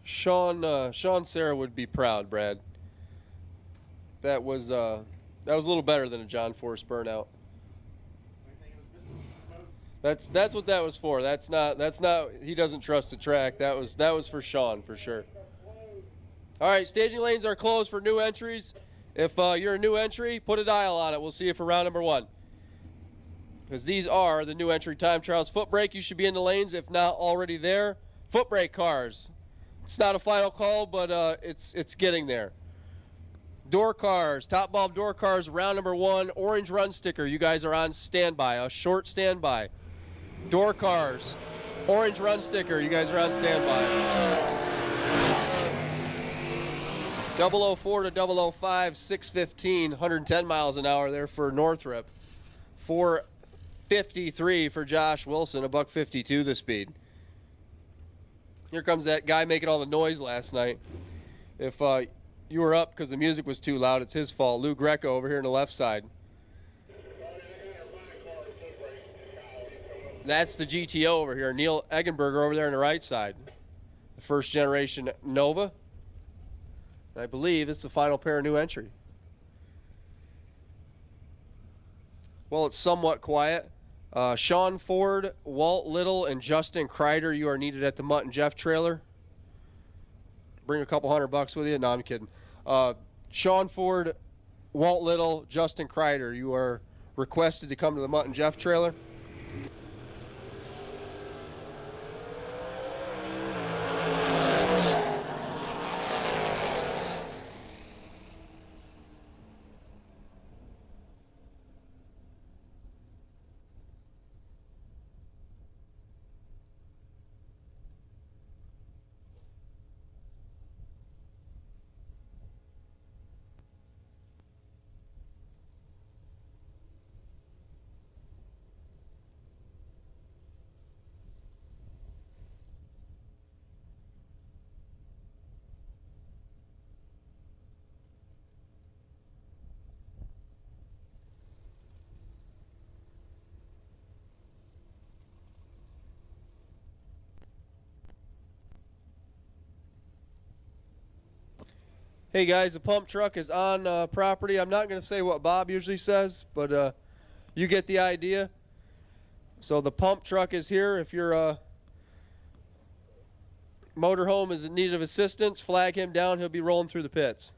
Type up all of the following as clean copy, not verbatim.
Sean Sarah would be proud, Brad. That was a little better than a John Force burnout. That's what that was for. That's not he doesn't trust the track. That was for Sean for sure. All right, staging lanes are closed for new entries. If you're a new entry, put a dial on it. We'll see you for round number 1. Because these are the new entry time trials. Foot brake, you should be in the lanes if not already there. Foot brake cars. It's not a final call, but it's getting there. Door cars, top bulb door cars, round number 1, orange run sticker. You guys are on standby, a short standby. Door cars, orange run sticker. You guys are on standby. 004 to 005, 615, 110 miles an hour there for Northrop. 453 for Josh Wilson, a $152 the speed. Here comes that guy making all the noise last night. If you were up because the music was too loud, it's his fault. Lou Greco over here on the left side. That's the GTO over here. Neil Eggenberger over there on the right side. The first generation Nova. And I believe it's the final pair of new entry. Well, it's somewhat quiet. Sean Ford, Walt Little, and Justin Kreider, you are needed at the Mutt and Jeff trailer. Bring a couple $100 with you. No, I'm kidding. Sean Ford, Walt Little, Justin Kreider, you are requested to come to the Mutt and Jeff trailer. Hey guys, the pump truck is on property. I'm not going to say what Bob usually says, but you get the idea. So the pump truck is here. If your motorhome is in need of assistance, flag him down. He'll be rolling through the pits.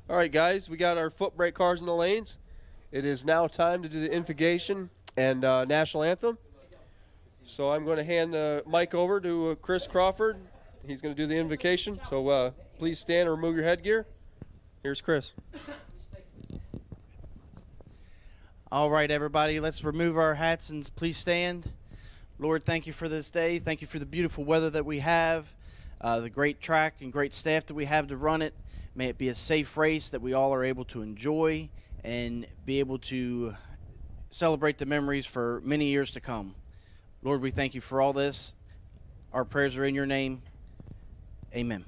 All right, guys, we got our foot brake cars in the lanes. It is now time to do the Invocation and national anthem. So I'm going to hand the mic over to Chris Crawford. He's going to do the Invocation. So please stand and remove your headgear. Here's Chris. All right, everybody, let's remove our hats and please stand. Lord, thank you for this day. Thank you for the beautiful weather that we have, the great track and great staff that we have to run it. May it be a safe race that we all are able to enjoy and be able to celebrate the memories for many years to come. Lord, we thank you for all this. Our prayers are in your name. Amen.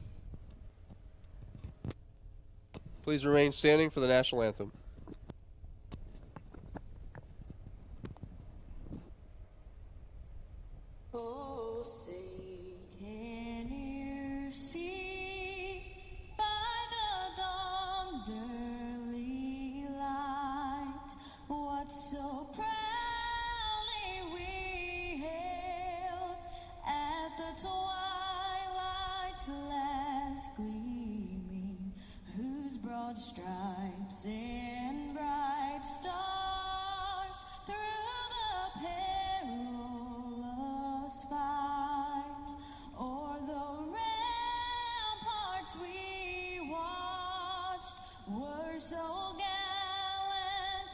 Please remain standing for the national anthem. Oh, say, can you see by the dawn's early light what so proudly we hailed at the twilight as gleaming, whose broad stripes and bright stars through the perilous fight, o'er the ramparts we watched, were so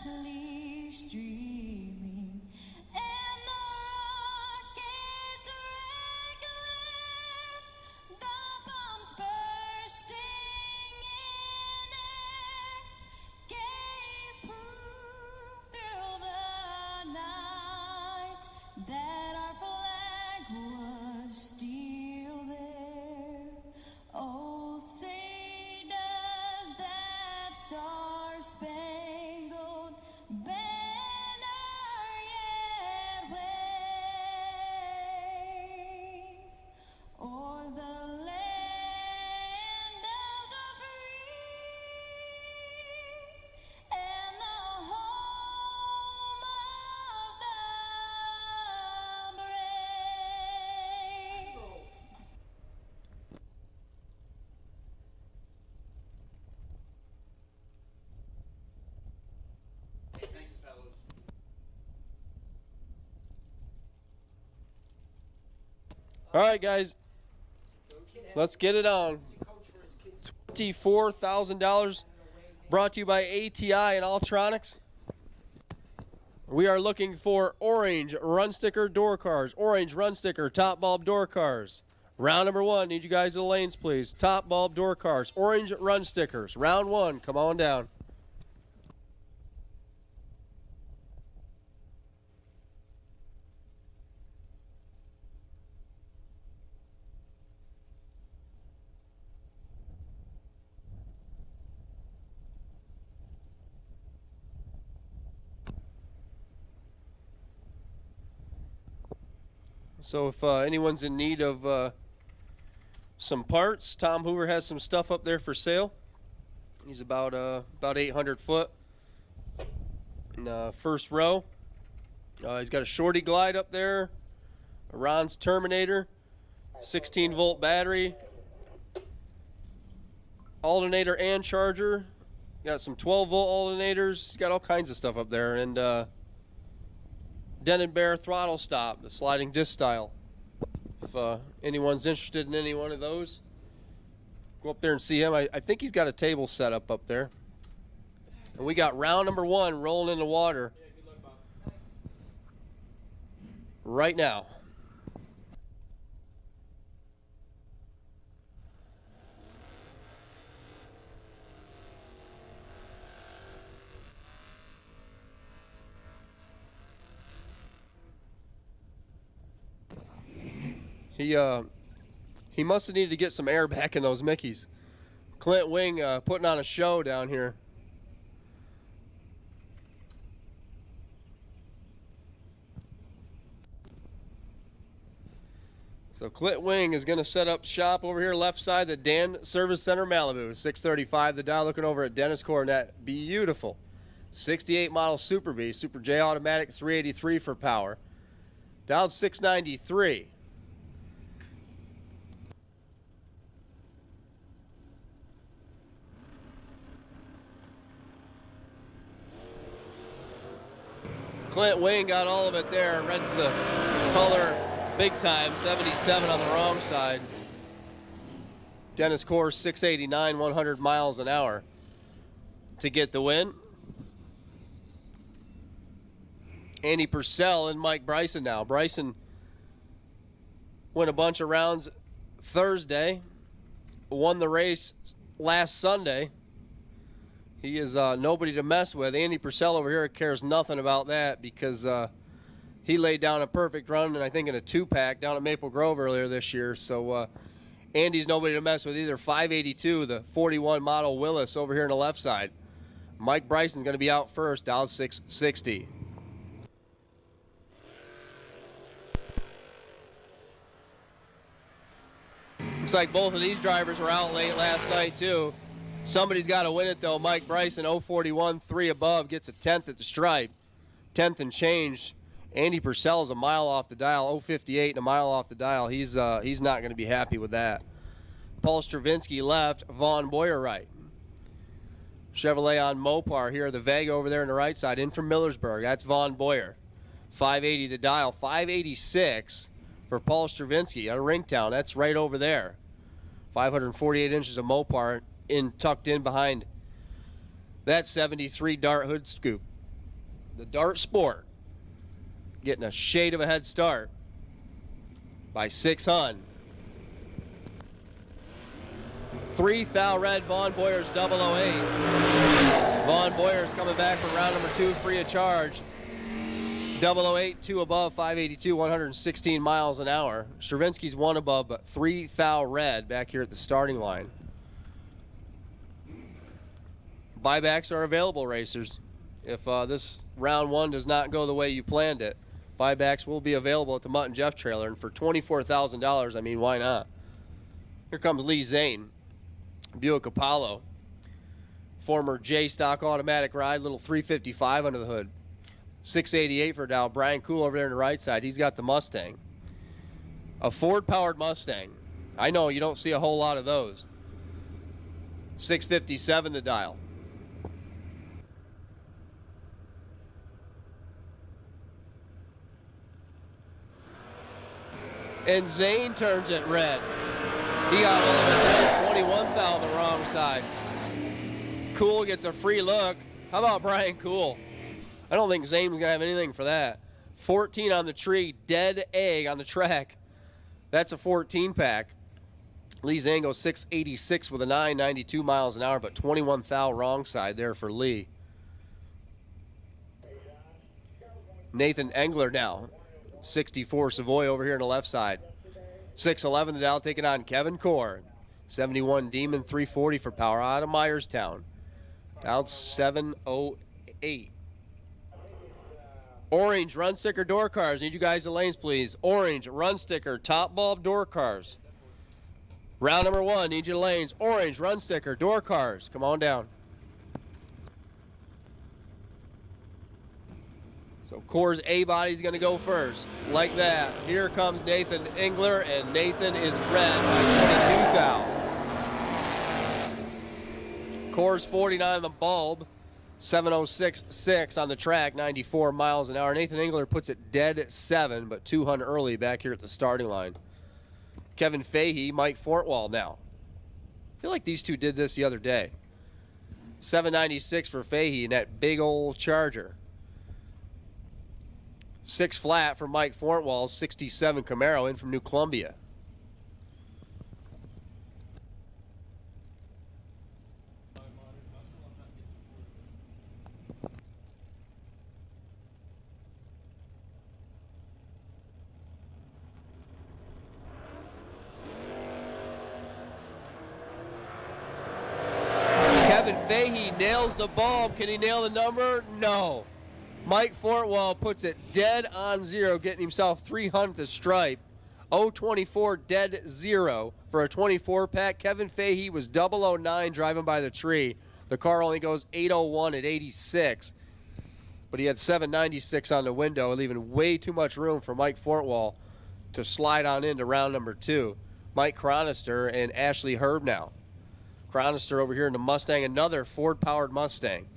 gallantly streaming, and the rockets' regular, the bombs bursting in air, gave proof through the night that our flag was still there. Oh, say does that star-spangled banner yet wave o'er the land of the free and the home of the brave. All right, guys. Let's get it on. $24,000 brought to you by ATI and Altronics. We are looking for orange run sticker door cars. Orange run sticker top bulb door cars. Round number one. Need you guys in the lanes, please. Top bulb door cars. Orange run stickers. Round one. Come on down. So if anyone's in need of some parts, Tom Hoover has some stuff up there for sale. He's about 800 foot in the first row. He's got a Shorty Glide up there, a Ron's Terminator, 16-volt battery, alternator and charger. Got some 12-volt alternators. He's got all kinds of stuff up there. And Den and Bear throttle stop, the sliding disc style. If anyone's interested in any one of those, go up there and see him. I think he's got a table set up there. And we got round number one rolling in the water right now. He must have needed to get some air back in those Mickeys. Clint Wing putting on a show down here. So Clint Wing is going to set up shop over here left side, the Dan Service Center Malibu. 635 the dial, looking over at Dennis Cornett. Beautiful. 68 model Super B, Super J automatic, 383 for power. Dialed 693. Clint Wing got all of it there. Red's the color big time. 77 on the wrong side. Dennis Course 689, 100 miles an hour to get the win. Andy Purcell and Mike Bryson now. Bryson went a bunch of rounds Thursday. Won the race last Sunday. He is nobody to mess with. Andy Purcell over here cares nothing about that because he laid down a perfect run, and I think in a two-pack down at Maple Grove earlier this year. So Andy's nobody to mess with either. 582, the 41 model Willis over here on the left side. Mike Bryson's going to be out first, dialed 660. Looks like both of these drivers were out late last night, too. Somebody's got to win it, though. Mike Bryson, 041, 3 above, gets a 10th at the stripe. 10th and change. Andy Purcell is a mile off the dial, 058 and a mile off the dial. He's not going to be happy with that. Paul Stravinsky left, Vaughn Boyer right. Chevrolet on Mopar here, the Vega over there on the right side, in from Millersburg. That's Vaughn Boyer. 580 the dial, 586 for Paul Stravinsky out of Ringtown. That's right over there. 548 inches of Mopar tucked in behind that 73 Dart hood scoop. The Dart Sport getting a shade of a head start by 600. 3 thou red, Vaughn Boyer's 008. Vaughn Boyer's coming back for round number 2 free of charge. 008, 2 above, 582, 116 miles an hour. Stravinsky's 1 above, but 3 thou red back here at the starting line. Buybacks are available, racers. If this round 1 does not go the way you planned it, buybacks will be available at the Mutt and Jeff trailer. And for $24,000, I mean, why not? Here comes Lee Zane. Buick Apollo. Former J-Stock automatic ride, little 355 under the hood. 688 for Dow. Brian Cool over there on the right side. He's got the Mustang. A Ford-powered Mustang. I know you don't see a whole lot of those. 657 the dial. And Zane turns it red. He got all of it there. 21 thou on the wrong side. Cool gets a free look. How about Brian Cool? I don't think Zane's going to have anything for that. 14 on the tree, dead egg on the track. That's a 14 pack. Lee Zane goes 686 with a 992 miles an hour, but 21 thou wrong side there for Lee. Nathan Engler now. 64 Savoy over here on the left side. 611 the Dow taking on Kevin Core. 71 Demon, 340 for power out of Myerstown. Down 708. Orange run sticker door cars. Need you guys in lanes, please. Orange run sticker top bulb door cars. Round number 1. Need you in lanes. Orange run sticker door cars. Come on down. So Core's A body's going to go first, like that. Here comes Nathan Engler, and Nathan is red by 22 thou. Core's 49 on the bulb, 706.6 on the track, 94 miles an hour. Nathan Engler puts it dead 7, but 200 early back here at the starting line. Kevin Fahey, Mike Fortwall now. I feel like these two did this the other day. 796 for Fahey in that big old Charger. 6 flat for Mike Fortwall, 67 Camaro in from New Columbia. Kevin Fahey nails the bulb. Can he nail the number? No. Mike Fortwall puts it dead on 0, getting himself 300th stripe. 024 dead 0 for a 24 pack. Kevin Fahey was 009 driving by the tree. The car only goes 801 at 86, but he had 796 on the window, leaving way too much room for Mike Fortwall to slide on into round number 2. Mike Chronister and Ashley Herb now. Chronister over here in the Mustang, another Ford-powered Mustang.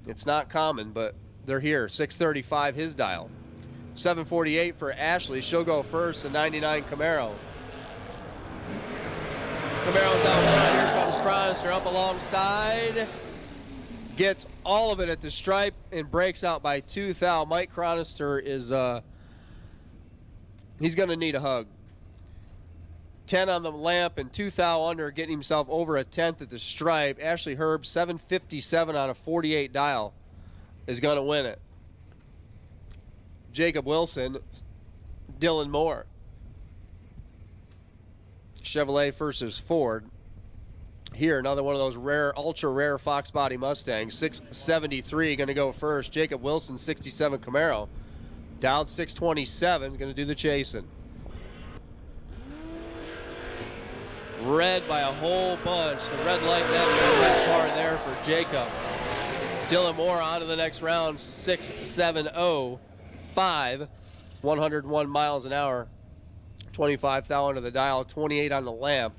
It's not common, but they're here. 635 his dial. 748 for Ashley. She'll go first. The 99 Camaro. Camaro's out front. Here comes Chronister up alongside. Gets all of it at the stripe and breaks out by 2 thou. Mike Chronister is he's going to need a hug. 10 on the lamp and 2 thou under, getting himself over a 10th at the stripe. Ashley Herb, 757 on a 48 dial, is going to win it. Jacob Wilson, Dylan Moore. Chevrolet versus Ford. Here, another one of those rare, ultra rare Fox body Mustangs. 673 going to go first. Jacob Wilson, 67 Camaro. Down 627 is going to do the chasing. Red by a whole bunch. The red light match car there for Jacob. Dylan Moore on to the next round. 670.5. 101 miles an hour. 25 thou under the dial. 28 on the lamp.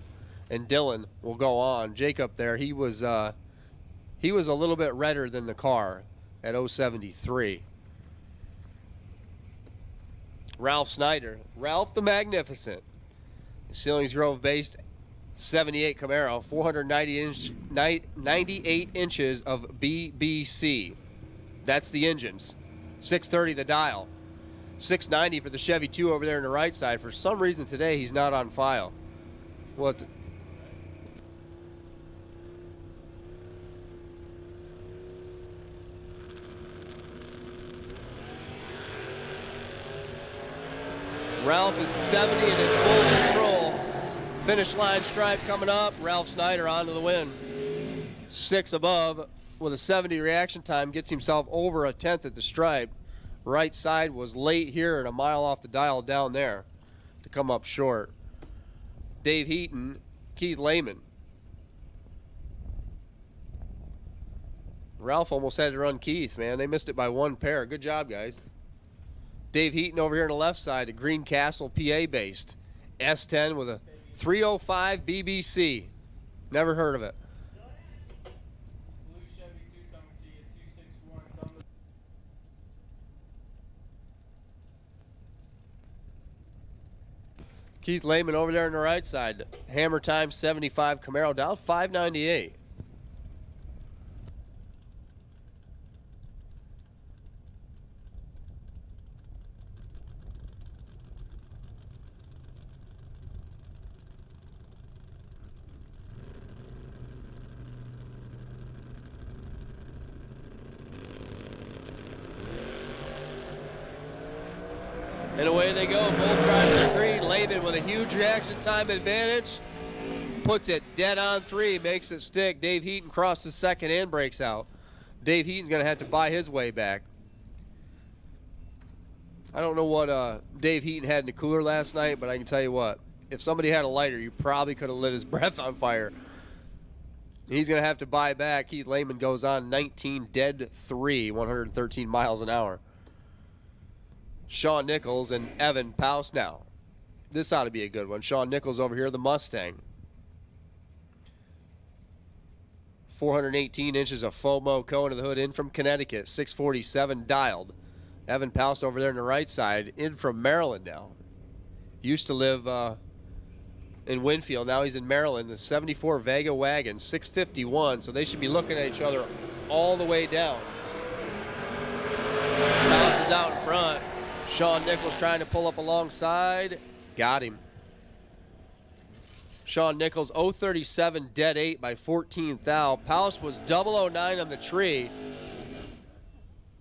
and Dylan will go on. Jacob there, he was a little bit redder than the car at 073. Ralph Snyder, Ralph the Magnificent, Ceilings Grove based 78 Camaro, 498 inches of BBC. That's the engines. 630 the dial. 690 for the Chevy 2 over there on the right side. For some reason today he's not on file. What? Ralph is 70 and in full control. Finish line stripe coming up. Ralph Snyder onto the win. 6 above with a 70 reaction time. Gets himself over a 10th at the stripe. Right side was late here and a mile off the dial down there to come up short. Dave Heaton, Keith Lehman. Ralph almost had to run Keith, man. They missed it by 1 pair. Good job, guys. Dave Heaton over here on the left side, a Greencastle, PA based. S10 with a 305 BBC. Never heard of it. Blue Chevy 2 coming to you, 261. It's on the Keith Lehman over there on the right side. Hammer time 75 Camaro, down 598. And away they go. Both drivers are green. Lehman with a huge reaction time advantage. Puts it dead on 3. Makes it stick. Dave Heaton crosses second and breaks out. Dave Heaton's going to have to buy his way back. I don't know what Dave Heaton had in the cooler last night, but I can tell you what. If somebody had a lighter, you probably could have lit his breath on fire. He's going to have to buy back. Keith Lehman goes on 19 dead 3, 113 miles an hour. Sean Nichols and Evan Paus now. This ought to be a good one. Sean Nichols over here, the Mustang. 418 inches of FOMO cone to the hood in from Connecticut. 647 dialed. Evan Paus over there on the right side, in from Maryland now. Used to live in Winfield. Now he's in Maryland. The 74 Vega wagon, 651. So they should be looking at each other all the way down. Paus is out in front. Sean Nichols trying to pull up alongside. Got him. Sean Nichols 037 dead 8 by 14th thou. Paus was 009 on the tree,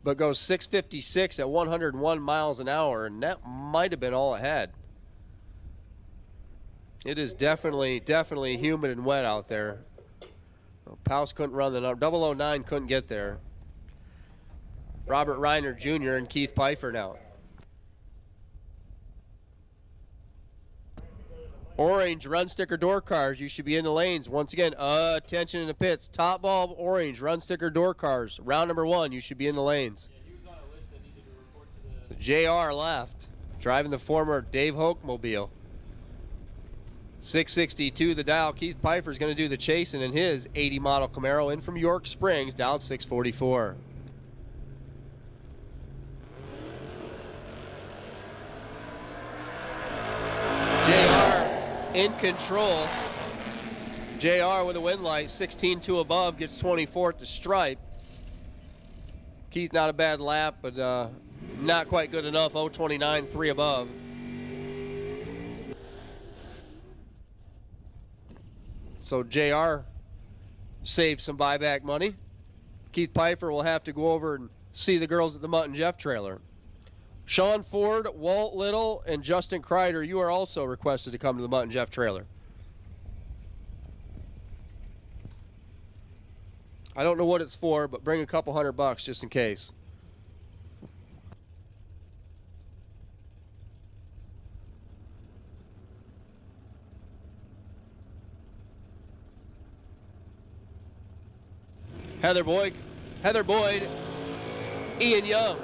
but goes 656 at 101 miles an hour, and that might have been all it had. It is definitely humid and wet out there. Paus couldn't run the number. 009 couldn't get there. Robert Reiner Jr. and Keith Pfeiffer now. Orange run sticker door cars. You should be in the lanes. Once again, attention in the pits. Top bulb orange run sticker door cars. Round number 1. You should be in the lanes. Yeah, he was on a list that needed to report to the. So JR left, driving the former Dave Hoke mobile. 662 the dial. Keith Pfeiffer's going to do the chasing in his 80 model Camaro in from York Springs, dialed 644. In control. JR with a win light, 16-2 above, gets 24th to stripe. Keith not a bad lap, but not quite good enough. 029, 3 above. So JR saved some buyback money. Keith Pfeiffer will have to go over and see the girls at the Mutt and Jeff trailer. Sean Ford, Walt Little, and Justin Kreider, you are also requested to come to the Mutt and Jeff trailer. I don't know what it's for, but bring a couple $100 just in case. Heather Boyd, Ian Young.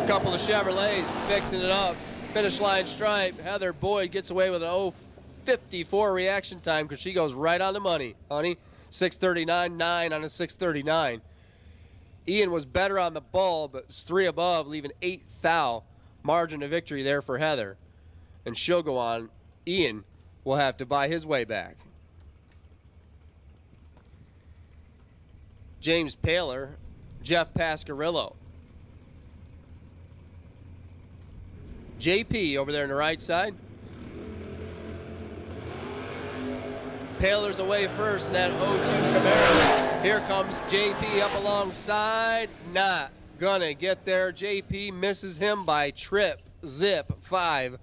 Couple of Chevrolets mixing it up. Finish line stripe. Heather Boyd gets away with an 6:54 reaction time because she goes right on the money, honey. 6:39.9 on a 6:39. Ian was better on the ball, but it's 3 above, leaving 8 thou. Margin of victory there for Heather. And she'll go on. Ian will have to buy his way back. James Paler, Jeff Pascarillo. JP over there on the right side. Paler's away first in that 0-2 Camaro. Here comes JP up alongside. Not gonna get there. JP misses him by trip. Zip 5.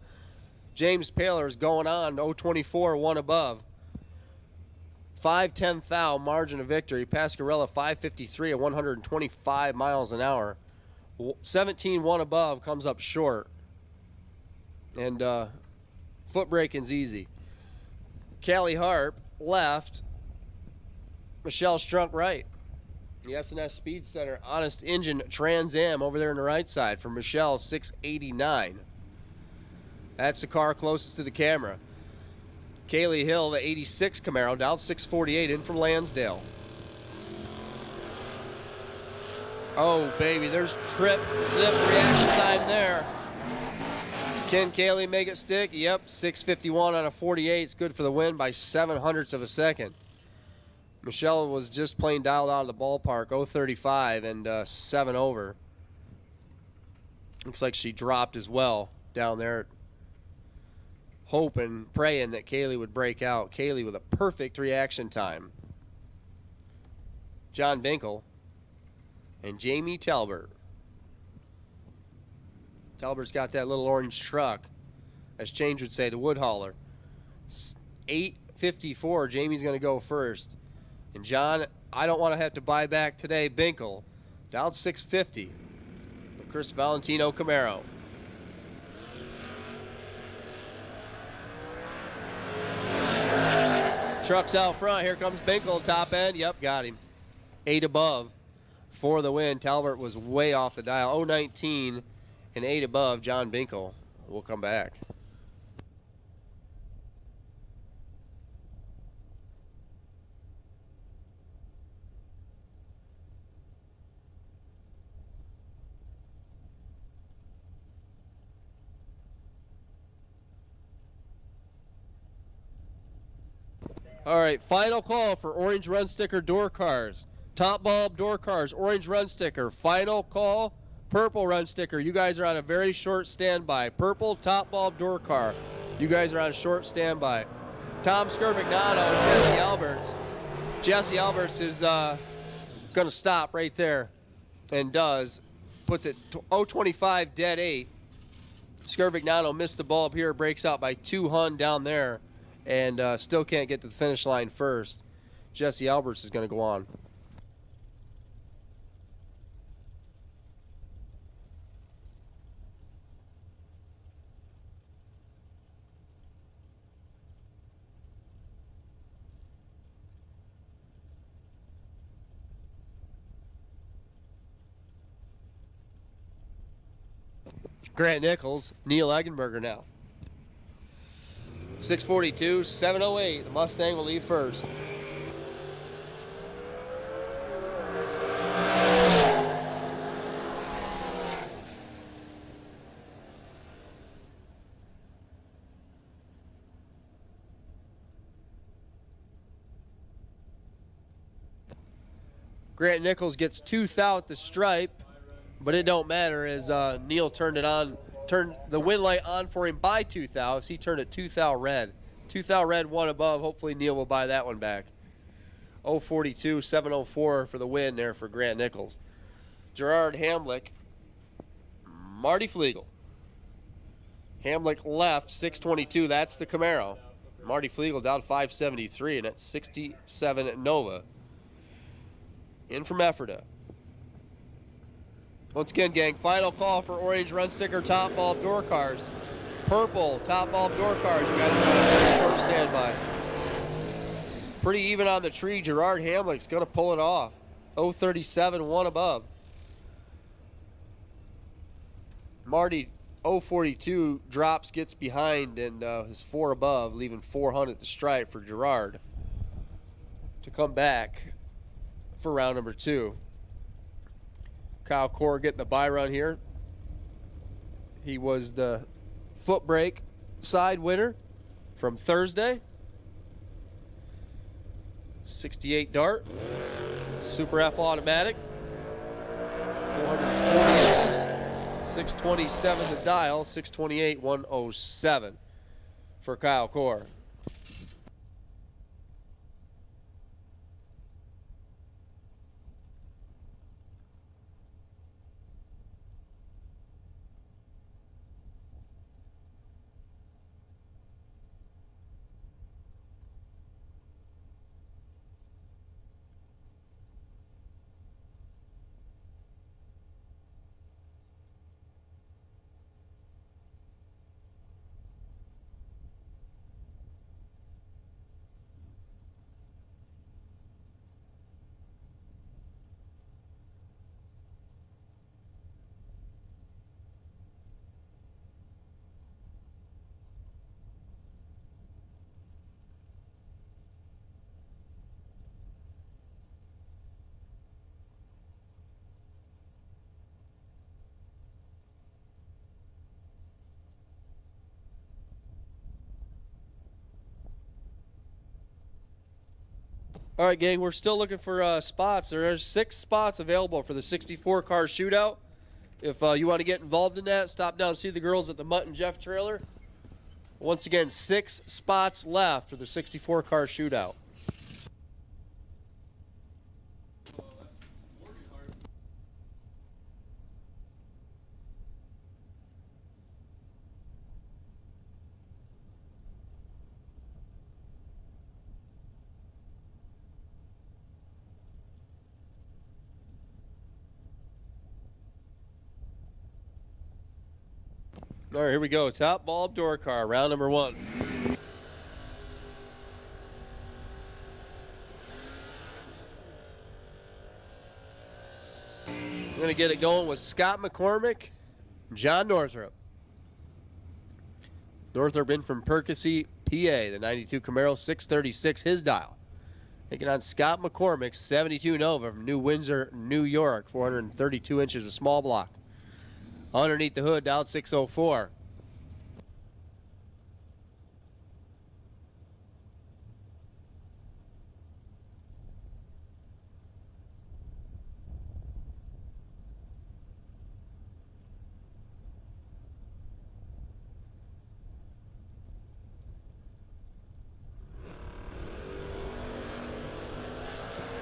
James Paler's going on. 0-24, 1 above. 5/10 thou margin of victory. Pascarella 5:53 at 125 miles an hour. 17-1 above comes up short. And foot braking's easy. Callie Harp left. Michelle Strunk right. The S&S Speed Center Honest Engine Trans Am over there on the right side for Michelle, 689. That's the car closest to the camera. Kaylee Hill, the 86 Camaro, down 648 in from Lansdale. Oh, baby, there's trip, zip, reaction time there. Can Kaylee make it stick? Yep, 6:51 on a 48. It's good for the win by 0.07 of a second. Michelle was just plain dialed out of the ballpark, 0:35 and 7 over. Looks like she dropped as well down there, hoping, praying that Kaylee would break out. Kaylee with a perfect reaction time. John Binkle and Jamie Talbert. Talbert's got that little orange truck, as Change would say, the wood hauler. 8:54, Jamie's going to go first. And John, I don't want to have to buy back today. Binkle, down 650. Chris Valentino Camaro. Trucks out front. Here comes Binkle, top end. Yep, got him. 8 above for the win. Talbert was way off the dial. 019 and 8 above. John Binkle will come back. All right, final call for orange run sticker door cars. Top bulb door cars, orange run sticker. Final call, purple run sticker. You guys are on a very short standby. Purple top bulb door car. You guys are on a short standby. Tom Skervignano and Jesse Alberts. Jesse Alberts is going to stop right there and does. Puts it 025 dead 8. Skervignano missed the bulb here, breaks out by 2 hun down there. And still can't get to the finish line first. Jesse Alberts is going to go on. Grant Nichols, Neil Eggenberger now. 6:42, 7:08. The Mustang will leave first. Grant Nichols gets 2 thou at the stripe, but it don't matter as Neil turned the win light on for him by 2 thou. He turned it 2 thou red. 2 thou red, 1 above. Hopefully Neil will buy that one back. 0:42, 7:04 for the win there for Grant Nichols. Gerard Hamlick, Marty Flegel. Hamlick left, 6:22. That's the Camaro. Marty Flegel down 573, and that's 67 at Nova. In from Ephrata. Once again, gang, final call for orange run sticker top bulb door cars. Purple top bulb door cars. You guys are on short standby. Pretty even on the tree. Gerard Hamlick's going to pull it off. 037, 1 above. Marty 042 drops, gets behind, and is 4 above, leaving 400 at the stripe for Gerard to come back for round number 2. Kyle Core getting the bye run here. He was the foot brake side winner from Thursday. 68 dart, Super F automatic, 440 inches, 627 to dial, 628, 107 for Kyle Core. All right, gang, we're still looking for spots. There are 6 spots available for the 64-car shootout. If you want to get involved in that, stop down and see the girls at the Mutt and Jeff trailer. Once again, 6 spots left for the 64-car shootout. All right, here we go. Top bulb door car, round number 1. We're going to get it going with Scott McCormick, John Northrup. Northrup in from Percy, PA, the 92 Camaro, 636, his dial. Taking on Scott McCormick, 72 Nova from New Windsor, New York, 432 inches, a small block. Underneath the hood, dialed 604.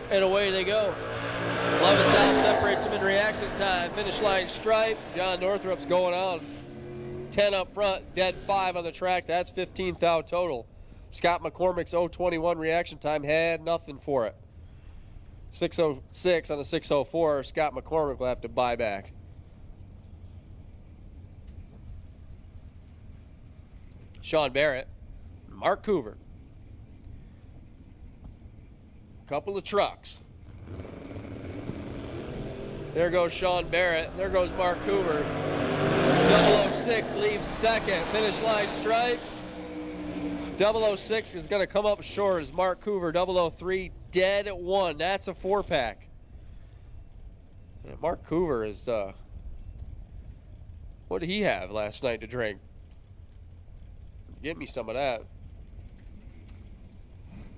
And away they go. 11th out separates them in reaction time. Finish line stripe. John Northrup's going on. 10 up front, dead 5 on the track. That's 15th out total. Scott McCormick's 021 reaction time had nothing for it. 606 on a 604. Scott McCormick will have to buy back. Sean Barrett, Mark Coover. Couple of trucks. There goes Sean Barrett. There goes Mark Coover. 006 leaves second. Finish line stripe. 006 is going to come up short as Mark Coover. 003 dead at 1. That's a 4-pack. Yeah, Mark Coover is, what did he have last night to drink? Give me some of that.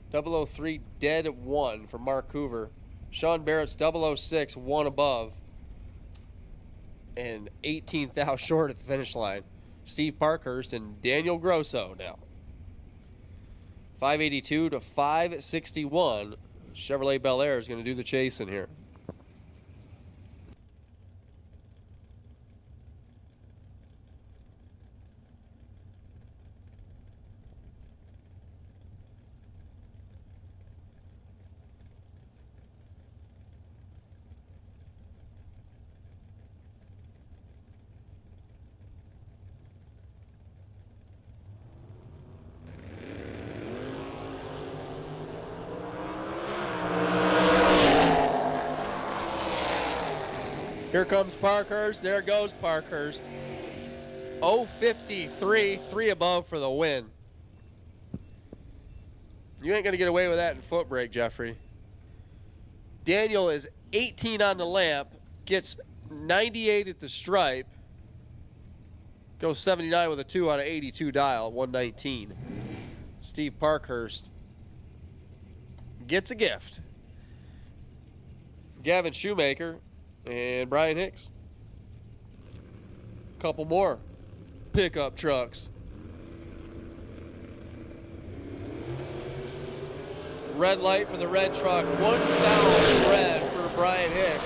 003 dead at 1 for Mark Coover. Sean Barrett's 006, 1 above. And 18th out short at the finish line. Steve Parkhurst and Daniel Grosso now. 582 to 561. Chevrolet Bel Air is going to do the chasing here. Here comes Parkhurst. There goes Parkhurst. 053, 3 above for the win. You ain't going to get away with that in foot brake, Jeffrey. Daniel is 18 on the lamp, gets 98 at the stripe, goes 79 with a 2 on an 82 dial, 119. Steve Parkhurst gets a gift. Gavin Shoemaker and Brian Hicks. A couple more pickup trucks. Red light for the red truck. 1,000 red for Brian Hicks.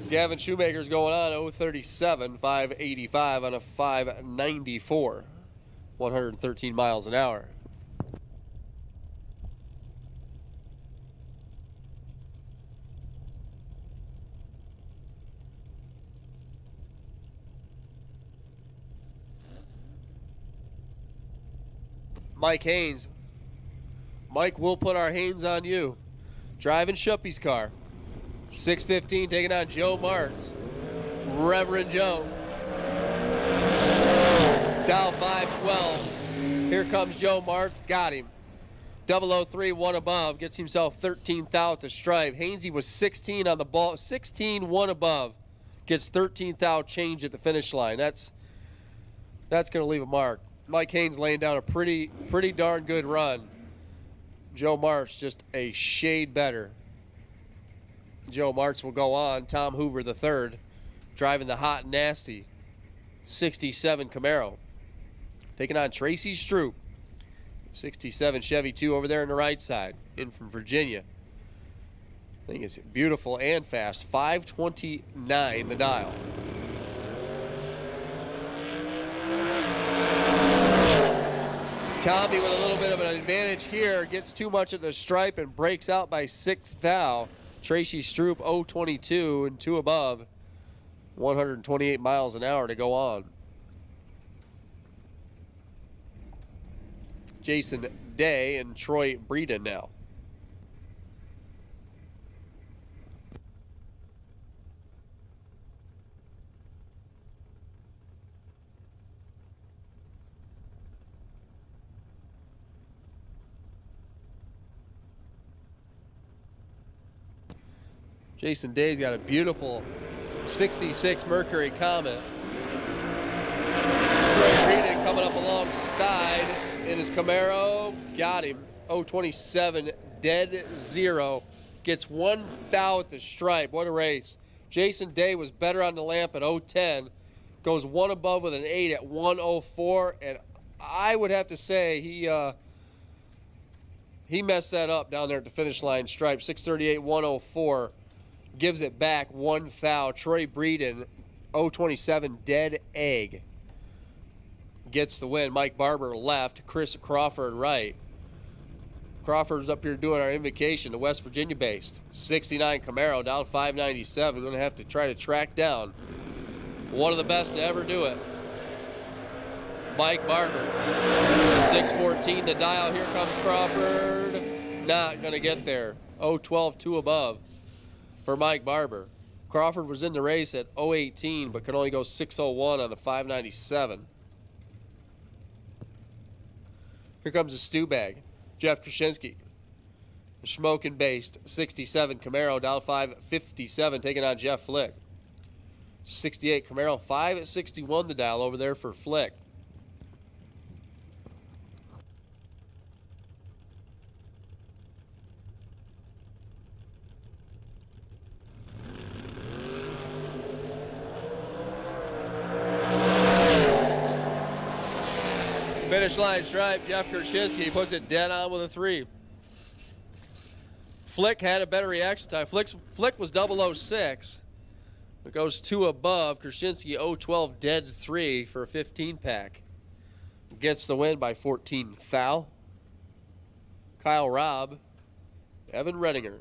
Gavin Shoemaker's going on 037, 585 on a 594. 113 miles an hour. Mike Haynes. Mike, we'll put our hands on you. Driving Shuppy's car. 615 taking on Joe Martz. Reverend Joe. Dial 512. Here comes Joe Martz. Got him. 003, 1 above. Gets himself 13th out the stripe. Hainsey was 16 on the ball. 16, 1 above. Gets 13th out change at the finish line. That's going to leave a mark. Mike Haynes laying down a pretty darn good run. Joe Martz just a shade better. Joe Martz will go on. Tom Hoover III driving the hot and nasty 67 Camaro. Taking on Tracy Stroop. 67 Chevy 2 over there on the right side. In from Virginia. I think it's beautiful and fast. 529 the dial. Tommy with a little bit of an advantage here. Gets too much at the stripe and breaks out by 6th thou. Tracy Stroop 022 and 2 above. 128 miles an hour to go on. Jason Day and Troy Breeden now. Jason Day's got a beautiful 66 Mercury Comet. Troy Breeden coming up alongside in his Camaro. Got him. 027 dead zero. Gets 1 thou at the stripe. What a race. Jason Day was better on the lamp at 010. Goes 1 above with an 8 at 104. And I would have to say he messed that up down there at the finish line stripe. 638, 104. Gives it back 1 thou. Troy Breeden, 027 dead egg. Gets the win. Mike Barber left. Chris Crawford right. Crawford's up here doing our invocation, the West Virginia based. 69 Camaro, down 597. We're going to have to try to track down one of the best to ever do it. Mike Barber. 614 to dial. Here comes Crawford. Not going to get there. 012, 2 above for Mike Barber. Crawford was in the race at 018, but could only go 601 on the 597. Here comes the stew bag. Jeff Krasinski. The smoking based 67 Camaro, down 557, taking on Jeff Flick. 68 Camaro, 561 the dial over there for Flick. Finish line stripe, Jeff Krasinski puts it dead on with a 3. Flick had a better reaction time. Flick was 006. It goes 2 above. Krasinski 012 dead 3 for a 15 pack. Gets the win by 14 thou. Kyle Robb, Evan Redinger.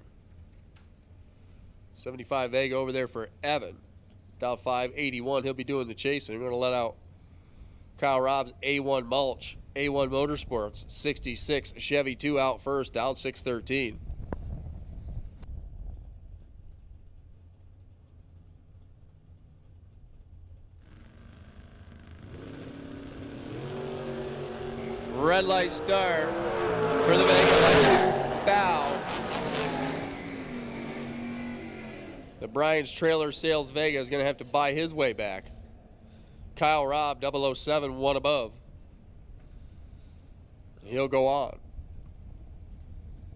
75 egg over there for Evan. Down 581. He'll be doing the chasing. We're going to let out Kyle Robb's A1 Mulch, A1 Motorsports, 66 Chevy 2 out first, down 613. Red light start for the Vega. Foul. The Bryant's Trailer Sales Vega is going to have to buy his way back. Kyle Robb, 007, one above. He'll go on.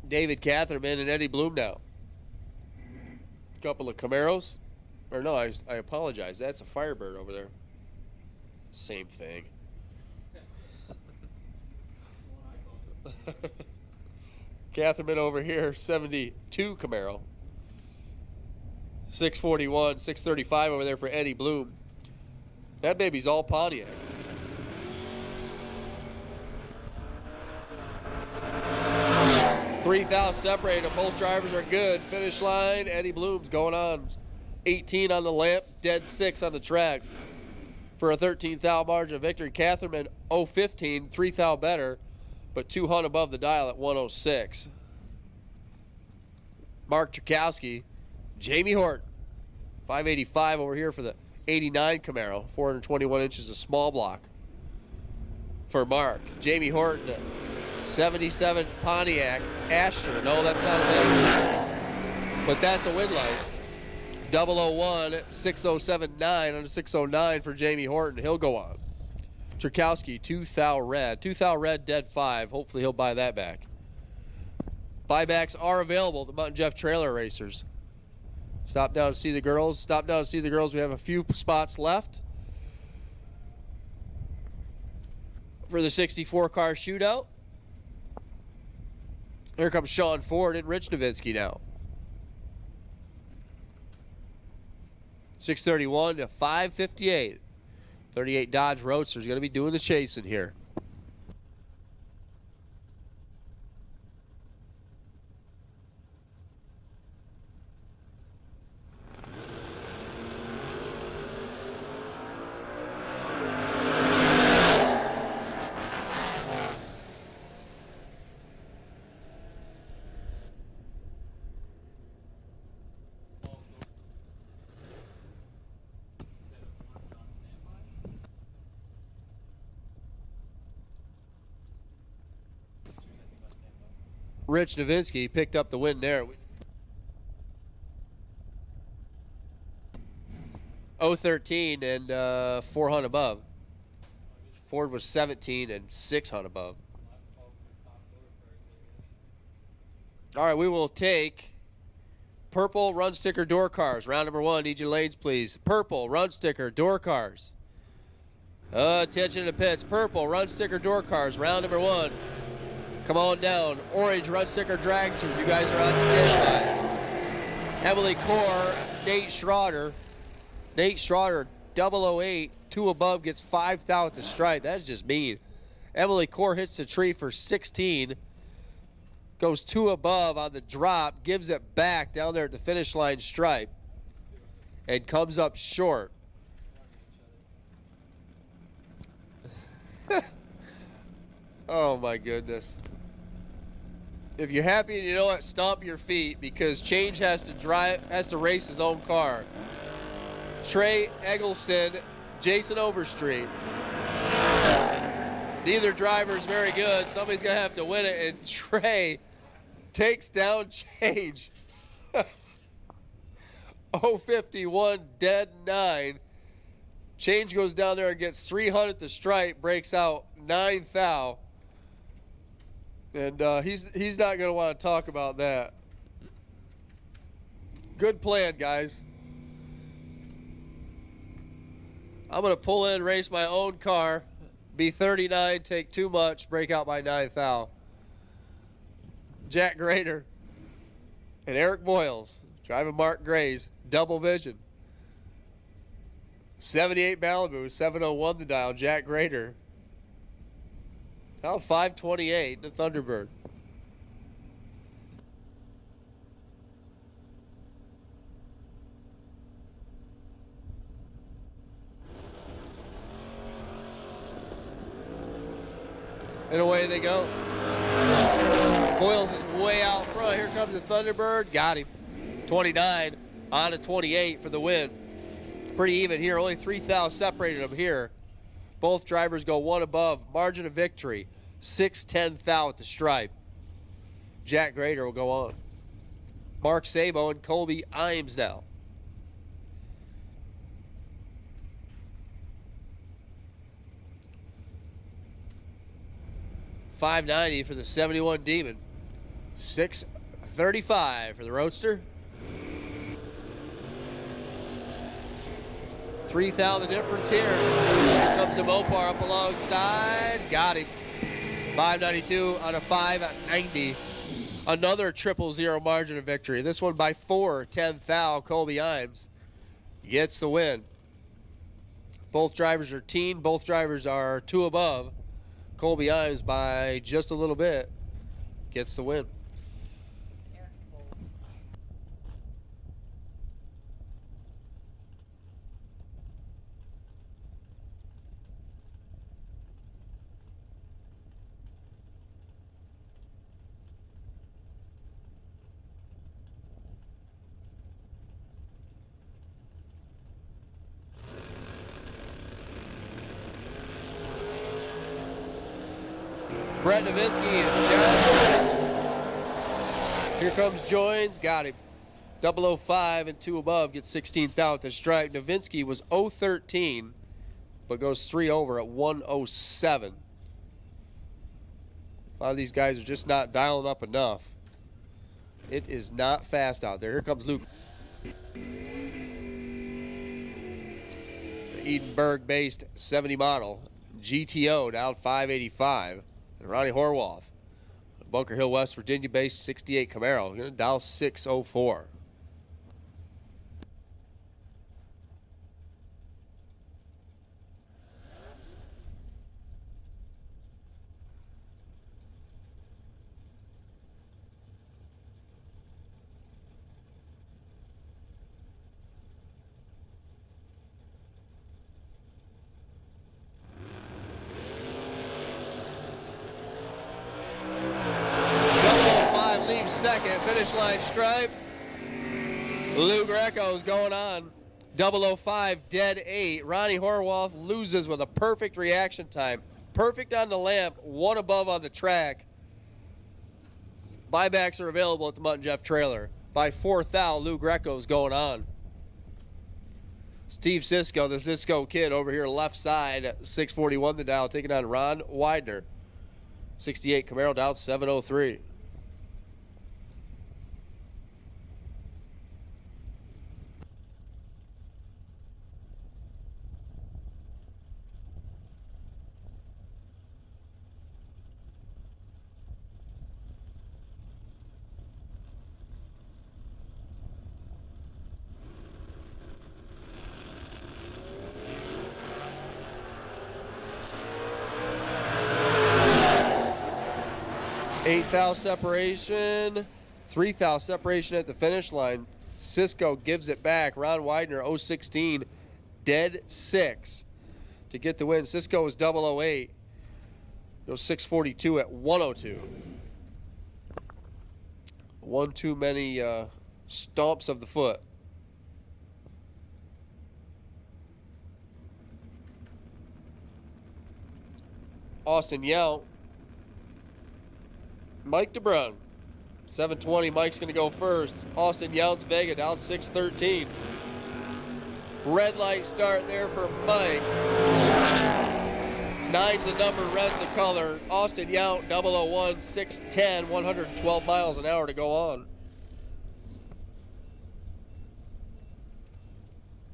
David Catherman and Eddie Bloom now. Couple of Camaros. Or no, I apologize. That's a Firebird over there. Same thing. Catherman over here, 72 Camaro. 641, 635 over there for Eddie Bloom. That baby's all Pontiac. $3,000 separated. Both drivers are good. Finish line. Eddie Bloom's going on. 18 on the lamp, dead 6 on the track for a 13,000 margin of victory. Catherman 015, 3,000 better, but 200 above the dial at 106. Mark Chakowski, Jamie Horton, 585 over here for the 89 Camaro, 421 inches of small block for Mark. Jamie Horton, 77 Pontiac Asher. No, that's not a thing, but that's a win light. 001 6079 on a 609 for Jamie Horton. He'll go on. Chakowski, 2,000 red. 2,000 red, dead 5. Hopefully he'll buy that back. Buybacks are available at the Mutt and Jeff Trailer Racers. Stop down to see the girls. Stop down to see the girls. We have a few spots left for the 64 car shootout. Here comes Sean Ford and Rich Nowitzki now. 631 to 558. 38 Dodge Roadster is going to be doing the chasing here. Rich Nowitzki picked up the win there. 013 and 400 above. Ford was 17 and 600 above. All right, we will take purple run sticker door cars. Round number 1, need your lanes, please. Purple run sticker door cars. Attention to the pits. Purple run sticker door cars. Round number 1. Come on down. Orange run sticker dragsters. You guys are on standby. Emily Core, Nate Schroeder. Nate Schroeder, 008, 2 above, gets 5,000 at the stripe. That is just mean. Emily Core hits the tree for 16. Goes 2 above on the drop. Gives it back down there at the finish line stripe. And comes up short. Oh my goodness. If you're happy and you know it, stomp your feet, because Change has to race his own car. Trey Eggleston, Jason Overstreet. Neither driver is very good. Somebody's going to have to win it, and Trey takes down Change. 051, dead 9. Change goes down there and gets 300 at the stripe, breaks out 9,000. And he's not going to want to talk about that. Good plan, guys. I'm going to pull in, race my own car, be 39, take too much, break out by 9,000. Jack Grader and Eric Boyles driving Mark Gray's double vision. 78 Malibu, 701 the dial, Jack Grader. Now 528, the Thunderbird. And away they go. Boyles is way out front. Here comes the Thunderbird. Got him. 29 on to 28 for the win. Pretty even here. Only 3,000 separated them here. Both drivers go 1 above. Margin of victory, 6-10 thou at the stripe. Jack Grader will go on. Mark Sabo and Colby Imes now. $590 for the 71 Demon. $635 for the Roadster. 3,000 difference here. Here comes a Mopar up alongside. Got him. 592 on a 590. Another 000 margin of victory. This one by 4-10 thou. Colby Imes gets the win. Both drivers are teen. Both drivers are 2 above. Colby Imes by just a little bit gets the win. Brett Nowitzki and John Joins. Here comes Joins, got him. 005 and 2 above gets 16th out the stripe. Nowitzki was 013, but goes 3 over at 107. A lot of these guys are just not dialing up enough. It is not fast out there. Here comes Luke. The Edinburgh-based 70 model GTO down 585. And Ronnie Horwath, Bunker Hill, West Virginia-based 68 Camaro, going to dial 604. Second, finish line stripe. Lou Greco's going on. 005, dead 8. Ronnie Horwath loses with a perfect reaction time. Perfect on the lamp, 1 above on the track. Buybacks are available at the Mutt and Jeff trailer. By 4 thou, Lou Greco's going on. Steve Sisko, the Sisko kid over here left side, 641 the dial, taking on Ron Widener. 68 Camaro dial 703. Eight thou separation, 3 thou separation at the finish line. Cisco gives it back. Ron Widener, 016, dead 6 to get the win. Cisco was 008, goes 642 at 102. One too many stomps of the foot. Austin Yount. Mike DeBrun, 720. Mike's going to go first. Austin Yount's Vega down 613. Red light start there for Mike. 9's the number, red's the color. Austin Yount, 001, 610, 112 miles an hour to go on.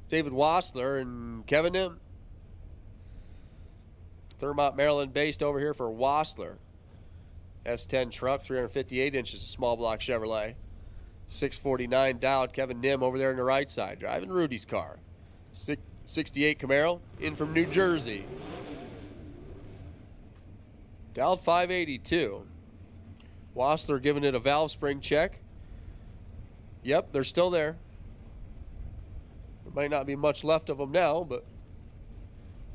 David Wassler and Kevin Nim. Thurmont, Maryland based over here for Wassler. S10 truck, 358 inches, a small block Chevrolet. 649 dialed. Kevin Nim over there on the right side, driving Rudy's car. 68 Camaro, in from New Jersey. Dialed 582. Wassler giving it a valve spring check. Yep, they're still there. There might not be much left of them now, but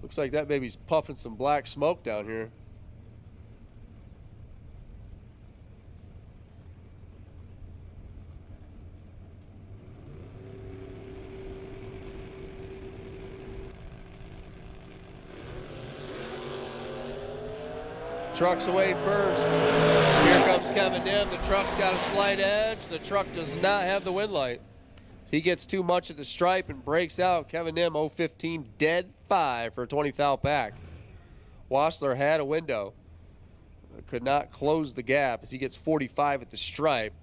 looks like that baby's puffing some black smoke down here. Truck's away first. Here comes Kevin Nim. The truck's got a slight edge. The truck does not have the wind light. He gets too much at the stripe and breaks out. Kevin Nim 0-15, dead 5 for a 20 foul pack. Wassler had a window. Could not close the gap as he gets 45 at the stripe.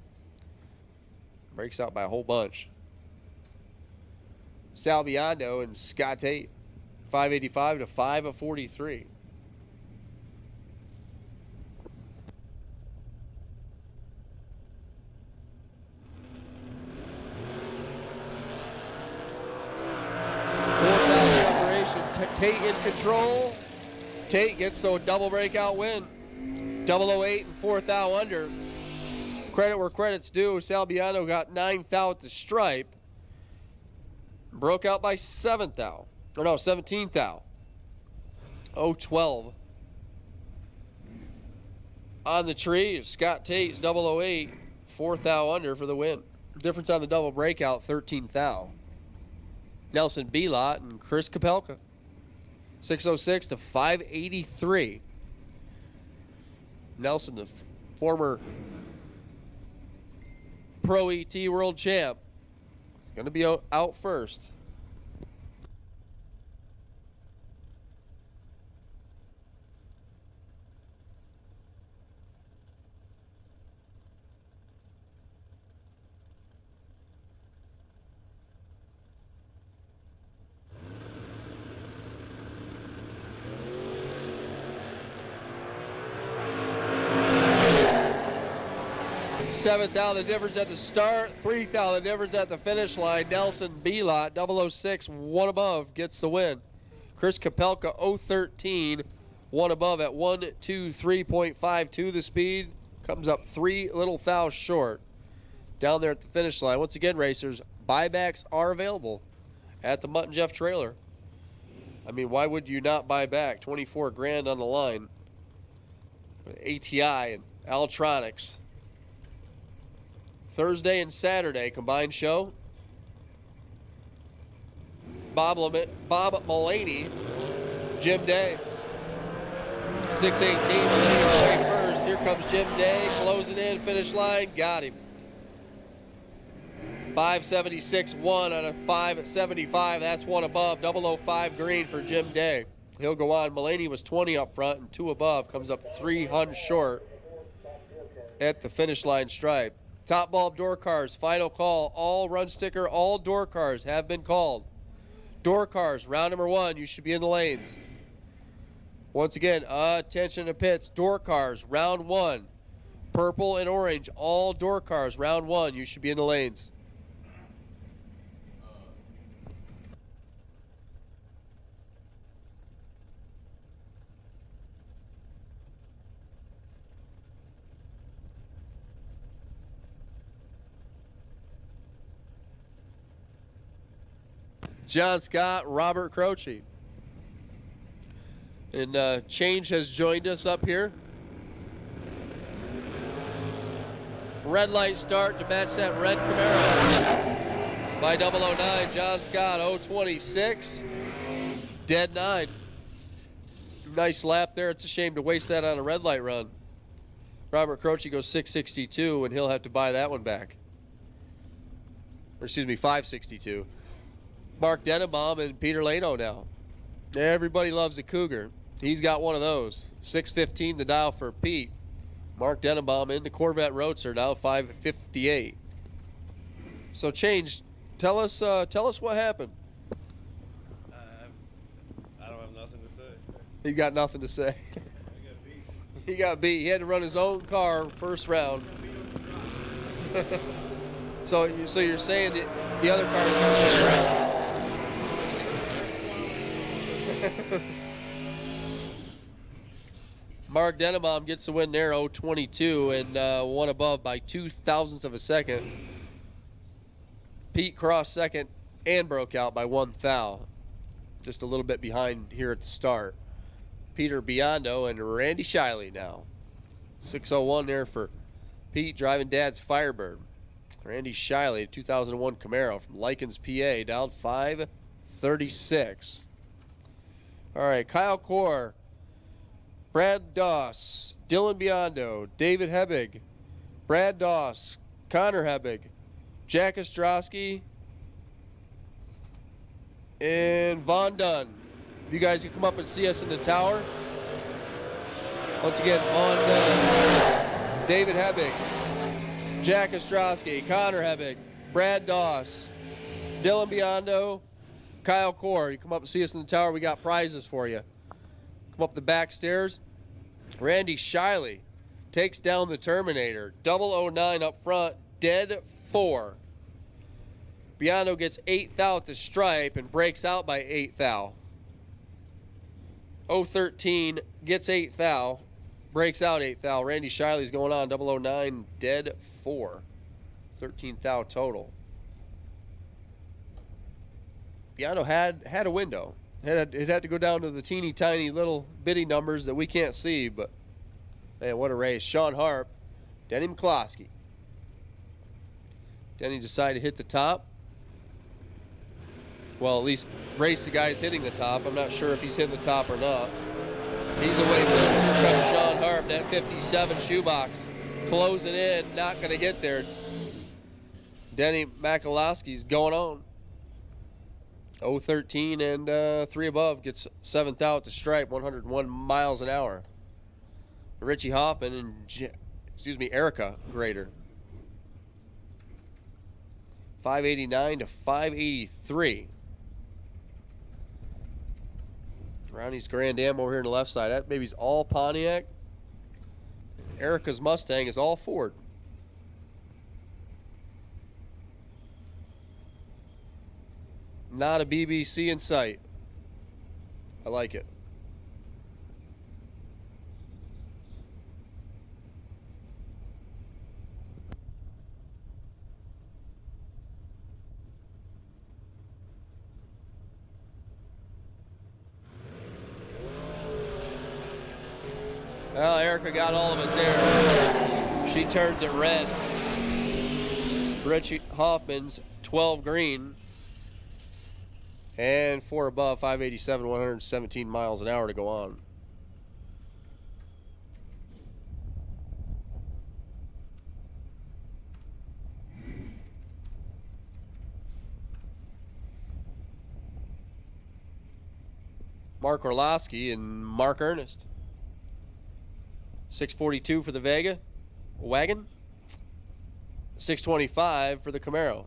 Breaks out by a whole bunch. Sal Biondo and Scott Tate, 585 to 5 of 43. Tate in control. Tate gets the double breakout win. 008 and 4th thou under. Credit where credit's due. Sal Biondo got 9th thou at the stripe. Broke out by 7th thou. Or no, 17th thou. 012. On the tree is Scott Tate's 008. 4th thou under for the win. Difference on the double breakout, 13th thou. Nelson Belot and Chris Kapelka. 606 to 583. Nelson, the former Pro ET World Champ, is going to be out first. Seventh thou, the difference at the start. 3rd thou, the difference at the finish line. Nelson Belot, 006, one above, gets the win. Chris Kapelka, 013, one above at 123.52 the speed. Comes up 3 little thou short down there at the finish line. Once again, racers, buybacks are available at the Mutt and Jeff trailer. I mean, why would you not buy back? 24 grand on the line. ATI and Altronics. Thursday and Saturday combined show. Bob Mulaney, Jim Day. 618, Mulaney away first. Here comes Jim Day, closing in, finish line, got him. 576-1 on a 575. That's one above. 005 green for Jim Day. He'll go on. Mulaney was 20 up front and 2 above. Comes up 3 hun short at the finish line stripe. Top bulb door cars, final call. All run sticker, all door cars have been called. Door cars, round number 1, you should be in the lanes. Once again, attention to pits. Door cars, round 1. Purple and orange, all door cars, round 1, you should be in the lanes. John Scott, Robert Croce. And Change has joined us up here. Red light start to match that red Camaro. By 009, John Scott, 026. Dead 9. Nice lap there. It's a shame to waste that on a red light run. Robert Croce goes 662, and he'll have to buy that one back. Or excuse me, 562. Mark Denenbaum and Peter Lano now. Everybody loves a Cougar. He's got one of those. 615 the dial for Pete. Mark Denenbaum in the Corvette Roadster now 558. So Change, tell us what happened. I don't have nothing to say. He got nothing to say. He got beat. He had to run his own car first round. So you're saying that the other cars got rounds. Mark Denenbaum gets the win there, 0.22, and one above by 0.02 of a second. Pete crossed second and broke out by 1 thou. Just a little bit behind here at the start. Peter Biondo and Randy Shiley now. 601 there for Pete driving Dad's Firebird. Randy Shiley, 2001 Camaro from Likens, PA, dialed 536. All right, Kyle Core Brad Doss, Dylan Biondo, David Hebig, Brad Doss, Connor Hebig, Jack Ostrowski, and Von Dunn. If you guys can come up and see us in the tower. Once again, Von Dunn, David Hebig, Jack Ostrowski, Connor Hebig, Brad Doss, Dylan Biondo, Kyle Core. You come up and see us in the tower. We got prizes for you. Come up the back stairs. Randy Shiley takes down the Terminator. 009 up front, dead 4. Biondo gets 8th thou at the stripe and breaks out by 8th thou. 013 gets 8th thou, breaks out 8th thou. Randy Shiley's going on. 009 dead 4. 13th thou total. Biondo had a window. It had to go down to the teeny tiny little bitty numbers that we can't see, but man, what a race. Sean Harp, Denny McCloskey. Denny decided to hit the top. Well, at least race the guys hitting the top. I'm not sure if he's hitting the top or not. He's away from Sean Harp, that 57 shoebox. Closing in, not going to get there. Denny McCloskey's going on. 013 and 3 above gets 7th out to stripe, 101 miles an hour. Richie Hoffman and Erica Grader. 589 to 583. Ronnie's Grand Am over here on the left side. That baby's all Pontiac. Erica's Mustang is all Ford. Not a BBC in sight. I like it. Well, Erica got all of it there. She turns it red. Richie Hoffman's 12 green. And 4 above, 587, 117 miles an hour to go on. Mark Orlowski and Mark Ernest. 642 for the Vega wagon. 625 for the Camaro.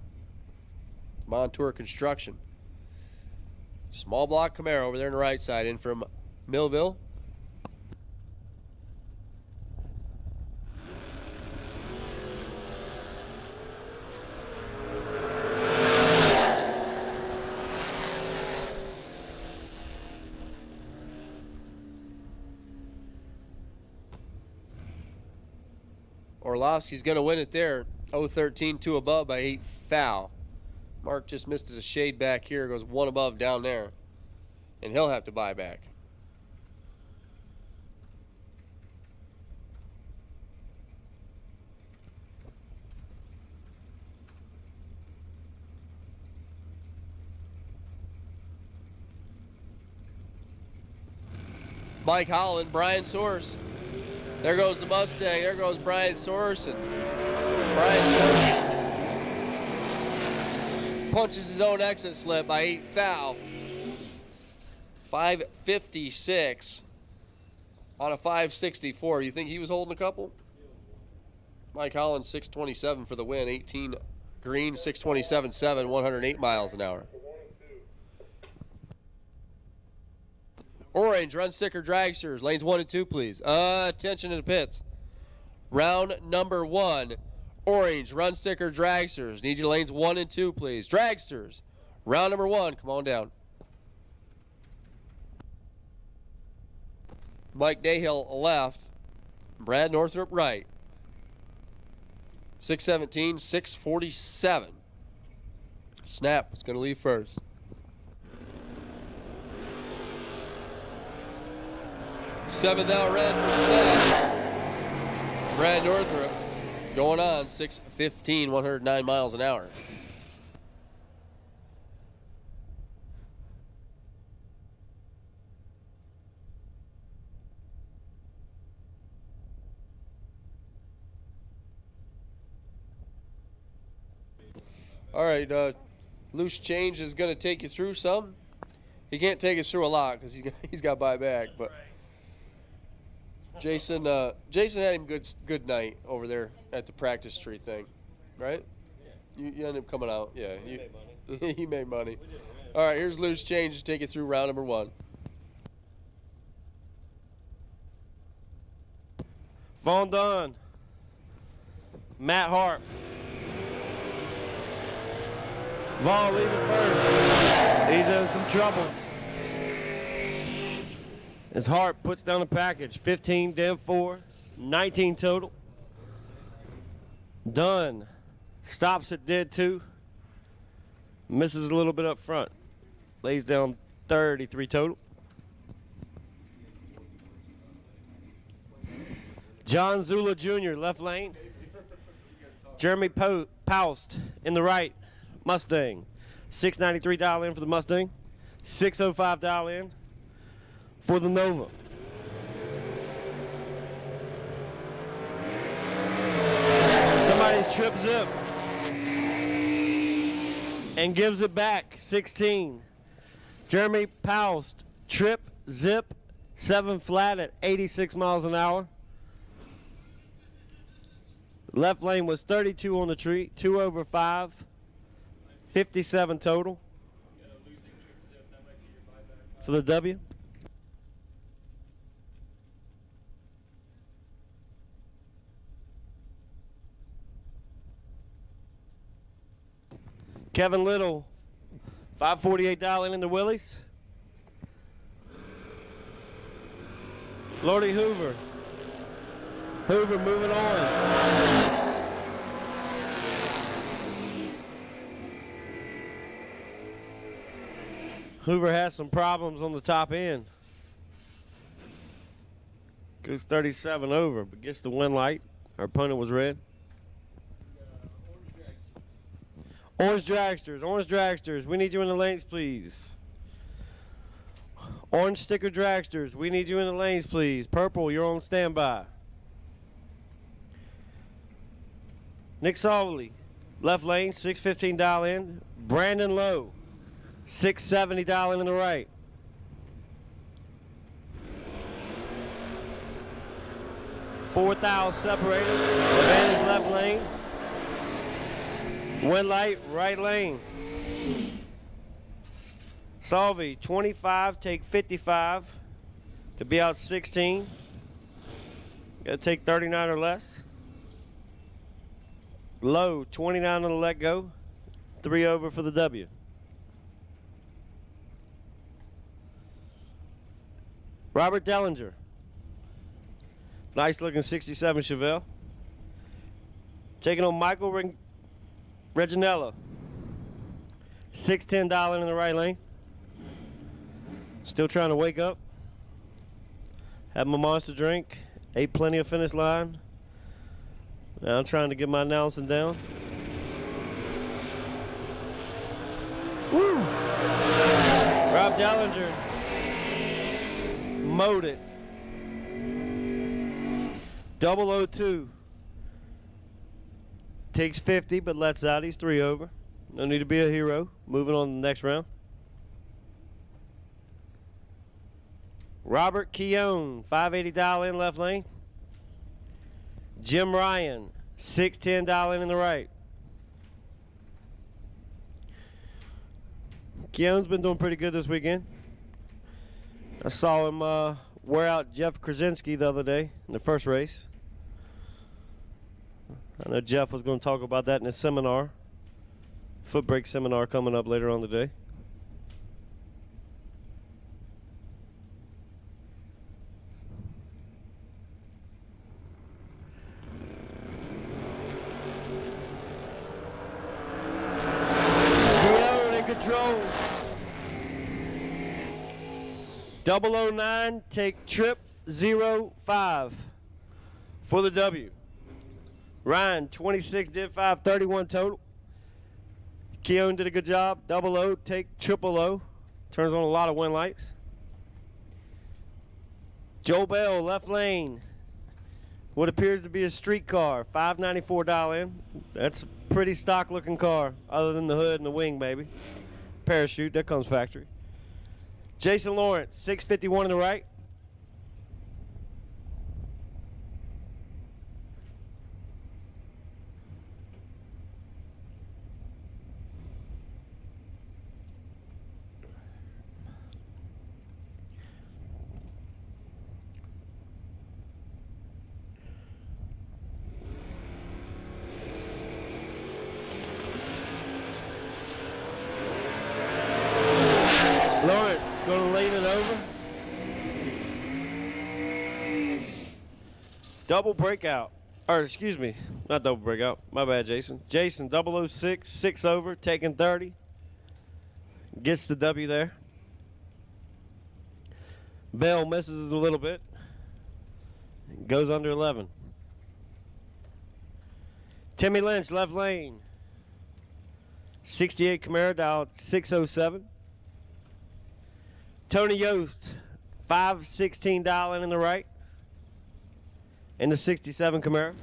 Montour Construction. Small block Camaro over there on the right side, in from Millville. Orlovsky's going to win it there. 013, 2 above by 8 thou. Mark just missed it a shade back here. Goes 1 above down there. And he'll have to buy back. Mike Holland, Brian Source. There goes the Mustang. There goes Brian Source. And Brian Source punches his own exit slip by 8 thou. 556 on a 564. You think he was holding a couple? Mike Holland, 627 for the win. 18 green, 627.7, 108 miles an hour. Orange, run sticker dragsters. Lanes 1 and 2, please. Attention in the pits. Round number 1. Orange, run sticker dragsters. Need you lanes 1 and 2, please. Dragsters. Round number 1. Come on down. Mike Dahill left. Brad Northrup right. 617, 647. Snap is going to leave first. Seventh out red for Snap. Brad Northrup going on 615, 109 miles an hour. All right, Loose Change is going to take you through some. He can't take us through a lot because he's got to buy back. But Jason had him good night over there at the practice tree thing, right? You ended up coming out, yeah. We made money. You made money. We didn't win. All right, here's Loose Change to take you through round number 1. Vaughn Dunn. Matt Hart. Vaughn leaving first. He's in some trouble. As Hart puts down the package, 15, dead 4, 19 total. Dunn stops at dead 2. Misses a little bit up front. Lays down 33 total. John Zula Jr., left lane. Jeremy Poust in the right. Mustang. $693 dial in for the Mustang. $605 dial in for the Nova. Somebody's trip zip and gives it back. 16. Jeremy Poust, trip zip, 7 flat at 86 miles an hour. Left lane was 32 on the tree, 2 over 5, 57 total for the W. Kevin Little, 548 dialing in the Willies. Lordy Hoover. Hoover moving on. Hoover has some problems on the top end. Goes 37 over, but gets the win light. Our opponent was red. Orange Dragsters, we need you in the lanes, please. Orange sticker Dragsters, we need you in the lanes, please. Purple, you're on standby. Nick Solvely, left lane, 615 dial in. Brandon Lowe, 670 dial in the right. Fourth aisle separated. Advantage left lane. Win light, right lane. Salvi, 25, take 55 to be out 16. Got to take 39 or less. Low, 29 on the let go. 3 over for the W. Robert Dellinger. Nice looking 67 Chevelle. Taking on Michael Reginella. 610 dialing in the right lane. Still trying to wake up. Have my monster drink. Ate plenty of finish line. Now I'm trying to get my announcing down. Woo! Rob Dellinger mowed it. 002. Takes 50 but lets out. He's 3 over. No need to be a hero. Moving on to the next round. Robert Keown, 580 dial in left lane. Jim Ryan, 610 dial in the right. Keown's been doing pretty good this weekend. I saw him wear out Jeff Krasinski the other day in the first race. I know Jeff was going to talk about that in his seminar. Foot brake seminar coming up later on today. Control. 009, take trip 05 for the W. Ryan, 26, did 5, 31 total. Keown did a good job. 00, take 000. Turns on a lot of win lights. Joe Bell, left lane. what appears to be a street car, $594 dial in. That's a pretty stock looking car, other than the hood and the wing, maybe. Parachute, that comes factory. Jason Lawrence, $651 on the right. Lawrence going to lean it over. Double breakout. Or excuse me, not double breakout. My bad, Jason. Jason 006, 6 over, taking 30. Gets the W there. Bell misses a little bit. Goes under 11. Timmy Lynch, left lane. 68 Camaro, dial 607. Tony Yost, 516 dial in the right. In the 67 Camaro.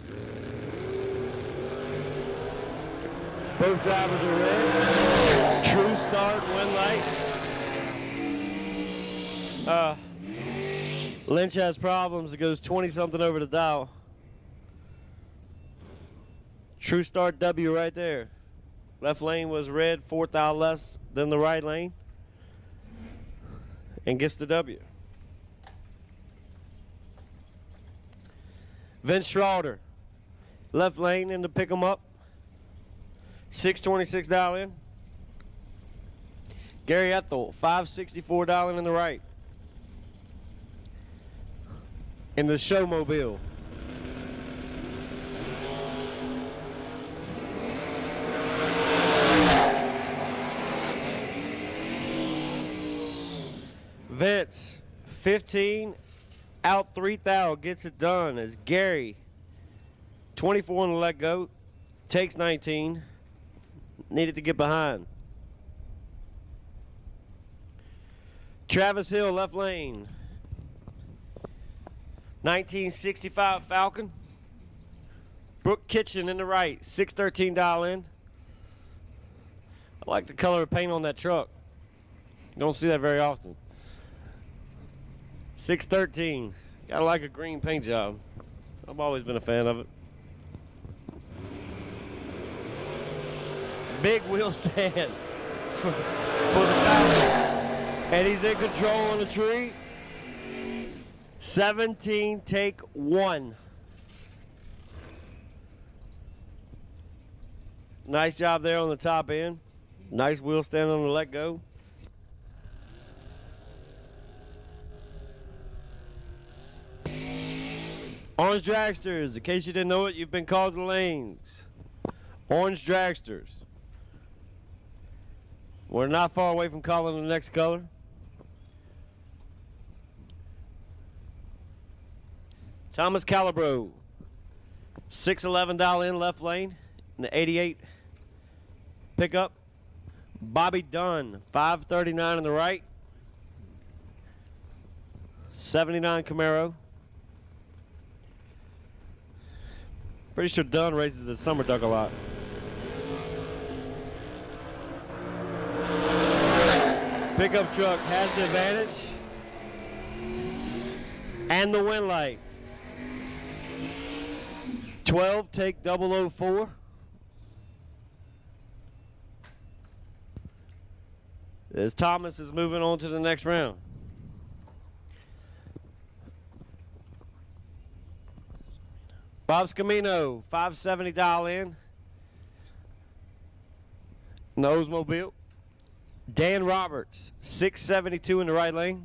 Both drivers are red. True start, one light. Lynch has problems. It goes 20-something over the dial. True start W right there. Left lane was red, 4th dial less than the right lane. And gets the W. Vince Schroeder, left lane in to pick him up. 626 dial in. Gary Ethel, 564 dial in the right. In the Showmobile. Vince, 15, out 3,000, gets it done as Gary, 24 on the let go, takes 19, needed to get behind. Travis Hill, left lane, 1965 Falcon. Brooke Kitchen in the right, 613 dial in. I like the color of paint on that truck. You don't see that very often. 613. Gotta like a green paint job. I've always been a fan of it. Big wheel stand for the Falcons. And he's in control on the tree. 17, take 1. Nice job there on the top end. Nice wheel stand on the let go. Orange Dragsters, in case you didn't know it, you've been called the lanes. Orange Dragsters. We're not far away from calling the next color. Thomas Calabro, 611 dial in left lane in the 88 pickup. Bobby Dunn, 539 on the right. 79 Camaro. Pretty sure Dunn races a summer duck a lot. Pickup truck has the advantage. And the win light. 12, take 004. As Thomas is moving on to the next round. Bob Scamino, 570 dial in. Oldsmobile. Dan Roberts, 672 in the right lane.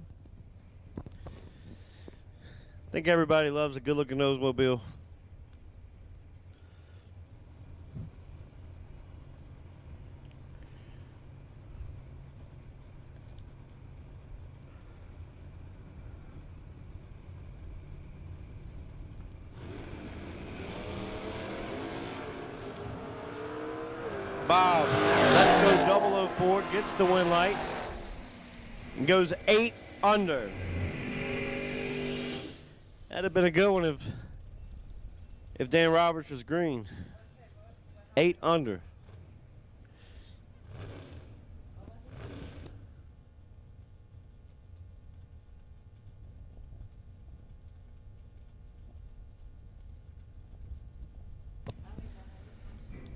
I think everybody loves a good-looking Oldsmobile. Bob, let's go 004, gets the win light, and goes 8 under. That'd have been a good one if if Dan Roberts was green. 8 under.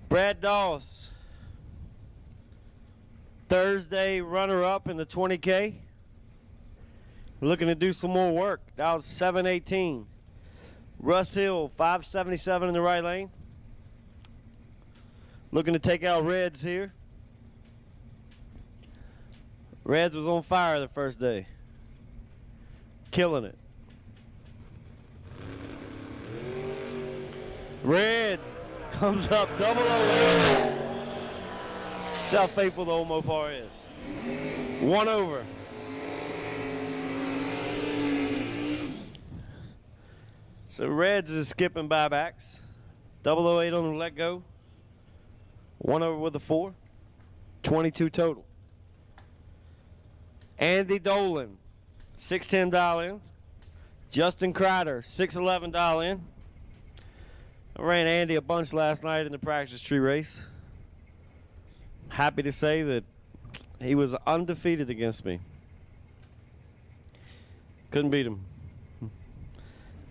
Brad Doss, Thursday runner-up in the 20K. Looking to do some more work. That was 7:18. Russ Hill, 577 in the right lane. Looking to take out Reds here. Reds was on fire the first day. Killing it. Reds comes up, 0-0. See how faithful the old Mopar is. 1 over. So Reds is skipping buybacks. 008 on the let go. 1 over with a 4. 22 total. Andy Dolan, 610 dial in. Justin Crider, 611 dial in. I ran Andy a bunch last night in the practice tree race. Happy to say that he was undefeated against me. Couldn't beat him.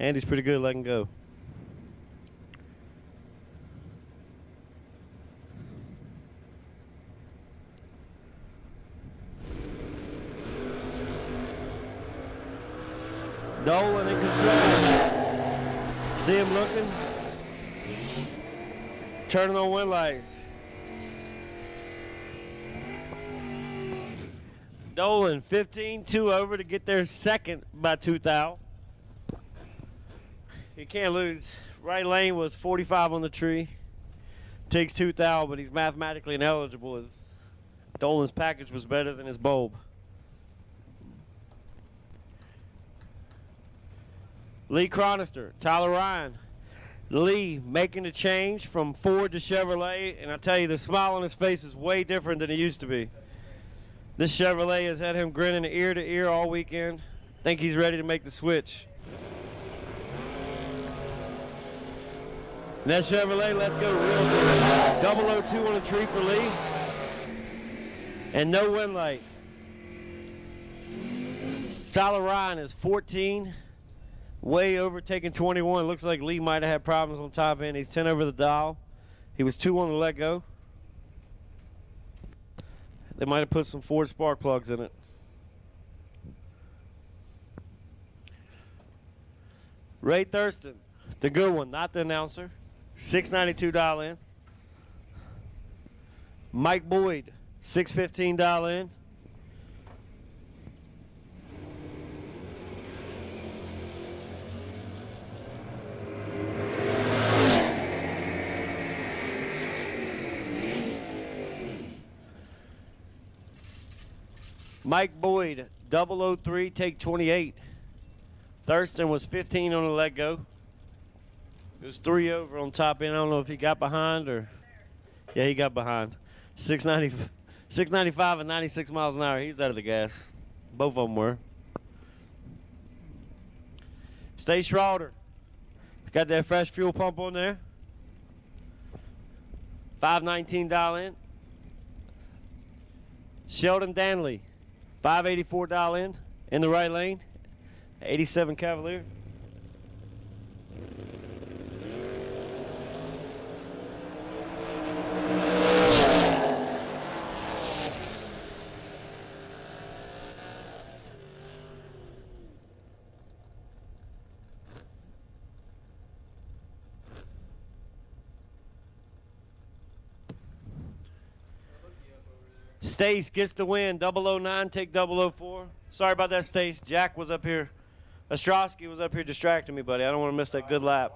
Andy's pretty good at letting go. Dolan in control. See him looking. Turning on wind lights. Dolan 15-2 over to get their second by 2 thou. He can't lose. Right lane was 45 on the tree. Takes 2 thou, but he's mathematically ineligible as Dolan's package was better than his bulb. Lee Cronister, Tyler Ryan. Lee making the change from Ford to Chevrolet, and I tell you, the smile on his face is way different than it used to be. This Chevrolet has had him grinning ear to ear all weekend. Think he's ready to make the switch. And that Chevrolet, let's go real good. 002 on the tree for Lee. And no wind light. Tyler Ryan is 14. Way overtaking 21. Looks like Lee might have had problems on top end. He's 10 over the dial. He was 2 on the let go. They might have put some Ford spark plugs in it. Ray Thurston, the good one, not the announcer. 692 dial in. Mike Boyd, 615 dial in. Mike Boyd, 003, take 28. Thurston was 15 on the let go. It was 3 over on top end. I don't know if he got behind or. Yeah, he got behind. 695 and 96 miles an hour. He's out of the gas. Both of them were. Stay Schroeder. Got that fresh fuel pump on there. 519 dial in. Sheldon Danley. 584 dial in the right lane. 87 Cavalier. Stace gets the win. 009, take 004. Sorry about that, Stace. Jack was up here. Ostrowski was up here distracting me, buddy. I don't want to miss that good lap.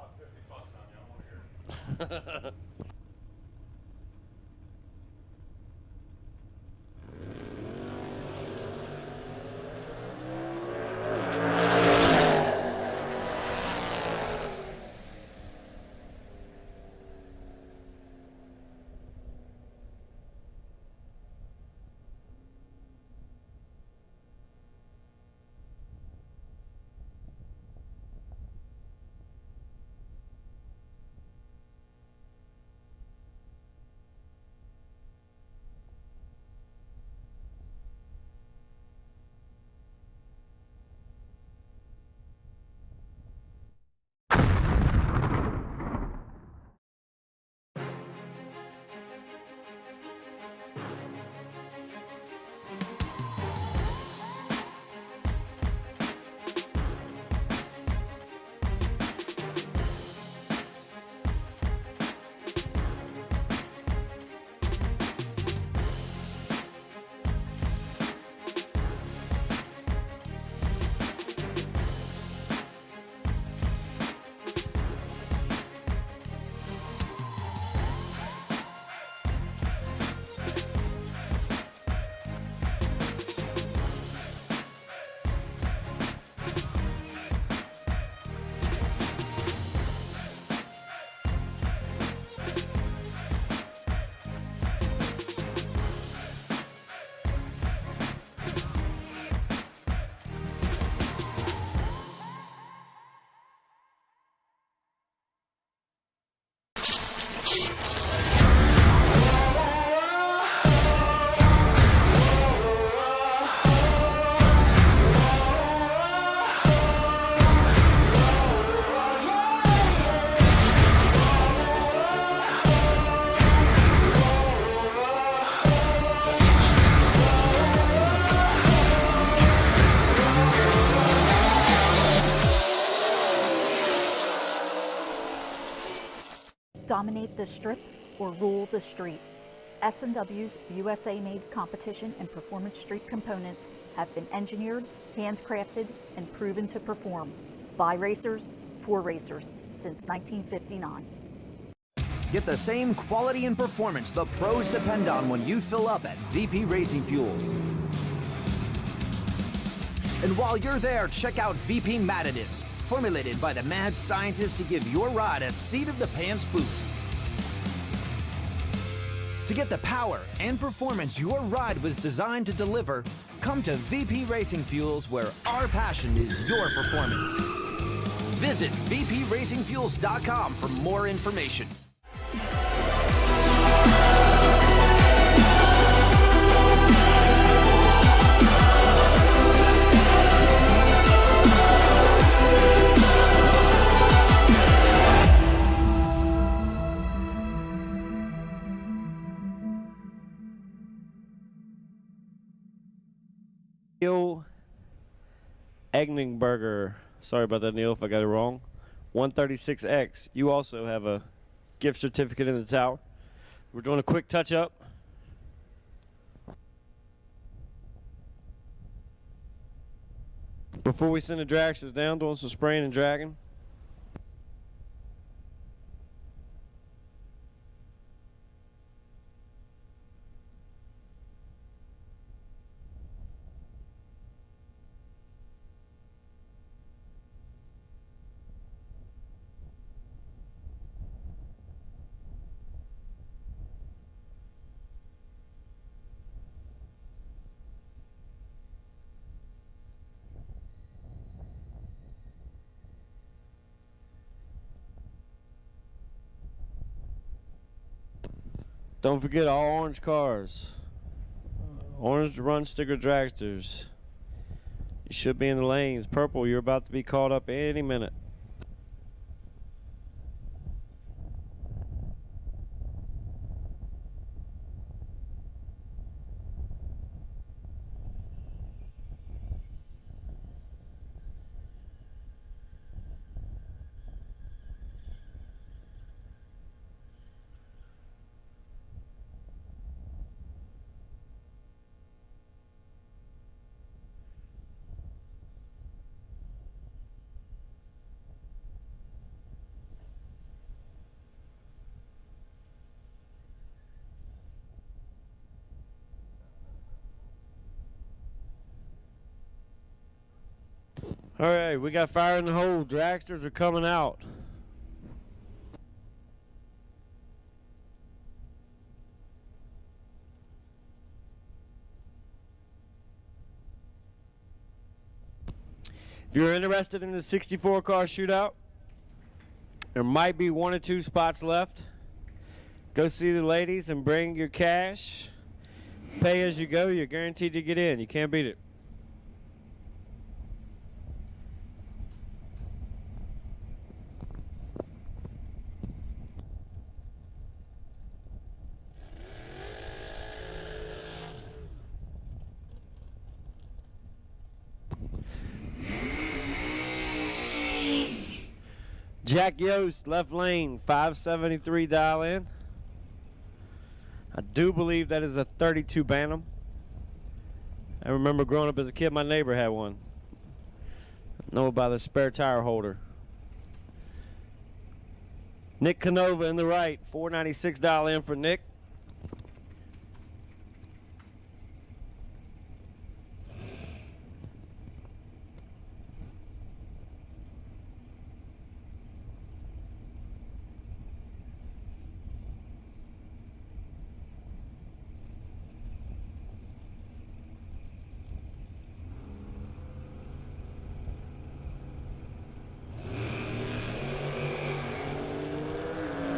Dominate the strip or rule the street. S&W's USA-made competition and performance street components have been engineered, handcrafted, and proven to perform by racers for racers since 1959. Get the same quality and performance the pros depend on when you fill up at VP Racing Fuels. And while you're there, check out VP Mad Additives, formulated by the mad scientists to give your ride a seat-of-the-pants boost. To get the power and performance your ride was designed to deliver, come to VP Racing Fuels, where our passion is your performance. Visit vpracingfuels.com for more information. Neil Egningberger. Sorry about that, Neil, if I got it wrong. 136X. You also have a gift certificate in the tower. We're doing a quick touch-up. Before we send the Dragsters down, doing some spraying and dragging. Don't forget all orange cars. Orange run sticker dragsters. You should be in the lanes. Purple, you're about to be caught up any minute. All right, we got fire in the hole. Dragsters are coming out. If you're interested in the 64 car shootout, there might be 1 or 2 spots left. Go see the ladies and bring your cash. Pay as you go. You're guaranteed to get in. You can't beat it. Jack Yost, left lane, 573 dial in. I do believe that is a 32 Bantam. I remember growing up as a kid, my neighbor had one. I know about the spare tire holder. Nick Canova in the right, 496 dial in for Nick.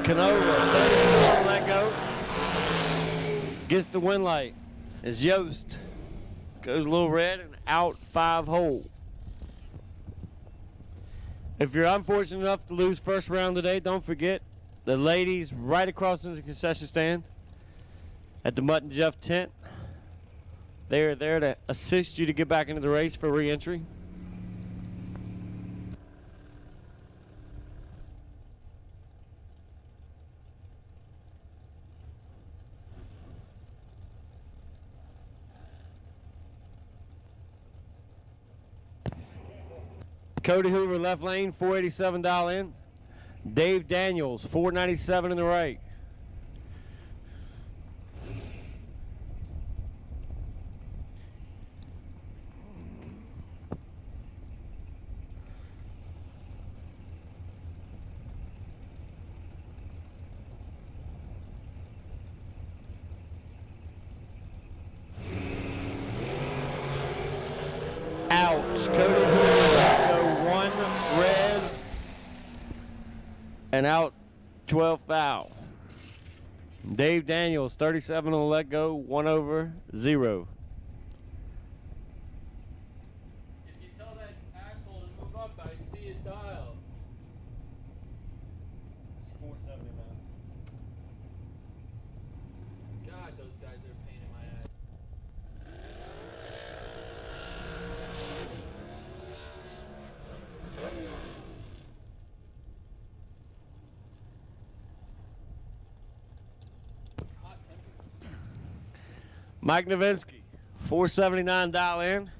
Canova, 34 on that go. Gets the win light as Yost goes a little red and out 5 hole. If you're unfortunate enough to lose first round today, don't forget the ladies right across from the concession stand at the Mutt and Jeff tent. They are there to assist you to get back into the race for re-entry. Cody Hoover, left lane, $487 in. Dave Daniels, $497 in the right. Ouch. Cody Hoover, go 1 red. And out 12 foul. Dave Daniels, 37 on the let go, 1 over, 0. If you tell that asshole to move up, I'd see his dial. It's 470, man. God, those guys are a pain in my ass. Hot temper. Mike Nowitzki, $479 in.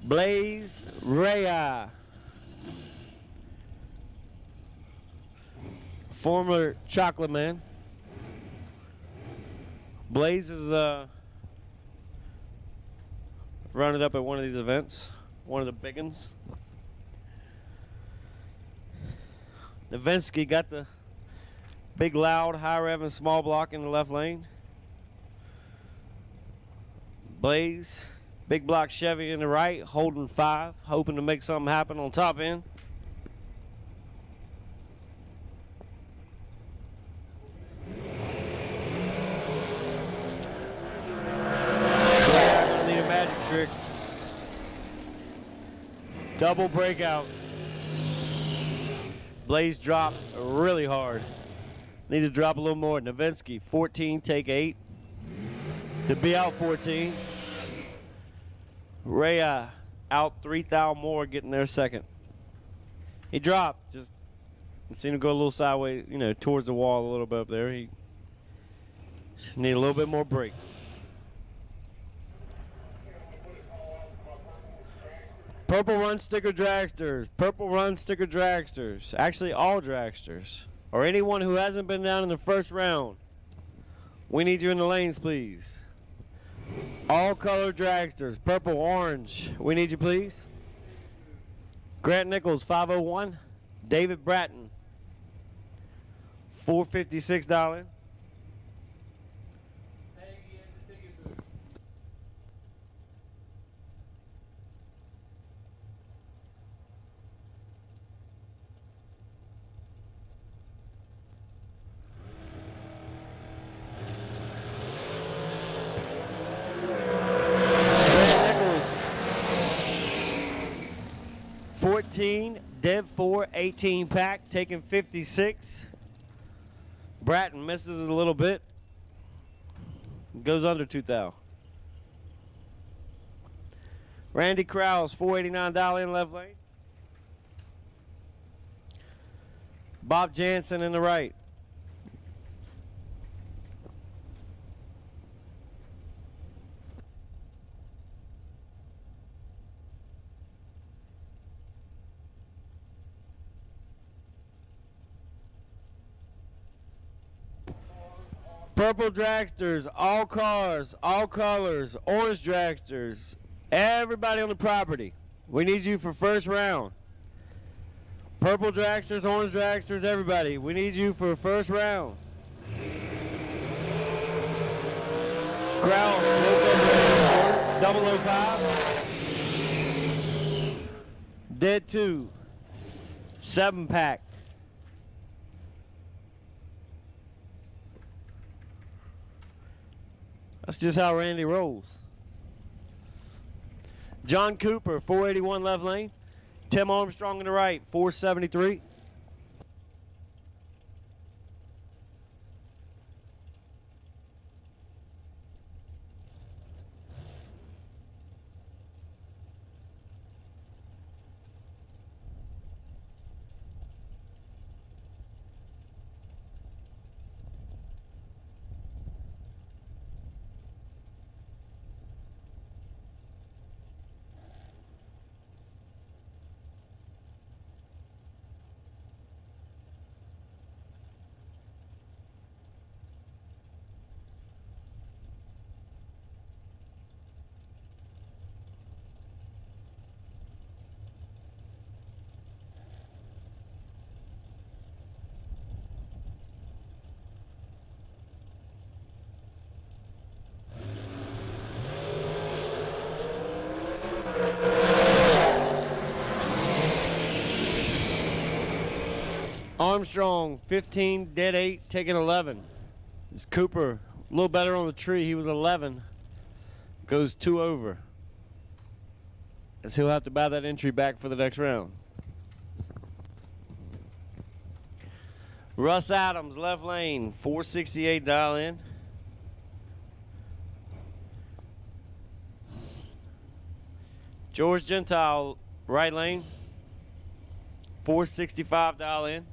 Blaze Rhea, former Chocolate Man. Blaze is running up at one of these events, one of the big ones. Nowitzki got the big, loud, high rev and small block in the left lane. Blaze, big block Chevy in the right, holding 5, hoping to make something happen on top end. Gonna need a magic trick. Double breakout. Blaze dropped really hard. Need to drop a little more. Nowitzki, 14, take 8. To be out 14. Rhea out 3,000 more, getting there second. He dropped, just seen him go a little sideways, you know, towards the wall a little bit up there. He need a little bit more break. Purple Run Sticker Dragsters. Purple Run Sticker Dragsters. Actually, all Dragsters. Or anyone who hasn't been down in the first round. We need you in the lanes, please. All color Dragsters. Purple, orange. We need you, please. Grant Nichols, 501. David Bratton, $456. Peggy at the ticket booth. Grant Nichols, 14. Dev 4, 18 pack, taking 56. Bratton misses a little bit. Goes under 2,000. Randy Krause, $489 in left lane. Bob Jansen in the right. Purple Dragsters, all cars, all colors, orange Dragsters, everybody on the property. We need you for first round. Purple Dragsters, orange Dragsters, everybody. We need you for first round. Kraus, local 005. Dead 2, 7 pack. That's just how Randy rolls. John Cooper, 481 left lane. Tim Armstrong in the right, 473. Armstrong, 15, dead 8, taking 11. It's Cooper, a little better on the tree. He was 11. Goes 2 over. As he'll have to buy that entry back for the next round. Russ Adams, left lane, 468 dial in. George Gentile, right lane, 465 dial in.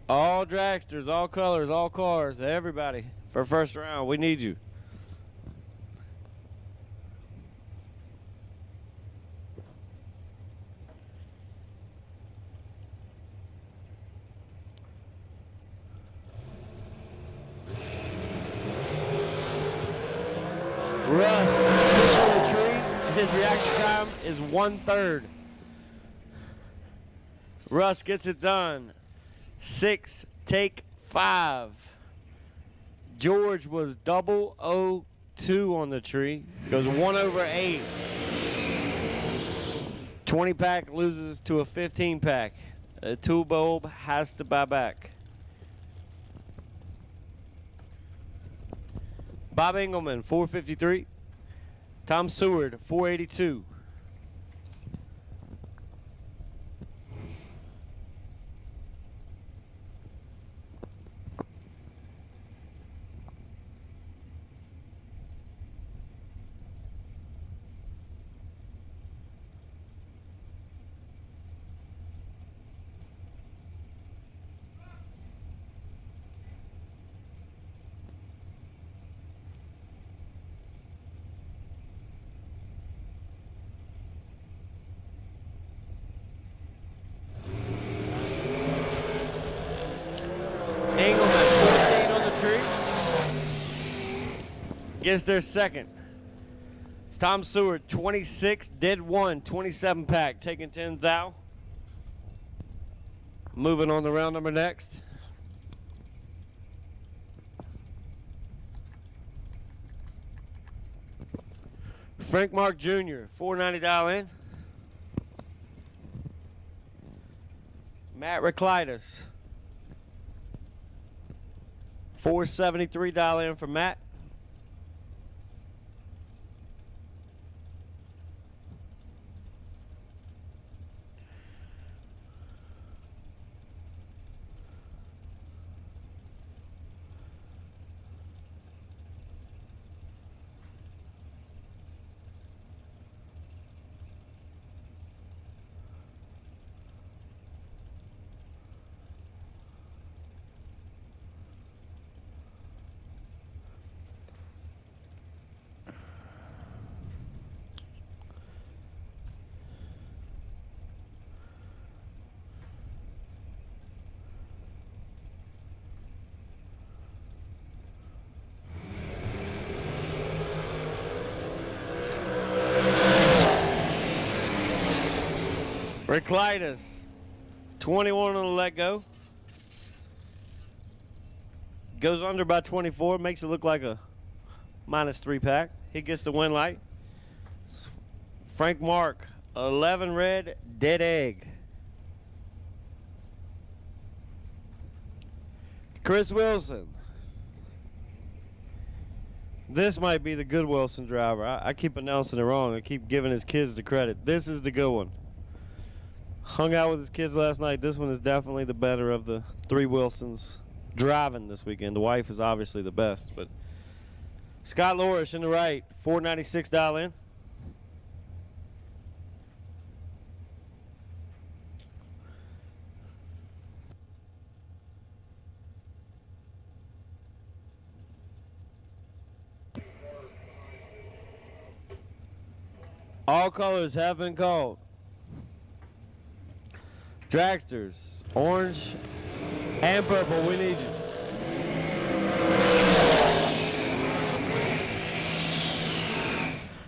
All dragsters, all colors, all cars, everybody for first round. We need you. Russ sits on the tree. His reaction time is 1/3. Russ gets it done. 6, take 5. George was 002 on the tree. Goes 1 over 8. 20 pack loses to a 15 pack. A tool bulb has to buy back. Bob Engelman, 453. Tom Seward, 482. Engelman, 14 on the tree. Gets their second. Tom Seward, 26, did 1, 27 pack, taking 10 thou. Moving on to round number next. Frank Mark Jr., 490 dial in. Matt Reclitus, 473 dial in for Matt. Reclitus, 21 on the let go. Goes under by 24, makes it look like a -3 pack. He gets the win light. Frank Mark, 11 red, dead egg. Chris Wilson. This might be the good Wilson driver. I keep announcing it wrong. I keep giving his kids the credit. This is the good one. Hung out with his kids last night. This one is definitely the better of the 3 Wilsons driving this weekend. The wife is obviously the best, but Scott Lorish in the right, 496 dial in. All colors have been called. Dragsters, orange and purple, we need you.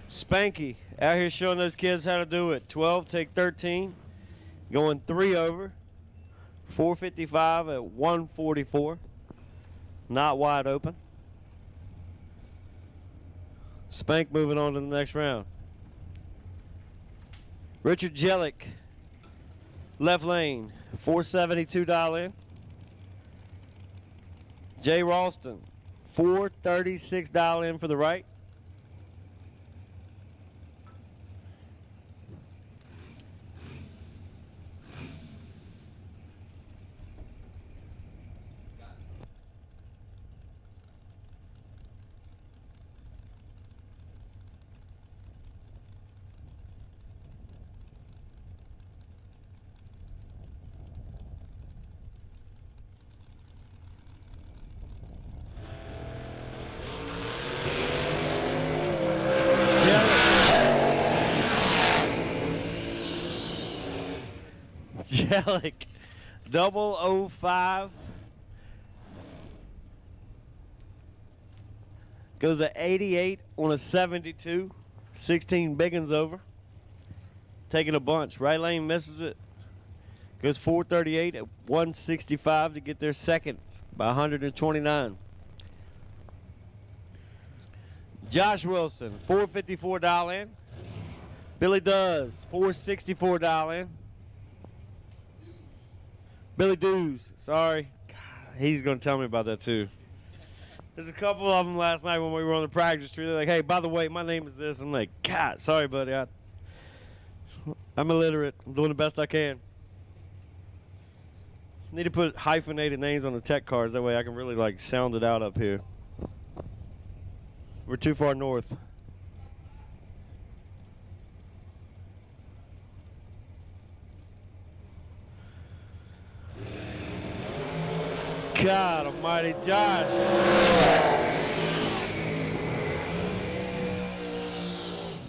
Spanky out here showing those kids how to do it. 12, take 13, going 3 over. 455 at 144. Not wide open. Spank moving on to the next round. Richard Jellick, left lane, $472 in. Jay Ralston, $436 in for the right. Jellick, 005. Goes at 88 on a 72. 16 biggins over. Taking a bunch. Right lane misses it. Goes 438 at 165 to get their second by 129. Josh Wilson, $454 in. Billy Does, $464 in. Billy Dews, sorry. God, he's going to tell me about that too. There's a couple of them last night when we were on the practice tree. They're like, hey, by the way, my name is this. I'm like, God, sorry, buddy. I'm illiterate. I'm doing the best I can. Need to put hyphenated names on the tech cards. That way I can really like sound it out up here. We're too far north. God almighty, Josh.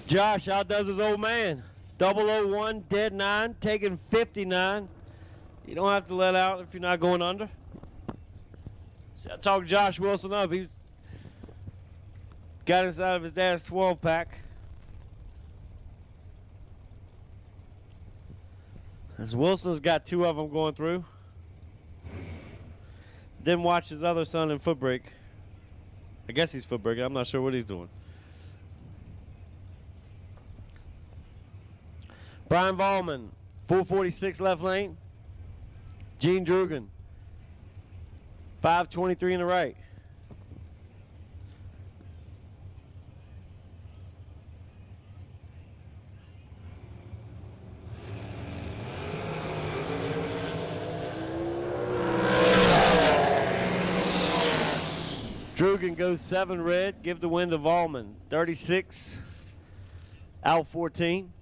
Josh outdoes his old man. 001, dead 9, taking 59. You don't have to let out if you're not going under. See, I talked Josh Wilson up. He's got inside of his dad's 12-pack. As Wilson's got 2 of them going through. Didn't watch his other son in foot brake. I guess he's foot braking. I'm not sure what he's doing. Brian Ballman, 446 left lane. Gene Drugan, 523 in the right. Drugan goes 7 red. Give the win to Vollman. 36. Out 14.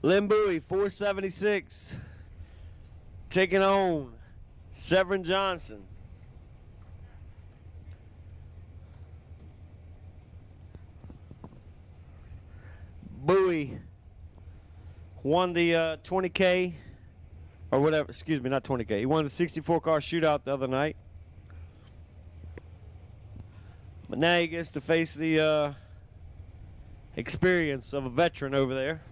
Lynn Bowie, 476. Taking on Severin Johnson. Bowie won the 20K. Or whatever, excuse me, not 20K. He won the 64-car shootout the other night. But now he gets to face the experience of a veteran over there.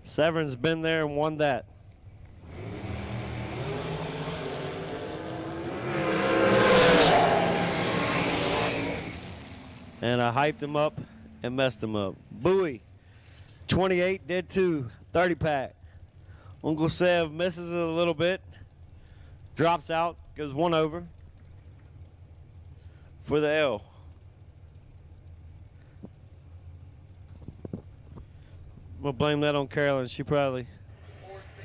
Severin's been there and won that. And I hyped him up and messed him up. Bowie. 28, dead 2, 30-pack. Uncle Sev misses it a little bit. Drops out, goes 1 over for the L. I'm going to blame that on Carolyn. She probably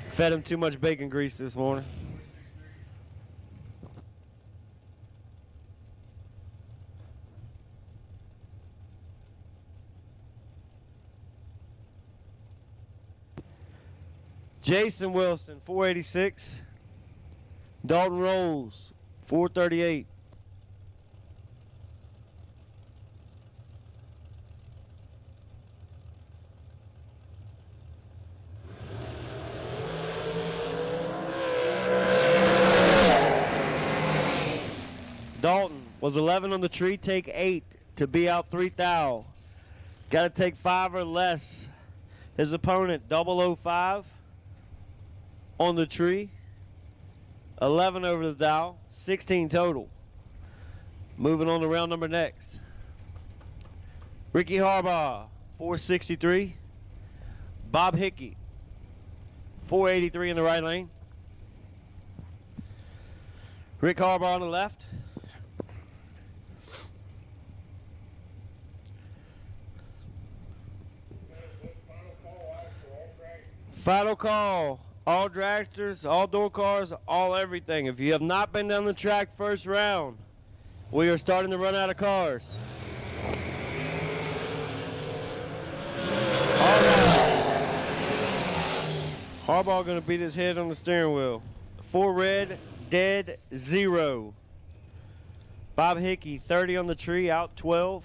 fed him too much bacon grease this morning. Jason Wilson, 486. Dalton Rolls, 438. Dalton was 11 on the tree, take 8 to be out 3,000. Got to take 5 or less. His opponent, 005. On the tree, 11 over the dial, 16 total. Moving on to round number next. Ricky Harbaugh, 463. Bob Hickey, 483 in the right lane. Rick Harbaugh on the left. Final call. All dragsters, all door cars, all everything. If you have not been down the track first round, we are starting to run out of cars. Harbaugh going to beat his head on the steering wheel. 4 red, dead, 0. Bob Hickey, 30 on the tree, out 12.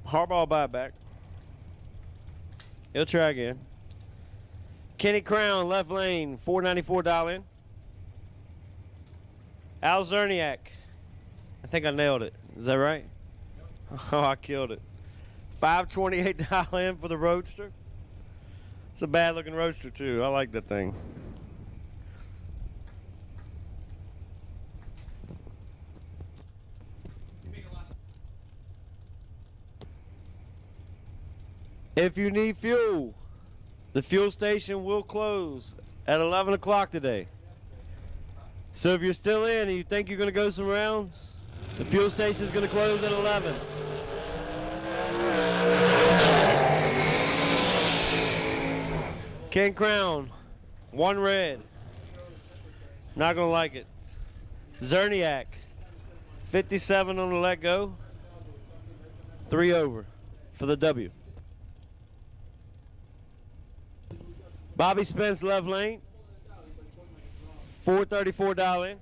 Harbaugh buyback. He'll try again. Kenny Crown, left lane, 494 dial in. Al Zerniak. I think I nailed it. Is that right? Oh, I killed it. 528 dial in for the Roadster. It's a bad looking Roadster too. I like that thing. If you need fuel, the fuel station will close at 11 o'clock today. So if you're still in and you think you're going to go some rounds, the fuel station is going to close at 11. Ken Crown, 1 red. Not going to like it. Zerniak, 57 on the let go. 3 over for the W. Bobby Spence, left lane, 434 dial in.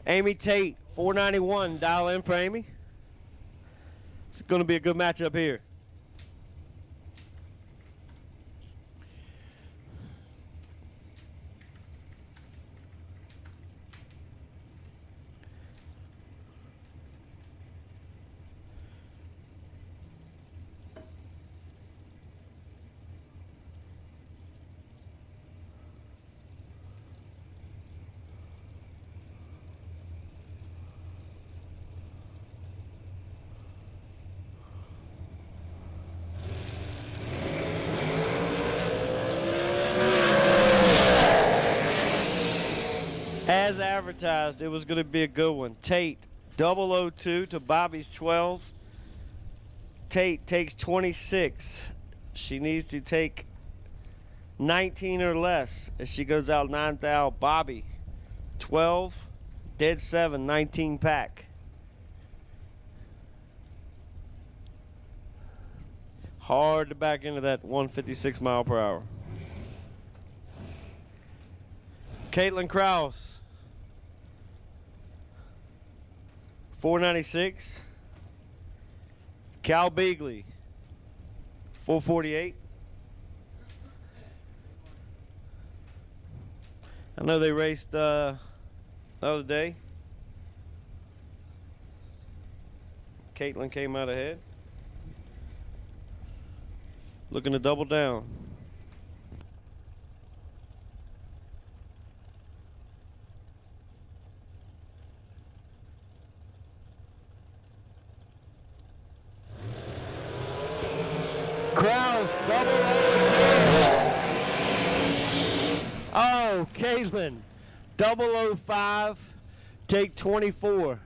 Amy Tate, 491 dial in for Amy. It's going to be a good matchup here. As advertised, it was going to be a good one. Tate, 002 to Bobby's 12. Tate takes 26. She needs to take 19 or less as she goes out 9th out. Bobby, 12, dead 7, 19 pack. Hard to back into that 156 mile per hour. Caitlin Krause, 496. Cal Beagley, 448. I know they raced the other day. Caitlin came out ahead. Looking to double down. Kraus, double O. Oh, Caitlin, 005, take 24.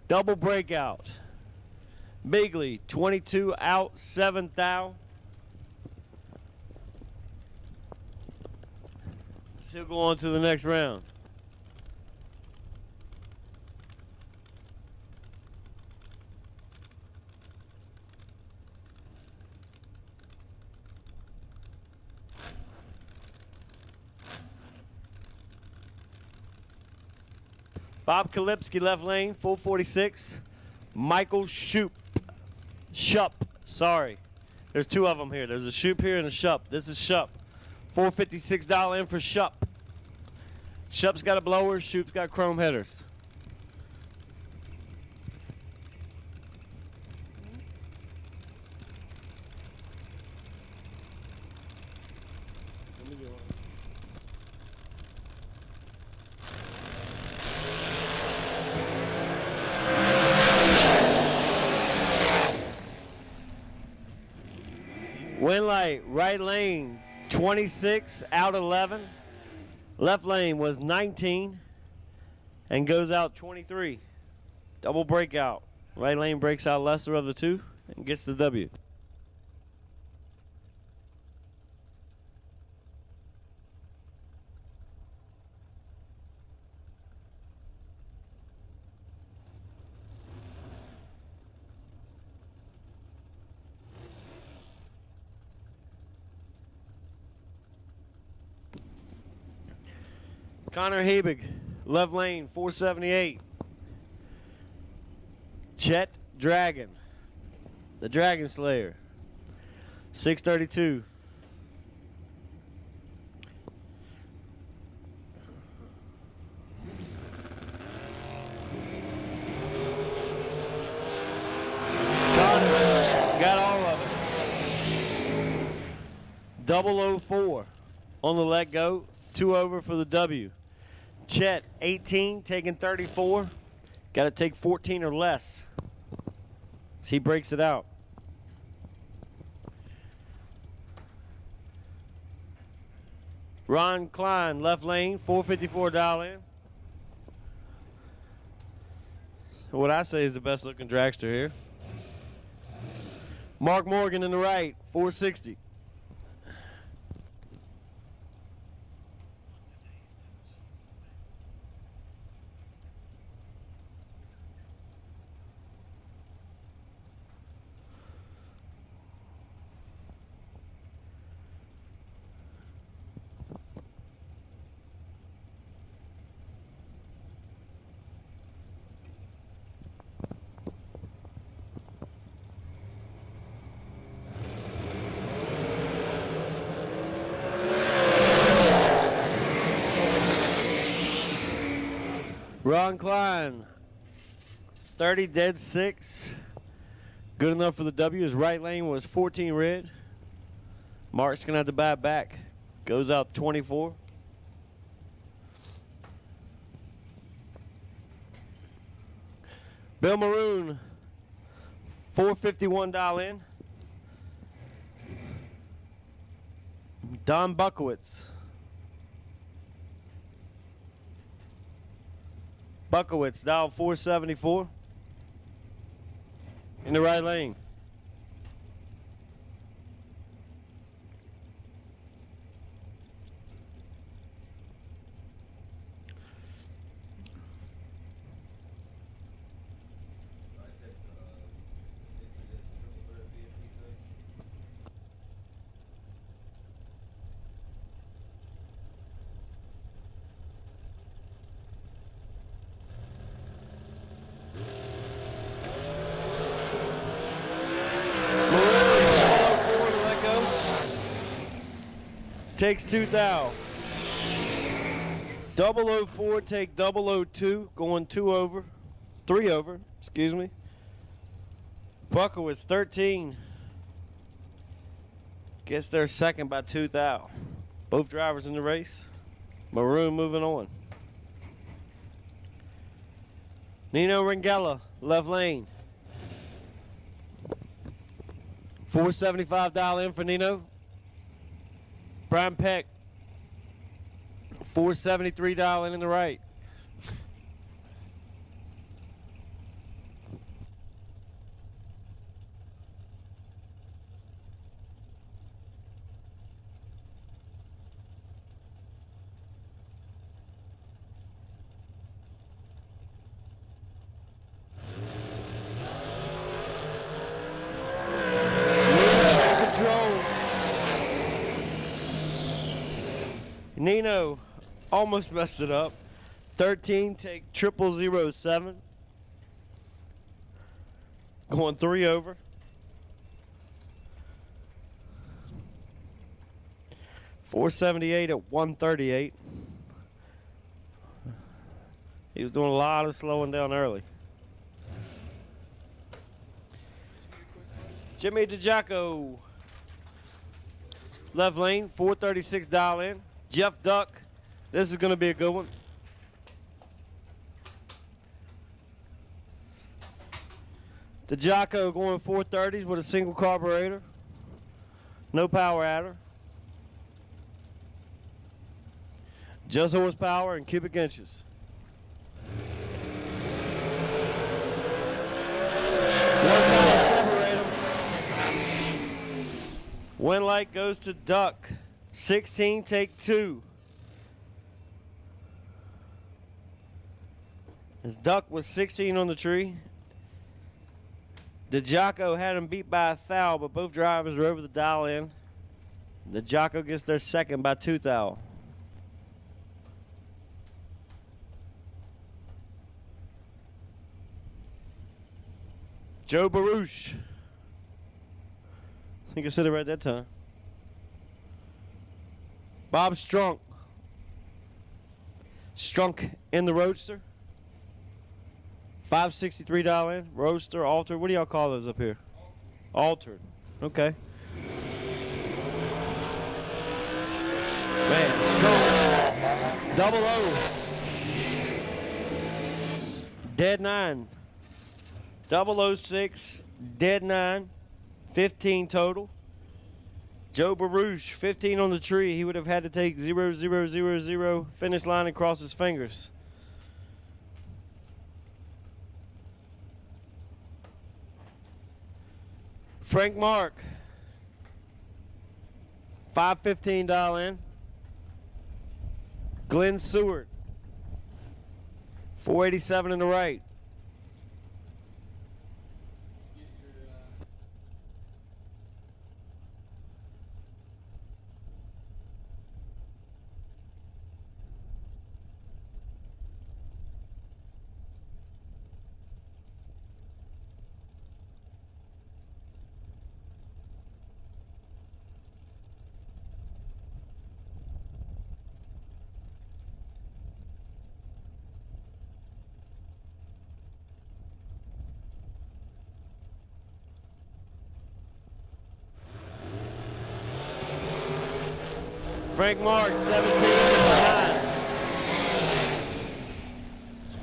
Double breakout. Bigley, 22 out, 7th out. He'll go on to the next round. Bob Kalipski, left lane, 446. Michael Shoup. Sorry. There's 2 of them here. There's a Shoup here and a Shoup. This is Shoup. $456 in for Shoup. Shoup's got a blower. Shoup's got chrome headers. light, right lane 26 out 11. Left lane was 19 and goes out 23. Double breakout. Right lane breaks out lesser of the two and gets the W. Connor Habig, left lane, 478. Chet Dragon, the Dragon Slayer, 632. Connor got all of it. 004 on the let go, 2 over for the W. Chet, 18, taking 34. Got to take 14 or less. He breaks it out. Ron Klein, left lane, 454 dial in. What I say is the best looking dragster here. Mark Morgan in the right, 460. Ron Klein, 30 dead 6. Good enough for the W. His right lane was 14 red. Mark's going to have to buy it back. Goes out 24. Bill Maroon, 451 dial in. Don Buckowitz. Buckowitz, dial 474. In the right lane. Takes 2 thou. 004 take 002, going 2 over, 3 over, excuse me. Buckowitz 13. Gets there second by 2 thou. Both drivers in the race. Maroon moving on. Nino Ringella, left lane. 475 dial in for Nino. Brian Peck, 473 dial in the right. Nino almost messed it up. 13, take 0007. Going 3 over. .478 at 138. He was doing a lot of slowing down early. Jimmy DeJacco, left lane, 436 dial in. Jeff Duck, this is going to be a good one. DeJacco going 430s with a single carburetor. No power adder. Just horsepower and cubic inches. One power separator. Wind light goes to Duck. 16, take 2. His Duck was 16 on the tree. The Jocko had him beat by 1 thou, but both drivers are over the dial in. The Jocko gets their second by 2 thou. Joe Baruch. I think I said it right that time. Bob Strunk. Strunk in the Roadster. $563 in. Roadster, altered. What do y'all call those up here? Altered. Okay. Man, Strunk. Double O. Dead 9. 006, dead 9, 15 total. Joe Baruch, 15 on the tree. He would have had to take 0, 0, 0, 0, finish line and cross his fingers. Frank Mark, $515 in. Glenn Seward, $487 in the right. Frank Mark, 17 9.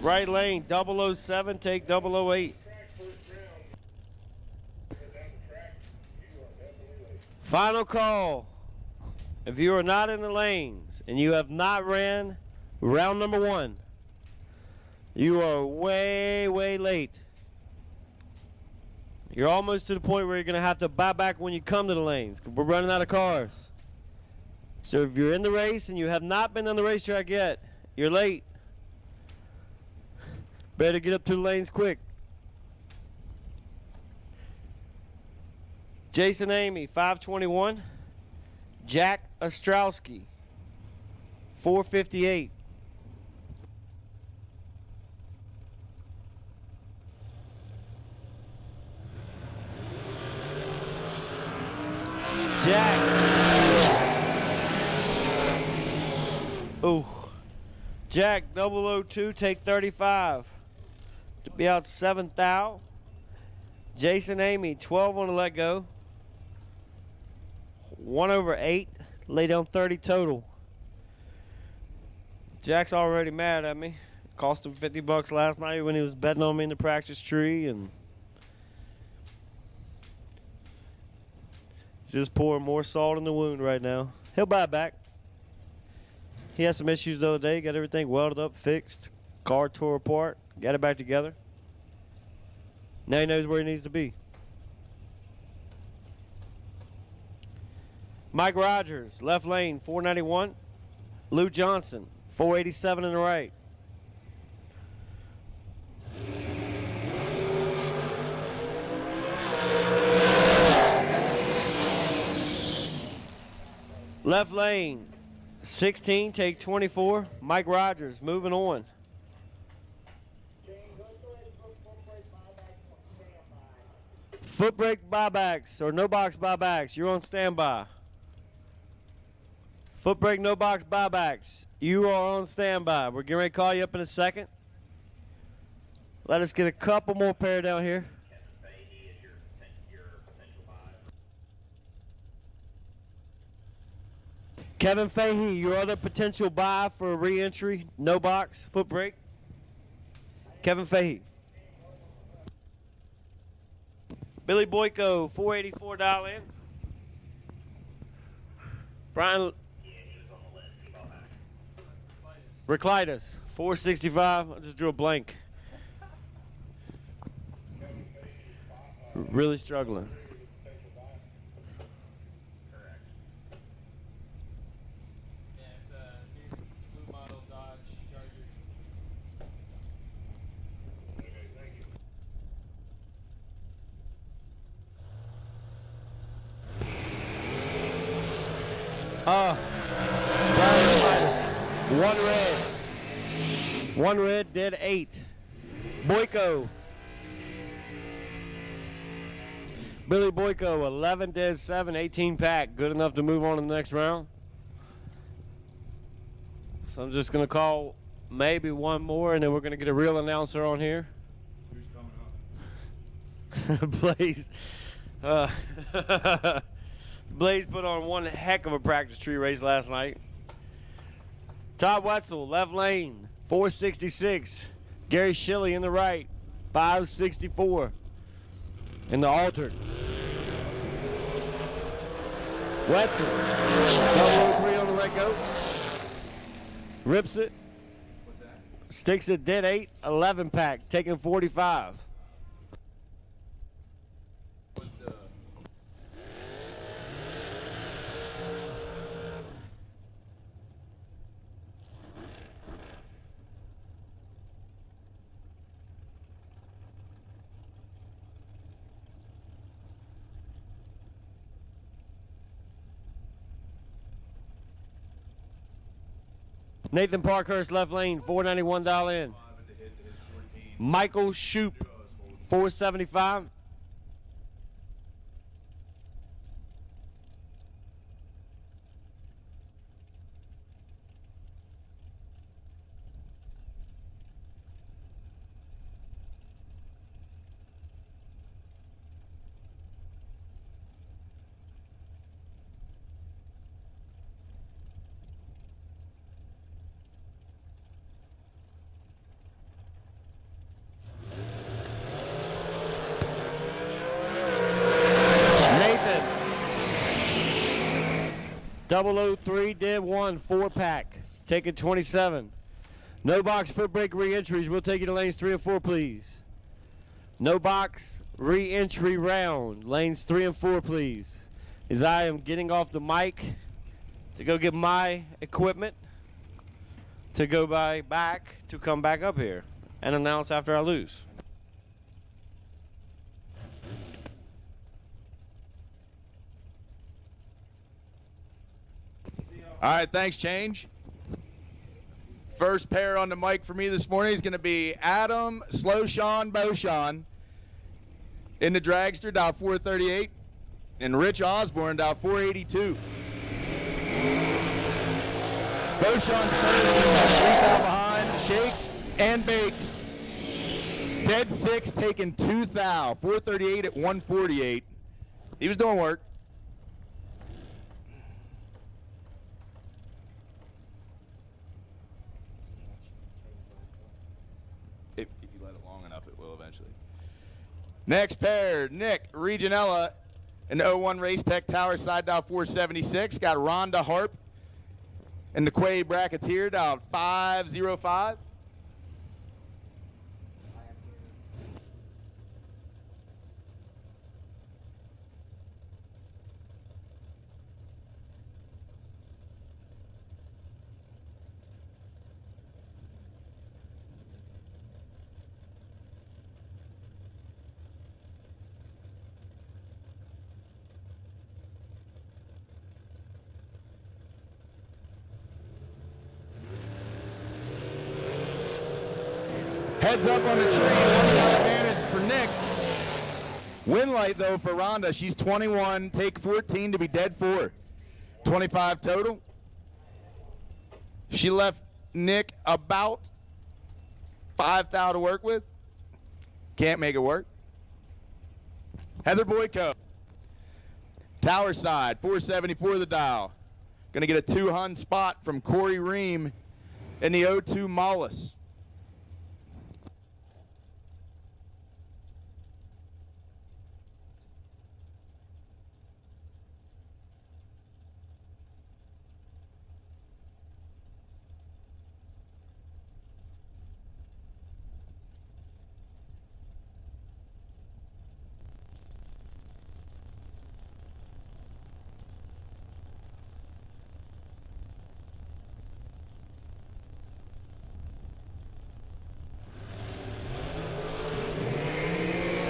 Right lane, 007, take 008. Final call. If you are not in the lanes and you have not ran round number 1, you are way, way late. You're almost to the point where you're going to have to buy back when you come to the lanes. We're running out of cars. So if you're in the race and you have not been on the racetrack yet, you're late. Better get up to the lanes quick. Jason Amy, 521. Jack Ostrowski, 458. Jack. Oh, Jack 002, take 35. To be out 7 thou. Jason Amy, 12 on the let go. 1/8, lay down 30 total. Jack's already mad at me. Cost him $50 last night when he was betting on me in the practice tree, and just pouring more salt in the wound right now. He'll buy it back. He had some issues the other day. Got everything welded up, fixed. Car tore apart. Got it back together. Now he knows where he needs to be. Mike Rogers, left lane, 491. Lou Johnson, 487 in the right. Left lane, 16, take 24. Mike Rogers moving on. Foot brake buybacks or no box buybacks, you're on standby. Foot brake, no box buybacks, you are on standby. We're getting ready to call you up in a second. Let us get a couple more pair down here. Kevin Fahey, your other potential buy for a re-entry, no box, foot brake. Kevin Fahey. Billy Boyko, $484 in. Brian Reclitus, 465. I just drew a blank. Really struggling. Yeah, it's a new blue model Dodge Charger. Brian Reclitus, one red. One red, dead 8. Boyko. Billy Boyko, 11 dead 7, 18 pack. Good enough to move on to the next round. So I'm just going to call maybe one more, and then we're going to get a real announcer on here. Who's coming up? Blaze. Blaze put on one heck of a practice tree race last night. Todd Wetzel, left lane, 466. Gary Shilley in the right, 564. In the altered. Wetzel, 003 on the let go. Rips it. What's that? Sticks it dead 8, 11 pack, taking 45. Nathan Parkhurst, left lane, $491 in. Michael Shoop, 475. Nathan, 003, did 1, 4 pack, taking 27. No box foot brake re-entries. We'll take you to lanes 3 and 4, please. No box re-entry round, lanes 3 and 4, please. As I am getting off the mic to go get my equipment to go back to come back up here and announce after I lose. All right, thanks, Change. First pair on the mic for me this morning is going to be Adam Slowshawn Beauchamp in the Dragster, dial 438, and Rich Osborne, dial 482. Beauchamp's third, 3 down behind, shakes and bakes. Dead 6, taking 2 thou, 438 at 148. He was doing work. If you let it long enough, it will eventually. Next pair, Nick Regionella, an 01 Race Tech Tower side dial 476. Got Rhonda Harp and the Quay Bracketeer dial 505. Heads up on the tree, 1 advantage for Nick. Win light though for Rhonda. She's 21, take 14 to be dead 4. 25 total. She left Nick about 5 thou to work with. Can't make it work. Heather Boyko. Tower side, 474 the dial. Gonna get a 2-hun spot from Corey Ream in the 02 Mollis.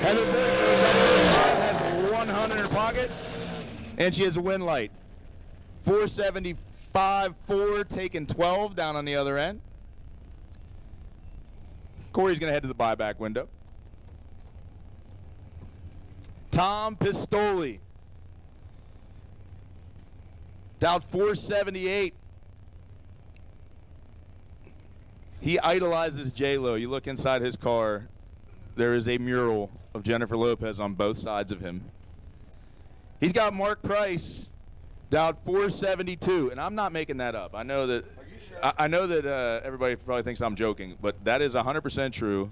Heather Boyd has 100 in her pocket, and she has a win light. 475.4, taking 12 down on the other end. Corey's going to head to the buyback window. Tom Pistoli. Down 478. He idolizes J-Lo. You look inside his car, there is a mural of Jennifer Lopez on both sides of him. He's got Mark Price down 472, and I'm not making that up. I know that. I know that everybody probably thinks I'm joking, but that is 100% true.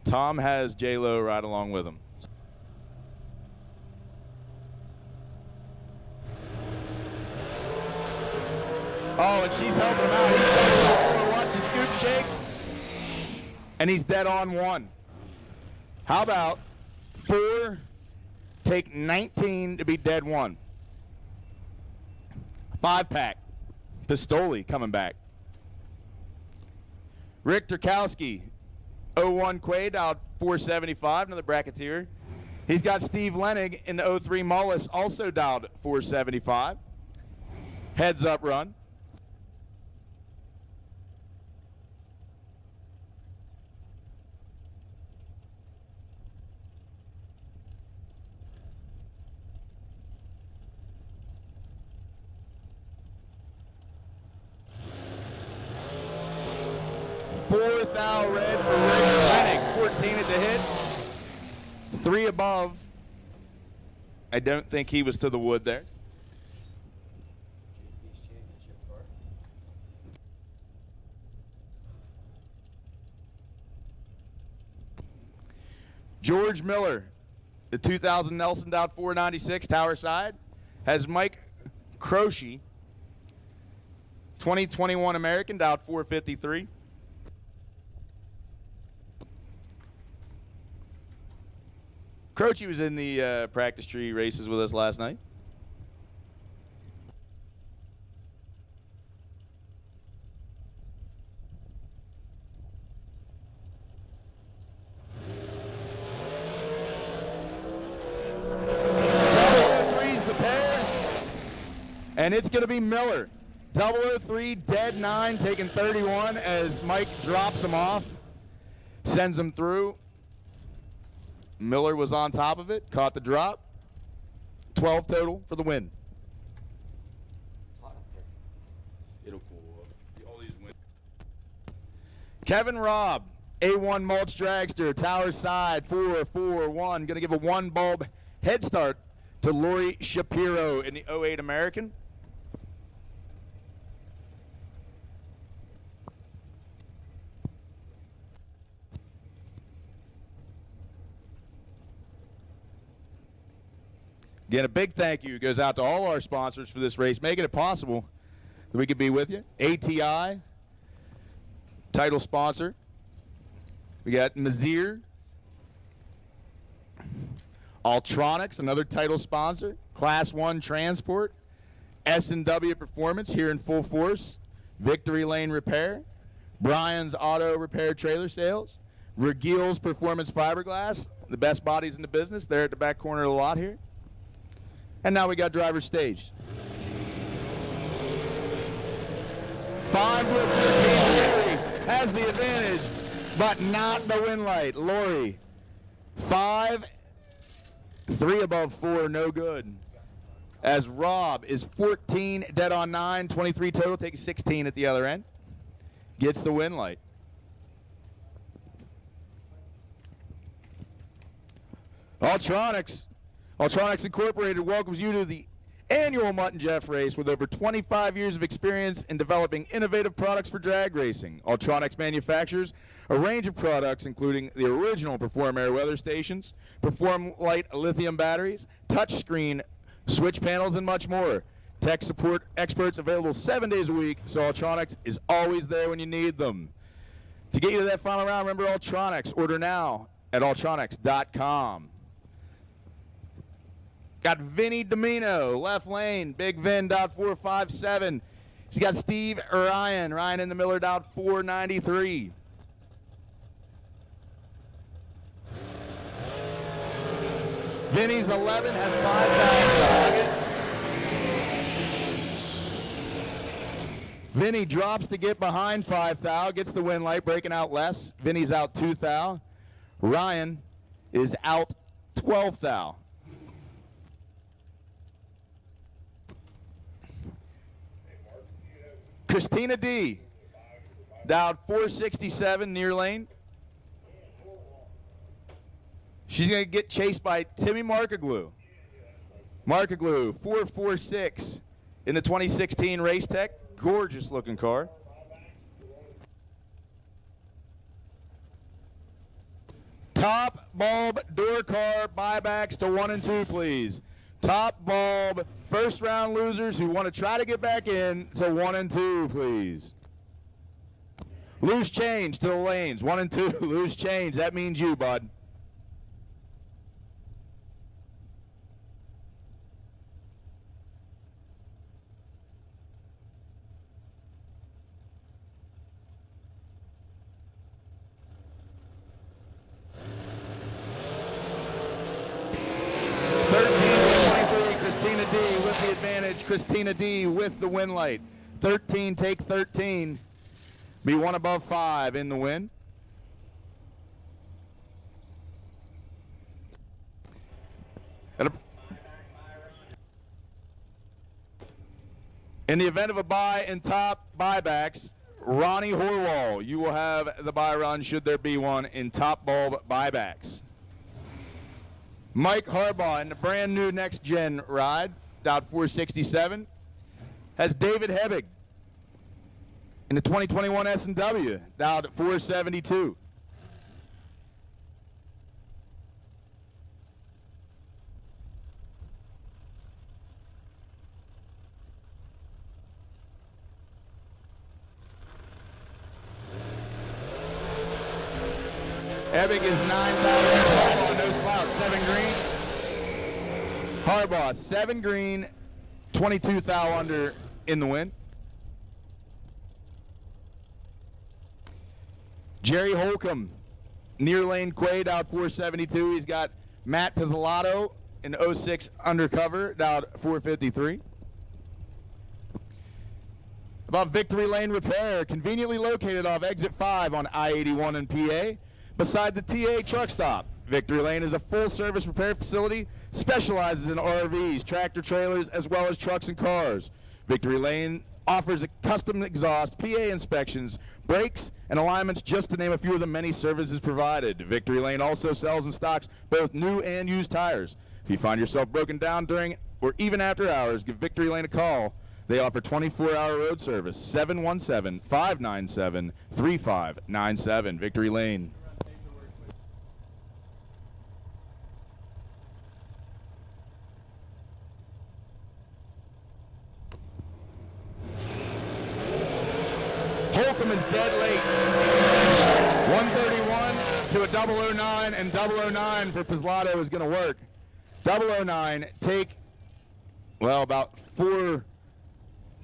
Tom has J-Lo right along with him. Oh, and she's helping him out. He's got watch the scoop shake, and he's dead on one. How about 4, take 19 to be dead one? 5-pack. Pistoli coming back. Rick Turkowski, 01 Quaid out 475, another bracketeer. He's got Steve Lenig in the 03 Mullis, also dialed 475. Heads up run. Fourth out red for Rick Lenig, 14 at the hit. 3 above. I don't think he was to the wood there. George Miller, the 2000 Nelson Dowd 496, tower side, has Mike Croce, 2021 American Dowd 453. Croce was in the practice tree races with us last night. .003's the pair, and it's going to be Miller. 003, dead 9, taking 31 as Mike drops him off, sends him through. Miller was on top of it, caught the drop. 12 total for the win. It'll cool up. All these win. Kevin Robb, A1 Mulch Dragster, tower side, 4-4-1. Going to give a 1 bulb head start to Lori Shapiro in the 08 American. Again, a big thank you goes out to all our sponsors for this race, making it possible that we could be with you. ATI, title sponsor. We got Mazir. Altronics, another title sponsor. Class 1 Transport. S&W Performance here in full force. Victory Lane Repair. Brian's Auto Repair Trailer Sales. Regil's Performance Fiberglass, the best bodies in the business. They're at the back corner of the lot here. And now we got drivers staged. 5 with Lori has the advantage, but not the win light. Lori, 5, 3 above 4, no good. As Rob is 14, dead on 9, 23 total, takes 16 at the other end. Gets the win light. Altronics Incorporated welcomes you to the annual Mutt and Jeff race with over 25 years of experience in developing innovative products for drag racing. Altronics manufactures a range of products including the original Perform Air weather stations, Perform Light lithium batteries, touchscreen switch panels, and much more. Tech support experts available 7 days a week, so Altronics is always there when you need them. To get you to that final round, remember Altronics. Order now at altronics.com. Got Vinny Domino, left lane, Big Vin, .457. He's got Steve Ryan in the Miller, .493. Vinny's 11 has 5 fouls. Vinny drops to get behind 5 thou, gets the win light, breaking out less. Vinny's out 2 thou. Ryan is out 12 thou. Christina D, down 467 near lane. She's going to get chased by Timmy Markaglu. Markaglu, 446 in the 2016 Race Tech. Gorgeous looking car. Top bulb door car buybacks to 1 and 2, please. Top bulb first round losers who want to try to get back in to 1 and 2, please. Loose change to the lanes, 1 and 2. Loose change, that means you, bud. Christina D with the win light. 13, take 13. Be 1 above 5 in the win. In the event of a buy and top buybacks, Ronnie Horwall, you will have the buy run should there be one in top bulb buybacks. Mike Harbaugh in the brand new next gen ride. Down 467, has David Hebig in the 2021 S&W, down at 472. Hebig is 9,000, no slouch, 7 green. Harbaugh, 7 green, 22 thou under in the win. Jerry Holcomb, near lane Quaid, out 472. He's got Matt Pizzolatto in 06 undercover, down 453. About Victory Lane Repair, conveniently located off exit 5 on I-81 in PA, beside the TA truck stop. Victory Lane is a full-service repair facility, specializes in RVs, tractor trailers, as well as trucks and cars. Victory Lane offers a custom exhaust, PA inspections, brakes, and alignments, just to name a few of the many services provided. Victory Lane also sells and stocks both new and used tires. If you find yourself broken down during or even after hours, give Victory Lane a call. They offer 24-hour road service, 717-597-3597. Victory Lane. Holcomb is dead late. 131 to a 009, and 009 for Pizzolatto is going to work. 009 take, well, about 4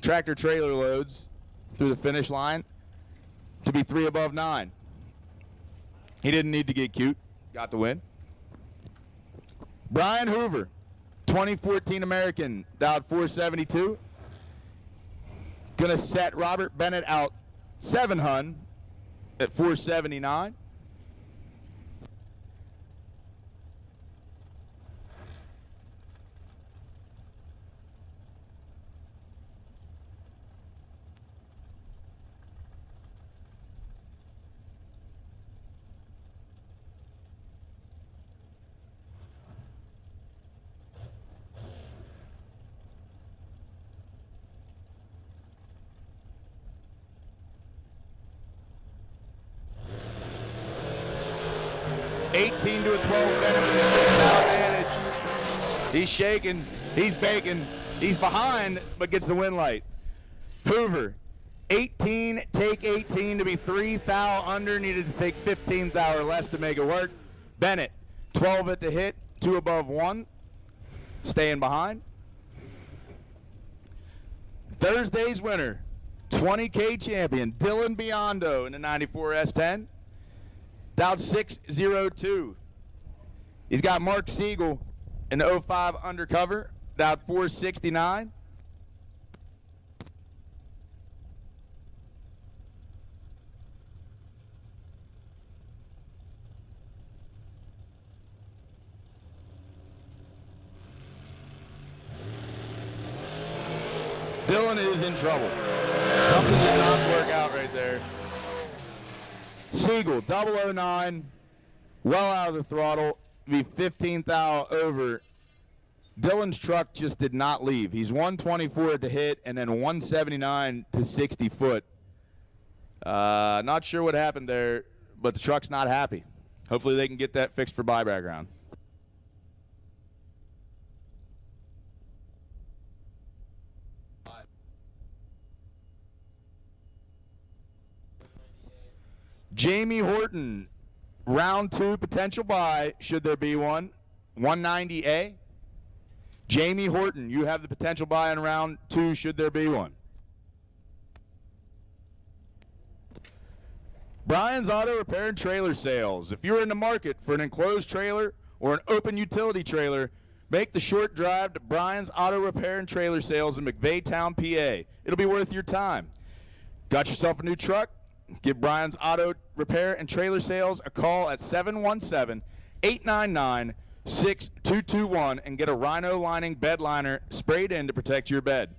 tractor trailer loads through the finish line to be 3 above 9. He didn't need to get cute. Got the win. Brian Hoover, 2014 American, down 472. Gonna set Robert Bennett out 700 at 479. $18 to a 12 Bennett with a 6-foul advantage. He's shaking, he's baking, he's behind, but gets the win light. Hoover, 18, take 18 to be 3 thou under, needed to take 15 thou or less to make it work. Bennett, 12 at the hit, 2 above 1, staying behind. Thursday's winner, 20K champion, Dylan Biondo in the 94 S10. Down 602. He's got Mark Siegel an 05 undercover, down 469. Dylan is in trouble. Something did not work out right there. Siegel, 009, well out of the throttle, be 15 thou over. Dylan's truck just did not leave. He's 124 to hit and then 179 to 60 foot. Not sure what happened there, but the truck's not happy. Hopefully they can get that fixed for buyback round. Jamie Horton, round 2 potential buy, should there be one, 190A. Jamie Horton, you have the potential buy in round 2, should there be one. Brian's Auto Repair and Trailer Sales. If you're in the market for an enclosed trailer or an open utility trailer, make the short drive to Brian's Auto Repair and Trailer Sales in McVeigh-town, PA. It'll be worth your time. Got yourself a new truck? Give Brian's Auto Repair and Trailer Sales a call at 717-899-6221 and get a Rhino lining bed liner sprayed in to protect your bed.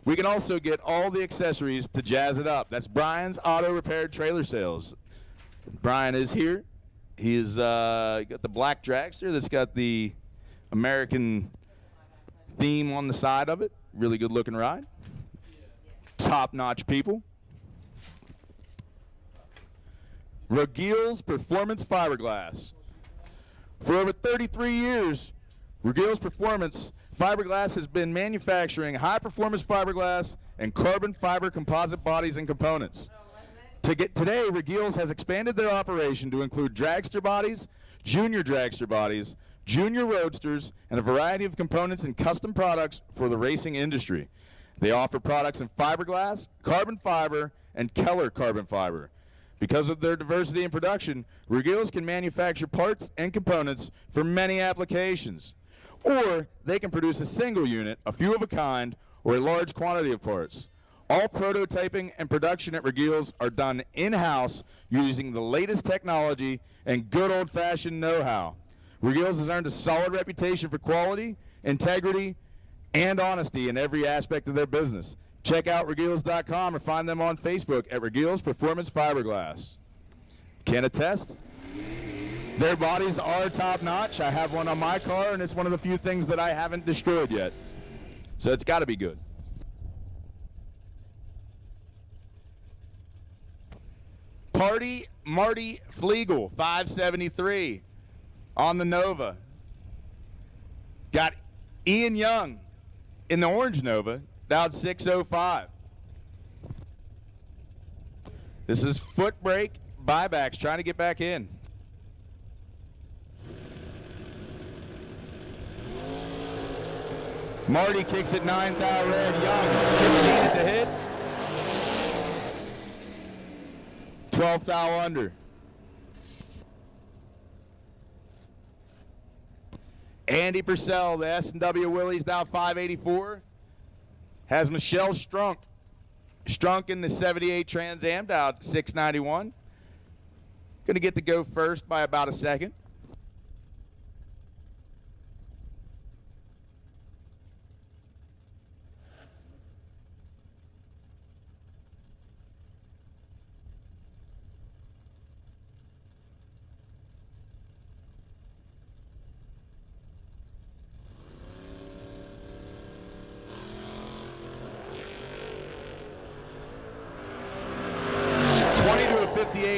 We can also get all the accessories to jazz it up. That's Brian's Auto Repair Trailer Sales. Brian is here. He's got the black dragster that's got the American theme on the side of it. Really good looking ride. Top-notch people. Regil's Performance Fiberglass. For over 33 years, Regil's Performance Fiberglass has been manufacturing high-performance fiberglass and carbon fiber composite bodies and components. Today, Regil's has expanded their operation to include dragster bodies, junior dragster bodies, junior roadsters, and a variety of components and custom products for the racing industry. They offer products in fiberglass, carbon fiber, and Keller carbon fiber. Because of their diversity in production, Regil's can manufacture parts and components for many applications. Or they can produce a single unit, a few of a kind, or a large quantity of parts. All prototyping and production at Regil's are done in-house using the latest technology and good old-fashioned know-how. Regil's has earned a solid reputation for quality, integrity, and honesty in every aspect of their business. Check out Regil's.com or find them on Facebook at Regil's Performance Fiberglass. Can attest. Their bodies are top-notch. I have one on my car, and it's one of the few things that I haven't destroyed yet. So it's got to be good. Party Marty Flegel, 573 on the Nova. Got Ian Young in the orange Nova, down 605. This is foot brake buybacks, trying to get back in. Marty kicks it 9 thou red, Young 15 to hit. 12 thou under. Andy Purcell, the S&W Willys, down 584. Has Michelle Strunk. Strunk in the 78 Trans Am, down 691. Going to get to go first by about a second.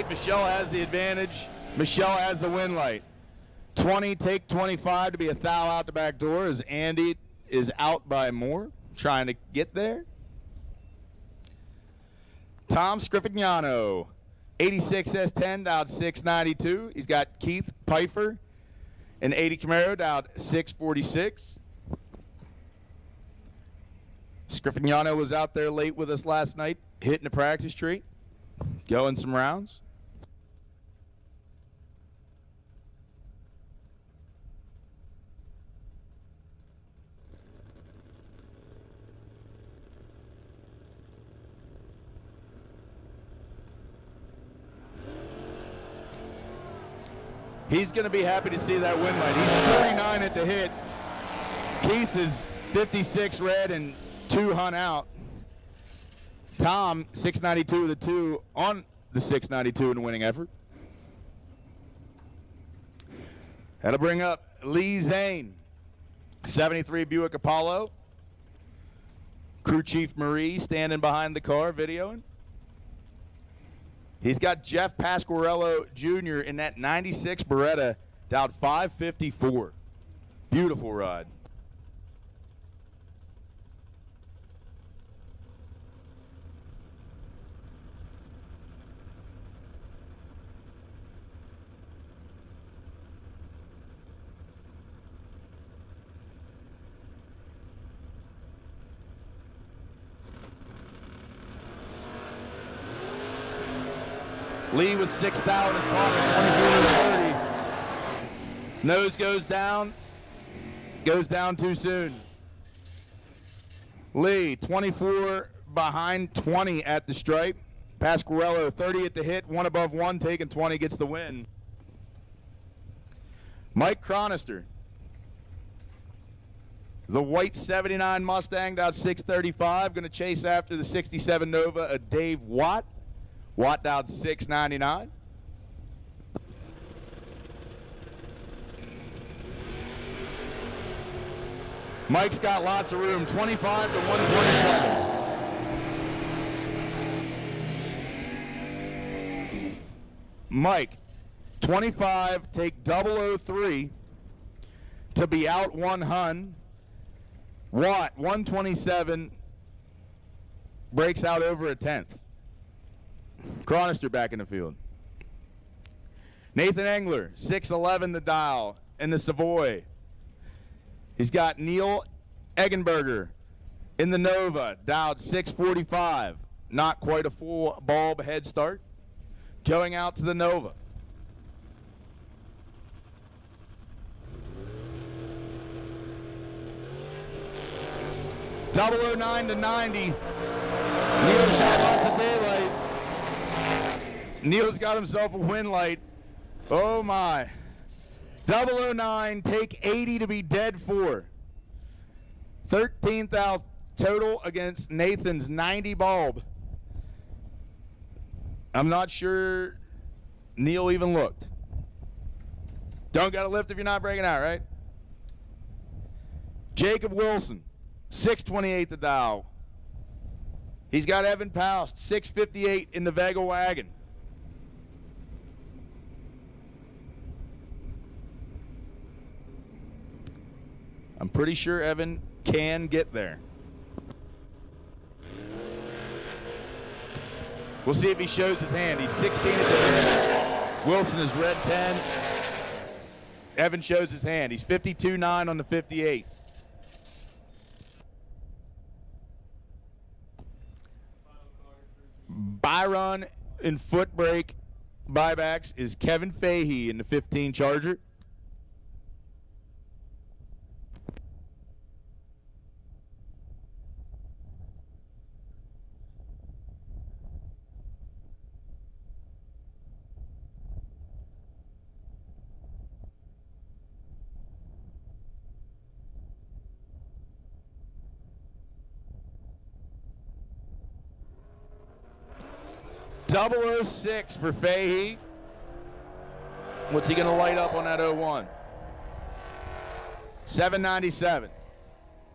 Michelle has the advantage. Michelle has the win light. 20, take 25 to be a thou out the back door as Andy is out by more, trying to get there. Tom Scrifignano, 86 S10, down 692. He's got Keith Pfeiffer, an 80 Camaro, down 646. Scrifignano was out there late with us last night, hitting the practice tree, going some rounds. He's going to be happy to see that win light. He's 49 at the hit. Keith is 56 red and 2 hunt out. Tom, 692 with a 2 on the 692 in the winning effort. That'll bring up Lee Zane, 73 Buick Apollo. Crew Chief Marie standing behind the car videoing. He's got Jeff Pasquarello Jr. in that 96 Beretta, down 554. Beautiful ride. Lee with 6,000 in his pocket, 24 to 30. Nose goes down too soon. Lee, 24 behind 20 at the stripe. Pasquarello, 30 at the hit, 1 above 1, taking 20, gets the win. Mike Cronister, the white 79 Mustang, down 635, going to chase after the 67 Nova of Dave Watt. Watt down 699. Mike's got lots of room, 25 to 127. Mike, 25, take 003 to be out 1 hun. Watt, 127, breaks out over a 10th. Cronister back in the field. Nathan Engler, 611 the dial in the Savoy. He's got Neil Eggenberger in the Nova, dialed 645. Not quite a full bulb head start. Going out to the Nova. .009 to 90. Neil's got lots of daylight. Neil's got himself a win light. Oh my. 009, take 80 to be dead for. 13,000 total against Nathan's 90 bulb. I'm not sure Neil even looked. Don't got to lift if you're not breaking out, right? Jacob Wilson, 628 the dial. He's got Evan Poust, 658 in the Vega wagon. I'm pretty sure Evan can get there. We'll see if he shows his hand. He's 16 at the end. Wilson is red 10. Evan shows his hand. He's 52.9 on the 58. Byron in foot brake buybacks is Kevin Fahey in the 15 Charger. .006 for Fahey. What's he going to light up on that 01? 797.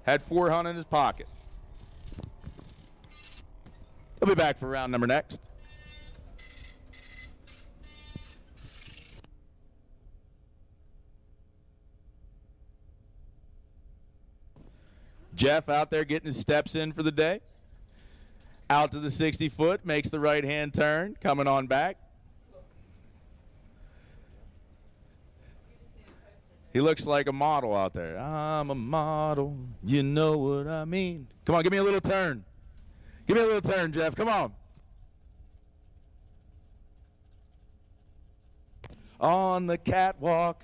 Had 400 in his pocket. He'll be back for round number next. Jeff out there getting his steps in for the day. Out to the 60 foot, makes the right hand turn, coming on back. He looks like a model out there. I'm a model, you know what I mean. Come on, give me a little turn. Give me a little turn, Jeff, come on. On the catwalk.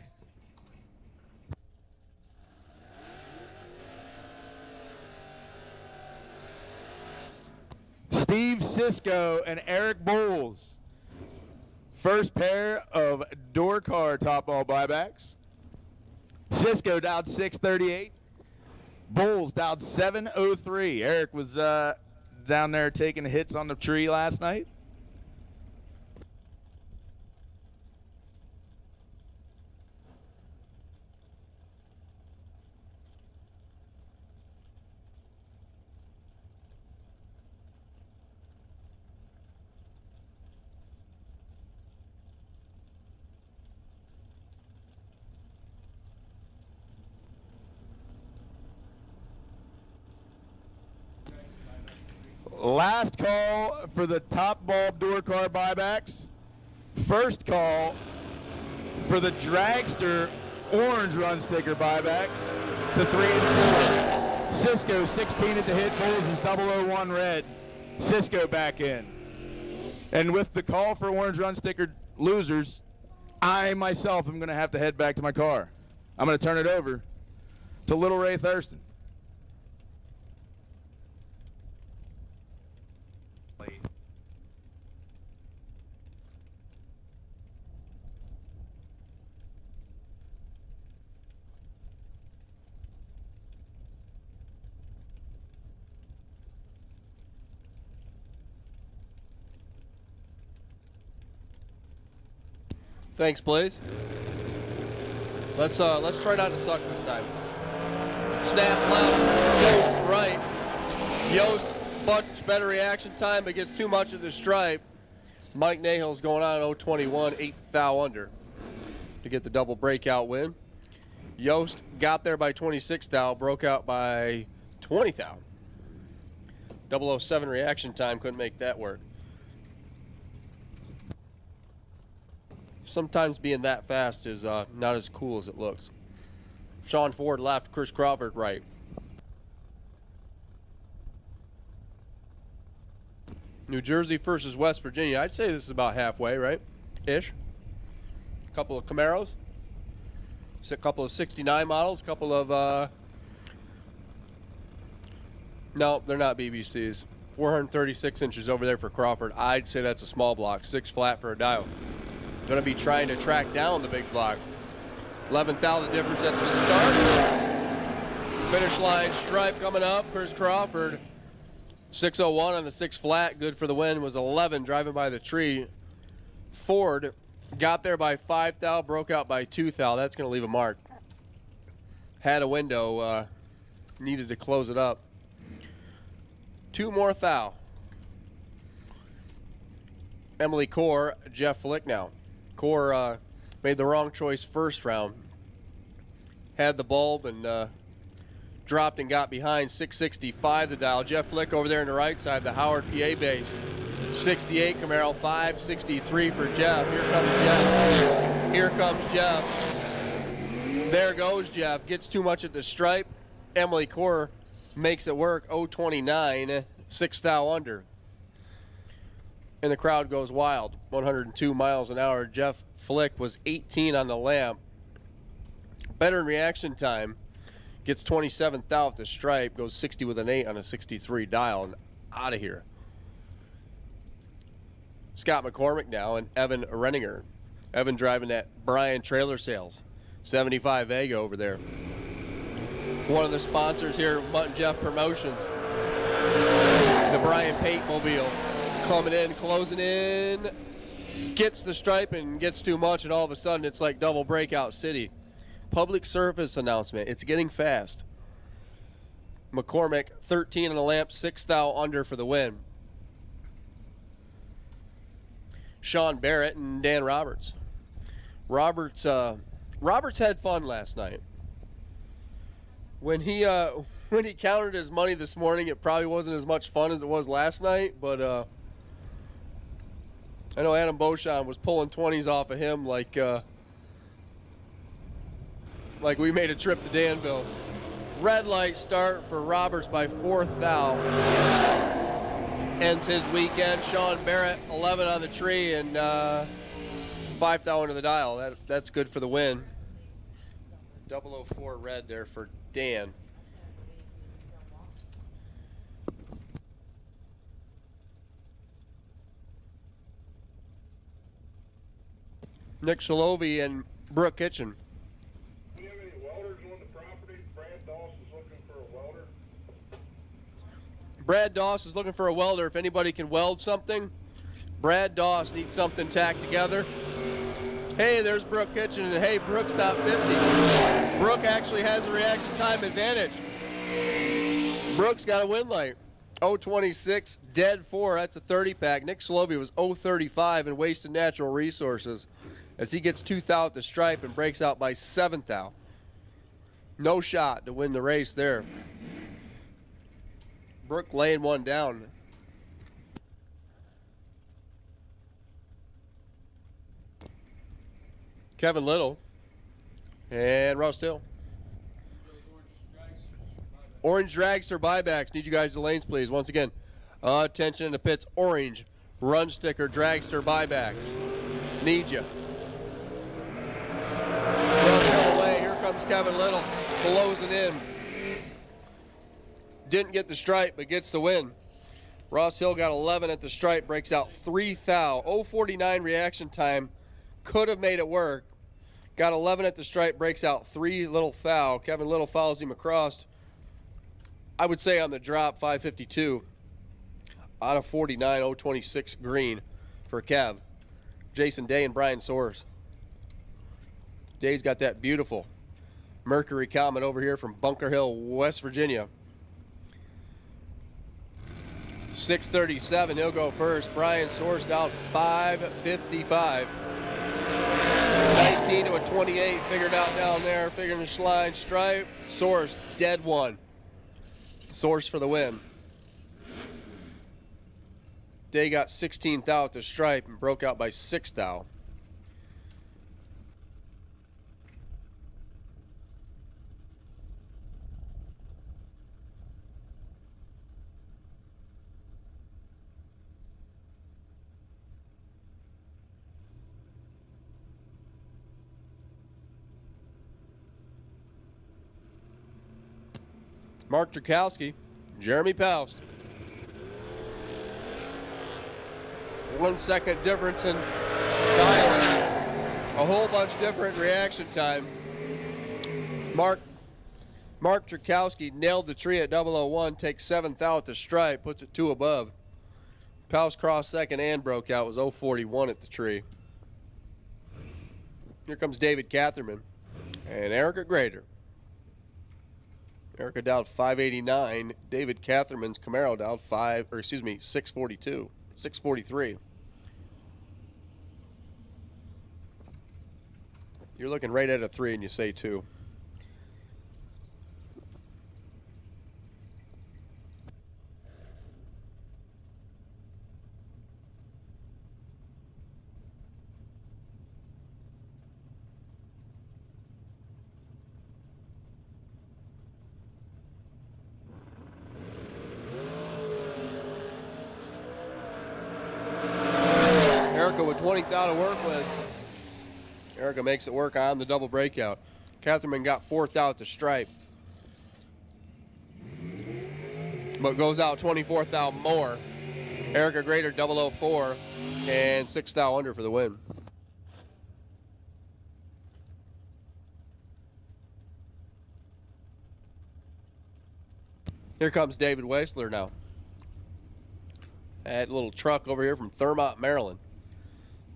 Steve Sisko and Eric Bowles, first pair of door car top ball buybacks. Cisco dialed 638. Bulls dialed 703. Eric was down there taking hits on the tree last night. Last call for the top bulb door car buybacks. First call for the Dragster orange run sticker buybacks to 3 and 4. Cisco 16 at the hit. Bulls is 001 red. Cisco back in. And with the call for orange run sticker losers, I myself am going to have to head back to my car. I'm going to turn it over to Little Ray Thurston. Thanks, Blaze. Let's try not to suck this time. Snap left, Yost right. Yost, much better reaction time, but gets too much of the stripe. Mike Nahil's going on 021, 8 thou under to get the double breakout win. Yost got there by 26 thou, broke out by 20 thou. 007 reaction time, couldn't make that work. Sometimes being that fast is not as cool as it looks. Sean Ford left, Chris Crawford right. New Jersey versus West Virginia. I'd say this is about halfway, right? Ish. A couple of Camaros. A couple of 69 models. A couple of, no, they're not BBCs. 436 inches over there for Crawford. I'd say that's a small block. 6 flat for a dial. Going to be trying to track down the big block. 11,000 difference at the start. Finish line stripe coming up. Chris Crawford, 601 on the 6 flat. Good for the win. Was 11 driving by the tree. Ford got there by 5 thou, broke out by 2 thou. That's going to leave a mark. Had a window, needed to close it up. 2 more thou. Emily Core, Jeff Flick now. Core made the wrong choice first round. Had the bulb and dropped and got behind 665 the dial. Jeff Flick over there on the right side, the Howard PA based. 68 Camaro, 563 for Jeff. Here comes Jeff. Here comes Jeff. There goes Jeff. Gets too much at the stripe. Emily Core makes it work. 029, 6 thou under. And the crowd goes wild. 102 miles an hour. Jeff Flick was 18 on the lamp. Better in reaction time. Gets 27 thou at the stripe. Goes 60 with an 8 on a 63 dial. And out of here. Scott McCormick now and Evan Renninger. Evan driving that Brian Trailer Sales. 75 Vega over there. One of the sponsors here, Mutt and Jeff Promotions. The Brian Pate Mobile. Coming in, closing in, gets the stripe and gets too much, and all of a sudden it's like double breakout city. Public service announcement. It's getting fast. McCormick, 13 on the lamp, 6 thou under for the win. Sean Barrett and Dan Roberts. Roberts had fun last night. When he counted his money this morning, it probably wasn't as much fun as it was last night, but I know Adam Beauchamp was pulling 20s off of him like we made a trip to Danville. Red light start for Roberts by 4 thou. Ends his weekend. Sean Barrett, 11 on the tree and 5 thou under the dial. That's good for the win. 004 red there for Dan. Nick Shalovi and Brooke Kitchen. Do you have any welders on the property? Brad Doss is looking for a welder. Brad Doss is looking for a welder. If anybody can weld something, Brad Doss needs something tacked together. Hey, there's Brooke Kitchen, and hey, Brooke's not 50. Brooke actually has a reaction time advantage. Brooke's got a win light. 0.26, dead 4. That's a 30-pack. Nick Shalovi was 0.35 and wasted natural resources as he gets 2th thou at the stripe and breaks out by 7th thou. No shot to win the race there. Brooke laying one down. Kevin Little and Russ Hill. Orange Dragster buybacks. Need you guys to lanes, please. Once again, attention in the pits. Orange run sticker Dragster buybacks. Need you. Russ Hill away. Here comes Kevin Little. Closing in. Didn't get the stripe, but gets the win. Ross Hill got 11 at the stripe, breaks out 3 thou. 0.49 reaction time. Could have made it work. Got 11 at the stripe, breaks out 3 little thou. Kevin Little follows him across. I would say on the drop, 5.52. Out of 49, 0.26 green for Kev. Jason Day and Brian Soares. Day's got that beautiful Mercury Comet over here from Bunker Hill, West Virginia. 6.37, he'll go first. Brian Soares down 5.55. 19 to a 28, figured out down there, figuring the line stripe. Soares, dead 1. Soares for the win. Day got 16th thou at the stripe and broke out by 6 thou. Mark Drukowski, Jeremy Poust. 1 second difference in dialing. A whole bunch different reaction time. Mark Drukowski nailed the tree at 001, takes 7th thou at the stripe, puts it 2 above. Poust crossed second and broke out, was 0.41 at the tree. Here comes David Catherman and Erica Grader. Erica Dowd 589. David Catherman's Camaro Dowd 642. 643. You're looking right at a 3 and you say 2. With 20th thou to work with. Erica makes it work on the double breakout. Catherman got 4th thou at the stripe, but goes out 24th thou more. Erica Grader 004 and 6th thou under for the win. Here comes David Weisler now. That little truck over here from Thurmont, Maryland.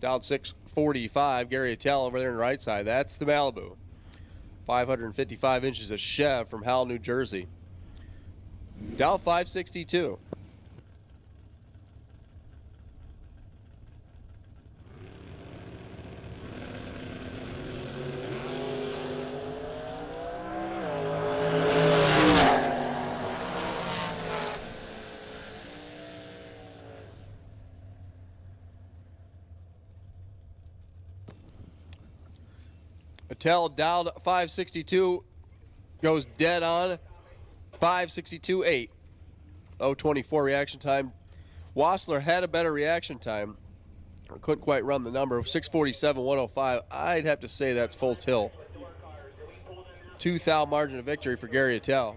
Down 645, Gary Attell over there on the right side. That's the Malibu. 555 inches of Chev from Howell, New Jersey. Down 562. Attell dialed 562, goes dead on 562.8. 0.24 reaction time. Wassler had a better reaction time. Couldn't quite run the number. 647.105. I'd have to say that's full tilt. 2 thou margin of victory for Gary Attell.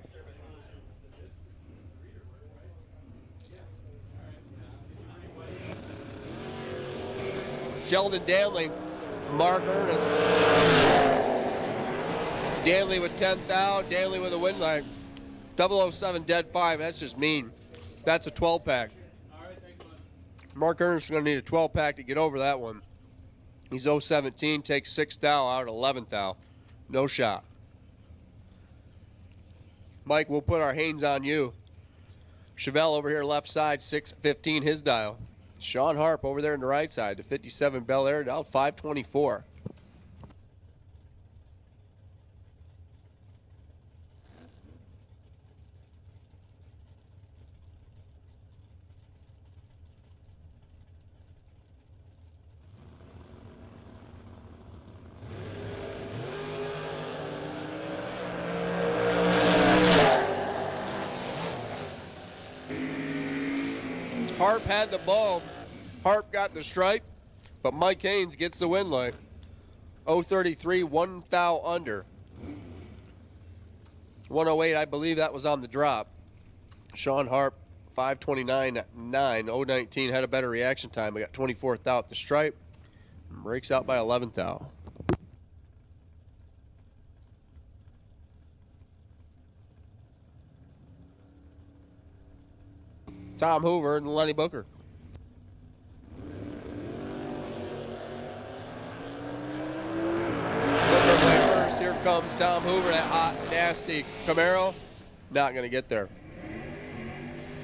Sheldon Danley Mark Ernest. Danley with 10th out. Danley with a win line. 007 dead 5. That's just mean. That's a 12-pack. All right, thanks, bud. Mark Ernest is going to need a 12-pack to get over that one. He's 017, takes 6th thou out of 11th thou. No shot. Mike, we'll put our Haynes on you. Chevelle over here left side, 615 his dial. Sean Harp over there on the right side, the 57 Bel Air dial, 524. Harp had the ball. Harp got the stripe, but Mike Haynes gets the win line. 033, 1 thou under. 108, I believe that was on the drop. Sean Harp, 529.9. 019 had a better reaction time. We got 24th thou at the stripe. Breaks out by 11th thou. Tom Hoover and Lenny Booker. Booker play first. Here comes Tom Hoover, that hot, nasty Camaro. Not going to get there.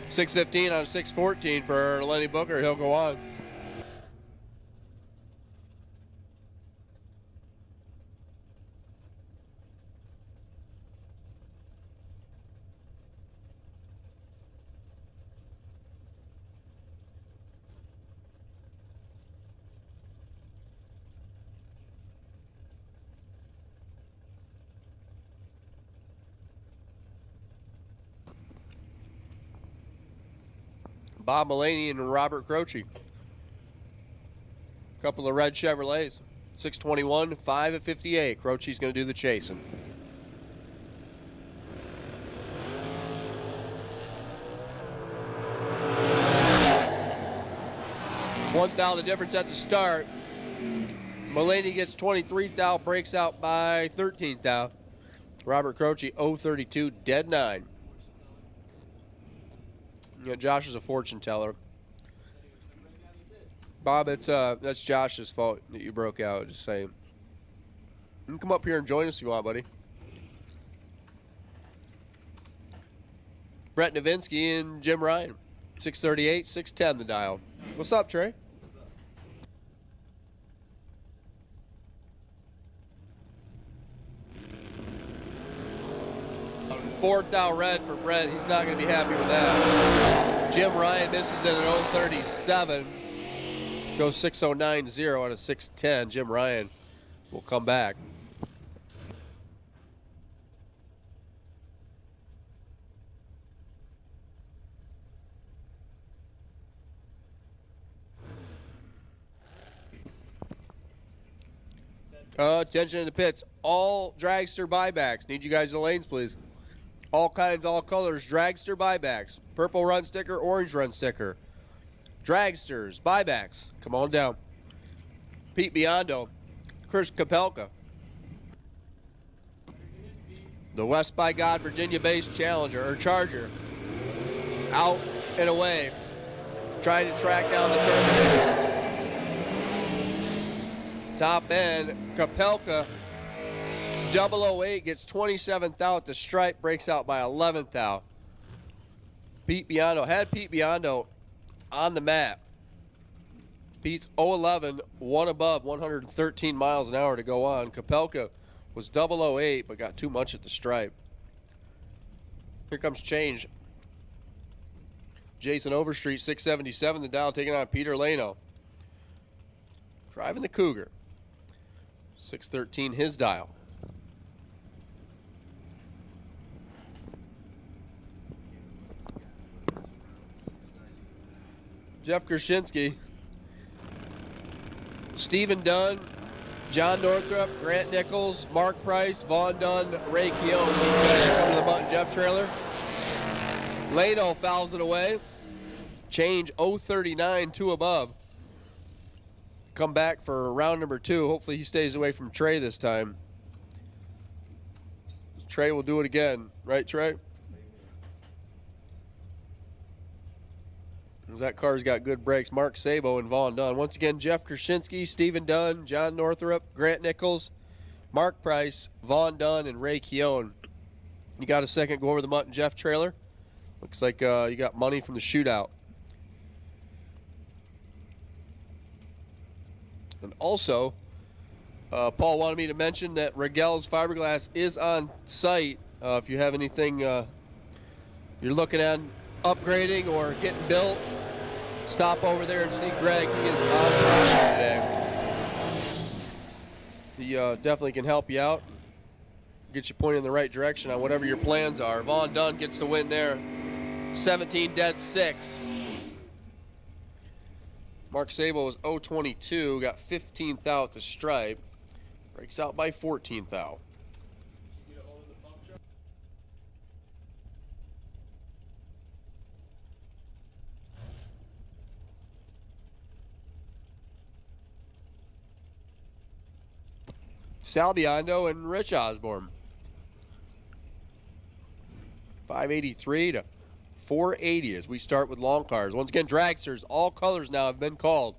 615 on 614 for Lenny Booker. He'll go on. Bob Mulaney and Robert Croce. Couple of red Chevrolets. 621, 5 at 58. Croce's going to do the chasing. One thou the difference at the start. Mulaney gets 23 thou, breaks out by 13 thou. Robert Croce 032, dead 9. You know, Josh is a fortune teller. Bob, that's Josh's fault that you broke out. Just saying. You can come up here and join us if you want, buddy. Brett Novinsky and Jim Ryan. 638, 610 the dial. What's up, Trey? Fourth thou red for Brett. He's not going to be happy with that. Jim Ryan misses it at 037. Goes 6090 out of 610. Jim Ryan will come back. Attention in the pits. All Dragster buybacks. Need you guys in the lanes, please. All kinds, all colors, Dragster buybacks. Purple run sticker, orange run sticker. Dragsters, buybacks. Come on down. Pete Biondo, Chris Kapelka. The West by God Virginia-based challenger, or Charger. Out and away. Trying to track down the Terminator. Top end, Kapelka. 008 gets 27th out. The stripe breaks out by 11th out. Pete Biondo had Pete Biondo on the map. Pete's 011, one above, 113 miles an hour to go on. Kapelka was 008, but got too much at the stripe. Here comes change. Jason Overstreet, 677 the dial, taking on Peter Lano. Driving the Cougar. 613 his dial. Jeff Krasinski, Stephen Dunn, John Northrup, Grant Nichols, Mark Price, Vaughn Dunn, Ray Keown. These guys come to the Mutt and Jeff trailer. Lano fouls it away. Change 039, 2 above. come back for round number 2. Hopefully he stays away from Trey this time. Trey will do it again. Right, Trey? That car's got good brakes. Mark Sabo and Vaughn Dunn. Once again, Jeff Krasinski, Stephen Dunn, John Northrup, Grant Nichols, Mark Price, Vaughn Dunn, and Ray Keown. You got a second go over the Mutt and Jeff trailer? Looks like you got money from the shootout. And also, Paul wanted me to mention that Regel's Fiberglass is on site. If you have anything you're looking at upgrading or getting built, stop over there and see Greg. He is on property today. He definitely can help you out, get you pointed in the right direction on whatever your plans are. Vaughn Dunn gets the win there. 17 dead 6. Mark Sabo was 0-22, got 15th out at the stripe. Breaks out by 14th out. Sal Biondo and Rich Osborne. 583 to 480 as we start with long cars. Once again, dragsters, all colors now have been called.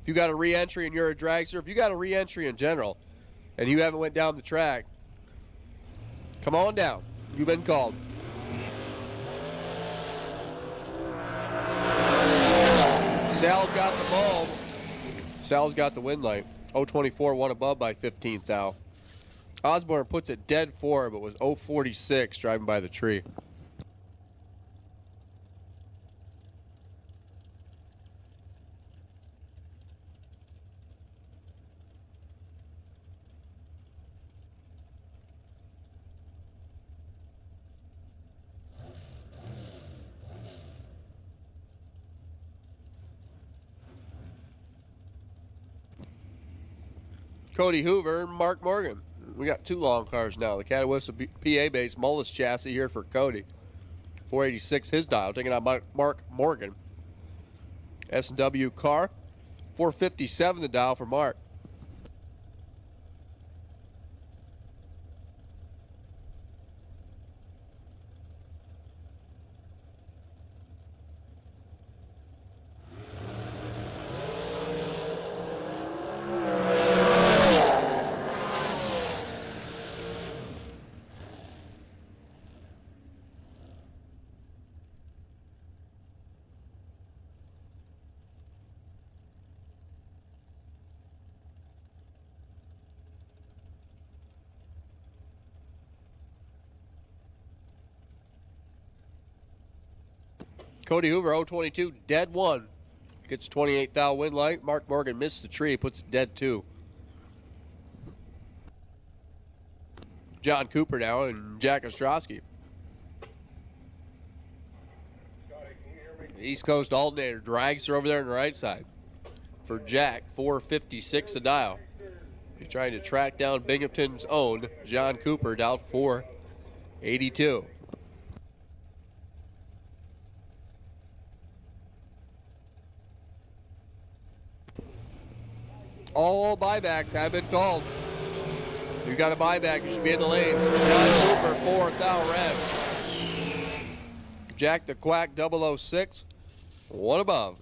If you got a re-entry and you're a dragster, if you got a re-entry in general and you haven't went down the track, come on down. You've been called. Sal's got the bulb. Sal's got the win light. 0-24, one above by 15th thou. Osborne puts it dead 4, but was 0-46 driving by the tree. Cody Hoover and Mark Morgan. We got 2 long cars now. The Catawissa PA-based Mullis chassis here for Cody. 486 his dial, taking out Mark Morgan. S&W car. 457 the dial for Mark. Cody Hoover, 0-22, dead 1. Gets 28th thou win light. Mark Morgan missed the tree, puts it dead 2. John Cooper now and Jack Ostrowski. East Coast alternator, Dragster over there on the right side. For Jack, 456 a dial. He's trying to track down Binghamton's own John Cooper, dialed 482. All buybacks have been called. If you got a buyback, you should be in the lane. John Cooper, 4th thou red. Jack the Quack, 006, 1 above.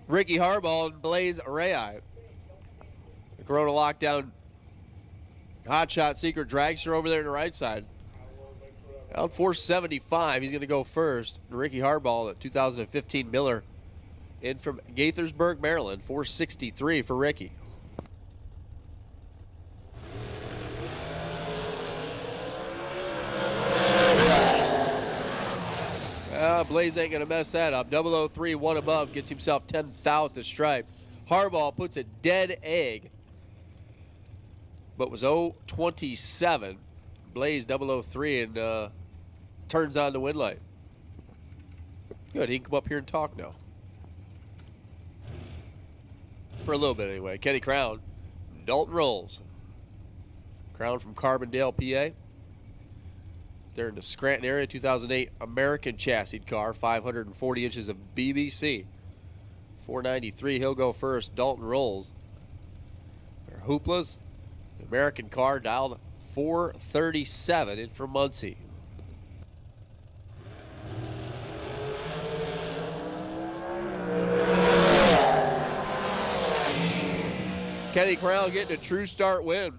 Ricky Harbaugh and Blaze Ray. The Corona Lockdown Hotshot Secret Dragster over there on the right side. Out 475, he's going to go first. Ricky Harbaugh, at 2015 Miller, in from Gaithersburg, Maryland. 463 for Ricky. Blaze ain't going to mess that up. 003, 1 above, gets himself 10th thou at the stripe. Harbaugh puts a dead egg, but was 0-27. Blaze 003 and turns on the win light. Good, he can come up here and talk now. For a little bit anyway. Kenny Crown, Dalton Rolls. Crown from Carbondale, PA. They're in the Scranton area, 2008 American chassis car, 540 inches of BBC. 493, he'll go first. Dalton Rolls. Their Hooplas, American car, dialed 437 in from Muncie. Kenny Crown getting a true start win.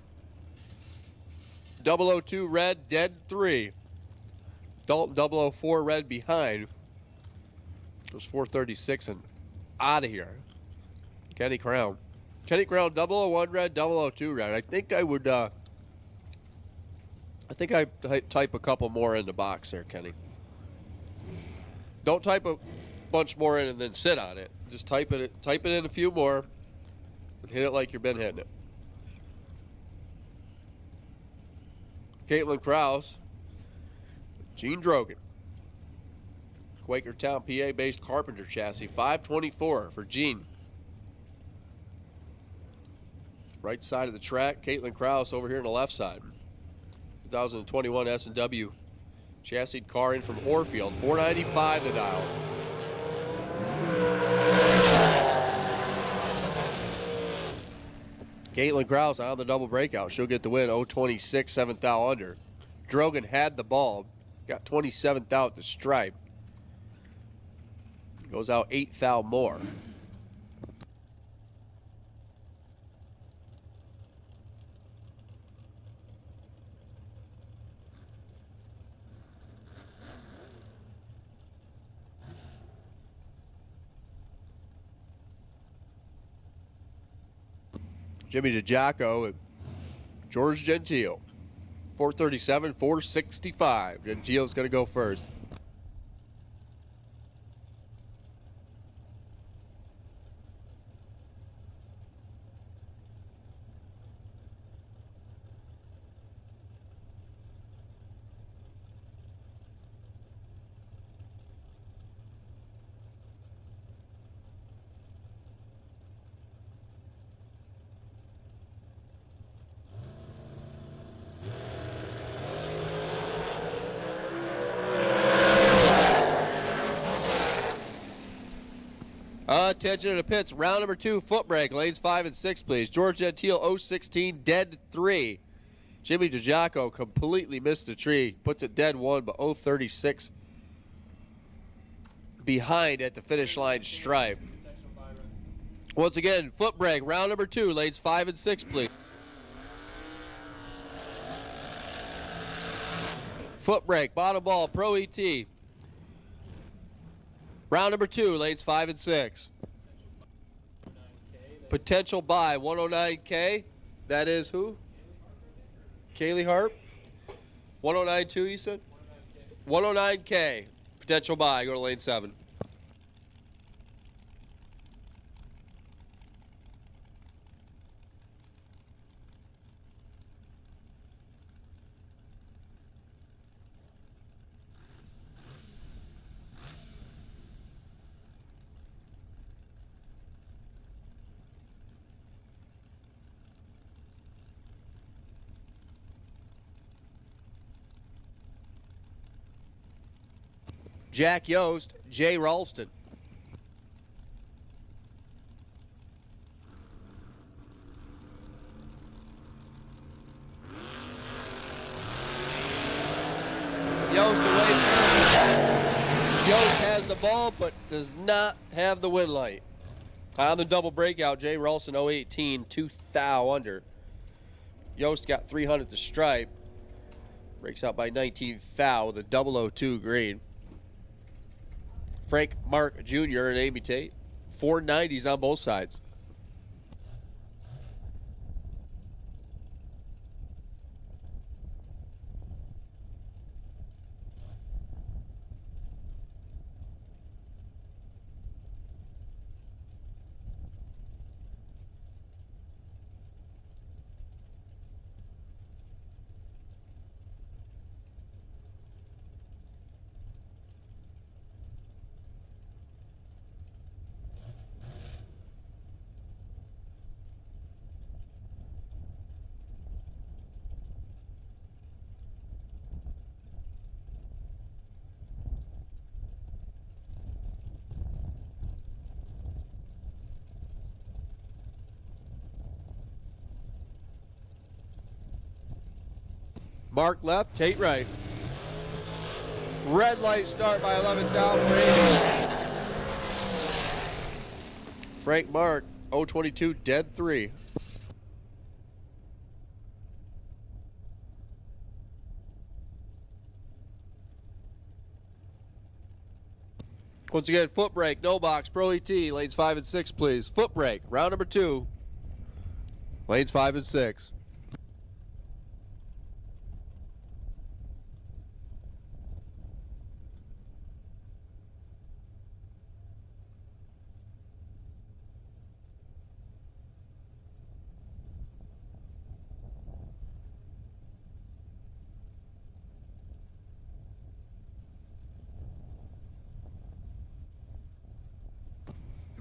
002 red, dead 3. Dalton 004 red behind. It was 436 and out of here. Kenny Crown. Kenny Crown 001 red, 002 red. I think I would type a couple more in the box there, Kenny. Don't type a bunch more in and then sit on it. Just type it in a few more and hit it like you've been hitting it. Caitlin Krause, Gene Drogan. Quakertown, PA based Carpenter chassis, 524 for Gene. Right side of the track, Caitlin Krause over here on the left side. 2021 S&W chassis car in from Orfield, 495 the dial. Caitlin Krause on the double breakout. She'll get the win, 0-26, 7th thou under. Drogan had the ball, got 27th thou at the stripe. Goes out 8th thou more. Jimmy DiGiaco and George Gentile. 437, 465. Gentile's going to go first. Attention to the pits. Round number 2, foot brake. Lanes 5 and 6, please. George Gentile, 016, dead 3. Jimmy DiGiaco completely missed the tree. Puts it dead 1, but 036 behind at the finish line stripe. Once again, foot brake. Round number 2, lanes 5 and 6, please. Foot brake, bottom ball, Pro ET. Round number 2, lanes 5 and 6. Potential buy, 109K. That is who? Kaylee Harp. 109.2, you said? 109K. Potential buy, go to lane 7. Jack Yost, Jay Ralston. Yost away. Yost has the ball, but does not have the win light. On the double breakout, Jay Ralston 018, 2 thou under. Yost got 300 to stripe. Breaks out by 19 thou with a 002 green. Frank Mark Jr. and Amy Tate. 490s on both sides. Mark left, Tate right. Red light start by 11th down for Amy. Frank Mark, 022, dead 3. Once again, foot brake, no box, Pro ET, lanes 5 and 6, please. Foot brake, round number 2, lanes 5 and 6.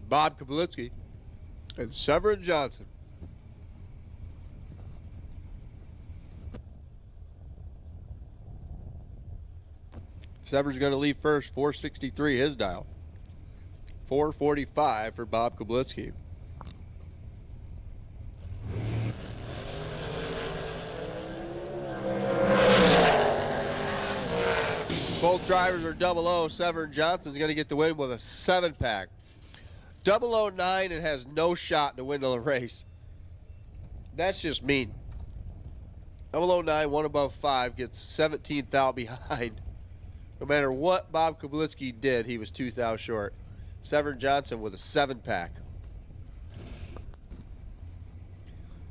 Bob Kablitsky and Severin Johnson. Severin's going to leave first, 463 his dial. 445 for Bob Kablitsky. Both drivers are 00. Severin Johnson's going to get the win with a 7-pack. 009 and has no shot to win the race. That's just mean. 009, 1 above 5, gets 17th out behind. No matter what Bob Kablitsky did, he was 2 thou short. Severin Johnson with a 7-pack.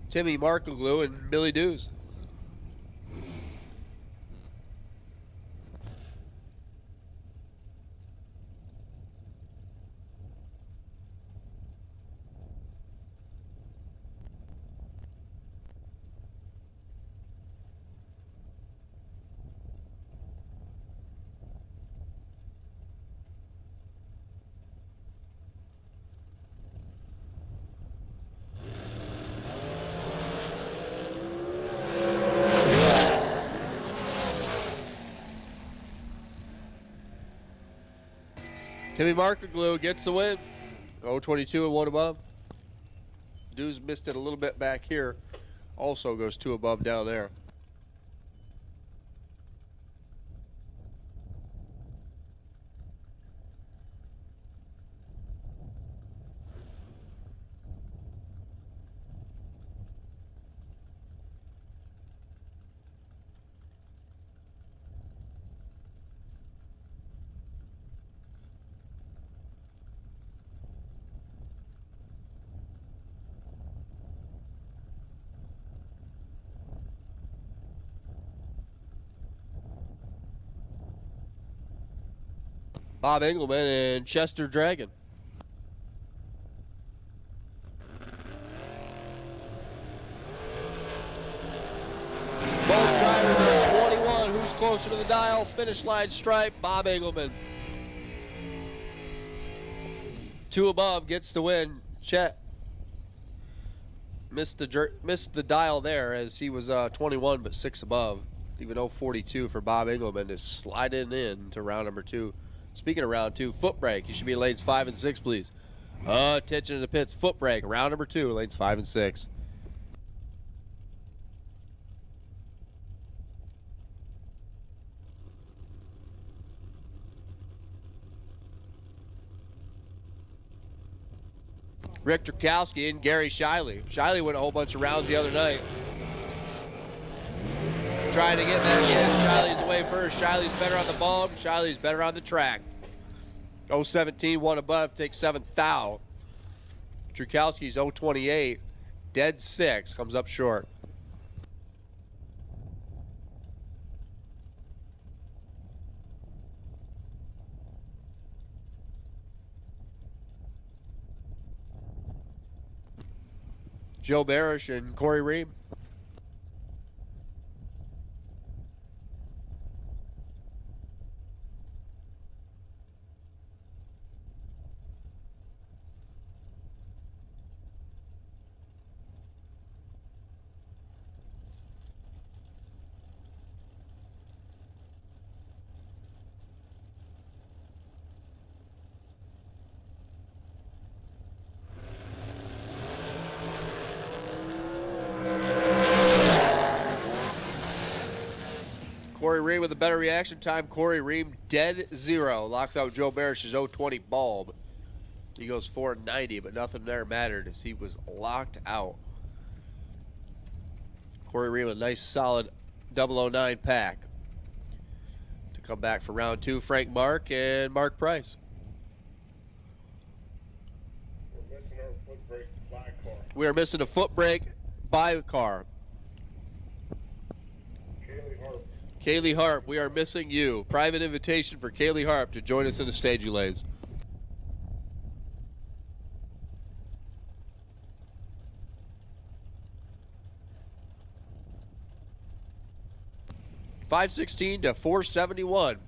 Timmy Markleglue and Billy Dews. Timmy Markleglue gets the win. 022 and 1 above. Dews missed it a little bit back here. Also goes 2 above down there. Bob Engelman and Chester Dragon. Both drivers are 21. Who's closer to the dial? Finish line stripe, Bob Engelman. 2 above gets the win. Chet missed the dial there as he was 21 but 6 above. Even 042 for Bob Engelman is sliding in to round number 2. Speaking of round 2, foot brake. You should be lanes 5 and 6, please. Attention to the pits. Foot brake. Round number 2, lanes 5 and 6. Rick Dragster and Gary Shiley. Shiley went a whole bunch of rounds the other night. Trying to get back in. Shiley's away first. Shiley's better on the bump. Shiley's better on the track. 017, 1 above, takes 7th thou. Dragster's 028, dead 6, comes up short. Joe Barish and Corey Ream. Corey Ream with a better reaction time. Corey Ream dead 0. Locks out Joe Barish's 020 bulb. He goes 490, but nothing there mattered as he was locked out. Corey Ream with a nice solid 009 pack. To come back for round 2, Frank Mark and Mark Price. We're missing our foot brake by car. We are missing a foot brake by car. Kaylee Harp. Kaylee Harp, we are missing you. Private invitation for Kaylee Harp to join us in the staging lanes. $516 to $471.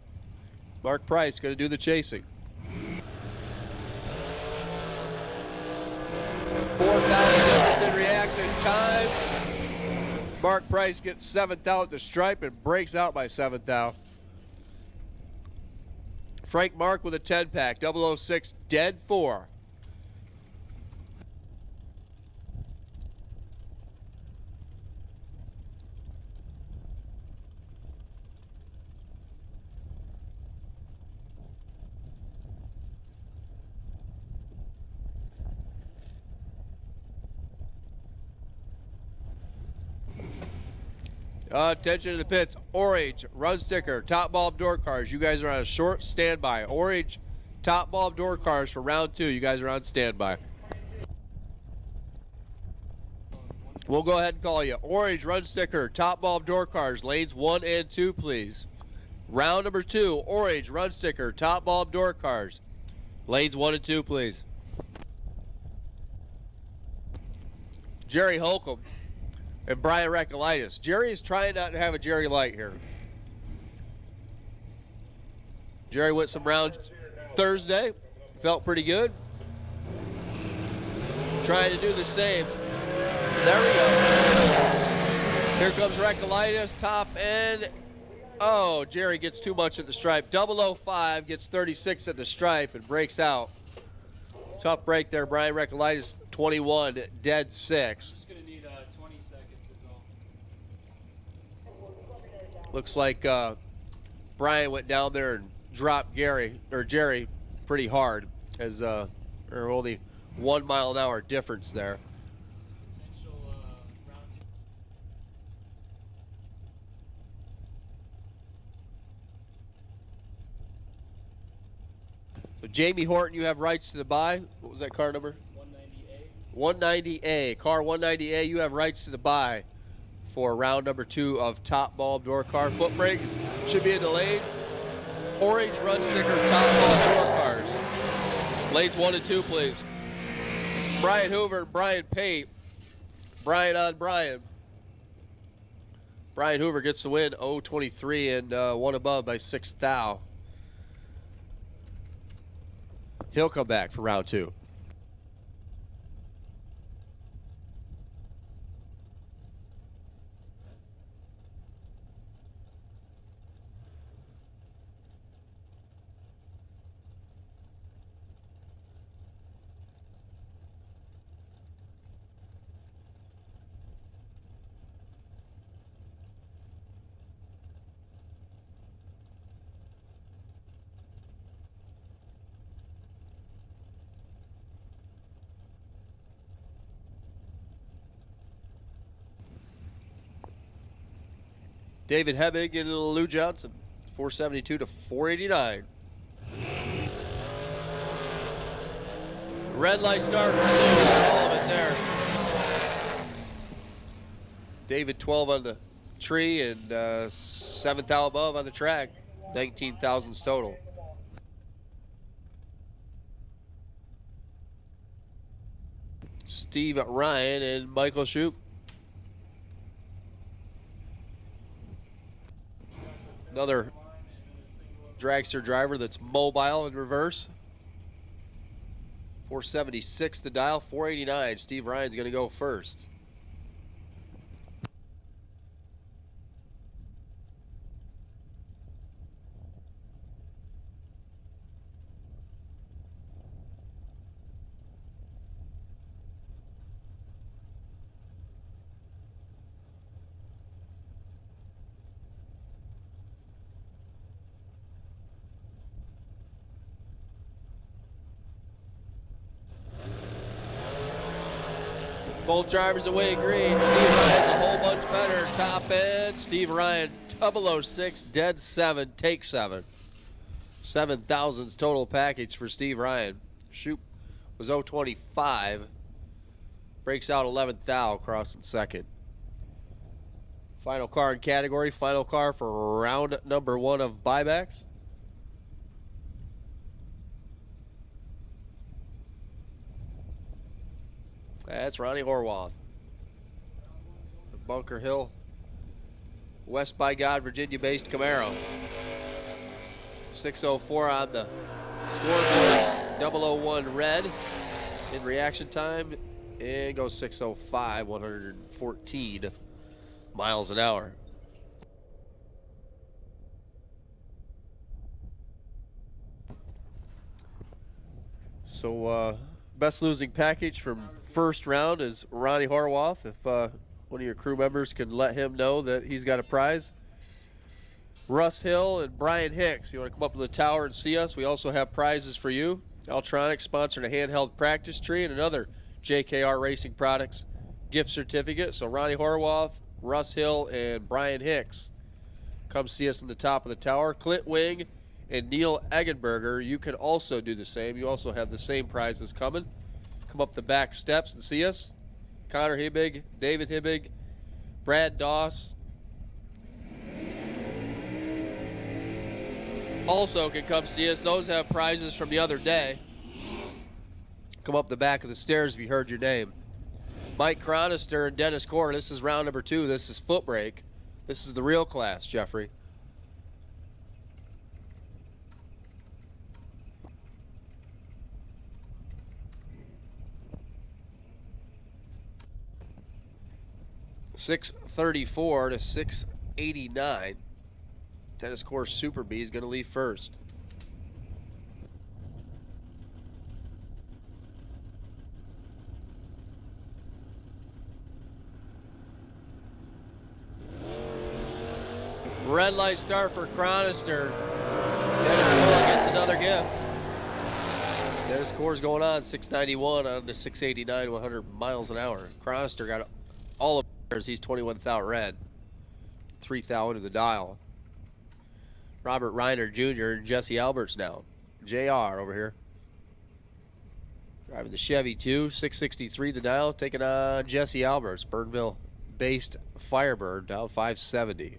Mark Price going to do the chasing. 4,000 difference in reaction time. Mark Price gets 7th out the stripe and breaks out by 7th out. Frank Mark with a 10-pack, 006 dead 4. Attention to the pits. Orange, run sticker, top bulb door cars. You guys are on a short standby. Orange, top bulb door cars for round 2. You guys are on standby. We'll go ahead and call you. Orange, run sticker, top bulb door cars, lanes 1 and 2, please. Round number 2, orange, run sticker, top bulb door cars, lanes 1 and 2, please. Jerry Holcomb and Brian Recolaitis. Jerry is trying not to have a Jerry light here. Jerry went some rounds Thursday. Felt pretty good. Trying to do the same. There we go. Here comes Recolaitis, top end. Oh, Jerry gets too much at the stripe. 005 gets 36 at the stripe and breaks out. Tough break there, Brian Recolaitis, 21, dead 6. Just gonna need 20 seconds is all. Looks like Brian went down there and dropped Jerry pretty hard as there are only 1 mile an hour difference there. Potential round 2. So Jamie Horton, you have rights to the buy. What was that car number? 190A. 190A. Car 190A, you have rights to the buy for round number 2 of top bulb door car. Foot brakes should be in the lanes. Orange run sticker, top bulb door cars. Lanes 1 and 2, please. Brian Hoover and Brian Pate. Brian on Brian. Brian Hoover gets the win, 0-23 and 1 above by 6 thou. He'll come back for round 2. David Hebig and Lou Johnson, 472 to 489. Red light start for Lou, all of it there. David 12 on the tree and 7th thou above on the track, 19,000s total. Steve Ryan and Michael Shoup. Another dragster driver that's mobile in reverse. 476 to dial, 489. Steve Ryan's going to go first. Both drivers away green. Steve Ryan's a whole bunch better. Top end. Steve Ryan, 006, dead 7, take 7. 7,000s total package for Steve Ryan. Shoot was 025. Breaks out 11th thou, crossing second. Final car in category. Final car for round number 1 of buybacks. That's Ronnie Horwath. Bunker Hill, West by God, Virginia-based Camaro. 604 on the scoreboard. 001 red in reaction time. And goes 605, 114 miles an hour. So, best losing package from first round is Ronnie Horwath. If one of your crew members can let him know that he's got a prize. Russ Hill and Brian Hicks, you want to come up to the tower and see us? We also have prizes for you. Altronic sponsored a handheld practice tree and another JKR Racing Products gift certificate. So Ronnie Horwath, Russ Hill, and Brian Hicks, come see us in the top of the tower. Clint Wing and Neil Eggenberger, you can also do the same. You also have the same prizes coming. Come up the back steps and see us. Connor Hibbig, David Hibbig, Brad Doss. Also can come see us. Those have prizes from the other day. Come up the back of the stairs if you heard your name. Mike Chronister and Dennis Core. This is round number 2. This is foot brake. This is the real class, Jeffrey. $634 to $689. Tennis Course Super B is going to leave first. Red light start for Chronister. Dennis Core gets another gift. Dennis Core's going on 691 on to 689, 100 miles an hour. Chronister got all of theirs. He's 21 thou red. 3 thou into the dial. Robert Reiner Jr. and Jesse Alberts now. JR over here. Driving the Chevy 2, 663 the dial, taking on Jesse Alberts, Burnville-based Firebird, dial 570.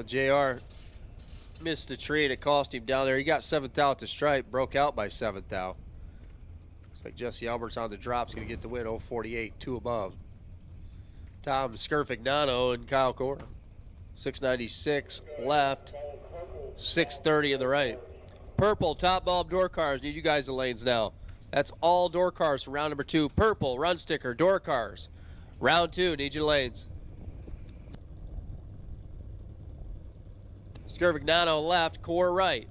JR missed a tree and it cost him down there. He got 7th thou at the stripe, broke out by 7th thou. Looks like Jesse Alberts on the drop's going to get the win, 048, 2 above. Tom Skerfignano and Kyle Core. 696 left, 630 in the right. Purple, top bulb door cars. Need you guys in lanes now. That's all door cars for round number 2. Purple, run sticker, door cars. Round 2, need you lanes. Skervignano left, Core right.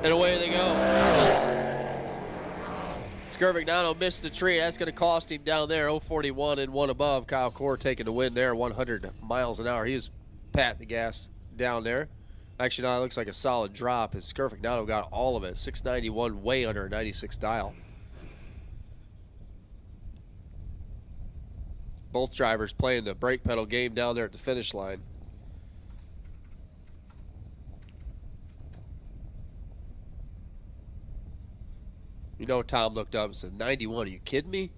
And away they go. Skervignano missed the tree. That's going to cost him down there. 041 and 1 above. Kyle Core taking the win there, 100 miles an hour. He was patting the gas down there. Actually, now it looks like a solid drop as Skervignano got all of it. 691, way under a 96 dial. Both drivers playing the brake pedal game down there at the finish line. You know, Tom looked up and said, 91, are you kidding me?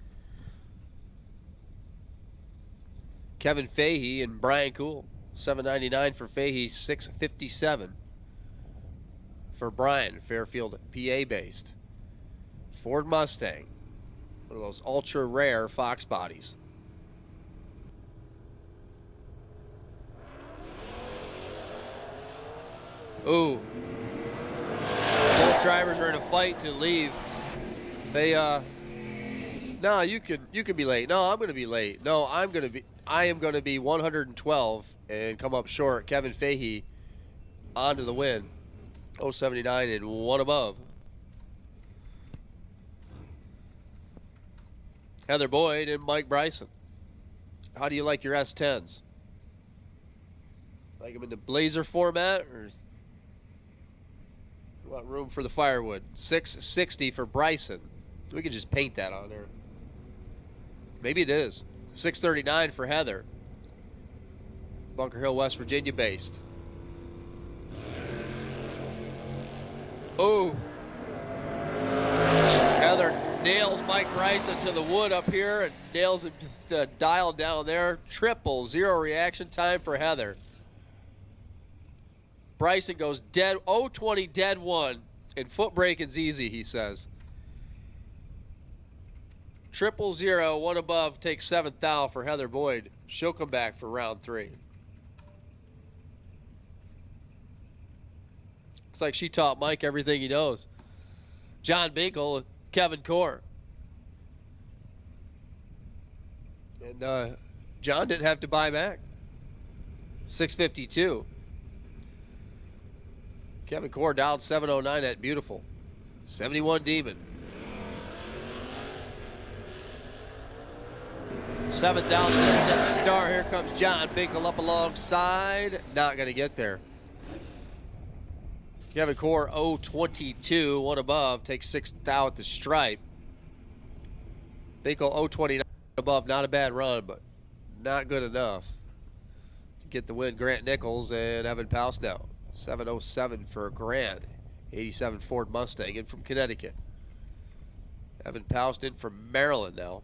Kevin Fahey and Brian Cool. 799 for Fahey, 657 for Brian, Fairfield, PA based. Ford Mustang. One of those ultra rare Fox bodies. Ooh. Both drivers are in a fight to leave. They no, you can be late. No, I'm going to be late. No, I am going to be 112 and come up short. Kevin Fahey onto the win. 079 and one above. Heather Boyd and Mike Bryson. How do you like your S10s? Like them in the Blazer format, or you want room for the firewood? 660 for Bryson. We could just paint that on there. Maybe it is. 639 for Heather. Bunker Hill, West Virginia based. Oh. Heather nails Mike Bryson to the wood up here and nails him to the dial down there. Triple, 0 reaction time for Heather. Bryson goes dead, 020 dead one, and foot breaking's easy, he says. 000, one above, takes 7th thou for Heather Boyd. She'll come back for round 3. Looks like she taught Mike everything he knows. John Binkle, Kevin Core. And John didn't have to buy back. 652. Kevin Core dialed 709 at Beautiful. 71 Demon. 7th down at the star. Here comes John Binkle up alongside. Not going to get there. Kevin Core 022, one above, takes 6th thou at the stripe. Binkle 029 above, not a bad run, but not good enough to get the win. Grant Nichols and Evan Pousnow. 707 for Grant. 87 Ford Mustang in from Connecticut. Evan Poust in from Maryland now.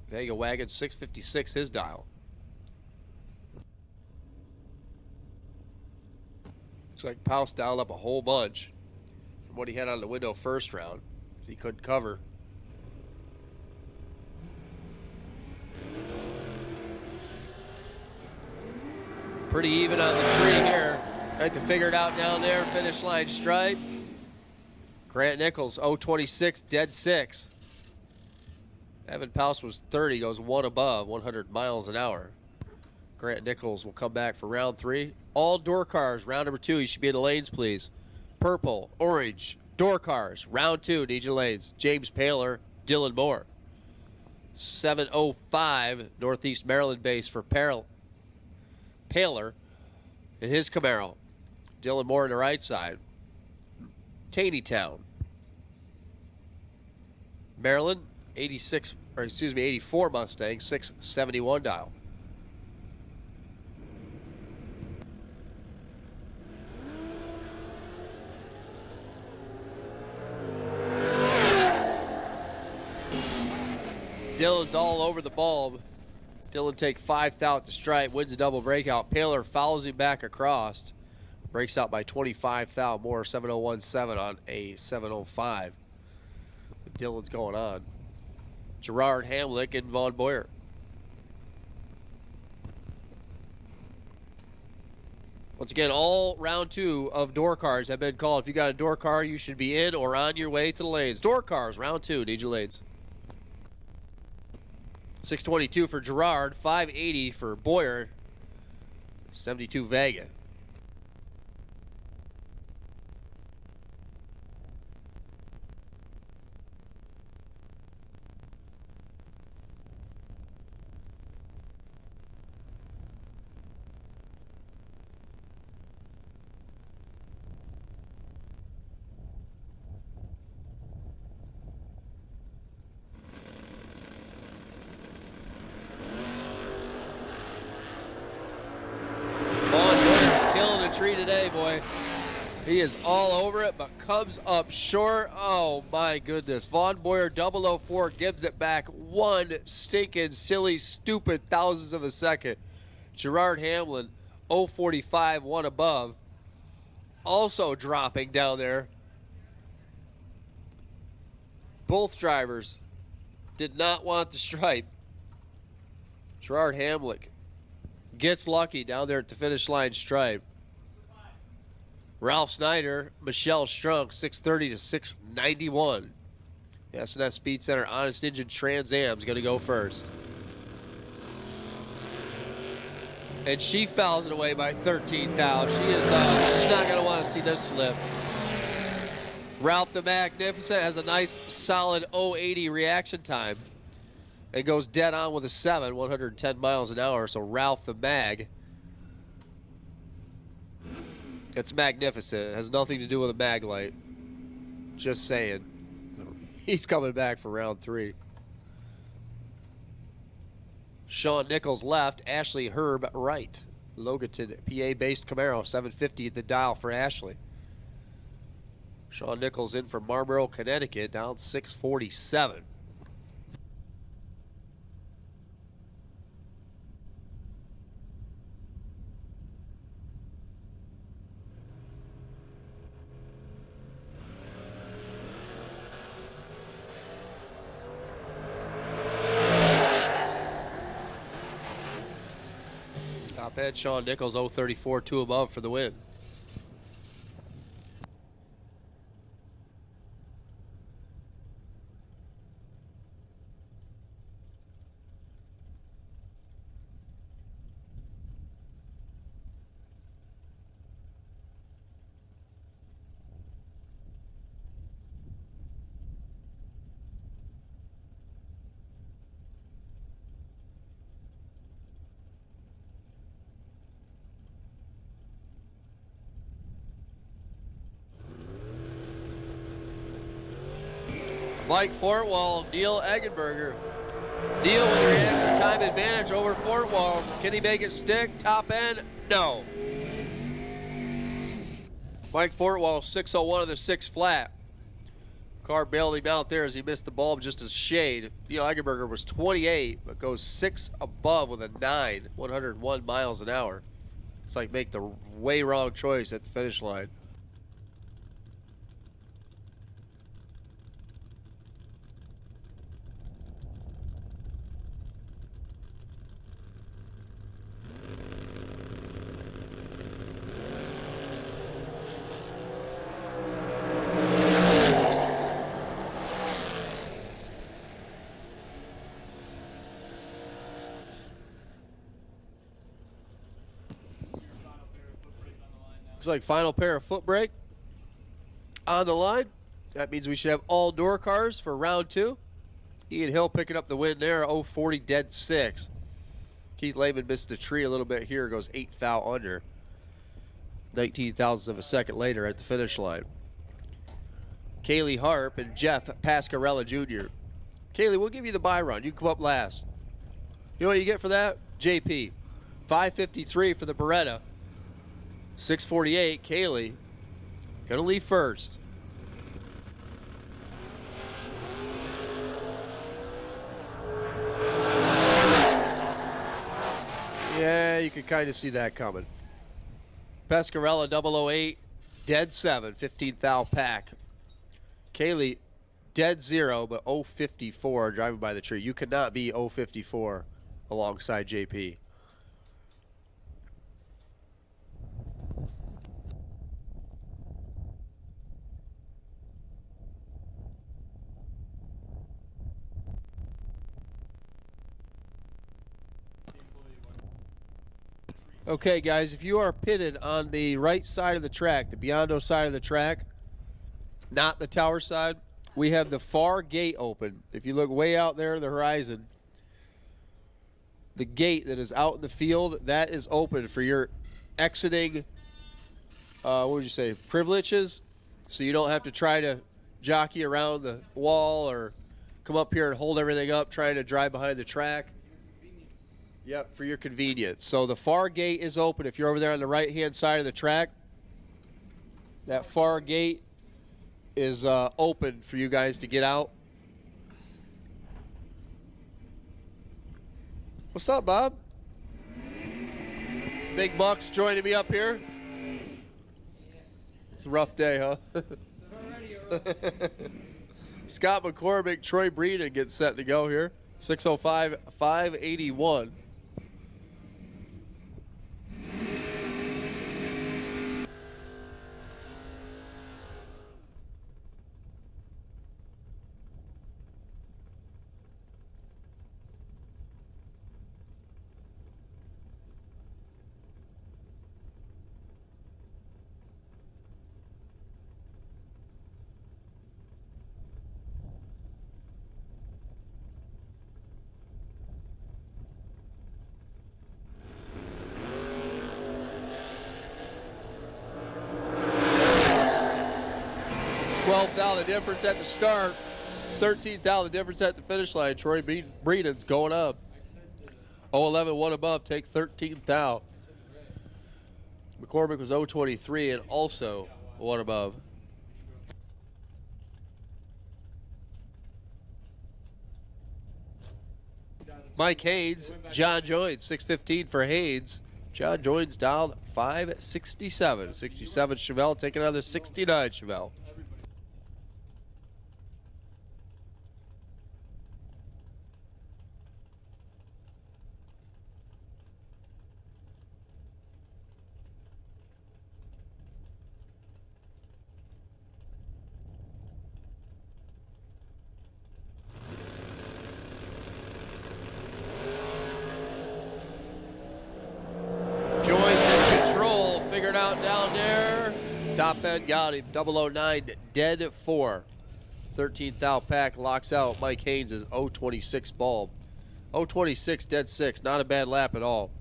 Vega Wagon 656 his dial. Looks like Poust dialed up a whole bunch from what he had on the window first round. He couldn't cover. Pretty even on the tree here. Had to figure it out down there. Finish line stripe. Grant Nichols 026 dead 6. Evan Poust was 30, goes one above, 100 miles an hour. Grant Nichols will come back for round 3. All door cars, round number 2. You should be in the lanes, please. Purple, orange, door cars, round 2. Need your lanes. James Paler, Dylan Moore. 705, Northeast Maryland base for Paler in his Camaro. Dylan Moore on the right side. Taneytown. Maryland, 84 Mustang, 671 dial. Dylan's all over the bulb. Dylan take 5th out the stripe, wins a double breakout. Paler follows him back across. Breaks out by 25 thou more, 7017 on a 705. Dylan's going on. Gerard Hamlick and Von Boyer. Once again, all round 2 of door cars have been called. If you got a door car, you should be in or on your way to the lanes. Door cars, round 2, need your lanes. 622 for Gerard, 580 for Boyer, 72 Vega. Tree today, boy. He is all over it, but comes up short. Oh my goodness. Von Boyer 004 gives it back 1 stinking silly stupid thousandths of a second. Gerard Hamlin 045, 1 above, also dropping down there. Both drivers did not want the stripe. Gerard Hamlick gets lucky down there at the finish line stripe. Ralph Snyder, Michelle Strunk, 630 to 691. S&S Speed Center Honest Engine Trans Am's going to go first. And she fouls it away by 13 thou. She's not going to want to see this slip. Ralph the Magnificent has a nice solid 080 reaction time and goes dead on with a 7, 110 miles an hour. So Ralph the Mag, it's magnificent. It has nothing to do with a mag light. Just saying. He's coming back for round 3. Sean Nichols left, Ashley Herb right. Loganton PA-based Camaro, 750 at the dial for Ashley. Sean Nichols in from Marlboro, Connecticut, down 647. Top end, Sean Nichols, 034, 2 above for the win. Mike Fortwall, Neil Eggenberger. Neil with a reaction time advantage over Fortwall. Can he make it stick? Top end? No. Mike Fortwall, 601 of the 6 flat. Car bailed him out there as he missed the bulb just a shade. Neil Eggenberger was 28, but goes 6 above with a 9, 101 miles an hour. It's like make the way wrong choice at the finish line. Looks like final pair of foot brake on the line. That means we should have all door cars for round 2. Ian Hill picking up the win there, 040 dead 6. Keith Lehman missed the tree a little bit here, goes 8 thou under. 19 thousandths of a second later at the finish line. Kaylee Harp and Jeff Pascarella Jr. Kaylee, we'll give you the bye run. You can come up last. You know what you get for that? JP. 553 for the Beretta. 648, Kaylee, gonna leave first. Yeah, you could kind of see that coming. Pescarella 008, dead 7, 15 thou pack. Kaylee, dead 0, but 054 driving by the tree. You cannot be 054 alongside JP. Okay, guys, if you are pitted on the right side of the track, the Biondo side of the track, not the tower side, we have the far gate open. If you look way out there in the horizon, the gate that is out in the field, that is open for your exiting, what would you say, privileges, so you don't have to try to jockey around the wall or come up here and hold everything up trying to drive behind the track. Yep, for your convenience. So the far gate is open if you're over there on the right-hand side of the track. That far gate is open for you guys to get out. What's up, Bob? Big Bucks joining me up here. It's a rough day, huh? Scott McCormick, Troy Breeden gets set to go here. 605, 581. 12th thou the difference at the start. 13th thou the difference at the finish line. Troy Breeden's going up. 011 one above, take 13th thou. McCormick was 023 and also one above. Mike Haynes, John Joines, 615 for Haynes. John Joines down 567. 67 Chevelle, take another 69 Chevelle. Down there, top end got him. 009 dead 4. 13th thou pack locks out Mike Haynes' 026 bulb. 026 dead 6, not a bad lap at all.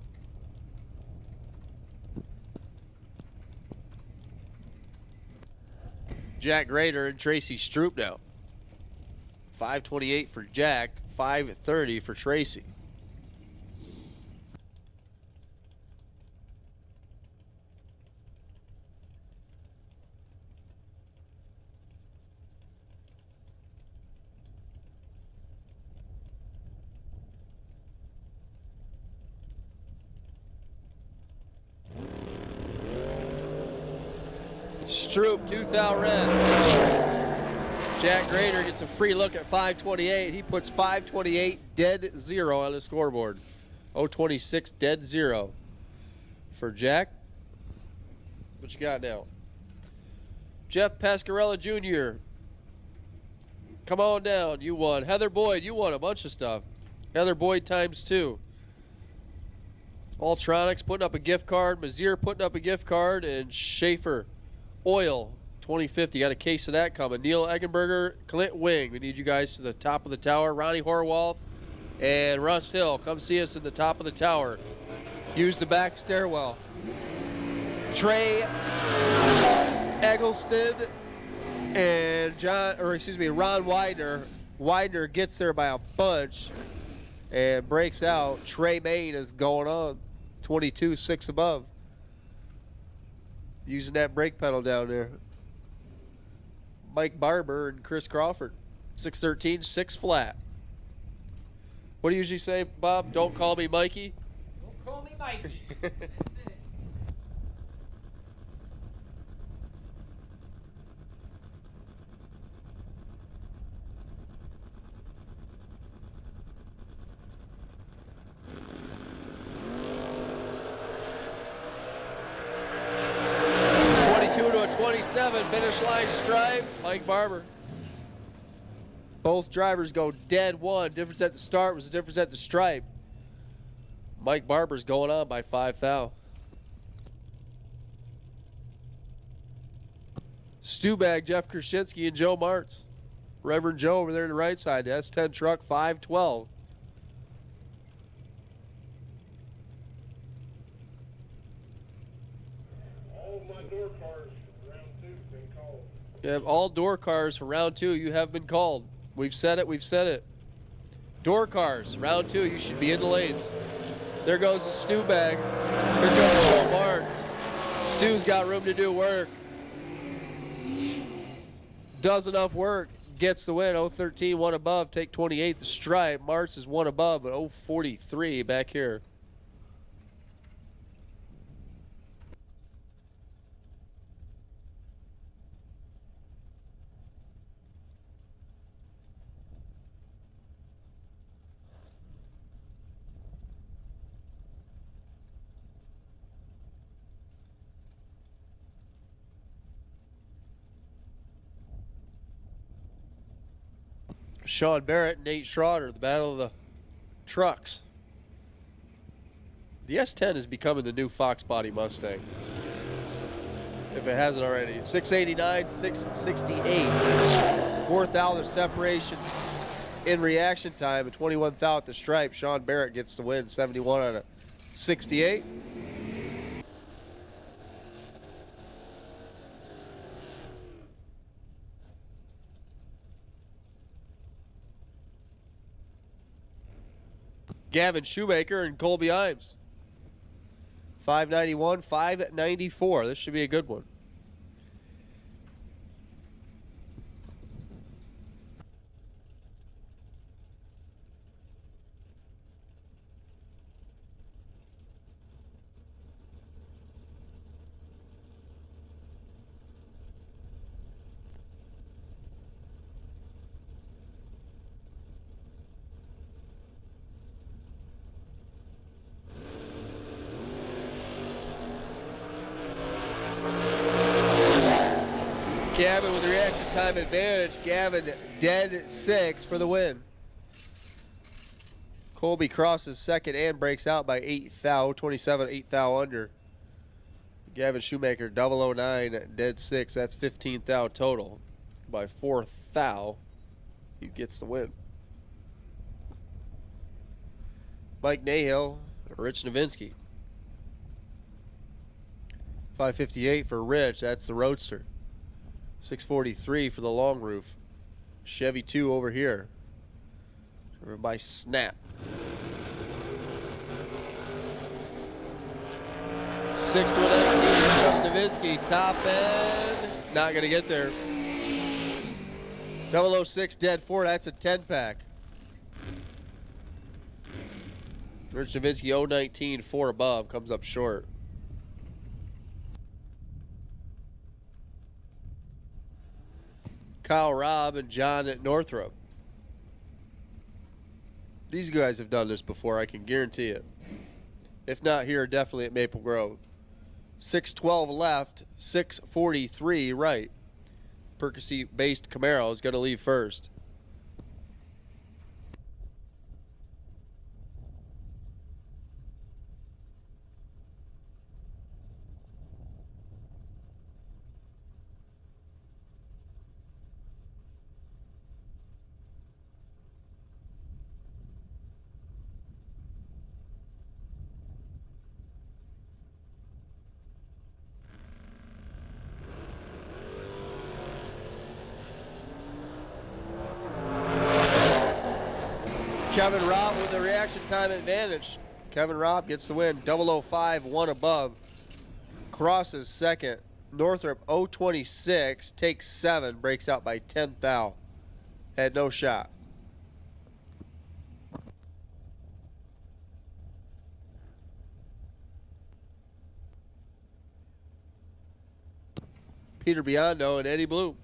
Jack Grader and Tracy Stroop now. 528 for Jack, 530 for Tracy. Stroop, 2,000 red. Jack Grader gets a free look at 528. He puts 528 dead 0 on the scoreboard. 026 dead 0 for Jack. What you got now? Jeff Pascarella Jr. Come on down. You won. Heather Boyd, you won a bunch of stuff. Heather Boyd times 2. Ultronics putting up a gift card. Mazier putting up a gift card. And Schaefer Oil 2050. Got a case of that coming. Neil Eggenberger, Clint Wing. We need you guys to the top of the tower. Ronnie Horwath and Russ Hill. Come see us at the top of the tower. Use the back stairwell. Trey Eggleston and Ron Widener. Widener gets there by a bunch and breaks out. Trey Main is going on. 22, 6 above. Using that brake pedal down there. Mike Barber and Chris Crawford. 613, 6 flat. What do you usually say, Bob? Don't call me Mikey? Don't call me Mikey. That's it. 27, finish line stripe, Mike Barber. Both drivers go dead 1. Difference at the start was the difference at the stripe. Mike Barber's going on by 5 thou. Stewbag, Jeff Krasinski, and Joe Martz. Reverend Joe over there on the right side. The S10 truck, 512. All my door cars for round 2 have been called. You have all door cars for round 2. You have been called. We've said it. We've said it. Door cars, round 2. You should be in the lanes. There goes the Stewbag. Here goes Joe Martz. Stew's got room to do work. Does enough work. Gets the win. 013, 1 above. Take 28 the stripe. Martz is 1 above, but 043 back here. Sean Barrett and Nate Schroeder, the battle of the trucks. The S10 is becoming the new Fox body Mustang, if it hasn't already. 689, 668. 4 thou separation in reaction time, and 21 thou at the stripe. Sean Barrett gets the win, 71 on a 68. Gavin Shoemaker and Colby Imes. 591, 594. This should be a good one. Gavin with the reaction time advantage. Gavin dead 6 for the win. Colby crosses second and breaks out by 8 thou, 27, 8 thou under. Gavin Shoemaker 009 dead 6. That's 15 thou total. By 4 thou, he gets the win. Mike Nahill, Rich Novinsky. 558 for Rich. That's the Roadster. 643 for the long roof. Chevy 2 over here. Driven by Snap. 6 to 19 from Novinsky. Top end. Not going to get there. 006 dead 4. That's a 10 pack. Rich Novinsky 019 4 above. Comes up short. Kyle Robb and John at Northrop. These guys have done this before, I can guarantee it. If not here, definitely at Maple Grove. 612 left, 643 right. Percy-based Camaro is going to leave first. Kevin Robb with the reaction time advantage. Kevin Robb gets the win. 005, 1 above. Crosses second. Northrop 026, takes 7, breaks out by 10 thou. Had no shot. Peter Biondo and Eddie Bloom.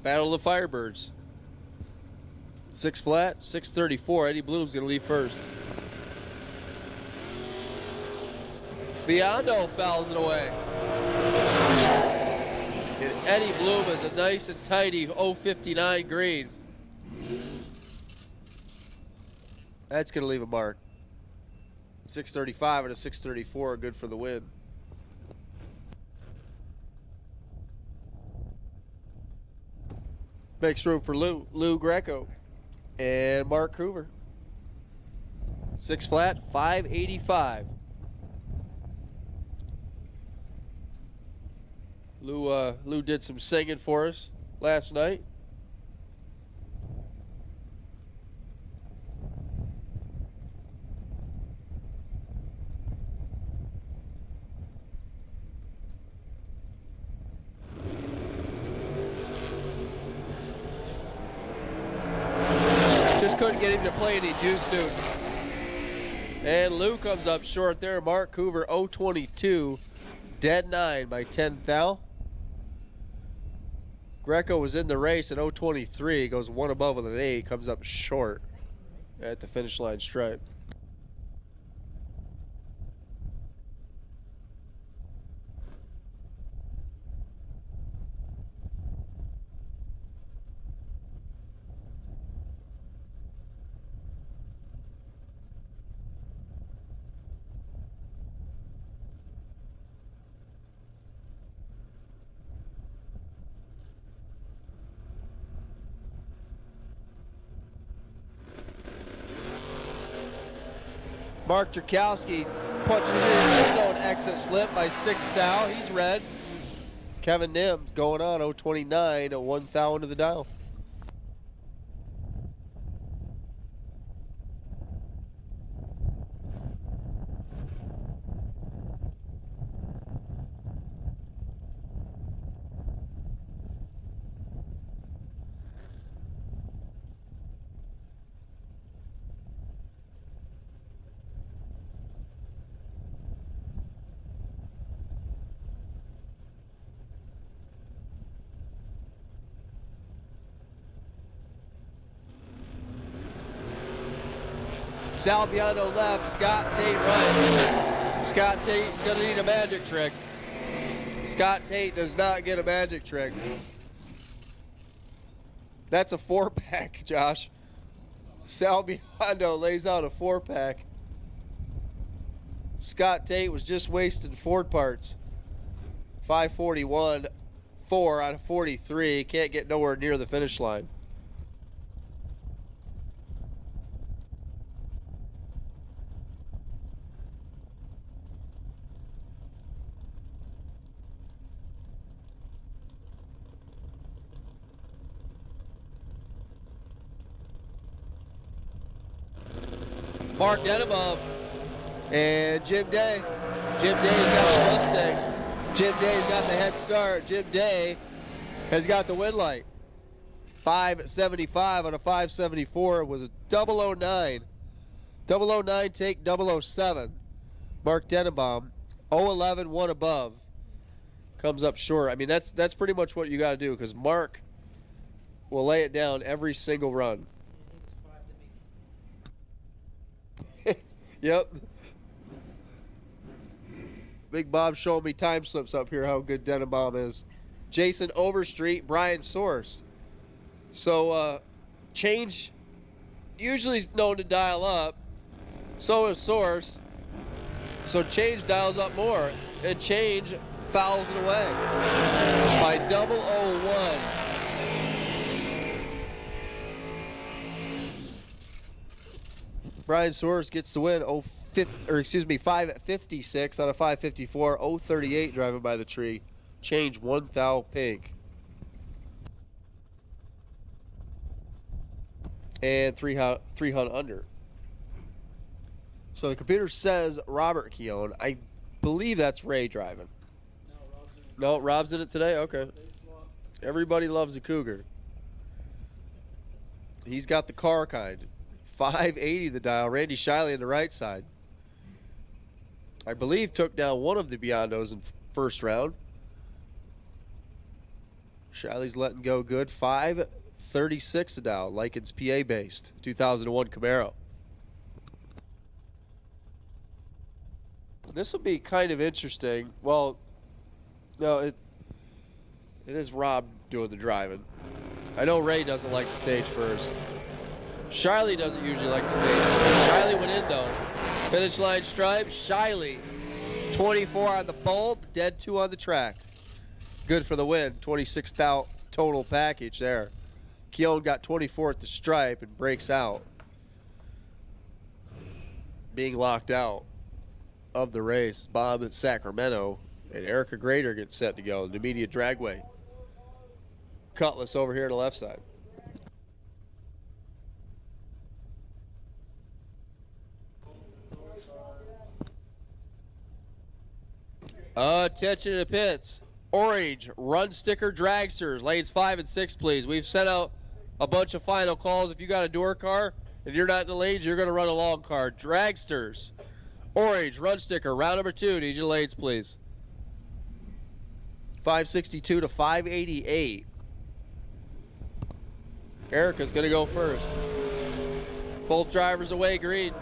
Battle of the Firebirds. 6 flat, 634. Eddie Bloom's going to leave first. Biondo fouls it away. And Eddie Bloom is a nice and tidy 059 green. That's going to leave a mark. 635 and a 634 good for the win. Makes room for Lou Greco and Mark Hoover. 6 flat, 585. Lou did some singing for us last night. Just couldn't get him to play any Juice Newton. And Lou comes up short there. Mark Hoover 022, dead 9 by 10 thou. Greco was in the race at 023, goes 1 above with an 8, comes up short at the finish line stripe. Mark Drakowski punching it in his own exit slip by 6 thou. He's red. Kevin Nims going on 029 at 1 thou into the dial. Sal Biondo left, Scott Tate right. Scott Tate's going to need a magic trick. Scott Tate does not get a magic trick. That's a 4-pack, Josh. Sal Biondo lays out a 4-pack. Scott Tate was just wasting Ford parts. 541, 4 out of 43. Can't get nowhere near the finish line. Mark Dennebaum and Jim Day. Jim Day's got the Mustang. Jim Day's got the head start. Jim Day has got the win light. 575 on a 574 was a 009. 009 take 007. Mark Dennebaum, 011, one above. Comes up short. I mean, that's pretty much what you got to do because Mark will lay it down every single run. Yep. Big Bob showing me time slips up here how good Dennebaum is. Jason Overstreet, Brian Source. So Change usually is known to dial up. So is Source. So Change dials up more. And Change fouls it away by 001. Brian Soares gets the win. 556 on a 554. 038 driving by the tree. Change 1 thou pink. And 300 under. So the computer says Robert Keown. I believe that's Ray driving. No, Rob's in it today? Okay. Everybody loves a Cougar. He's got the car kind. 580 the dial. Randy Shiley on the right side. I believe took down one of the Biondos in first round. Shiley's letting go good. 536 the dial. Likens PA based. 2001 Camaro. This will be kind of interesting. Well, no, it is Rob doing the driving. I know Ray doesn't like the stage first. Shiley doesn't usually like the stage first. Shiley went in though. Finish line stripe. Shiley, 24 on the bulb, dead 2 on the track. Good for the win. 26 total package there. Keown got 24 at the stripe and breaks out, being locked out of the race. Bob at Sacramento and Erica Grader get set to go. Numidia Dragway. Cutlass over here on the left side. Attention to the pits. Orange, run sticker dragsters. Lanes 5 and 6, please. We've sent out a bunch of final calls. If you got a door car and you're not in the lanes, you're going to run a long car. Dragsters. Orange, run sticker. Round number 2. Need your lanes, please. 562 to 588. Erica's going to go first. Both drivers away green.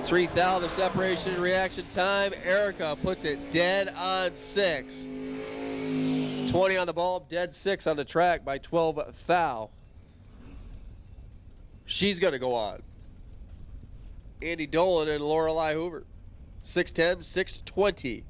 3,000 the separation and reaction time. Erica puts it dead on 6. 20 on the bulb, dead 6 on the track by 12 thou. She's going to go on. Andy Dolan and Lorelei Hoover. 610, 620.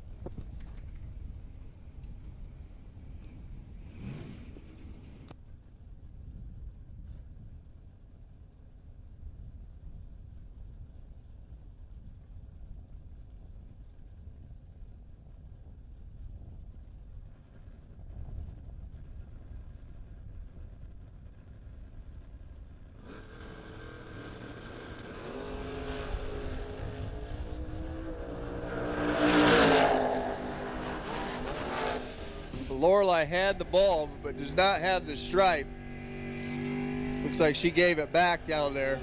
Lorelei had the bulb, but does not have the stripe. Looks like she gave it back down there.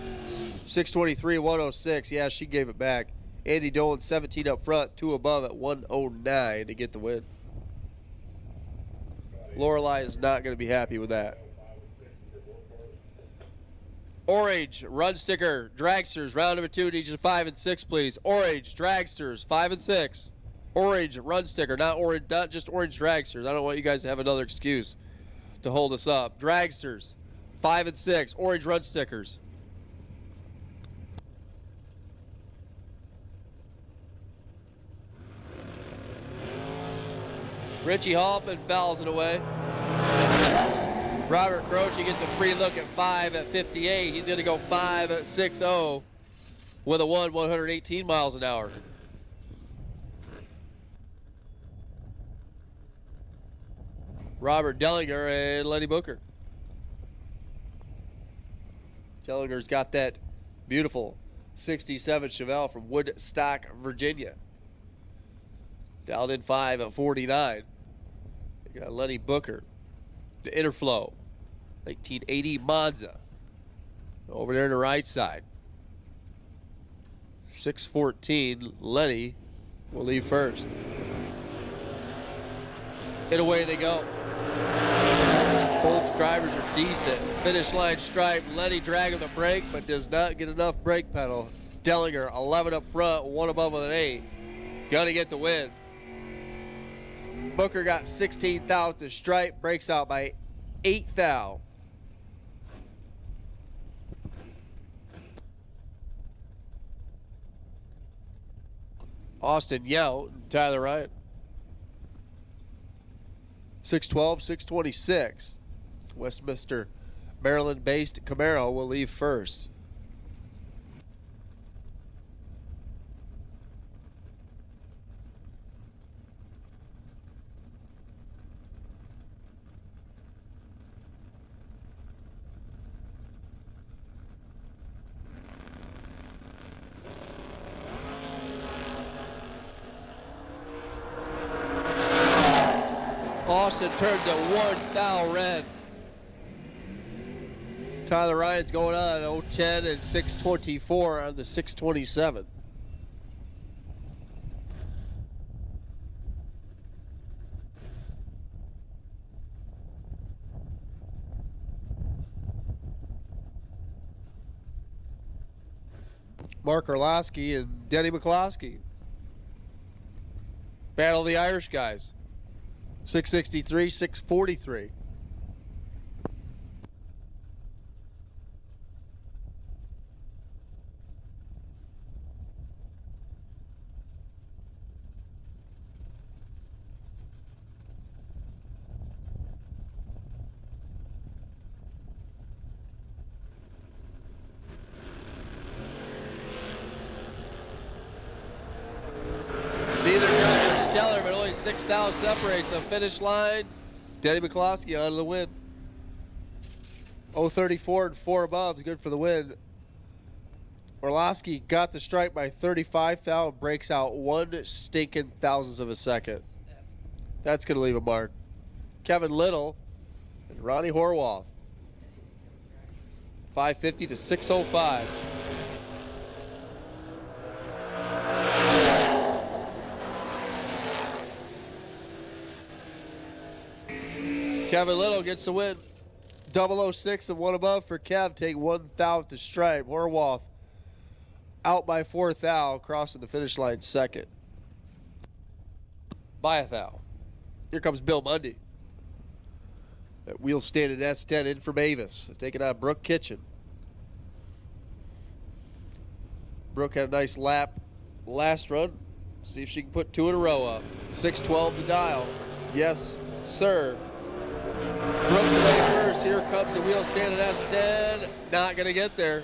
623, 106. Yeah, she gave it back. Andy Dolan, 17 up front, 2 above at 109 to get the win. Lorelei is not going to be happy with that. Orange, run sticker, dragsters, round number 2, need you to 5 and 6, please. Orange, dragsters, 5 and 6. Orange, run sticker, not just orange dragsters. I don't want you guys to have another excuse to hold us up. Dragsters, 5 and 6, orange run stickers. Richie Hoffman fouls it away. Robert Croce gets a free look at 5 at 58. He's going to go 5 at 6-0 with a 118 miles an hour. Robert Dellinger and Lenny Booker. Dellinger's got that beautiful 67 Chevelle from Woodstock, Virginia. Dialed in 5 at 49. You got Lenny Booker. The Interflow, 1980 Monza. Over there on the right side. 6:14, Lenny will leave first. And away they go. Both drivers are decent. Finish line stripe, Lenny dragging the brake, but does not get enough brake pedal. Dellinger, 11 up front, 1 above with an 8. Gonna get the win. Booker got 16th out. The stripe breaks out by 8th thou. Austin Yount and Tyler Ryan. 612, 626. Westminster, Maryland-based Camaro will leave first. Austin turns at 1 thou red. Tyler Ryan's going on 010 and 624 on the 627. Mark Orlowski and Denny McCloskey. Battle of the Irish guys. 663, 643. Neither driver is stellar, but only 6 thou separates the finish line. Denny McCloskey on the win. 034 and 4 above is good for the win. Orlowski got the stripe by 35 thou and breaks out 1 stinking thousandth of a second. That's going to leave a mark. Kevin Little and Ronnie Horwath. 550 to 605. Kevin Little gets the win. 006 and 1 above for Kev. Take 1 thou to stripe. Horwath out by 4 thou, crossing the finish line second. By a thou. Here comes Bill Mundy. That wheel standing S10 in from Avis. Taking on Brooke Kitchen. Brooke had a nice lap last run. See if she can put 2 in a row up. 612 to dial. Yes, sir. Brooks away first. Here comes the wheel standing S10. Not going to get there.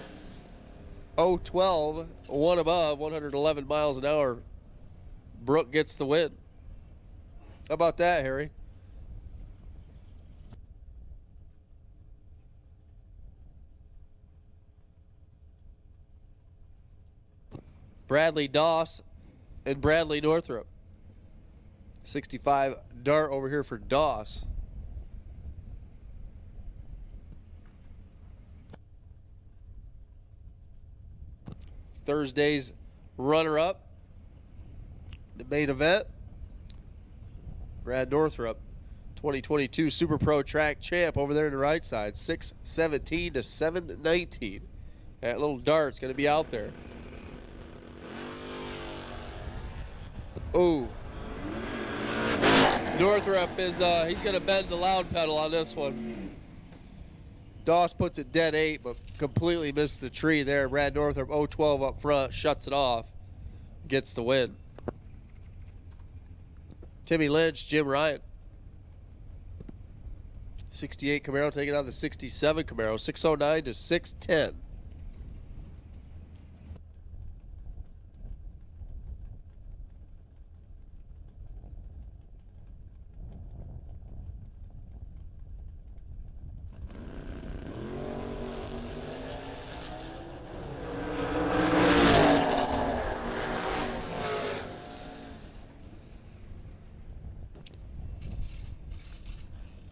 012, 1 above, 111 miles an hour. Brooke gets the win. How about that, Harry? Bradley Doss and Bradley Northrup. 65 dart over here for Doss. Thursday's runner-up, the main event, Brad Northrup, 2022 Super Pro Track champ over there on the right side, 617 to 719. That little dart's going to be out there. Ooh. Northrup is, he's going to bend the loud pedal on this one. Doss puts it dead 8, but completely missed the tree there. Brad Northrup, 0-12 up front, shuts it off, gets the win. Timmy Lynch, Jim Ryan. 68 Camaro taking on the 67 Camaro, 609 to 610.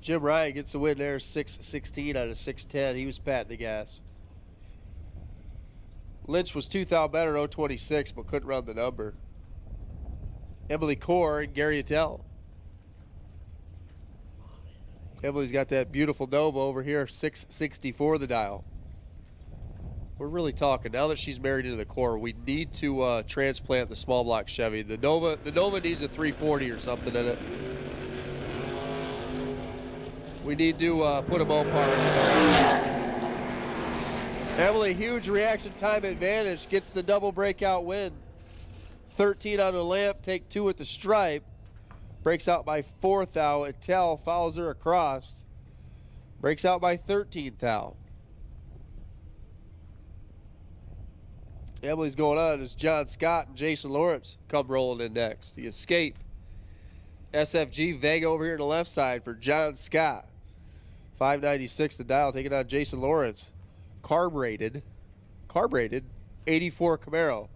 Jim Ryan gets the win there, 6:16 out of 6:10. He was patting the gas. Lynch was 2 thou better, 0:26, but couldn't run the number. Emily Core and Gary Attell. Emily's got that beautiful Nova over here, 664 the dial. We're really talking. Now that she's married into the Core, we need to transplant the small block Chevy. The Nova needs a 340 or something in it. We need to put a ballpark. Emily, huge reaction time advantage, gets the double breakout win. 13 on the lamp, take 2 at the stripe. Breaks out by 4 thou. Attell follows her across. Breaks out by 13 thou. Emily's going on as John Scott and Jason Lawrence come rolling in next. The Escape. SFG Vega over here on the left side for John Scott. 596 the dial, taking on Jason Lawrence. Carbureted 84 Camaro.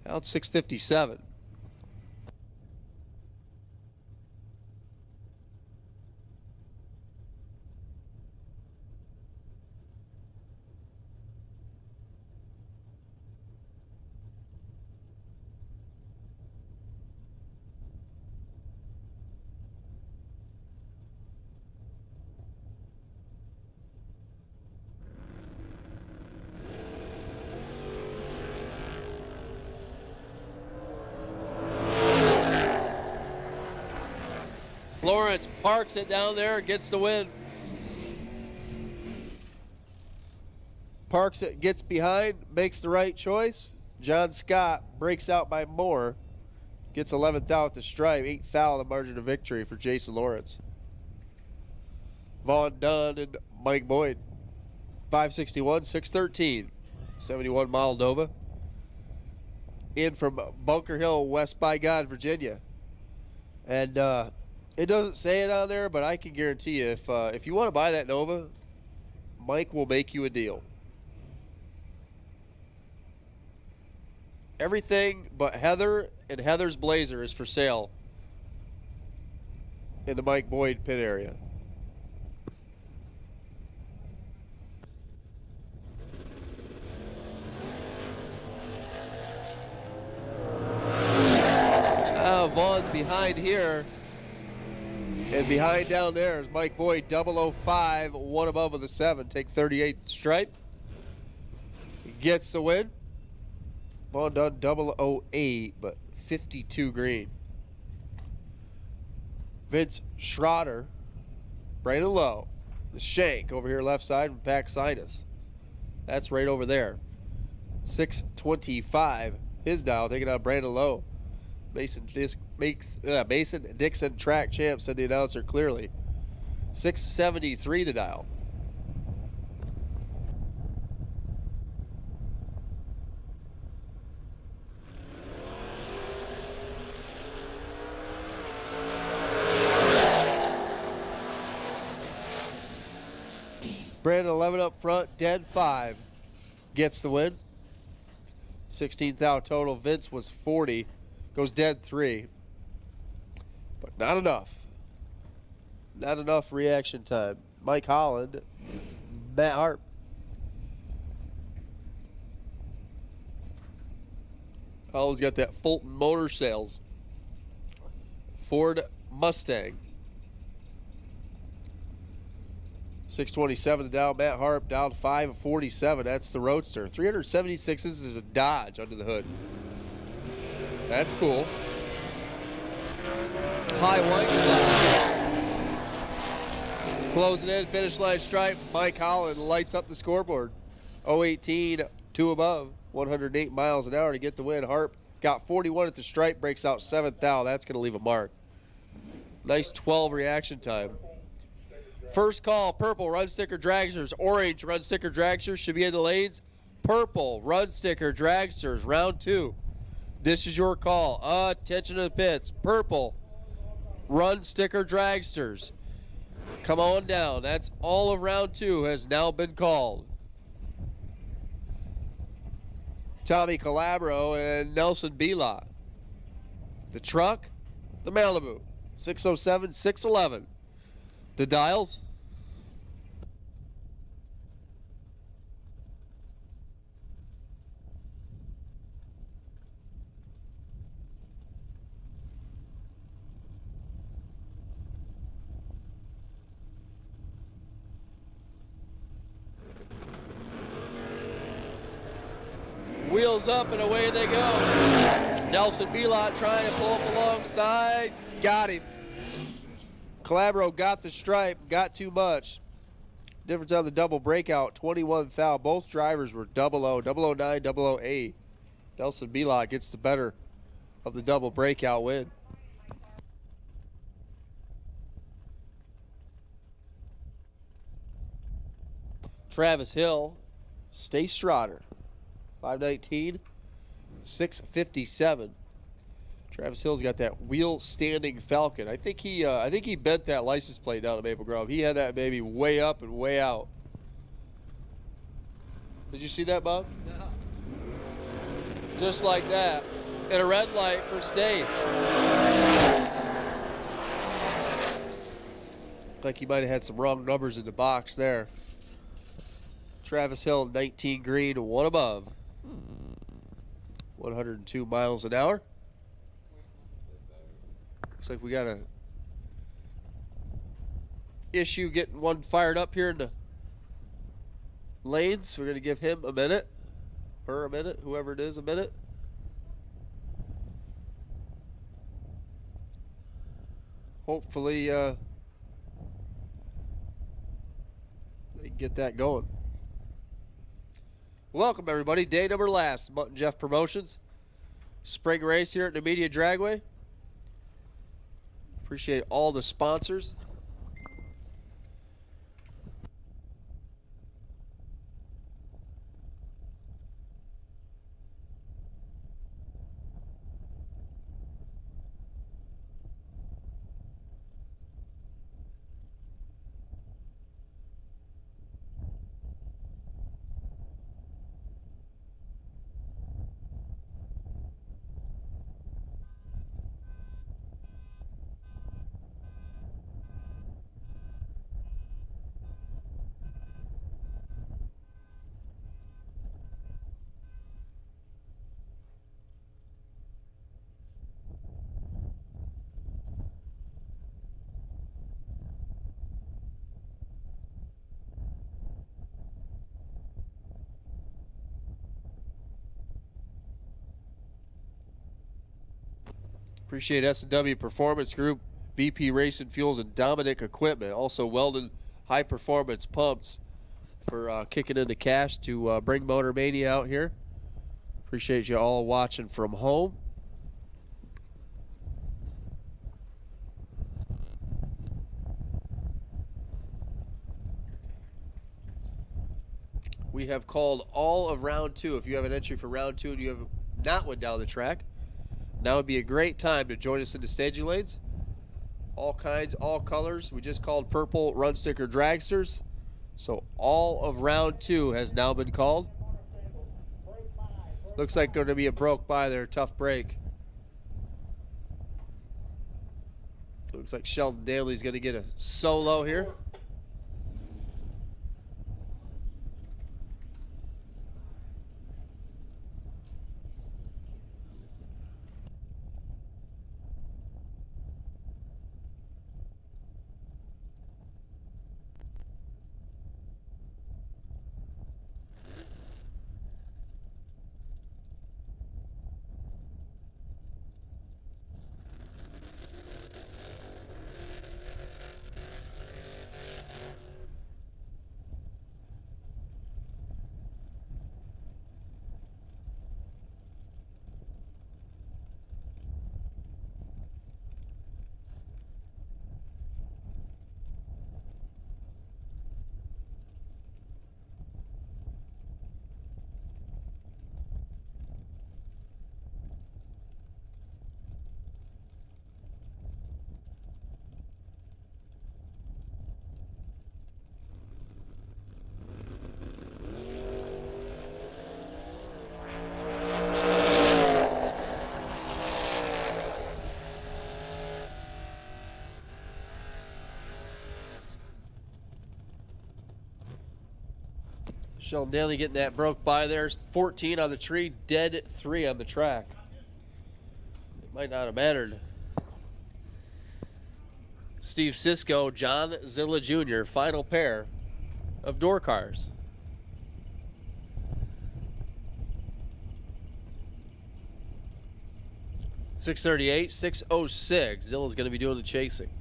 Out 657. Lawrence parks it down there, gets the win. Parks it, gets behind, makes the right choice. John Scott breaks out by more, gets 11th out at the stripe, 8th thou the margin of victory for Jason Lawrence. Vaughn Dunn and Mike Boyd. 561, 613, 71 mile Nova. In from Bunker Hill, West by God, Virginia. And it doesn't say it on there, but I can guarantee you, if you want to buy that Nova, Mike will make you a deal. Everything but Heather and Heather's Blazer is for sale in the Mike Boyd pit area. Vaughn's behind here. And behind down there is Mike Boyd, 005, one above with a 7. Take 38 stripe. Gets the win. Vaughn Dunn, 008, but 52 green. Vince Schroeder, Brandon Lowe. The shank over here left side from Pack Sinus. That's right over there. 625, his dial, taking out Brandon Lowe. Mason Dixon track champ, said the announcer clearly. 673 the dial. Brandon 11 up front, dead 5. Gets the win. 16th out total. Vince was 40. Goes dead 3. But not enough. Not enough reaction time. Mike Holland, Matt Harp. Holland's got that Fulton Motor Sales Ford Mustang. 627 down. Matt Harp down 547. That's the Roadster. 376 is a Dodge under the hood. That's cool. High white glove. Closing in, finish line stripe. Mike Holland lights up the scoreboard. 018, 2 above. 108 miles an hour to get the win. Harp got 41 at the stripe, breaks out 7th thou. That's going to leave a mark. Nice 12 reaction time. First call, purple, run sticker dragsters. Orange, run sticker dragsters should be in the lanes. Purple, run sticker dragsters, round 2. This is your call. Attention to the pits. Purple, run sticker dragsters. Come on down. That's all of round 2 has now been called. Tommy Calabro and Nelson Belot. The truck, the Malibu, 607, 611. The dials. Wheels up and away they go. Nelson Belot trying to pull up alongside. Got him. Calabro got the stripe, got too much. Difference on the double breakout, 21 thou. Both drivers were 00, 009, 008. Nelson Belot gets the better of the double breakout win. Travis Hill, Stace Strotter, 519, 657. Travis Hill's got that wheel standing Falcon. I think he bent that license plate down at Maple Grove. He had that baby way up and way out. Did you see that, Bob? No. Just like that. And a red light for Stace. Looked like he might have had some wrong numbers in the box there. Travis Hill, 19 green, 1 above. 102 miles an hour. Looks like we got a issue getting one fired up here in the lanes. We're going to give him a minute. Her a minute. Whoever it is, a minute. Hopefully they can get that going. Welcome, everybody. Day number last. Mutt and Jeff Promotions. Spring race here at Numidia Dragway. Appreciate all the sponsors. Appreciate S&W Performance Group, VP Racing Fuels, and Dominic Equipment. Also Weldon High Performance Pumps for kicking into cash to bring Motor Mania out here. Appreciate you all watching from home. We have called all of round 2. If you have an entry for round 2 and you have not went down the track, now would be a great time to join us in the staging lanes. All kinds, all colors. We just called purple run sticker dragsters. So all of round 2 has now been called. Looks like going to be a broke by there. Tough break. Looks like Sheldon Daly's going to get a solo here. Sheldon Daly getting that broke by there. 14 on the tree, dead 3 on the track. It might not have mattered. Steve Cisco, John Zilla Jr., final pair of door cars. .638, 606. Zilla's going to be doing the chasing.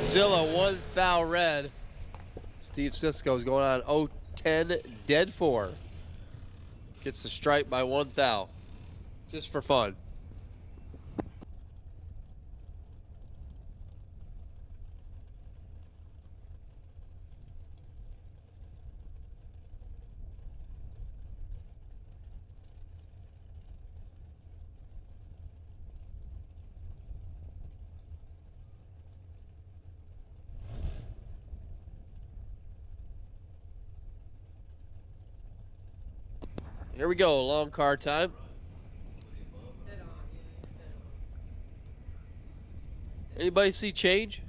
Zilla 1 thou red. Steve Cisco's going on 0-10 dead 4. Gets the stripe by 1 thou. Just for fun. Here we go, long car time. Anybody see change?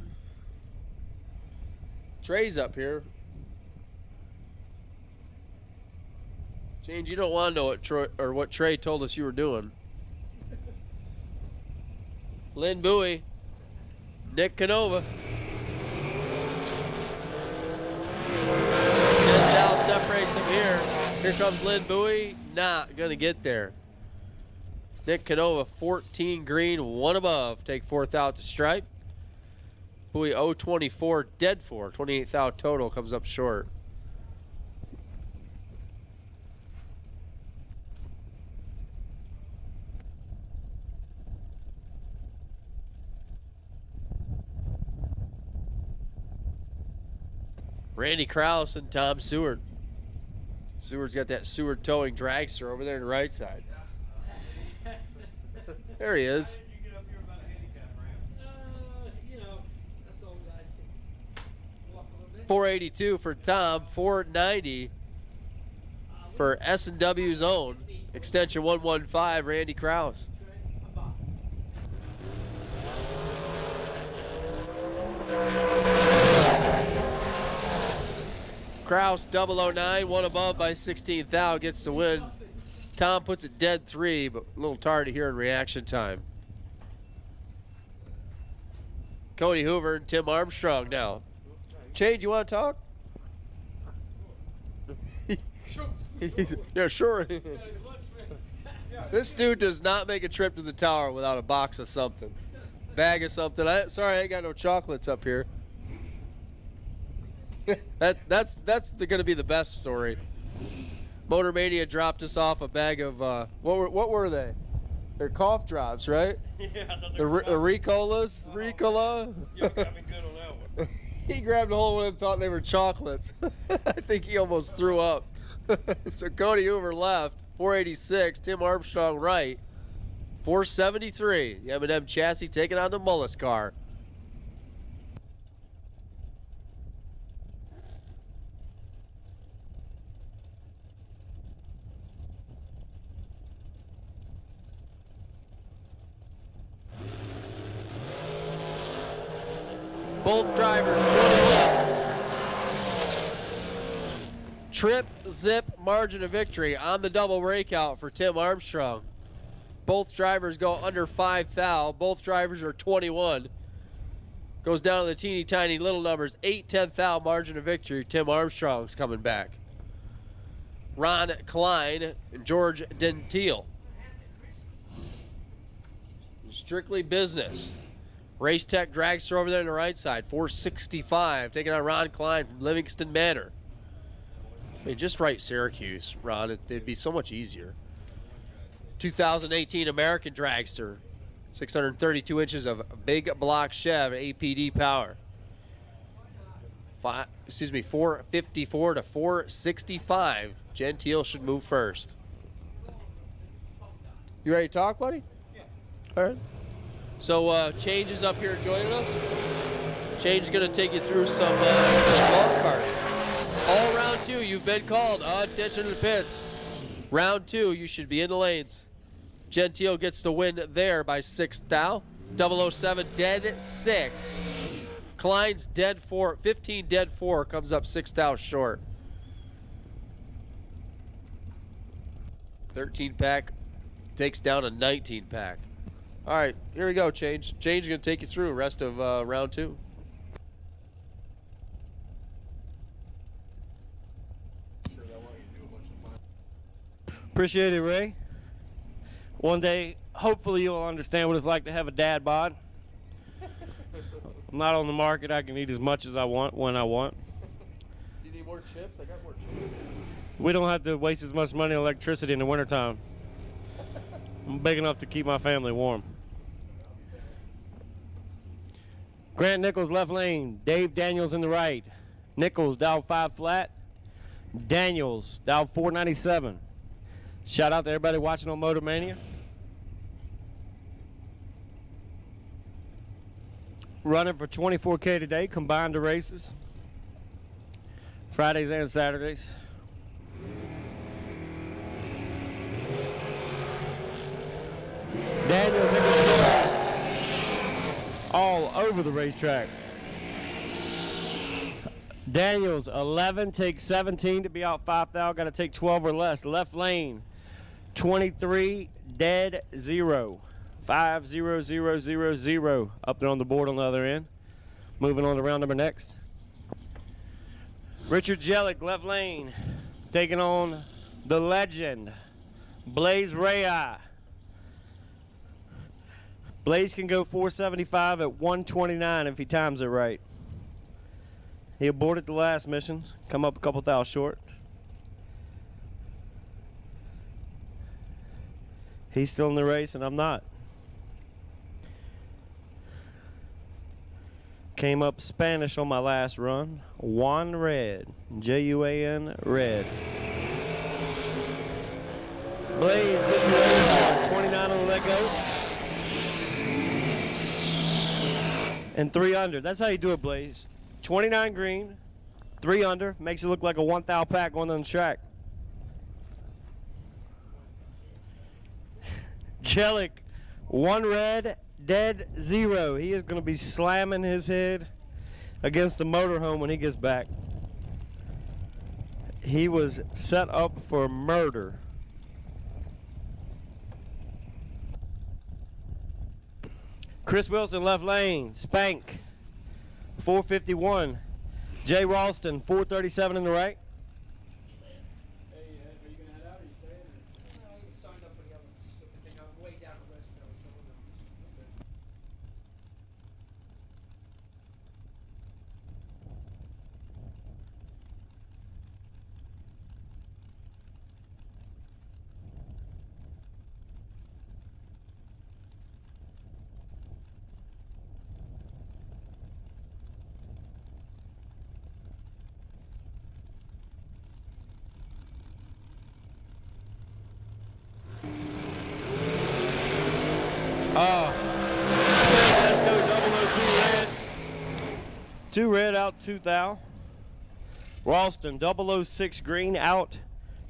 Trey's up here. Change, you don't want to know what Troy or what Trey told us you were doing. Lynn Bowie, Nick Canova. 10 thou separates him here. Here comes Lynn Bowie, not gonna get there. Nick Canova, 14 green, 1 above. Take 4th out to stripe. Bowie 0-24, dead 4. 28th out total, comes up short. Randy Krause and Tom Seward. Seward's got that Seward towing dragster over there on the right side. There he is. You know, that's old guys can walk a little bit. 482 for Tom, 490 for S&W's own. Extension 115, Randy Krause. Kraus 009, 1 above by 16th out, gets the win. Tom puts it dead 3, but a little tardy here in reaction time. Cody Hoover and Tim Armstrong now. Change, you want to talk? Yeah, sure. This dude does not make a trip to the tower without a box of something. Bag of something. Sorry, I ain't got no chocolates up here. That's going to be the best story. Motor Mania dropped us off a bag of what were they? They're cough drops, right? Yeah, I thought The Ricolas, Ricola. You got me good on that one. He grabbed a hold of one and thought they were chocolates. I think he almost threw up. So Cody Hoover left, 486. Tim Armstrong right, 473. The M&M chassis taking on the Mullis car. Both drivers 21. Trip, zip, margin of victory on the double breakout for Tim Armstrong. Both drivers go under 5 thou. Both drivers are 21. Goes down to the teeny tiny little numbers. 8/10 thou margin of victory. Tim Armstrong's coming back. Ron Klein and George Gentile. Strictly business. Race Tech Dragster over there on the right side, 465, taking on Ron Klein from Livingston Manor. I mean, just write Syracuse, Ron. It'd be so much easier. 2018 American Dragster, 632 inches of big block Chev APD power. 454 to 465. Gentile should move first. You ready to talk, buddy? Yeah. All right. So Change is up here joining us. Change is going to take you through some golf carts. All round 2, you've been called. Attention to the pits. Round 2, you should be in the lanes. Gentile gets the win there by 6 thou. 007 dead 6. Klein's dead 4. 15 dead 4 comes up 6 thou short. 13 pack takes down a 19 pack. All right, here we go, Change. Change is going to take you through the rest of round 2. Appreciate it, Ray. One day, hopefully you'll understand what it's like to have a dad bod. I'm not on the market. I can eat as much as I want when I want. Do you need more chips? I got more chips. We don't have to waste as much money on electricity in the wintertime. I'm big enough to keep my family warm. Grant Nichols left lane. Dave Daniels in the right. Nichols dial 5 flat. Daniels dial 497. Shout out to everybody watching on Motor Mania. Running for 24K today, combined the races. Fridays and Saturdays. Daniels in control. All over the racetrack. Daniels 11 takes 17 to be out 5 thou. Got to take 12 or less. Left lane 23 dead 0. 5 0 0 0 0 up there on the board on the other end. Moving on to round number next. Richard Jellick left lane taking on the legend Blaze Ray. Blaze can go 475 at 129 if he times it right. He aborted the last mission, come up a couple thou short. He's still in the race and I'm not. Came up Spanish on my last run. Juan Red, Juan Red. Blaze gets away, 29 on the let go. And 3 under. That's how you do it, Blaze. 29 green, 3 under. Makes it look like a 1 thou pack going on the track. Jellick, 1 red, dead 0. He is going to be slamming his head against the motorhome when he gets back. He was set up for murder. Chris Wilson left lane, Spank, 451. Jay Ralston, 437 in the right. Hey, are you going to head out or are you staying? I signed up for the other stupid thing. I'm way down the list. Let's go 002 red. 2 red out 2 thou. Ralston 006 green out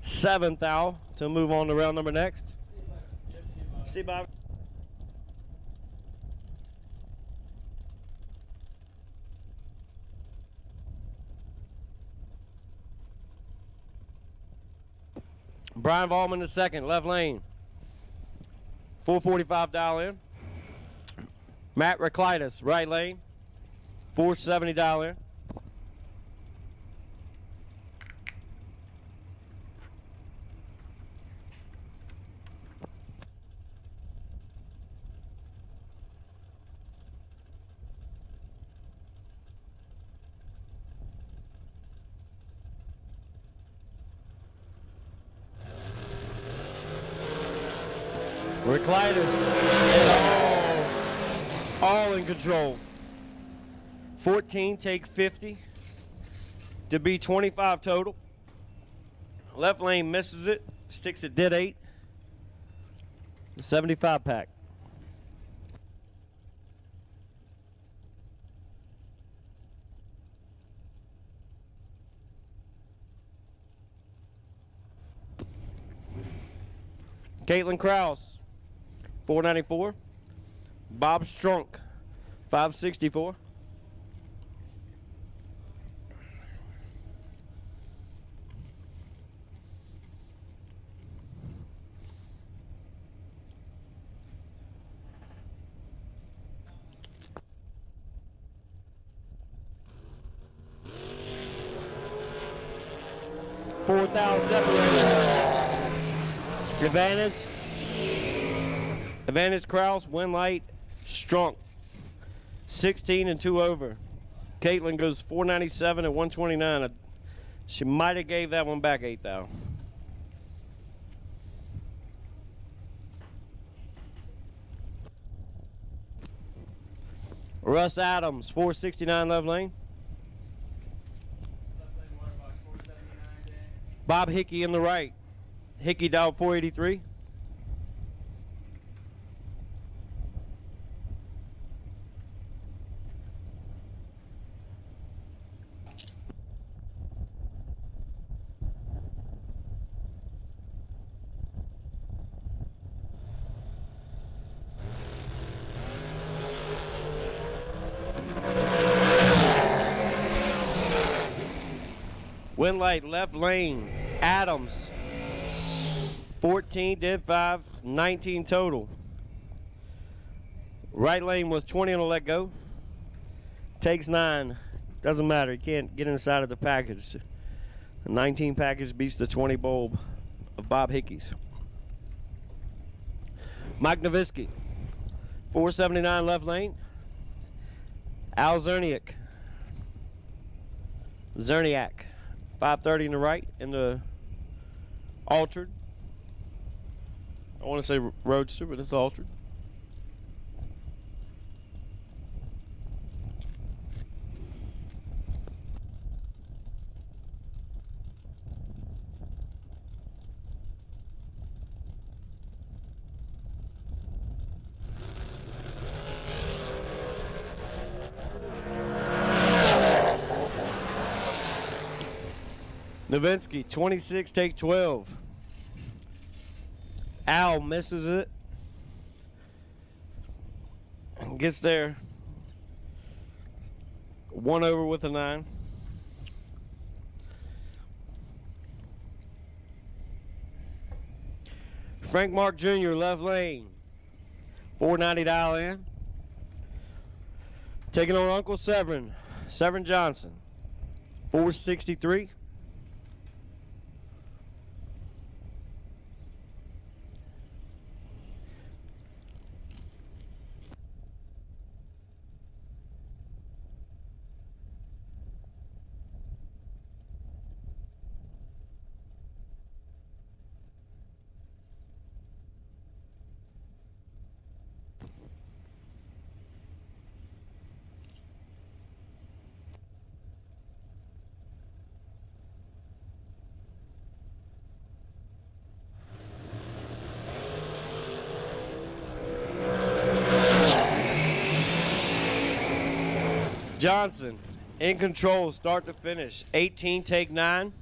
7 thou to move on to round number next. See Bob. Brian Vollman the second, left lane. 445 dial in. Matt Reclitus, right lane. 470 dial in. Reclitus all in control. 14 take 50 to be 25 total. Left lane misses it, sticks at dead 8. 75 pack. Caitlin Krause, 494. Bob Strunk, 564. $4,000 separated. Advantage Kraus, Winlight, Strunk. 16 and 2 over. Caitlin goes 497 and 129. She might have gave that one back 8,000. Russ Adams, 469 left lane. Bob Hickey in the right. Hickey dialed 483. Winlight left lane. Adams, 14, did 5, 19 total. Right lane was 20 on a let go. Takes 9. Doesn't matter. You can't get inside of the package. The 19 package beats the 20 bulb of Bob Hickey's. Mike Nowitzki, 479 left lane. Al Zerniak, 530 in the right, in the altered. I want to say Roadster, but it's altered. Nowitzki, 26, take 12. Al misses it. Gets there. 1 over with a 9. Frank Mark Jr., left lane. $490 dial in. Taking on Uncle Severin. Severin Johnson. 463. Johnson in control, start to finish. 18, take 9.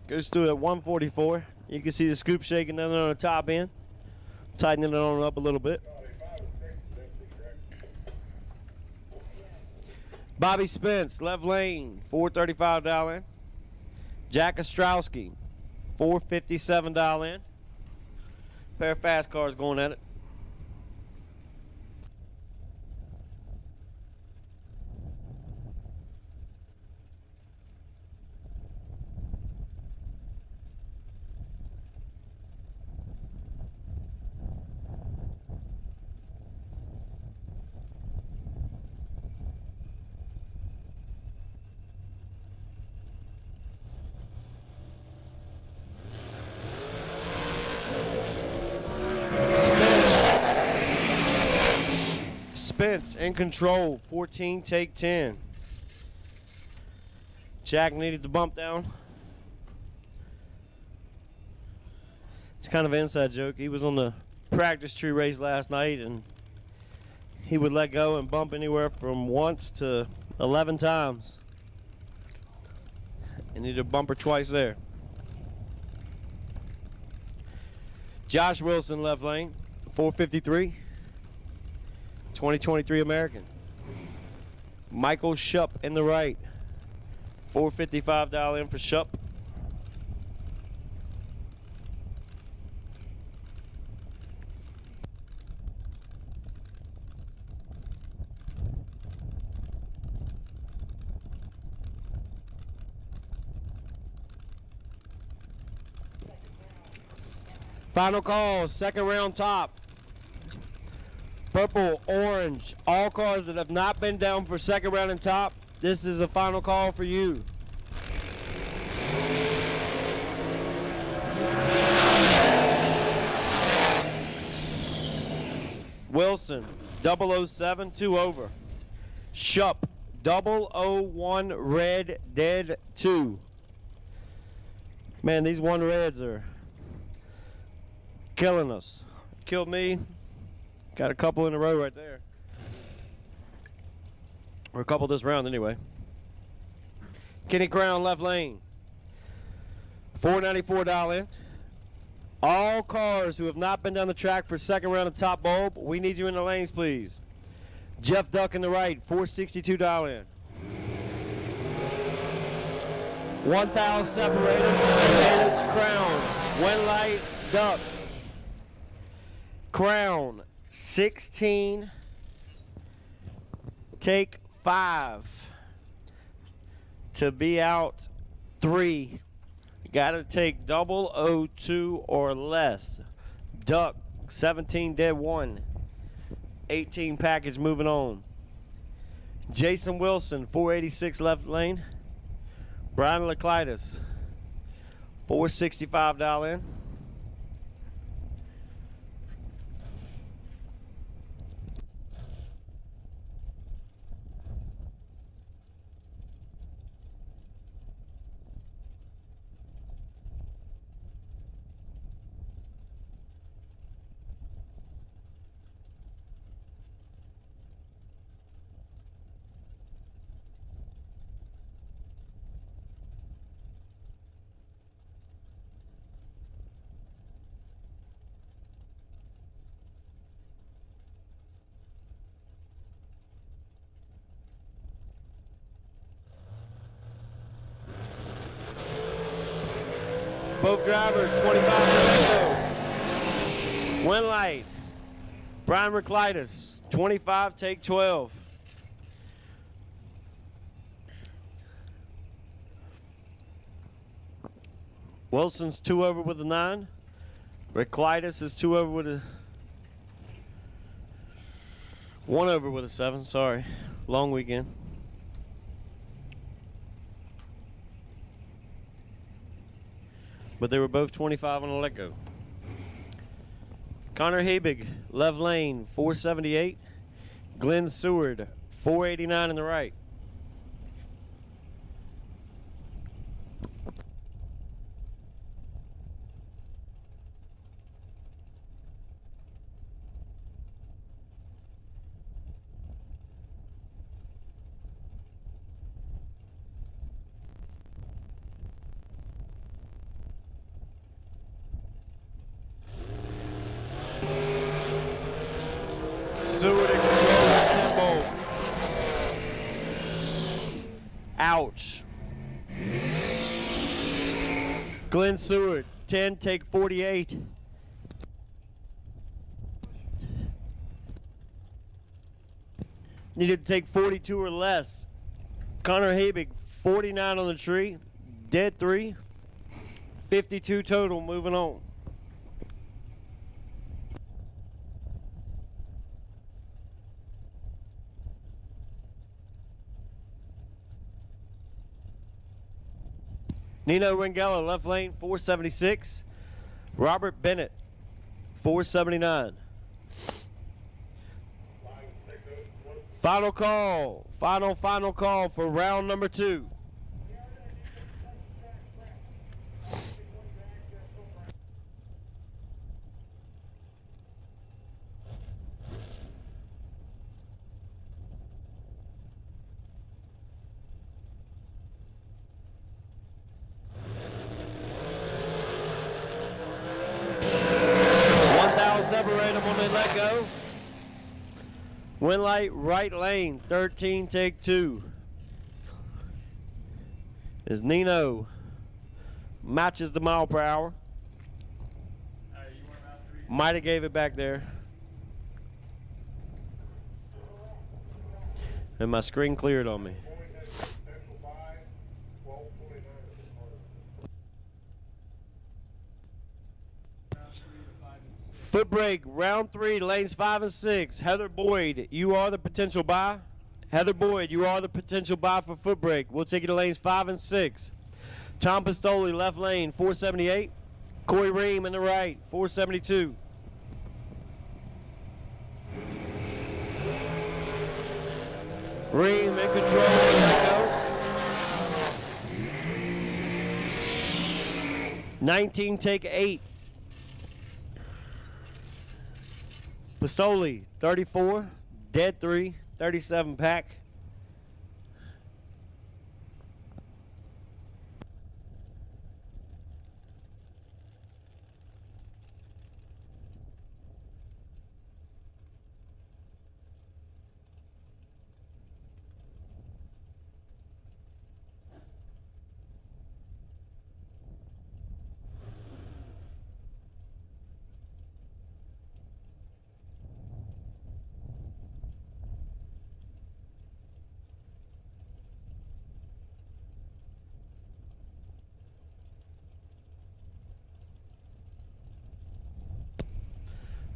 Goes through at 144. You can see the scoop shaking down there on the top end. Tightening it on up a little bit. Bobby Spence, left lane, $435 in. Jack Ostrowski, $457 in. Pair of fast cars going at it. Spence in control, 14, take 10. Jack needed the bump down. It's kind of an inside joke. He was on the practice tree race last night, and he would let go and bump anywhere from once to 11 times. And needed a bumper twice there. Josh Wilson, left lane, 453. 2023 American. Michael Shupp in the right. $455 dial in for Shupp. Final call, second round top. Purple, orange, all cars that have not been down for second round and top. This is a final call for you. Wilson, 007, 2 over. Shupp, 001, red, dead, 2. Man, these 1 reds are killing us. Killed me. Got a couple in a row right there. Or a couple this round anyway. Kenny Crown, left lane. $494 in. All cars who have not been down the track for second round of top bulb, we need you in the lanes, please. Jeff Duck in the right, $462 in. 1,000 separated. Advantage Crown. Win light, Duck. Crown, 16. Take 5. To be out 3. Got to take 002 or less. Duck, 17 dead 1. 18 package moving on. Jason Wilson, 486 left lane. Brian Leclitus, $465 in. Both drivers, 25 minutes go. Win light. Brian Reclitus, 25, take 12. Wilson's 2 over with a 9. Reclitus is 2 over with a 1 over with a 7, sorry. Long weekend. But they were both 25 on the let-go. Connor Habig, left lane, 478. Glenn Seward, 489 in the right. Seward in control, 10 bolt. Ouch. Glenn Seward, 10, take 48. Needed to take 42 or less. Connor Habig, 49 on the tree, dead 3. 52 total, moving on. Nino Ringella, left lane, 476. Robert Bennett, 479. Final call. Final call for round number 2. Win light, right lane, 13, take 2. Is Nino. Matches the mile per hour. Might have gave it back there. And my screen cleared on me. Foot brake, round 3, lanes 5 and 6. Heather Boyd, you are the potential buy. Heather Boyd, you are the potential buy for foot brake. We'll take you to lanes 5 and 6. Tom Pistoli, left lane, 478. Corey Ream in the right, 472. Ream in control. Let go. 19, take 8. Pistoli, 34, dead 3, 37 pack.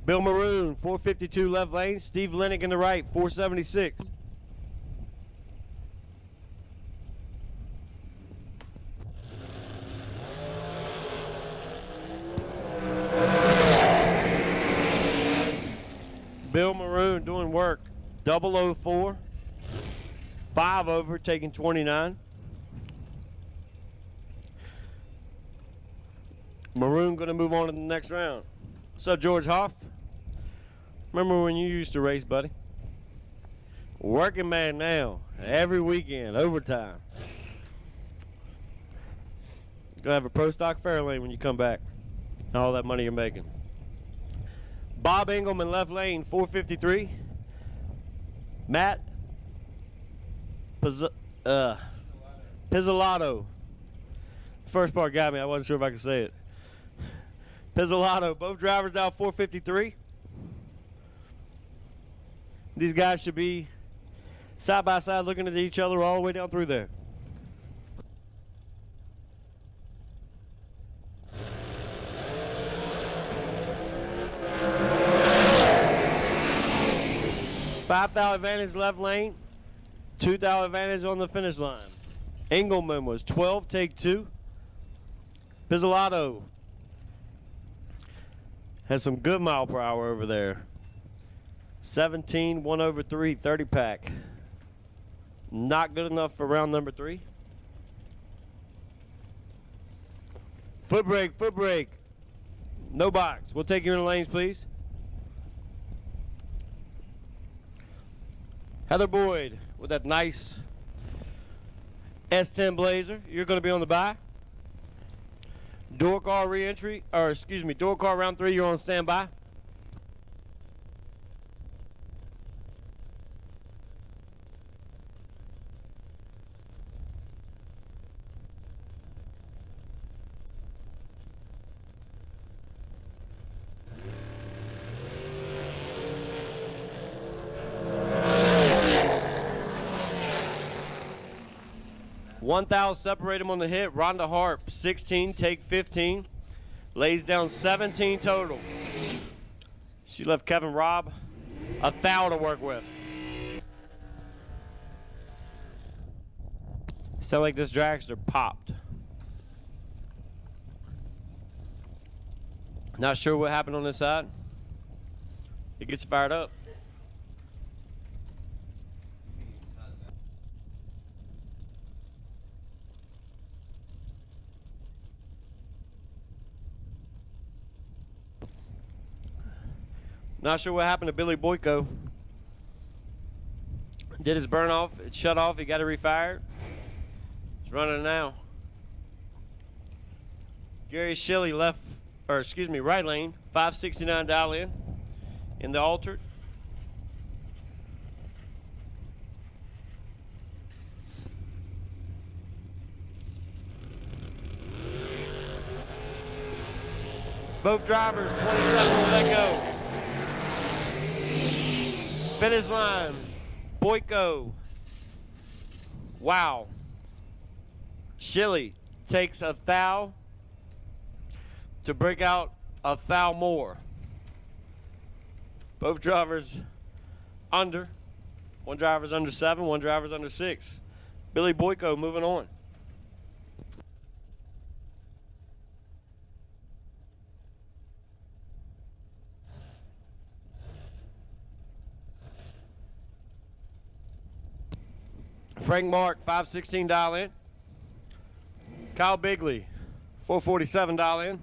Bill Maroon, 452 left lane. Steve Lennick in the right, 476. Bill Maroon doing work. 004. 5 over, taking 29. Maroon going to move on to the next round. What's up, George Hoff? Remember when you used to race, buddy? Working man now. Every weekend, overtime. Gonna have a pro stock Fairlane when you come back. All that money you're making. Bob Engelman, left lane, 453. Matt Pizzolato. First part got me. I wasn't sure if I could say it. Pizzolato. Both drivers down 453. These guys should be side by side looking at each other all the way down through there. $5,000 advantage left lane, $2,000 advantage on the finish line. Engelman was 12, take 2. Pizzolato has some good mile per hour over there. 17, 1 over 3, 30 pack. Not good enough for round number 3. Foot brake, foot brake. No box. We'll take you in the lanes, please. Heather Boyd with that nice S10 Blazer. You're going to be on the bye. Door car re-entry, or excuse me, door car round 3, you're on standby. $1,000 separate him on the hit. Rhonda Harp, 16, take 15. Lays down 17 total. She left Kevin Robb $1,000 to work with. Sound like this dragster popped. Not sure what happened on this side. It gets fired up. Not sure what happened to Billy Boyko. Did his burn off. It shut off. He got it refired. He's running now. Gary Shelley left, or excuse me, right lane. 569 dial in the altered. Both drivers, 27 will let go. Finish line, Boyko. Wow. Shilly takes a thou to break out a thou more. Both drivers under. One driver's under 7, one driver's under 6. Billy Boyko moving on. Frank Mark, 516 dial in. Kyle Bigley, 447 dial in.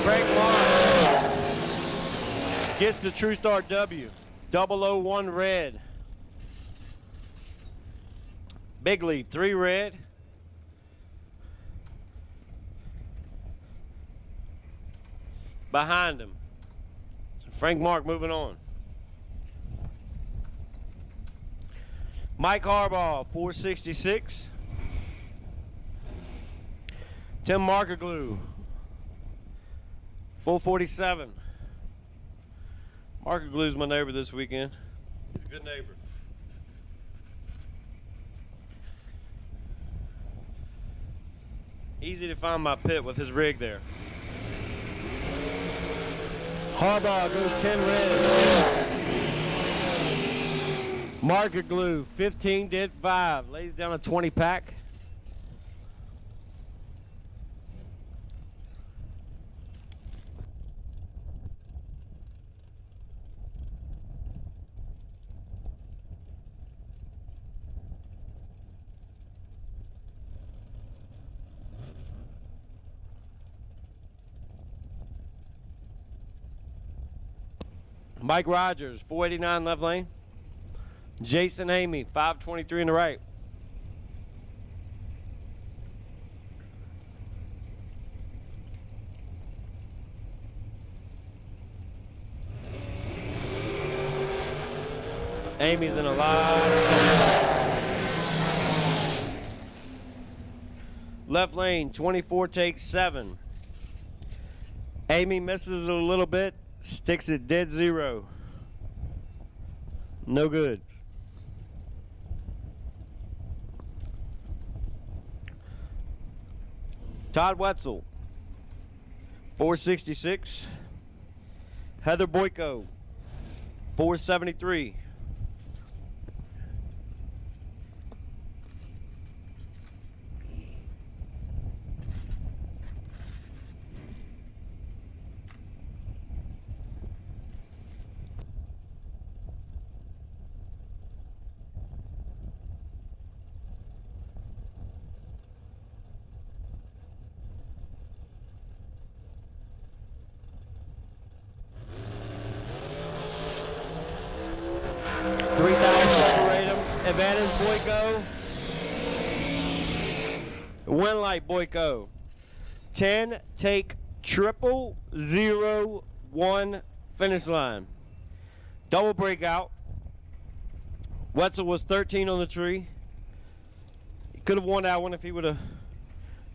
Frank Mark gets the True Star W. 001 red. Bigley, 3 red. Behind him. So Frank Mark moving on. Mike Harbaugh, 466. Tim Markerglue, 447. Markerglue's my neighbor this weekend. He's a good neighbor. Easy to find my pit with his rig there. Harbaugh goes 10 red. Markerglue, 15 did 5. Lays down a 20 pack. Mike Rogers, 489 left lane. Jason Amy, 523 in the right. Amy's in a lot of trouble. Left lane, 24 takes 7. Amy misses it a little bit. Sticks it dead 0. No good. Todd Wetzel, 466. Heather Boyko, 473. Advantage Boyko. Win light Boyko. 10 take 000-1 finish line. Double breakout. Wetzel was 13 on the tree. He could have won that one if he would have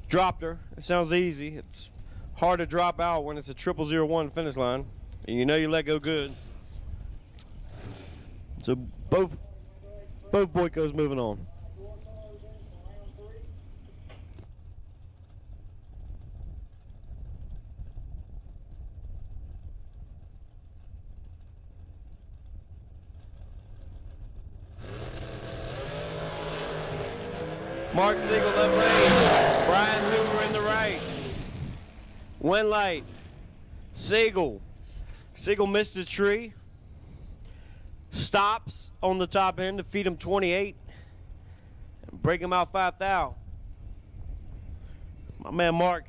dropped her. It sounds easy. It's hard to drop out when it's a 000-1 finish line. And you know you let go good. So both Boykos moving on. Mark Siegel left lane. Brian Hoover in the right. Win light. Siegel. Siegel missed the tree. Stops on the top end to feed him 28 and break him out 5 thou. My man Mark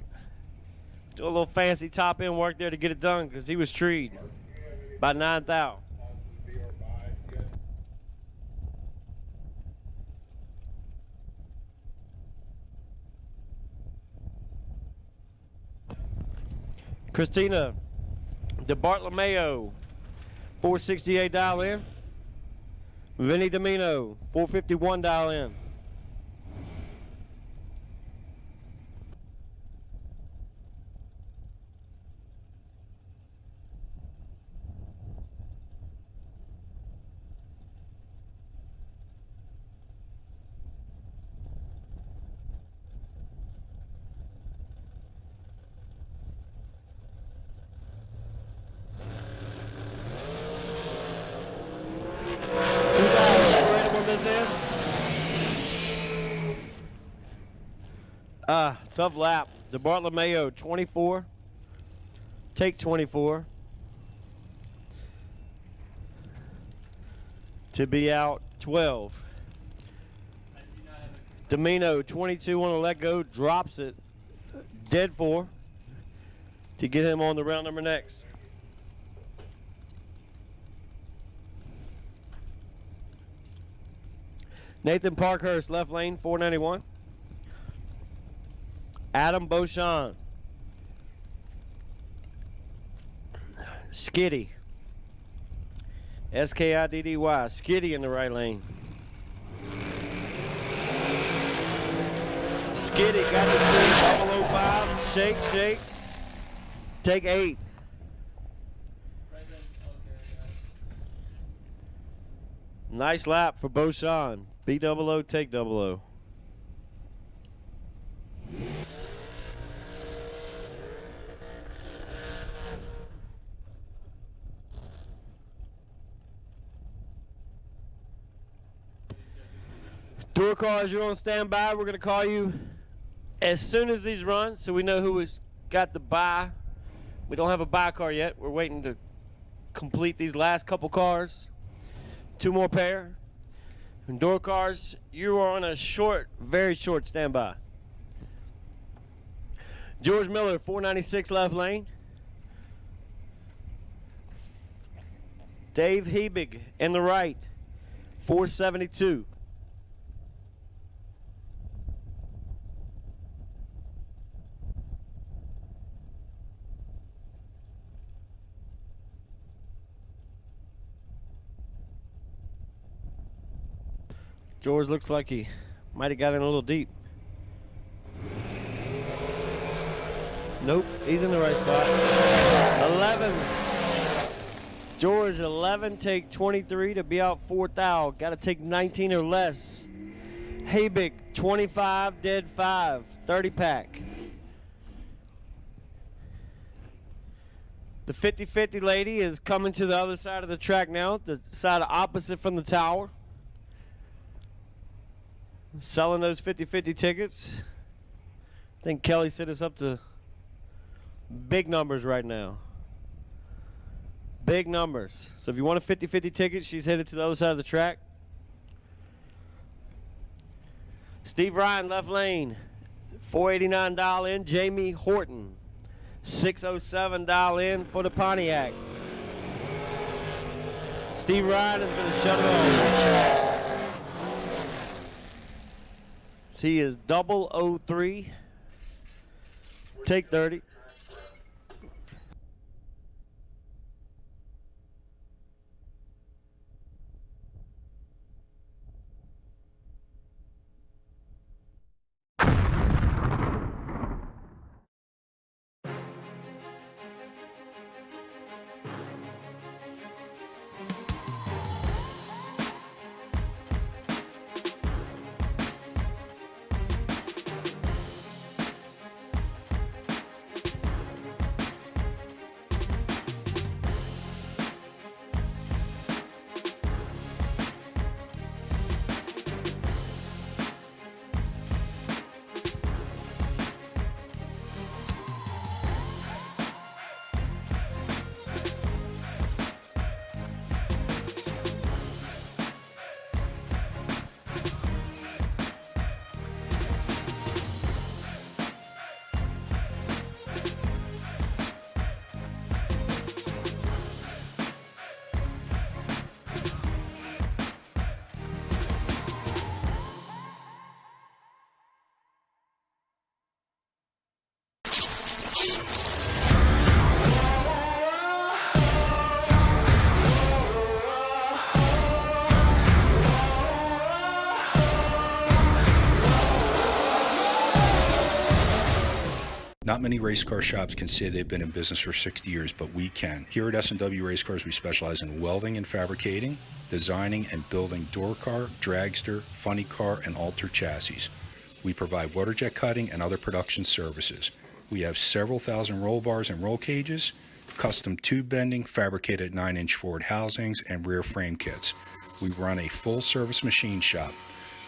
do a little fancy top end work there to get it done because he was treed by 9 thou. Christina DeBartolomeo, 468 dial in. Vinny Domino, 451 dial in. Tough lap. DeBartolomeo, 24. Take 24. To be out 12. Domino, 22 on a let go, drops it. Dead 4 to get him on the round number next. Nathan Parkhurst, left lane, 491. Adam Beauchamp. Skiddy. S-K-I-D-D-Y. Skiddy in the right lane. Skiddy got the 005. Shakes. Take 8. Nice lap for Beauchamp. B-double-O, take double-O. Door cars, you're on standby. We're going to call you as soon as these run so we know who has got the bye. We don't have a bye car yet. We're waiting to complete these last couple cars. 2 more pair. And door cars, you are on a short, very short standby. George Miller, 496 left lane. Dave Hebig in the right, 472. George looks like he might have got in a little deep. Nope, he's in the right spot. 11. George, 11, take 23 to be out 4th out. Got to take 19 or less. Habig, 25, dead 5, 30 pack. The 50-50 lady is coming to the other side of the track now, the side opposite from the tower. Selling those 50-50 tickets. I think Kelly set us up to big numbers right now. Big numbers. So if you want a 50-50 ticket, she's headed to the other side of the track. Steve Ryan, left lane. 489 dial in. Jamie Horton. 607 dial in for the Pontiac. Steve Ryan is going to shut it off. He is 003. Take 30. Not many race car shops can say they've been in business for 60 years, but we can. Here at S&W Race Cars, we specialize in welding and fabricating, designing and building door car, dragster, funny car, and alter chassis. We provide water jet cutting and other production services. We have several thousand roll bars and roll cages, custom tube bending, fabricated 9-inch forward housings, and rear frame kits. We run a full-service machine shop,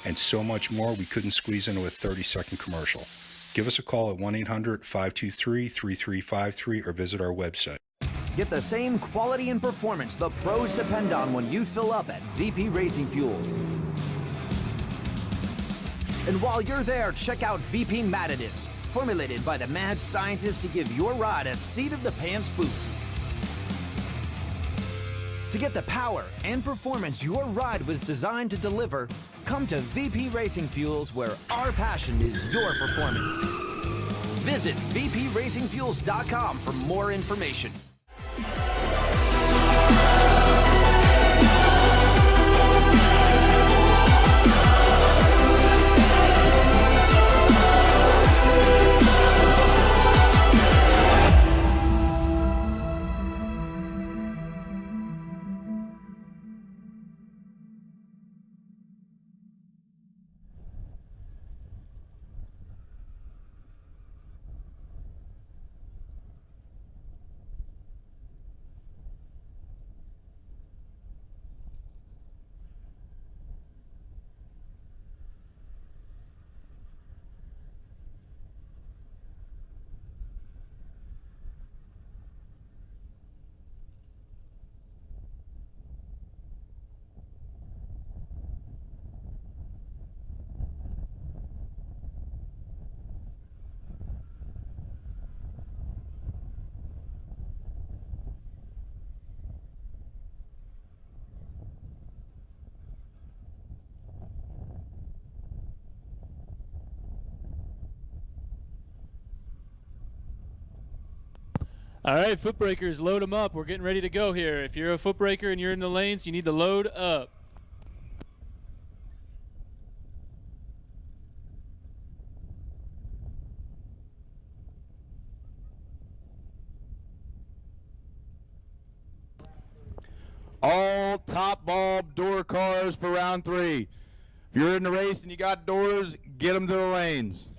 and so much more we couldn't squeeze into a 30-second commercial. Give us a call at 1-800-523-3353 or visit our website. Get the same quality and performance the pros depend on when you fill up at VP Racing Fuels. And while you're there, check out VP Mad Additives, formulated by the mad scientists to give your ride a seat-of-the-pants boost. To get the power and performance your ride was designed to deliver, come to VP Racing Fuels, where our passion is your performance. Visit vpracingfuels.com for more information. All right, foot breakers, load them up. We're getting ready to go here. If you're a foot breaker and you're in the lanes, you need to load up. All top bulb door cars for round 3. If you're in the race and you got doors, get them to the lanes.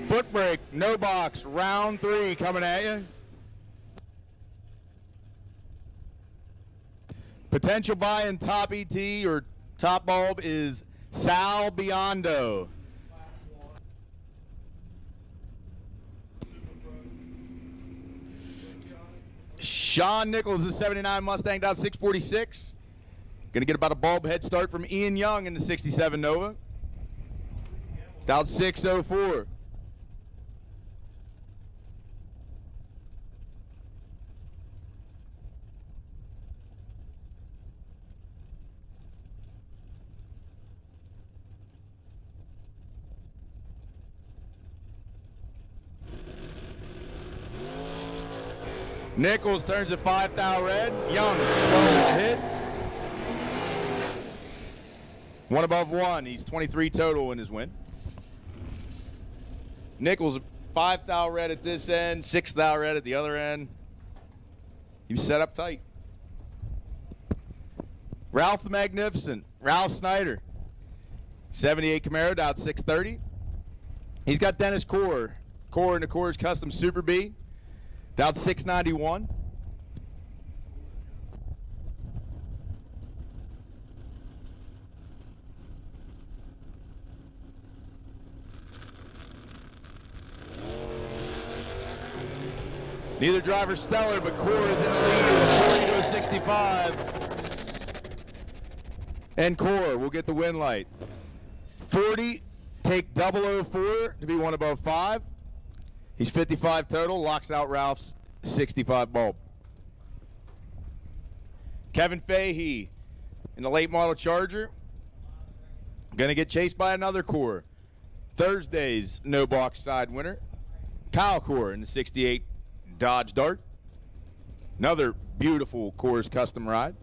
Foot brake, no box, round 3 coming at you. Potential buy in top ET or top bulb is Sal Biondo. Sean Nichols, the 79 Mustang, down 646. Gonna get about a bulb head start from Ian Young in the 67 Nova. Down 604. Nichols turns at 5,000 red. Young goes to hit. 1 above 1. He's 23 total in his win. Nichols 5,000 red at this end, 6,000 red at the other end. He was set up tight. Ralph the Magnificent. Ralph Snyder. 78 Camaro down 630. He's got Dennis Core in the Core's Custom Super B. Down 691. Neither driver stellar, but Core is in the lead, 40 to 65. And Core will get the win light. 40, take 004 to be one above 5. He's 55 total, locks out Ralph's 65 bulb. Kevin Fahey in the late model Charger. Going to get chased by another Core. Thursday's no box side winner, Kyle Core in the 68 Dodge Dart. Another beautiful Core's custom ride.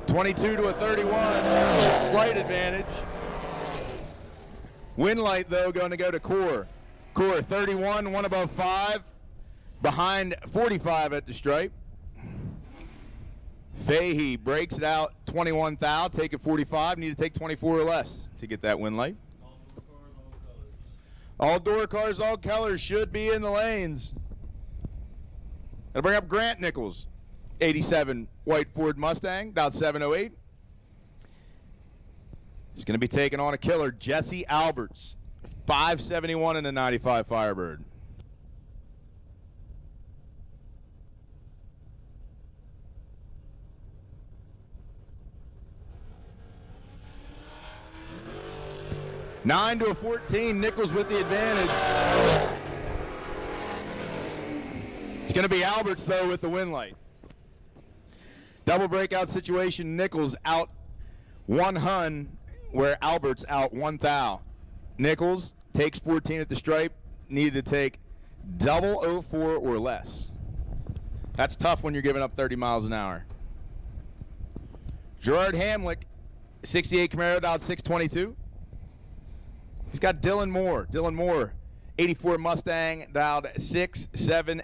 $22 to a 31, slight advantage. Win light, though, going to go to Core. Core 31, one above 5, behind 45 at the stripe. Fahey breaks it out 21 thou, take it 45, need to take 24 or less to get that win light. All door cars, all colors should be in the lanes. That'll bring up Grant Nichols. 87 white Ford Mustang, about 708. He's going to be taking on a killer, Jesse Alberts, 571 in the 95 Firebird. Nine to a 14, Nichols with the advantage. It's going to be Alberts, though, with the win light. Double breakout situation, Nichols out 1 hun, where Albert's out 1 thou. Nichols takes 14 at the stripe, needed to take 004 or less. That's tough when you're giving up 30 miles an hour. Gerard Hamlick, 68 Camaro, dialed 622. He's got Dylan Moore. Dylan Moore, 84 Mustang, dialed 670.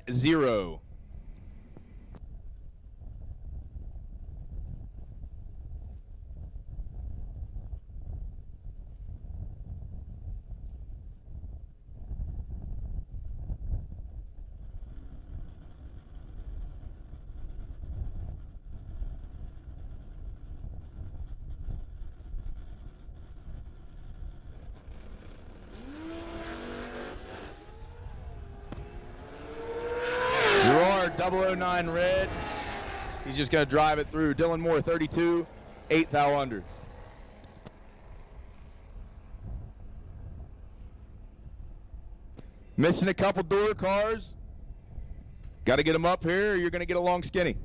Gerard, 009 red. He's just going to drive it through. Dylan Moore, 32, 8 thou under. Missing a couple door cars. Got to get them up here or you're going to get a long skinny.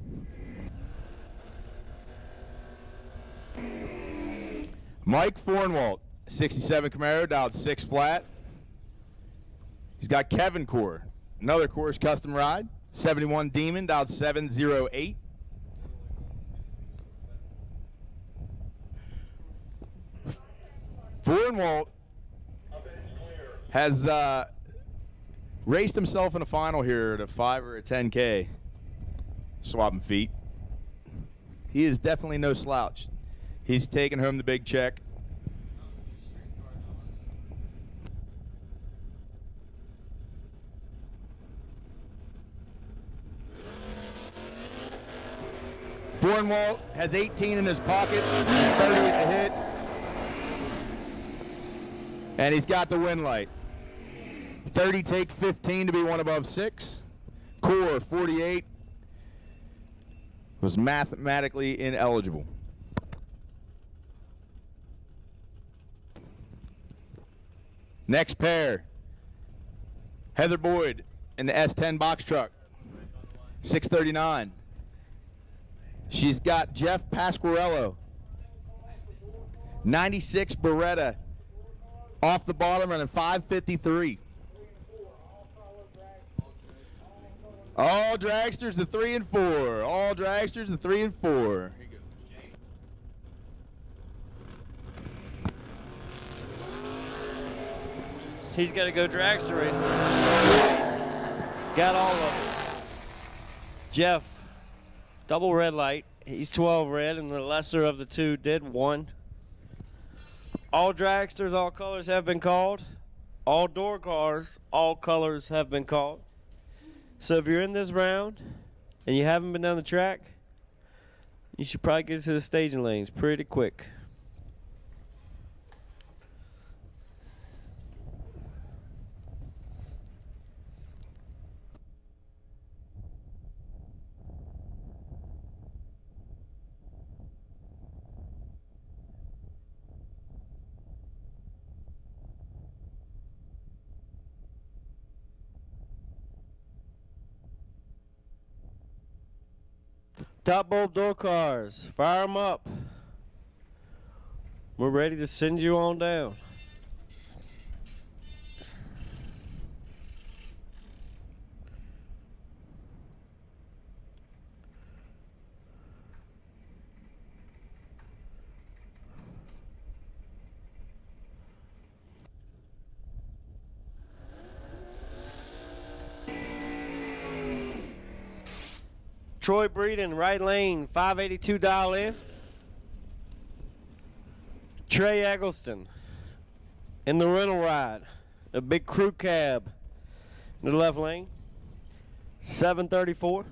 Mike Fornwalt, 67 Camaro, dialed 6 flat. He's got Kevin Core, another Core's custom ride, 71 Demon, dialed 708. Fornwalt has raced himself in a final here at a 5 or a 10K, swapping feet. He is definitely no slouch. He's taking home the big check. Fornwalt has 18 in his pocket. He's 30 with the hit. And he's got the win light. 30 take 15 to be one above 6. Core 48 was mathematically ineligible. Next pair, Heather Boyd in the S10 box truck, 639. She's got Jeff Pasquarello, 96 Beretta, off the bottom running 553. All dragsters the 3 and 4. All dragsters the 3 and 4. He's got to go dragster racing. Got all of it. Jeff, double red light. He's 12 red, and the lesser of the two did 1. All dragsters, all colors have been called. All door cars, all colors have been called. So if you're in this round and you haven't been down the track, you should probably get to the staging lanes pretty quick. Top bulb door cars, fire them up. We're ready to send you on down. Troy Breeden, right lane, 582 dial in. Trey Eggleston in the rental ride, a big crew cab in the left lane, 734.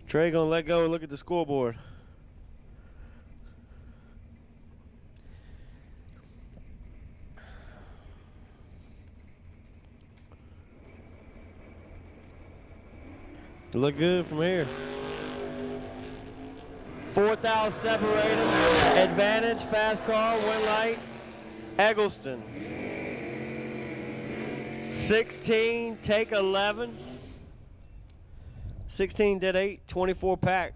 Trey gonna let go and look at the scoreboard. Look good from here. 4,000 separated. Advantage, fast car, win light. Eggleston. 16, take 11. 16 did 8, 24 pack.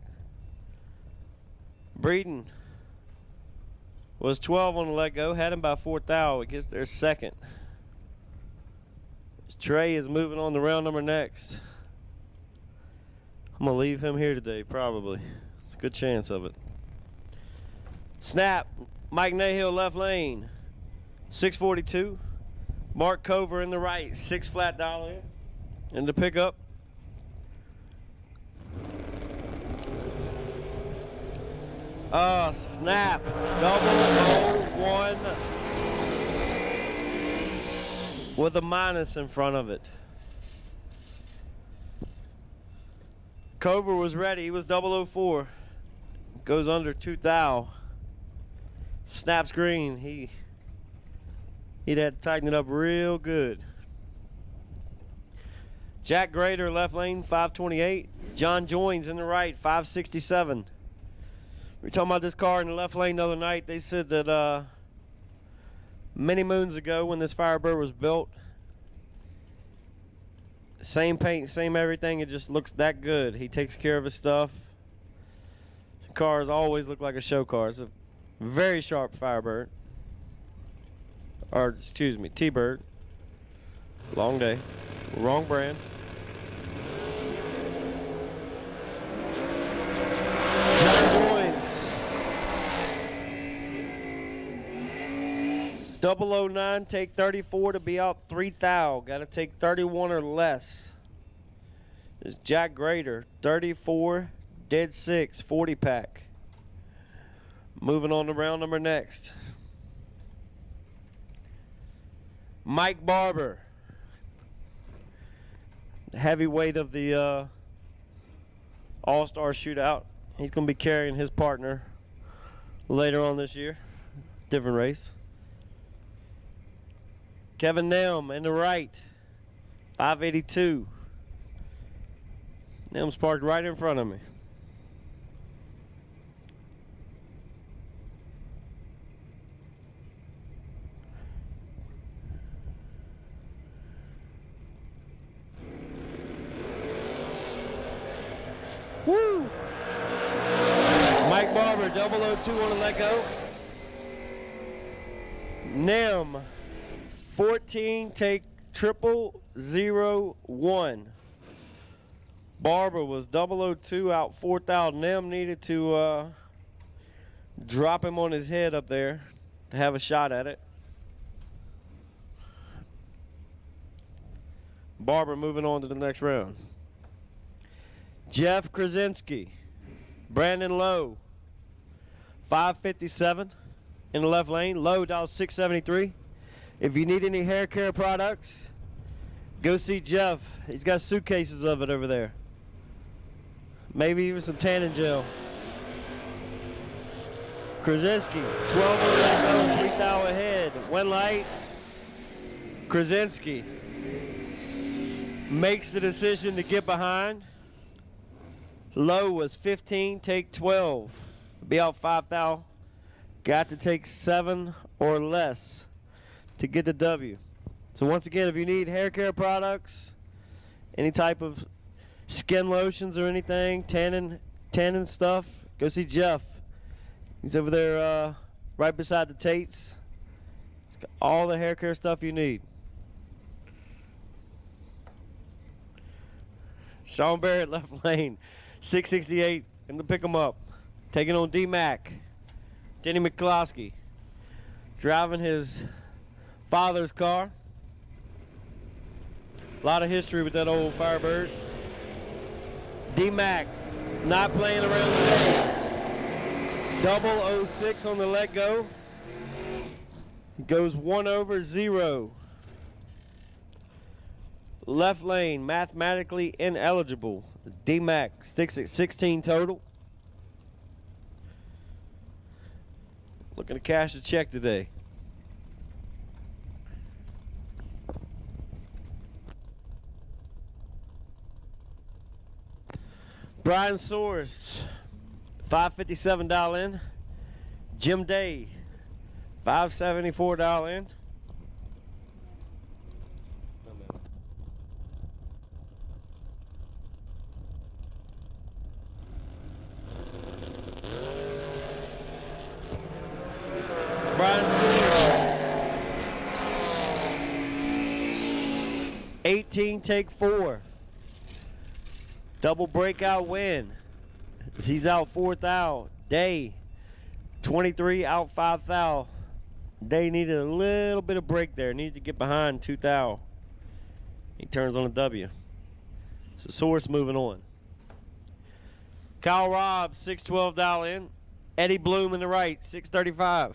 Breeden was 12 on the let go, had him by 4,000. It gets there second. Trey is moving on to round number next. I'm going to leave him here today, probably. It's a good chance of it. Snap, Mike Nahill left lane, 642. Mark Cover in the right, 6 flat dial in the pickup. Oh, snap, double 01 with a minus in front of it. Cover was ready. He was 004. Goes under 2,000. Snaps green. He'd had to tighten it up real good. Jack Grader left lane, 528. John Joins in the right, 567. We were talking about this car in the left lane the other night. They said that many moons ago when this Firebird was built, same paint, same everything, it just looks that good. He takes care of his stuff. Cars always look like a show car. It's a very sharp Firebird. Or, excuse me, T-Bird. Long day. Wrong brand. John Joins. 009, take 34 to be out 3,000. Got to take 31 or less. This Jack Grader, 34, dead 6, 40 pack. Moving on to round number next. Mike Barber, the heavyweight of the All-Star Shootout. He's going to be carrying his partner later on this year. Different race. Kevin Nelm in the right, 582. Nelm's parked right in front of me. Woo! Mike Barber, 002 on the let go. Nem, 14, take 0001. Barber was 002 out 4,000. Nem needed to drop him on his head up there to have a shot at it. Barber moving on to the next round. Jeff Krasinski, Brandon Lowe, 557 in the left lane. Lowe dials 673. If you need any hair care products, go see Jeff. He's got suitcases of it over there. Maybe even some tanning gel. Krasinski, 12 on the leg, 3 thou ahead. One light. Krasinski makes the decision to get behind. Low was 15, take 12. Be out 5 thou. Got to take 7 or less to get the W. So once again, if you need hair care products, any type of skin lotions or anything, tanning stuff, go see Jeff. He's over there right beside the Tates. He's got all the hair care stuff you need. Sean Barrett, left lane, 668 in the pick 'em up. Taking on D-Mac. Denny McCloskey driving his father's car. A lot of history with that old Firebird. D-Mac not playing around today. 006 on the let go. Goes 1 over 0. Left lane, mathematically ineligible. D-Mac sticks at 16 total. Looking to cash the check today. Brian Soares, $557 in. Jim Day, $574 in. Brian Soares, 18, take 4. Double breakout win. He's out 4 thou. Day, 23, out 5 thou. Day needed a little bit of break there. Needed to get behind 2 thou. He turns on a W. So Source moving on. Kyle Robb, $612 in. Eddie Bloom in the right, $635.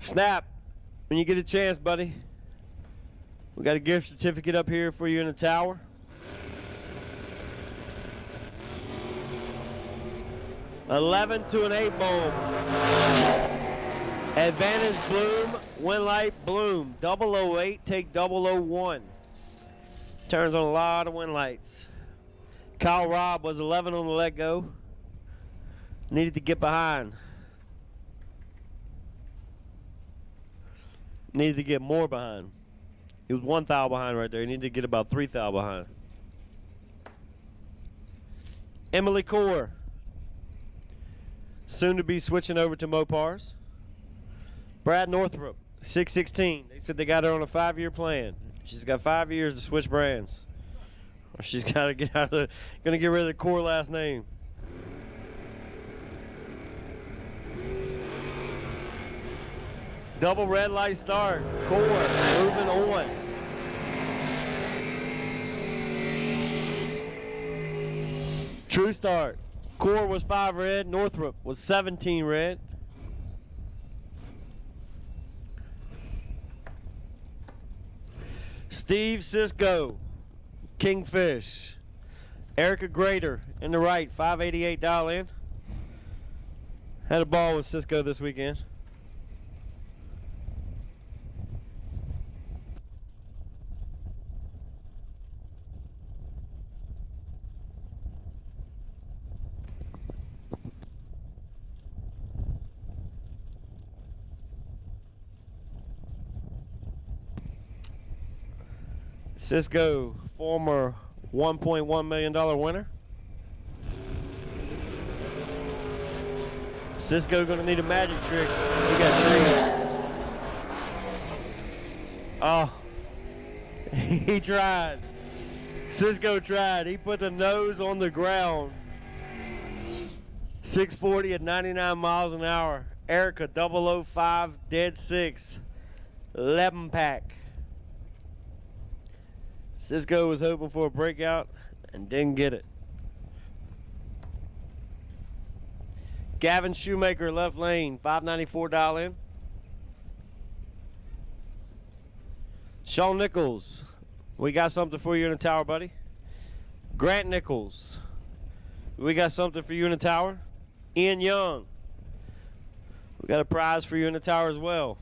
Snap, when you get a chance, buddy. We got a gift certificate up here for you in the tower. $11 to an 8 ball. Advantage Bloom, win light Bloom. 008, take 001. Turns on a lot of win lights. Kyle Robb was 11 on the let go. Needed to get behind. Needed to get more behind. He was 1 thou behind right there. He needed to get about 3 thou behind. Emily Core, soon to be switching over to Mopars. Brad Northrup, 616. They said they got her on a 5-year plan. She's got 5 years to switch brands. Or she's got to get out of the, gonna get rid of the Core last name. Double red light start. Core moving on. True start. Core was 5 red. Northrop was 17 red. Steve Cisco, Kingfish. Erica Grader in the right, $588 in. Had a ball with Cisco this weekend. Cisco, former $1.1 million winner. Cisco gonna need a magic trick. He got trees. Oh, he tried. Cisco tried. He put the nose on the ground. 640 at 99 miles an hour. Erica 005, dead 6. 11 pack. Cisco was hoping for a breakout and didn't get it. Gavin Shoemaker, left lane, 594 dial in. Sean Nichols, we got something for you in the tower, buddy. Grant Nichols, we got something for you in the tower. Ian Young, we got a prize for you in the tower as well.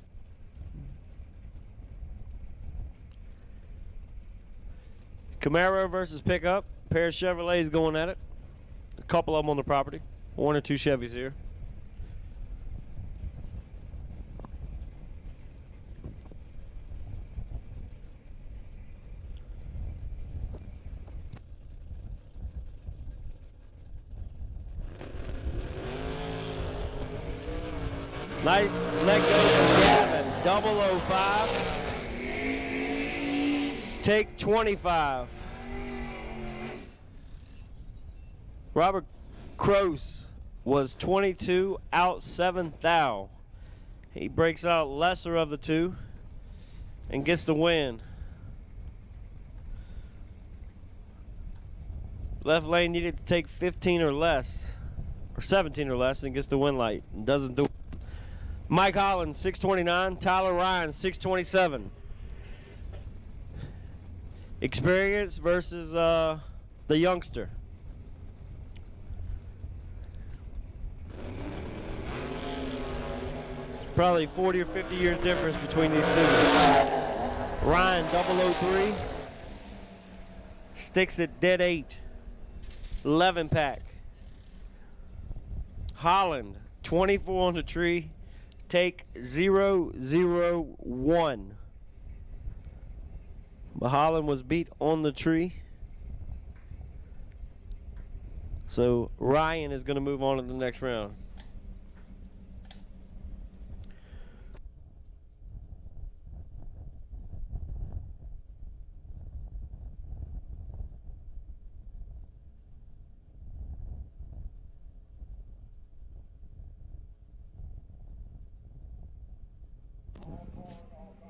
Camaro versus pickup. Pair of Chevrolets going at it. A couple of them on the property. 1 or 2 Chevys here. Nice let go from Gavin. 005. Take 25. Robert Kroos was 22, out 7 thou. He breaks out lesser of the two and gets the win. Left lane needed to take 15 or less, or 17 or less, and gets the win light. And doesn't do it. Mike Holland, 629. Tyler Ryan, 627. Experience versus the youngster. Probably 40 or 50 years difference between these two. Ryan, 003. Sticks at dead 8. 11 pack. Holland, 24 on the tree. Take 001. But Holland was beat on the tree. So Ryan is going to move on to the next round.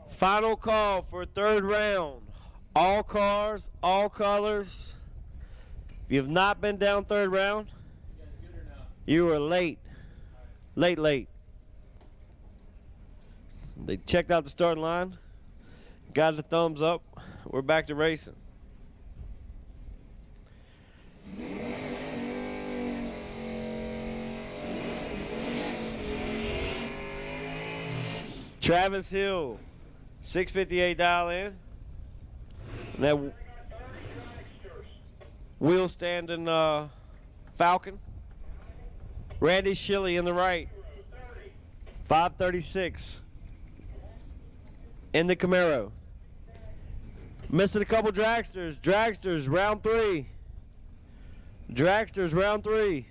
Final call for third round. All cars, all colors. If you have not been down third round, you are late. Late. They checked out the starting line, got the thumbs up. We're back to racing. Travis Hill, 658 dial in. And that wheel standing Falcon. Randy Shilley in the right. 536 in the Camaro. Missing a couple dragsters. Dragsters round 3. Dragsters round 3.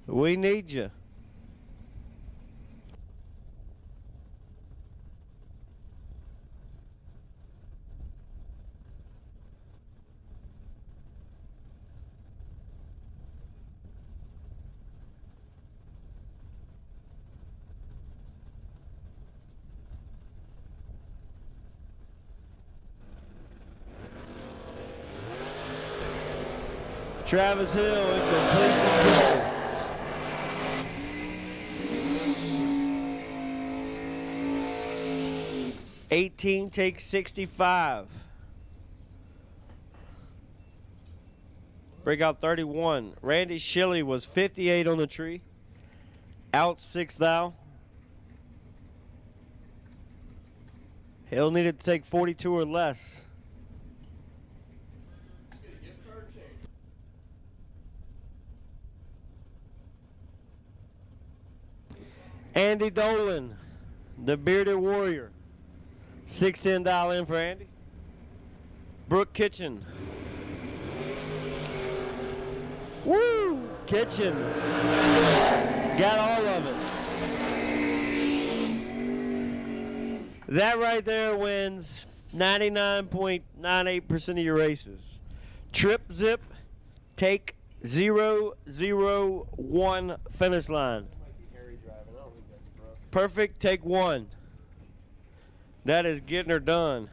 We need you. Travis Hill in complete control. '18 takes 65. Breakout 31. Randy Shilley was 58 on the tree. Out 6 thou. Hill needed to take 42 or less. Andy Dolan, the bearded warrior. 610 dial in for Andy. Brooke Kitchen. Woo! Kitchen. Got all of it. That right there wins 99.98% of your races. Trip zip, take 001 finish line. Perfect, take 1. That is getting her done.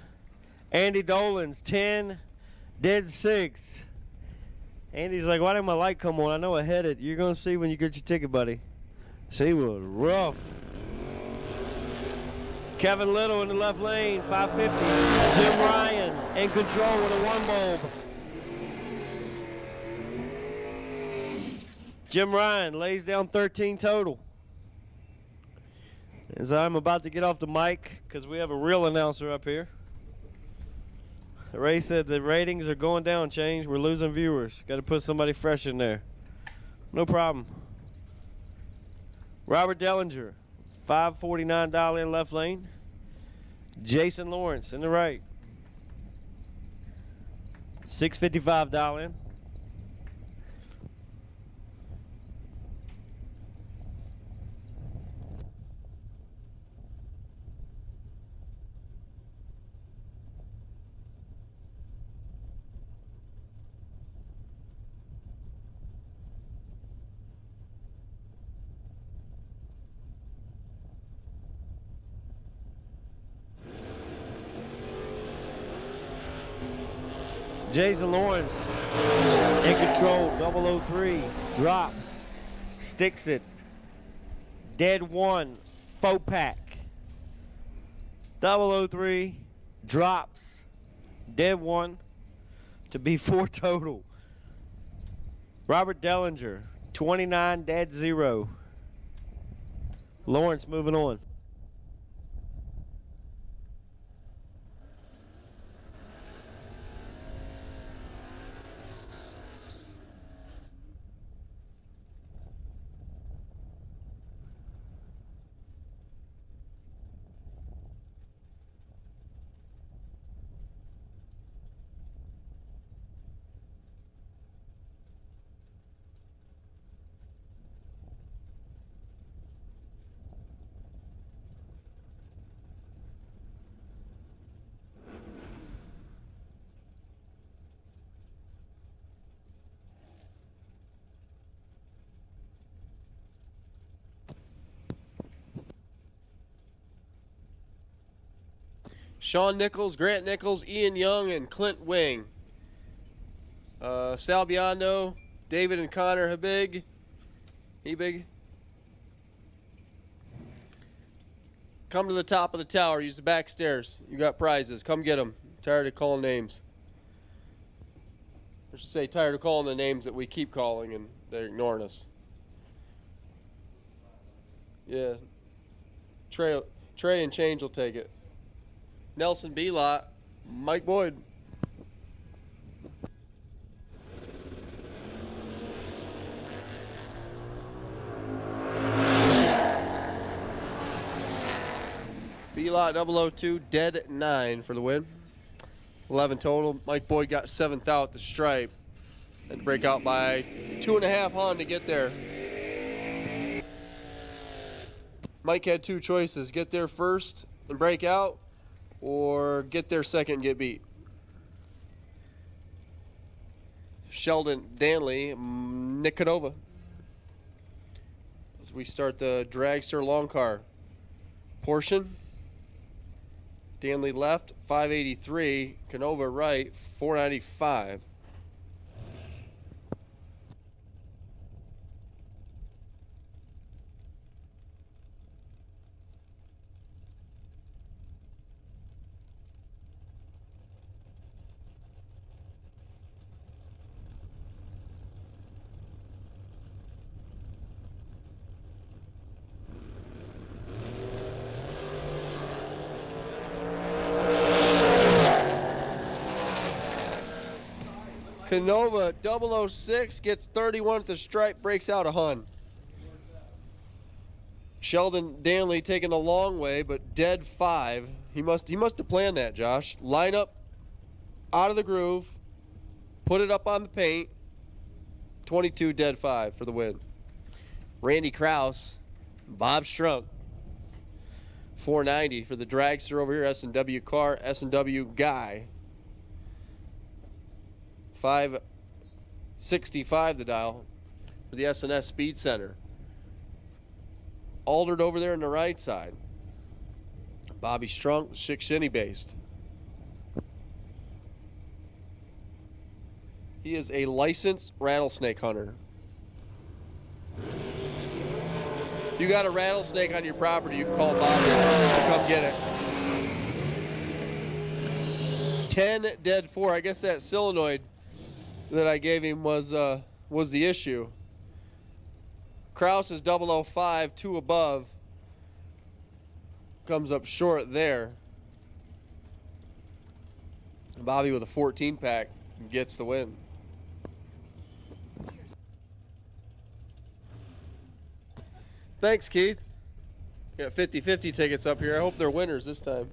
Andy Dolan's 10, dead 6. Andy's like, why didn't my light come on? I know I hit it. You're going to see when you get your ticket, buddy. She was rough. Kevin Little in the left lane, 550. Jim Ryan in control with a 1 bulb. Jim Ryan lays down 13 total. As I'm about to get off the mic, because we have a real announcer up here. Ray said the ratings are going down, Change. We're losing viewers. Got to put somebody fresh in there. No problem. Robert Dellinger, $549 in left lane. Jason Lawrence in the right. $655 in. Jason Lawrence in control, 003, drops, sticks it, dead 1, faux pack. 003, drops, dead 1, to be 4 total. Robert Dellinger, 29, dead 0. Lawrence moving on. Sean Nichols, Grant Nichols, Ian Young, and Clint Wing. Sal Biondo, David and Connor Hebig. Come to the top of the tower. Use the back stairs. You got prizes. Come get them. Tired of calling names. I should say tired of calling the names that we keep calling and they're ignoring us. Yeah. Trey and Change will take it. Nelson Belot, Mike Boyd. Belot 002, dead 9 for the win. 11 total. Mike Boyd got 7th out the stripe. And break out by 2.5 Hon to get there. Mike had 2 choices. Get there first and break out, or get there second and get beat. Sheldon Danley, Nick Canova. As we start the Dragster long car portion. Danley left, 583. Canova right, 495. Canova 006 gets 31 at the stripe, breaks out a Hun. Sheldon Danley taking a long way, but dead 5. He must have planned that, Josh. Line up out of the groove, put it up on the paint. 22 dead 5 for the win. Randy Kraus, Bob Strunk. 490 for the Dragster over here, S&W car, S&W guy. 565 the dial for the S&S Speed Center. Altered over there on the right side. Bobby Strunk, Chick Shinny based. He is a licensed rattlesnake hunter. You got a rattlesnake on your property, you can call Bobby. Come get it. 10 dead 4. I guess that solenoid that I gave him was the issue. Kraus is 005, 2 above. Comes up short there. Bobby with a 14 pack gets the win. Thanks, Keith. Got 50-50 tickets up here. I hope they're winners this time.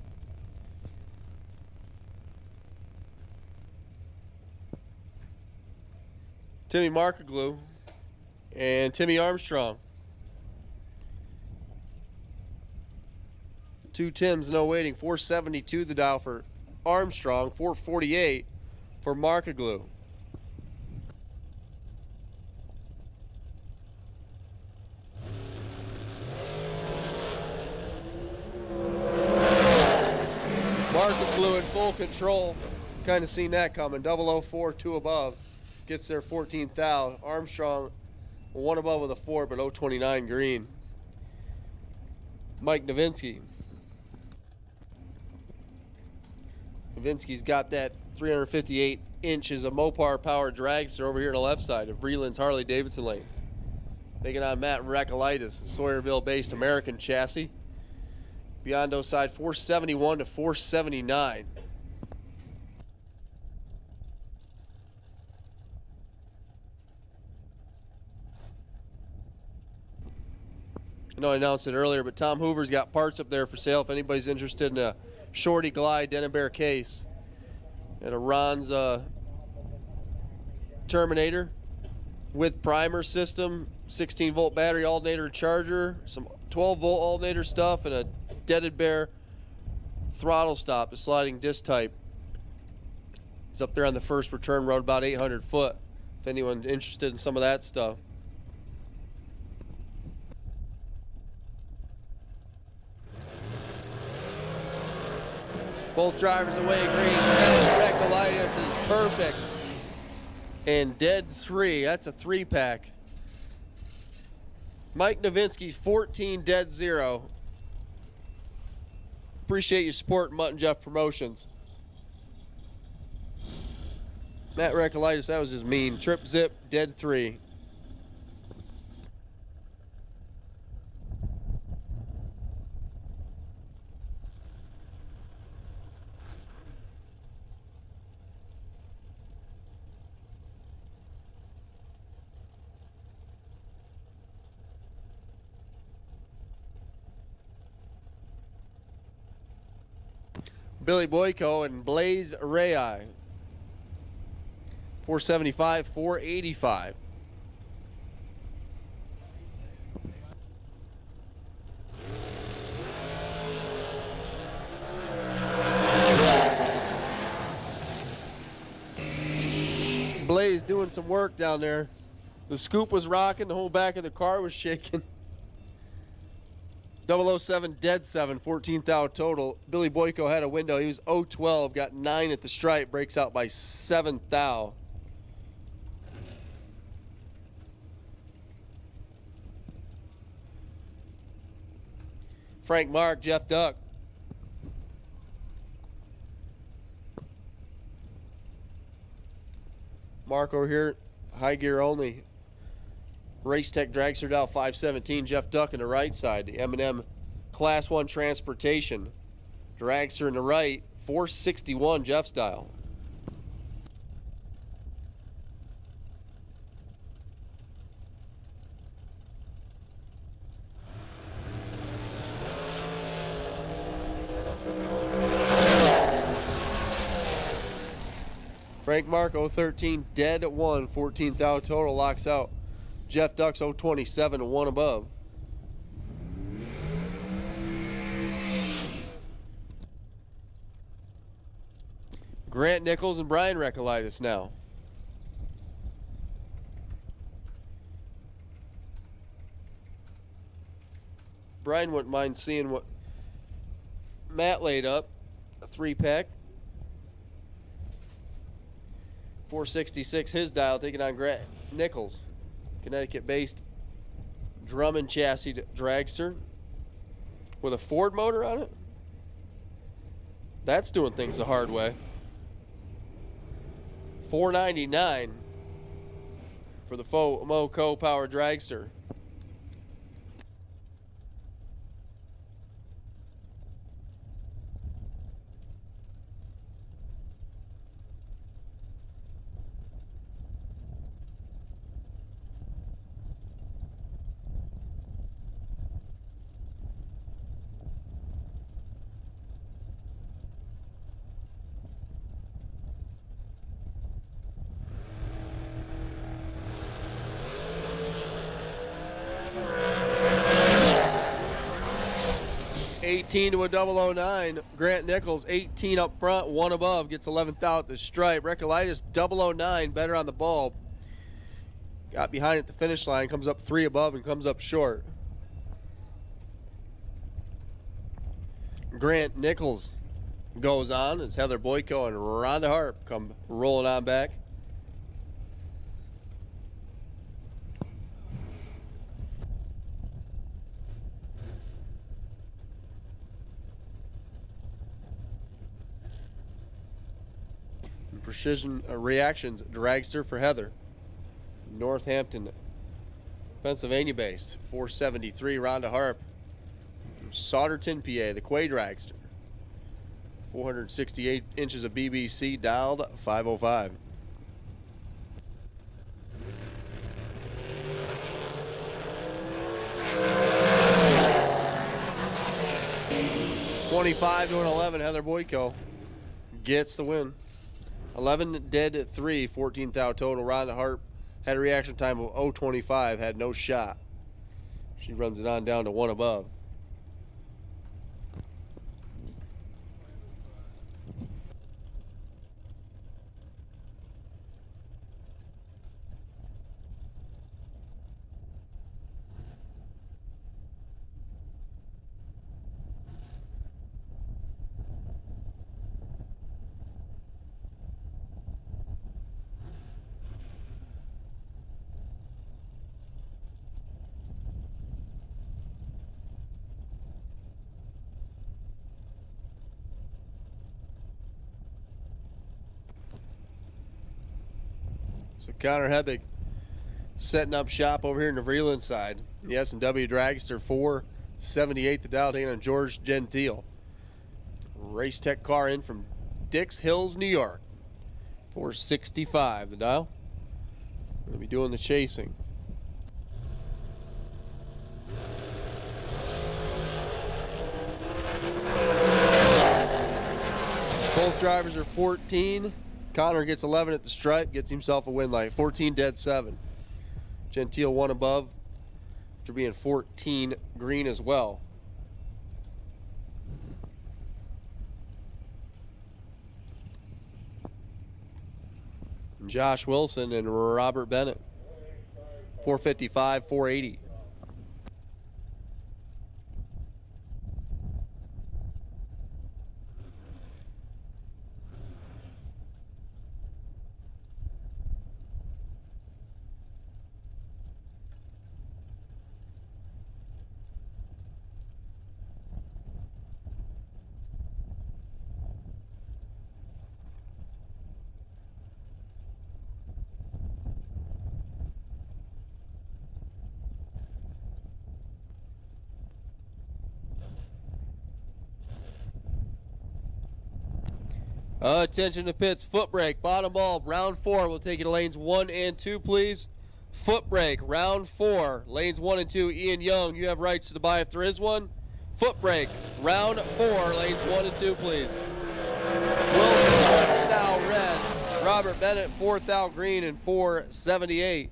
Timmy Markaglu and Timmy Armstrong. 2 Tims, no waiting. 472 the dial for Armstrong, 448 for Markaglu. Markaglu in full control. Kind of seen that coming. 004, 2 above. Gets their 14th thou. Armstrong, 1 above with a 4, but 029 green. Mike Nowitzki. Nowitzki's got that 358 inches of Mopar powered dragster over here on the left side of Vreeland's Harley Davidson lane. Taking on Matt Recolaitis, Sawyerville-based American chassis. Biondo side 471 to 479. I know I announced it earlier, but Tom Hoover's got parts up there for sale if anybody's interested in a Shorty Glide Dennebear case. And a Ron's Terminator with primer system, 16-volt battery alternator charger, some 12-volt alternator stuff, and a Deaded Bear throttle stop, the sliding disc type. It's up there on the first return road, about 800 foot, if anyone's interested in some of that stuff. Both drivers away green. Recolaitis is perfect. And dead 3. That's a 3-pack. Mike Nowitzki's 14, dead 0. Appreciate your support, Mutt and Jeff Promotions. Matt Recolaitis, that was his mean. Trip zip, dead 3. Billy Boyko and Blaze Rai. 475, 485. Blaze doing some work down there. The scoop was rocking, the whole back of the car was shaking. 007, dead 7, 14th out total. Billy Boyko had a window. He was 012, got 9 at the stripe, breaks out by 7th thou. Frank Mark, Jeff Duck. Mark over here, high gear only. Race Tech Dragster dial 517. Jeff Duck on the right side. The M&M Class 1 Transportation. Dragster in the right. 461 Jeff style. Frank Mark 013 dead at 1. 14th out total, locks out. Jeff Duck's 027, 1 above. Grant Nichols and Brian Recolaitis now. Brian wouldn't mind seeing what Matt laid up. A 3-pack. 466 his dial, taking on Grant Nichols, Connecticut-based drum and chassis dragster with a Ford motor on it. That's doing things the hard way. $499 for the FOMO power dragster. $18 to a 009. Grant Nichols, 18 up front, 1 above, gets 11th out the stripe. Recolitis 009, better on the ball. Got behind at the finish line, comes up 3 above and comes up short. Grant Nichols goes on as Heather Boyko and Rhonda Harp come rolling on back. Precision Reactions dragster for Heather. Northampton, Pennsylvania based. 473 Rhonda Harp. Sauderton, PA, the Quay dragster. 468 inches of BBC, dialed 505. $25 to an 11, Heather Boyko gets the win. 11 dead 3, 14th out total. Rhonda Harp had a reaction time of 0.25, had no shot. She runs it on down to 1 above. So Connor Hebig setting up shop over here in the Vreeland side. The S&W Dragster 478, the dial, taking on George Gentile. Race Tech car in from Dix Hills, New York. 465, the dial. Going to be doing the chasing. Both drivers are 14. Connor gets 11 at the stripe, gets himself a win light. 14 dead 7. Gentile 1 above after being 14 green as well. Josh Wilson and Robert Bennett. 455, 480. Attention to pits, foot brake, bottom ball, round 4. We'll take you to lanes 1 and 2, please. Foot brake, round 4, lanes 1 and 2. Ian Young, you have rights to buy if there is one. Foot brake, round 4, lanes 1 and 2, please. Wilson, 4th out red. Robert Bennett, 4th out green, and 478.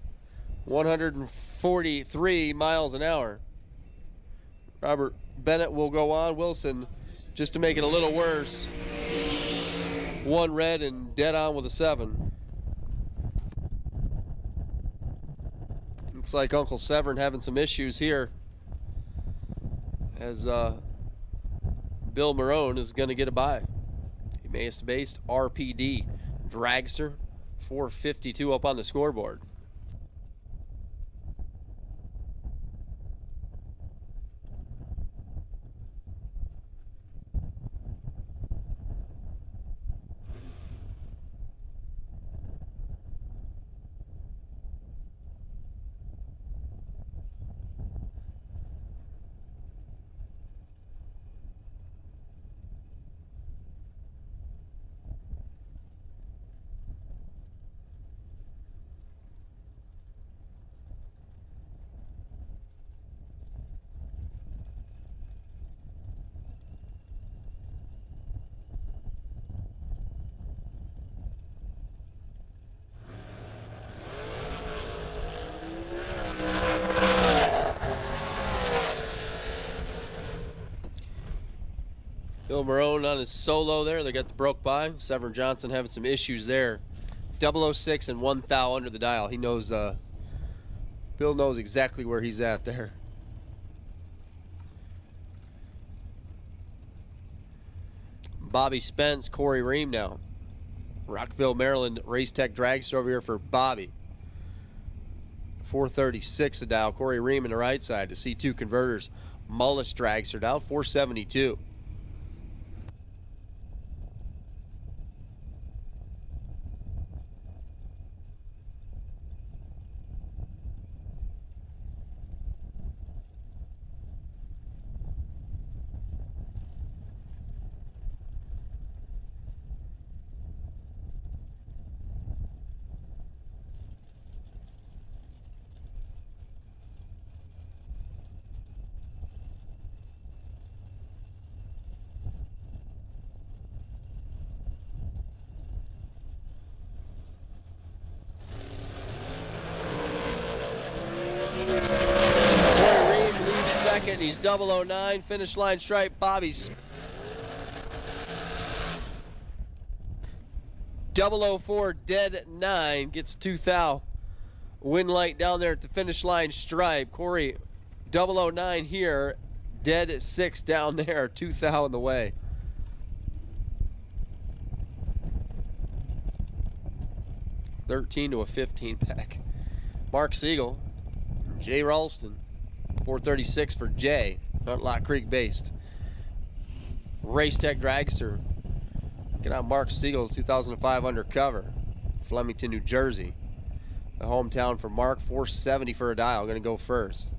143 miles an hour. Robert Bennett will go on. Wilson, just to make it a little worse, 1 red and dead on with a 7. Looks like Uncle Severn having some issues here, as Bill Marone is going to get a bye. Emmaus-based RPD Dragster, 4:52 up on the scoreboard. Bill Marone on his solo there. They got the broke by. Severn Johnson having some issues there. 006 and 1 thou under the dial. He knows, Bill knows exactly where he's at there. Bobby Spence, Corey Ream now. Rockville, Maryland, Race Tech Dragster over here for Bobby. 436 a dial. Corey Ream in the right side to C2 converters. Mullis Dragster dial 472. Second, he's 009, finish line stripe. Bobby's 004, dead 9, gets 2 thou. Win light down there at the finish line stripe. Corey 009 here, dead 6 down there, 2 thou in the way. $13 to a 15 pack. Mark Siegel, Jay Ralston. 436 for Jay, Huntlock Creek based. Race Tech Dragster. Get out Mark Siegel, 2005 undercover. Flemington, New Jersey. The hometown for Mark, 470 for a dial. Gonna go first.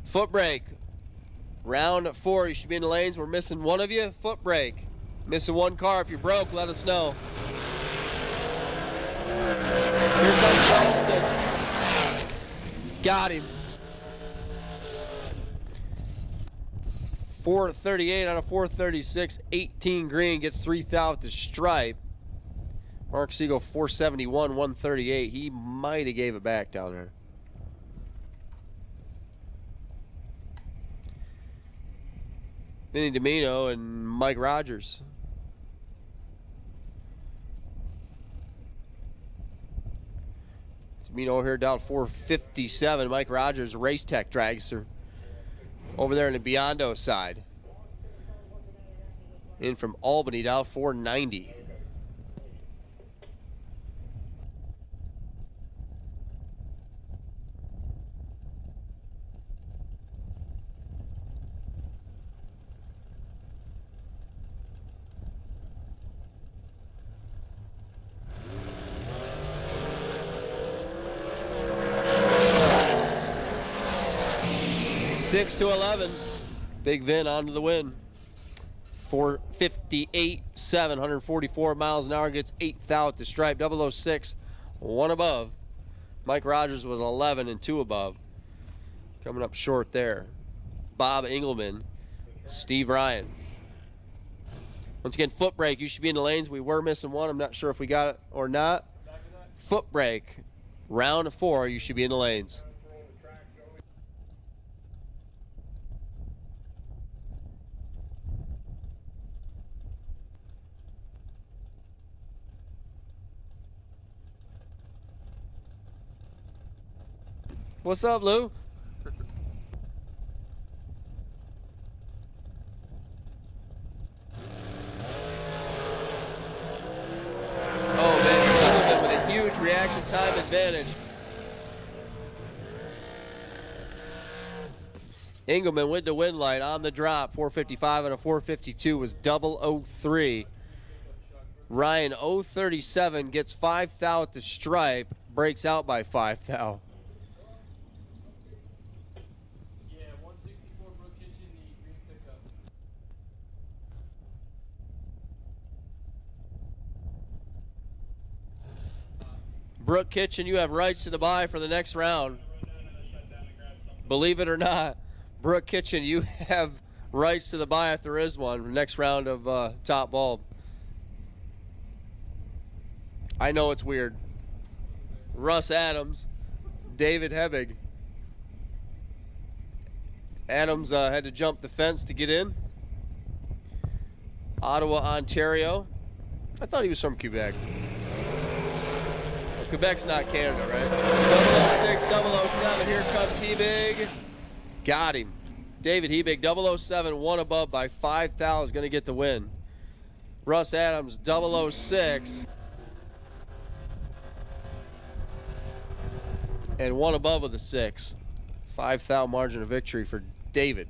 Foot brake. Round 4, you should be in the lanes. We're missing one of you. Foot brake. Missing one car. If you're broke, let us know. Here comes Ralston. Got him. 438 on a 436. 18 green. Gets 3 thou at the stripe. Mark Siegel 471, 138. He might have gave it back down there. Vinny Domino and Mike Rogers. Domino here down 457. Mike Rogers, Race Tech Dragster. Over there in the Biondo side. In from Albany down 490. Six to 11. Big Vin onto the win. 458, 744 miles an hour, gets 8 thou at the stripe. 006, 1 above. Mike Rogers with 11 and 2 above. Coming up short there. Bob Engelman, Steve Ryan. Once again, foot brake. You should be in the lanes. We were missing one. I'm not sure if we got it or not. Foot brake. Round 4, you should be in the lanes. What's up, Lou? Engelman with the win light on the drop. 455 and a 452 was 003. Ryan 037 gets 5 thou at the stripe, breaks out by 5 thou. Yeah, 164 Brook Kitchen, the green pickup. Brook Kitchen, you have rights to the buy for the next round. Believe it or not, Brook Kitchen, you have rights to the buy if there is one for the next round of top bulb. I know it's weird. Russ Adams, David Hebig. Adams had to jump the fence to get in. Ottawa, Ontario. I thought he was from Quebec. Well, Quebec's not Canada, right? 006, 007, here comes Hebig. Got him. David Hebig, 007, one above by 5 thou is going to get the win. Russ Adams, 006. And one above with a 6. 5 thou margin of victory for David.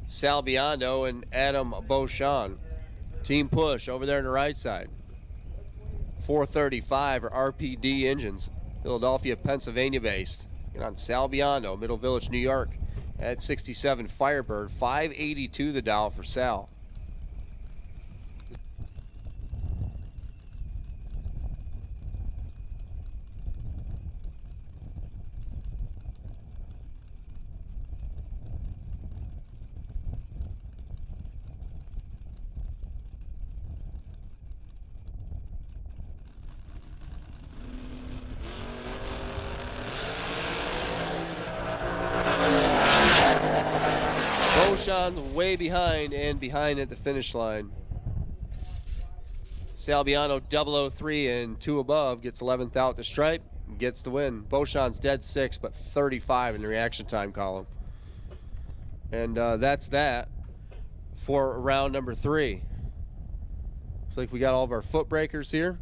Sal Biondo and Adam Beauchamp. Team push over there on the right side. 435 are RPD engines. Philadelphia, Pennsylvania based. And on Sal Biondo, Middle Village, New York. At 67 Firebird. 582 the Dow for Sal. Beauchamp way behind and behind at the finish line. Salviano 003 and 2 above gets 11th out the stripe and gets the win. Beauchamp's dead 6 but 35 in the reaction time column. And that's that for round number 3. Looks like we got all of our foot breakers here.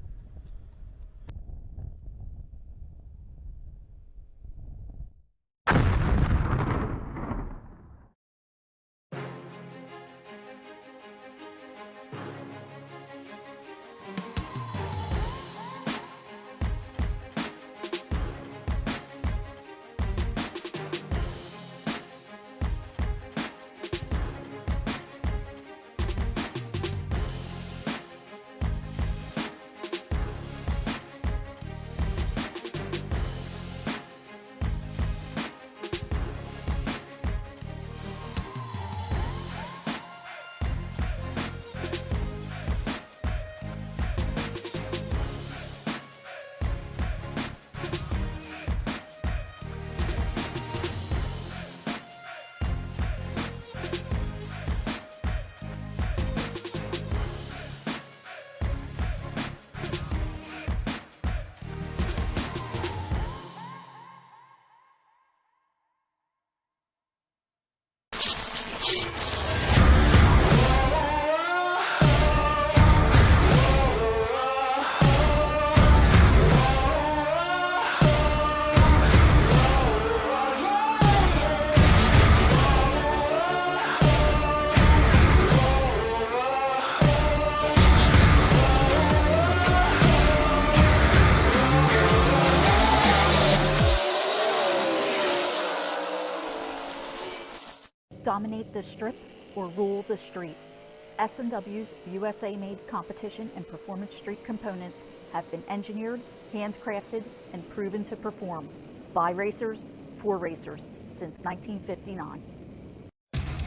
Dominate the strip or rule the street. S&W's USA-made competition and performance street components have been engineered, handcrafted, and proven to perform by racers for racers since 1959.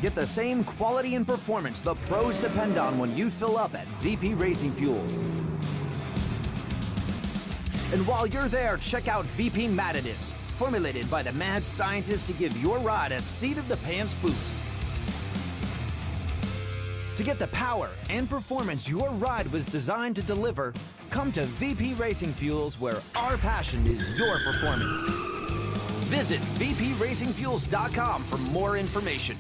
Get the same quality and performance the pros depend on when you fill up at VP Racing Fuels. And while you're there, check out VP Madditives, formulated by the mad scientists to give your ride a seat-of-the-pants boost. To get the power and performance your ride was designed to deliver, come to VP Racing Fuels, where our passion is your performance. Visit vpracingfuels.com for more information.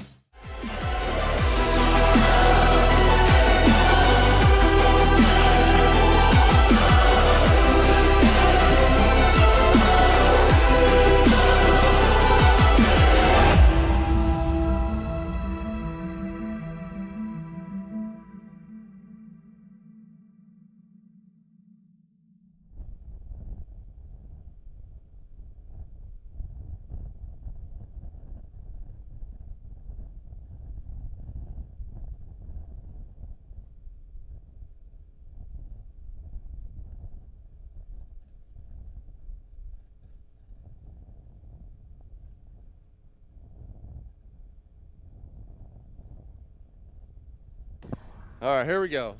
All right, here we go.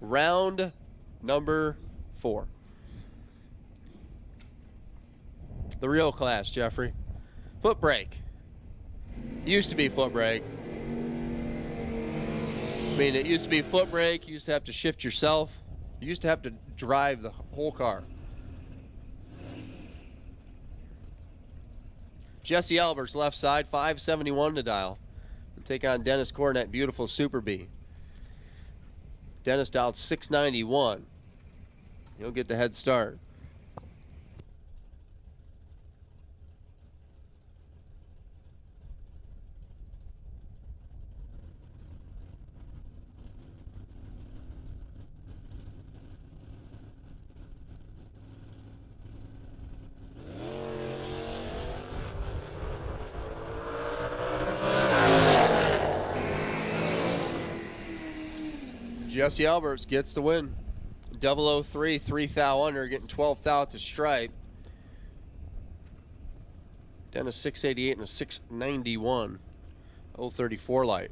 Round number 4. The real class, Jeffrey. Foot brake. Used to be foot brake. I mean, it used to be foot brake. You used to have to shift yourself. You used to have to drive the whole car. Jesse Alberts, left side, 571 to dial. We'll take on Dennis Cornett, beautiful Super B. Dennis dialed 691. He'll get the head start. Jesse Alberts gets the win. 003, 3 thou under, getting 12 thou at the stripe. Down to 688 and a 691. 034 light.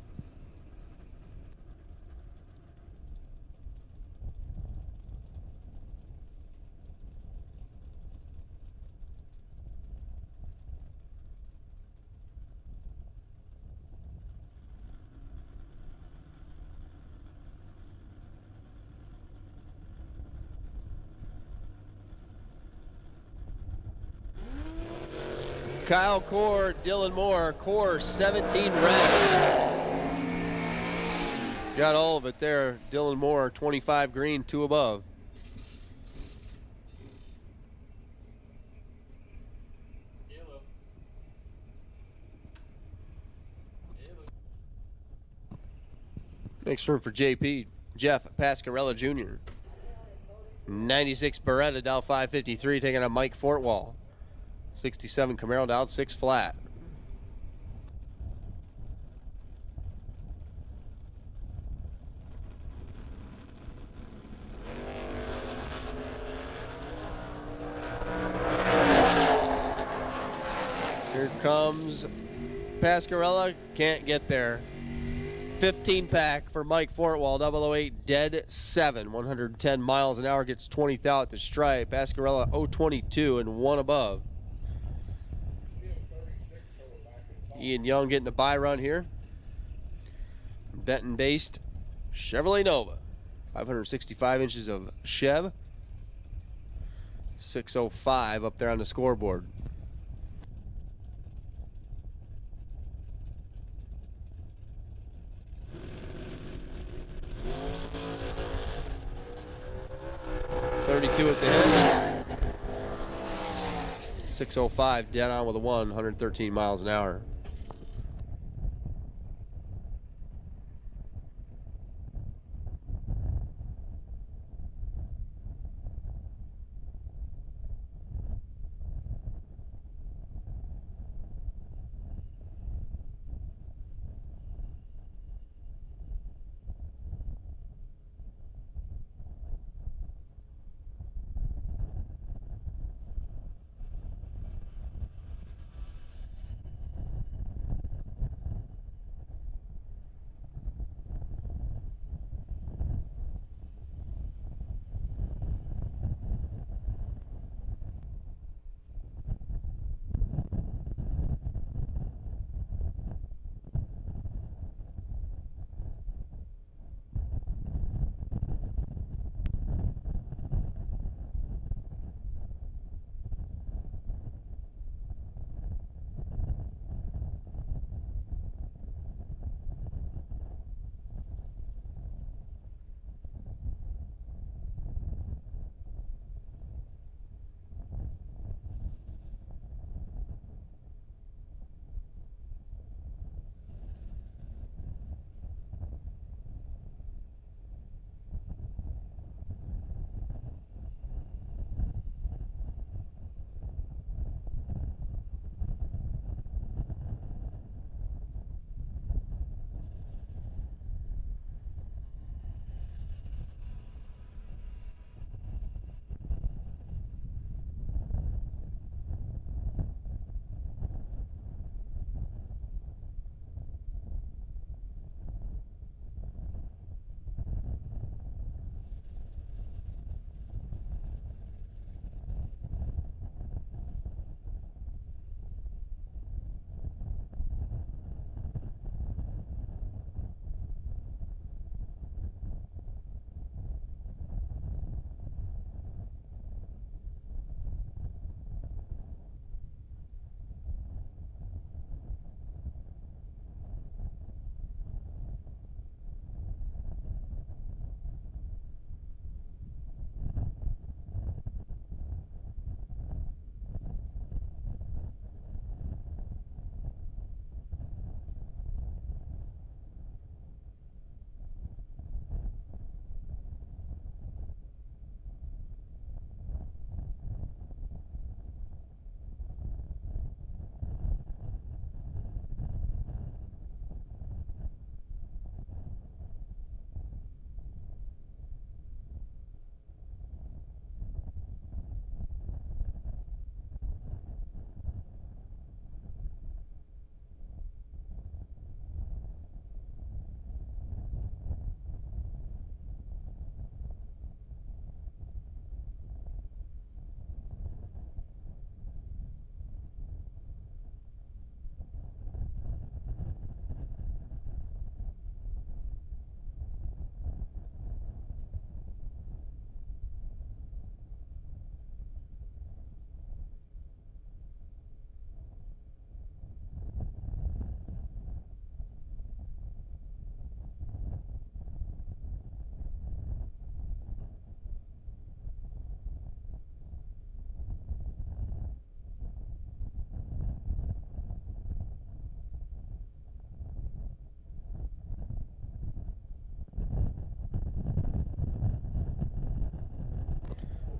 Kyle Core, Dylan Moore, Core 17 red. Got all of it there. Dylan Moore 25 green, 2 above. Makes room for JP, Jeff Pascarella Jr. 96 Beretta, dial 553, taking on Mike Fortwall. 67 Camaro, dialed 6 flat. Here comes Pascarella, can't get there. 15 pack for Mike Fortwall, 008 dead 7, 110 miles an hour, gets 20 thou at the stripe. Pascarella 022 and 1 above. Ian Young getting a bye run here. Benton-based Chevrolet Nova. 565 inches of Chev. 605 up there on the scoreboard. .32 at the head. 605 dead on with a 113 miles an hour.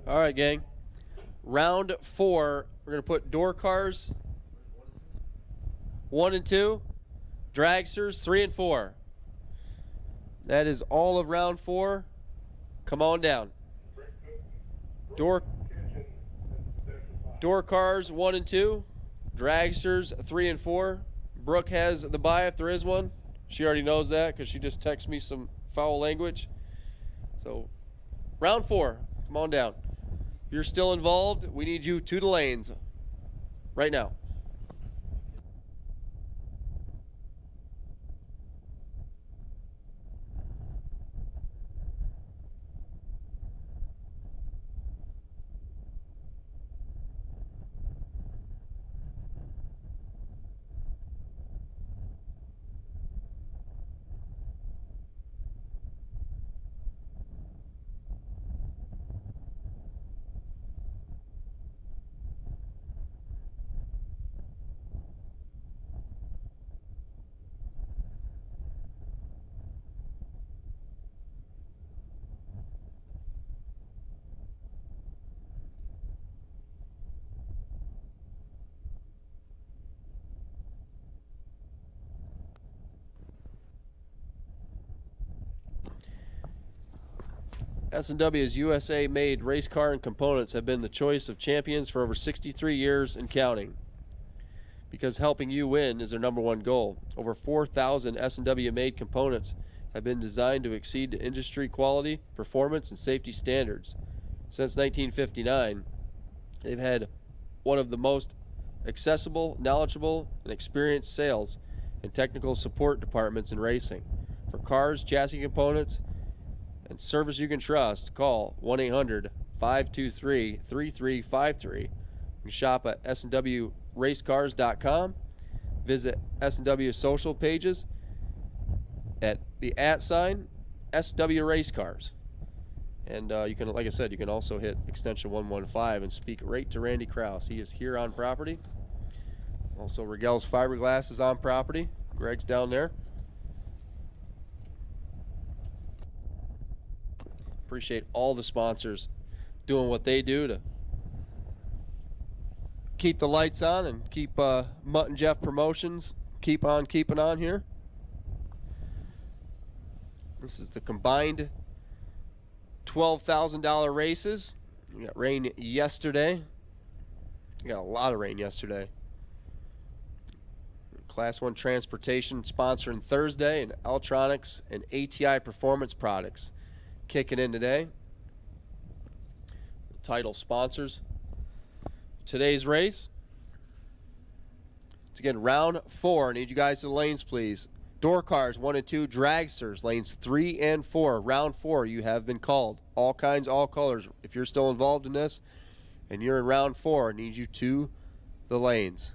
All right, gang. Round 4, we're going to put door cars 1 and 2, dragsters 3 and 4. That is all of round 4. Come on down. Door cars 1 and 2, dragsters 3 and 4. Brooke has the bye if there is one. She already knows that because she just texted me some foul language. So, round 4, come on down. If you're still involved, we need you to the lanes right now. S&W's USA-made race car and components have been the choice of champions for over 63 years and counting. Because helping you win is their #1 goal. Over 4,000 S&W-made components have been designed to exceed industry quality, performance, and safety standards. Since 1959, they've had one of the most accessible, knowledgeable, and experienced sales and technical support departments in racing. For cars, chassis components, and service you can trust, call 1-800-523-3353. You can shop at snwracecars.com. Visit S&W social pages at the @ SW Race Cars. And you can, like I said, you can also hit extension 115 and speak right to Randy Krause. He is here on property. Also, Regel's Fiberglass is on property. Greg's down there. Appreciate all the sponsors doing what they do to keep the lights on and keep Mutt and Jeff Promotions keep on keeping on here. This is the combined $12,000 races. We got rain yesterday. We got a lot of rain yesterday. Class 1 Transportation sponsoring Thursday, and Electronics and ATI Performance Products kicking in today. The title sponsors today's race. It's again round 4. I need you guys to the lanes, please. Door cars 1 and 2, dragsters lanes 3 and 4. Round 4, you have been called. All kinds, all colors. If you're still involved in this and you're in round 4, I need you to the lanes.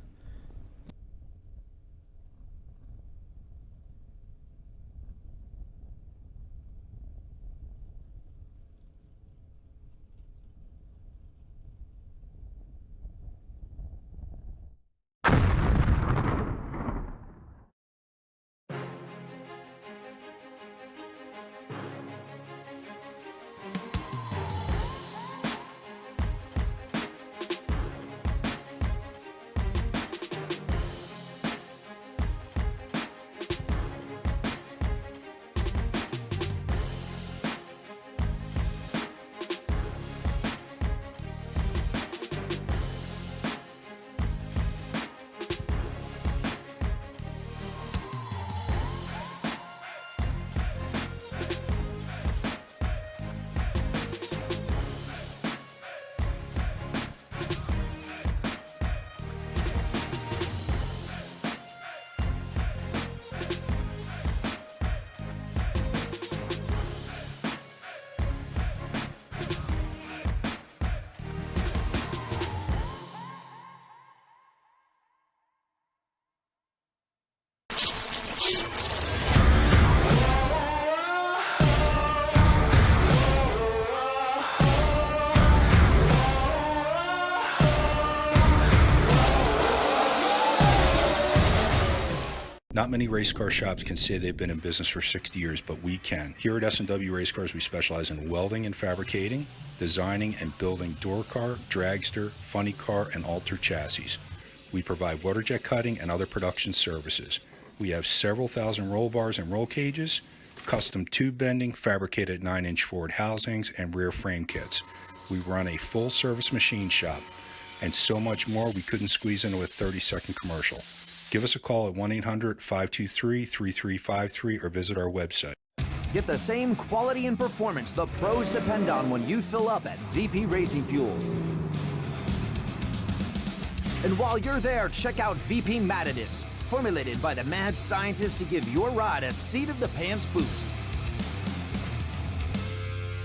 Not many race car shops can say they've been in business for 60 years, but we can. Here at S&W Race Cars, we specialize in welding and fabricating, designing and building door car, dragster, funny car, and alter chassis. We provide water jet cutting and other production services. We have several thousand roll bars and roll cages, custom tube bending, fabricated 9-inch forward housings, and rear frame kits. We run a full-service machine shop, and so much more we couldn't squeeze into a 30-second commercial. Give us a call at 1-800-523-3353 or visit our website. Get the same quality and performance the pros depend on when you fill up at VP Racing Fuels. And while you're there, check out VP Matt Additives, formulated by the mad scientists to give your ride a seat-of-the-pants boost.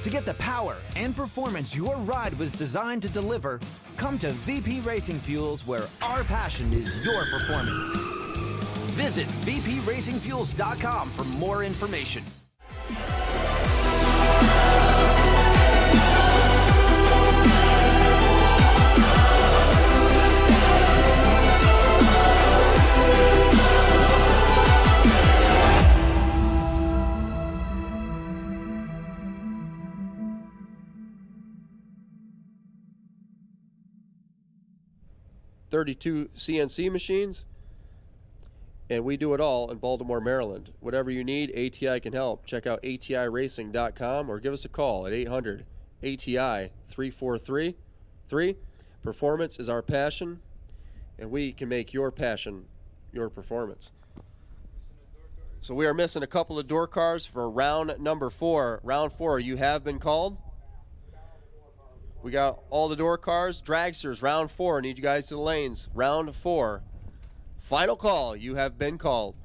To get the power and performance your ride was designed to deliver, come to VP Racing Fuels, where our passion is your performance. Visit vpracingfuels.com for more information. .32 CNC machines, and we do it all in Baltimore, Maryland. Whatever you need, ATI can help. Check out atiracing.com or give us a call at 800-ATI-3433. Performance is our passion, and we can make your passion your performance. So we are missing a couple of door cars for round number 4. Round 4, you have been called. We got all the door cars. Dragsters, round 4. Need you guys to the lanes. Round 4. Final call. You have been called.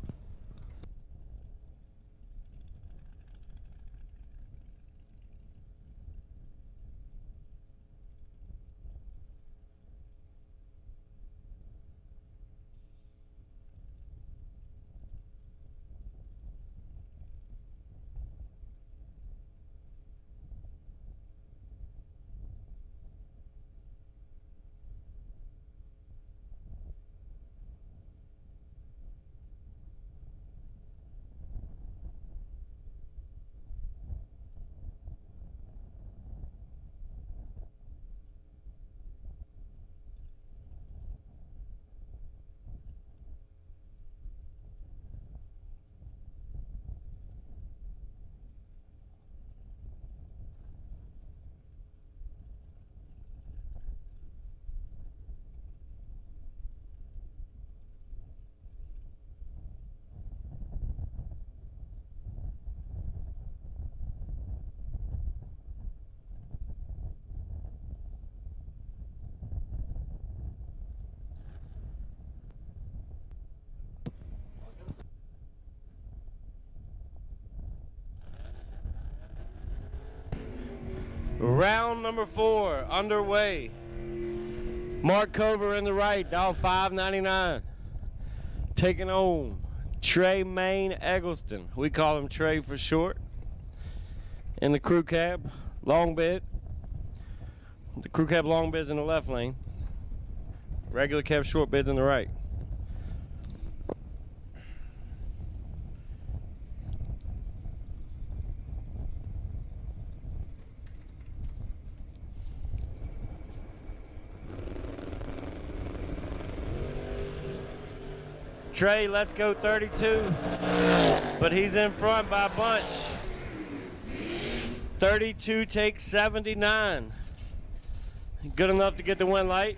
Round number 4 underway. Mark Cover in the right, down 599. Taking on Trey Main Eggleston. We call him Trey for short. In the crew cab, long bed. The crew cab long bed's in the left lane. Regular cab short bed's in the right. Trey, let's go 32, but he's in front by a bunch. 32 takes 79. Good enough to get the win light.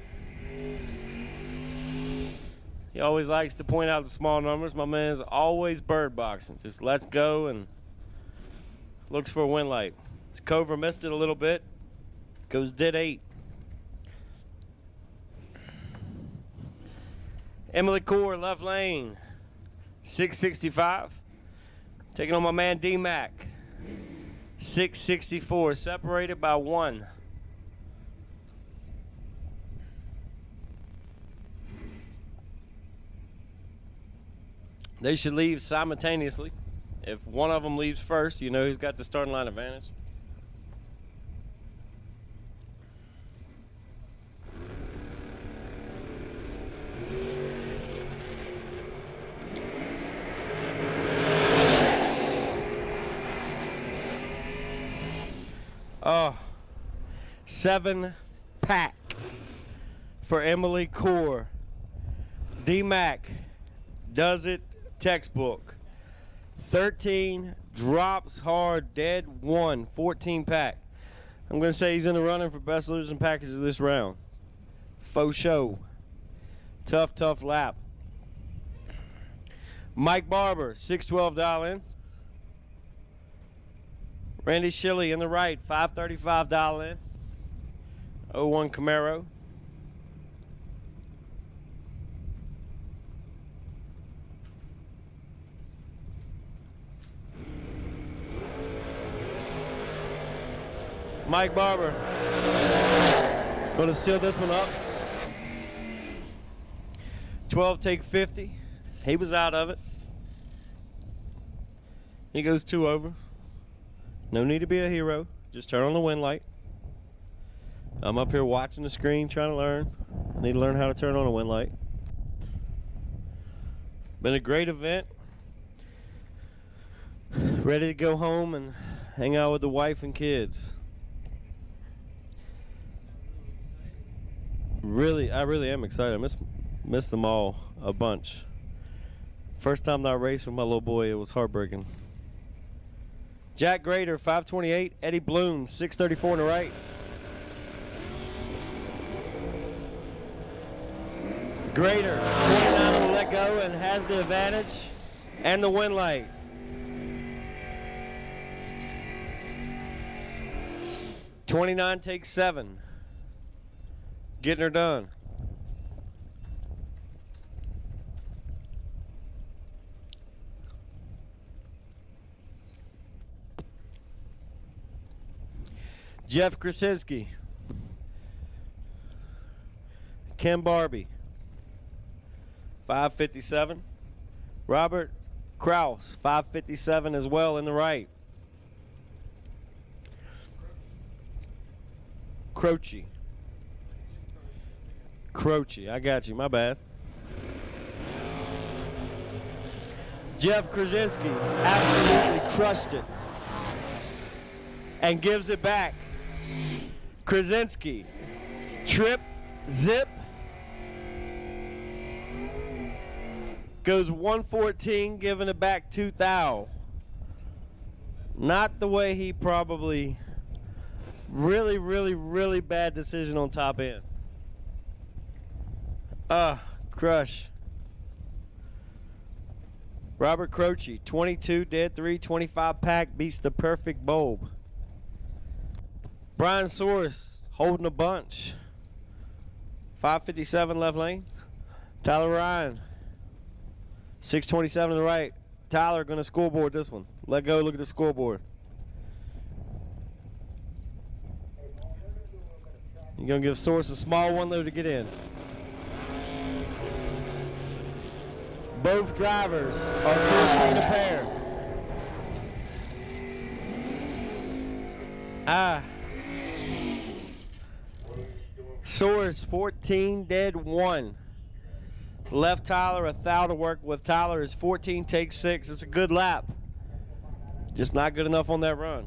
He always likes to point out the small numbers. My man's always bird boxing. Just let's go and looks for a win light. His Cover missed it a little bit. Goes dead 8. Emily Core, left lane, 665. Taking on my man D-Mac, 664, separated by 1. They should leave simultaneously. If one of them leaves first, you know who's got the starting line advantage. Oh, 7-pack for Emily Core. D-Mac does it textbook. 13 drops hard, dead 1, 14-pack. I'm going to say he's in the running for best losing package of this round. Faux show. Tough lap. Mike Barber, $612 dial in. Randy Shilley in the right, $535 dial in. 01 Camaro. Mike Barber going to seal this one up. 12 take 50. He was out of it. He goes 2 over. No need to be a hero. Just turn on the wind light. I'm up here watching the screen trying to learn. I need to learn how to turn on a wind light. Been a great event. Ready to go home and hang out with the wife and kids. I really am excited. I miss them all a bunch. First time that I raced with my little boy, it was heartbreaking. Jack Grader, 528. Eddie Bloom, 634 on the right. Grader, 29 on the let go and has the advantage and the win light. '29 takes 7. Getting her done. Jeff Krasinski. Ken Barbie. 557. Robert Kraus, 557 as well in the right. Croce, I got you, my bad. Jeff Krasinski absolutely crushed it and gives it back. Krasinski, trip, zip, goes 114, giving it back 2,000. Not the way he probably, really bad decision on top end. Crush. Robert Croce, 22, dead 3, 25 pack, beats the perfect bulb. Brian Soros, holding a bunch. 557 left lane. Tyler Ryan, 627 to the right. Tyler going to scoreboard this one. Let go, look at the scoreboard. You're going to give Soros a small one low to get in. Both drivers are 14 a pair. Soros 14, dead 1. Left Tyler 1,000 to work with. Tyler is 14, takes 6. It's a good lap. Just not good enough on that run.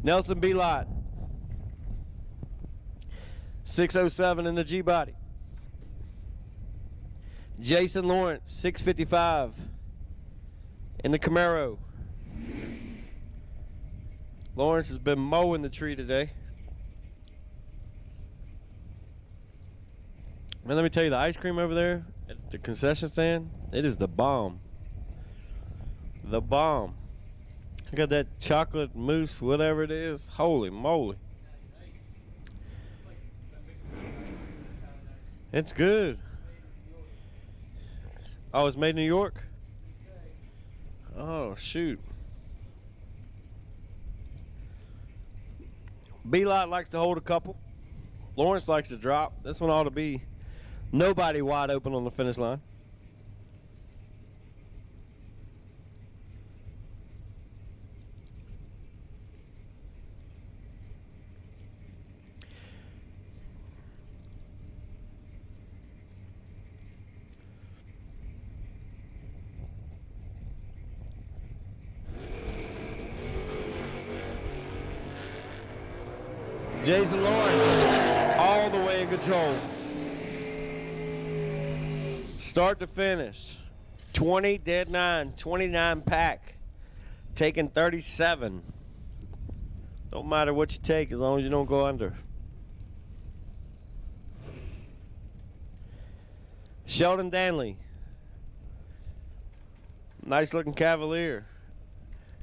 Nelson Belot, 607 in the G-body. Jason Lawrence, 655 in the Camaro. Lawrence has been mowing the tree today. Man, let me tell you, the ice cream over there at the concession stand, it is the bomb. The bomb. I got that chocolate mousse, whatever it is. Holy moly. It's good. Oh, it's made in New York? Oh, shoot. B-Lot likes to hold a couple. Lawrence likes to drop. This one ought to be nobody wide open on the finish line. Jason Lawrence, all the way in control. Start to finish. 20, dead 9, 29 pack. Taking 37. Don't matter what you take as long as you don't go under. Sheldon Danley. Nice looking Cavalier.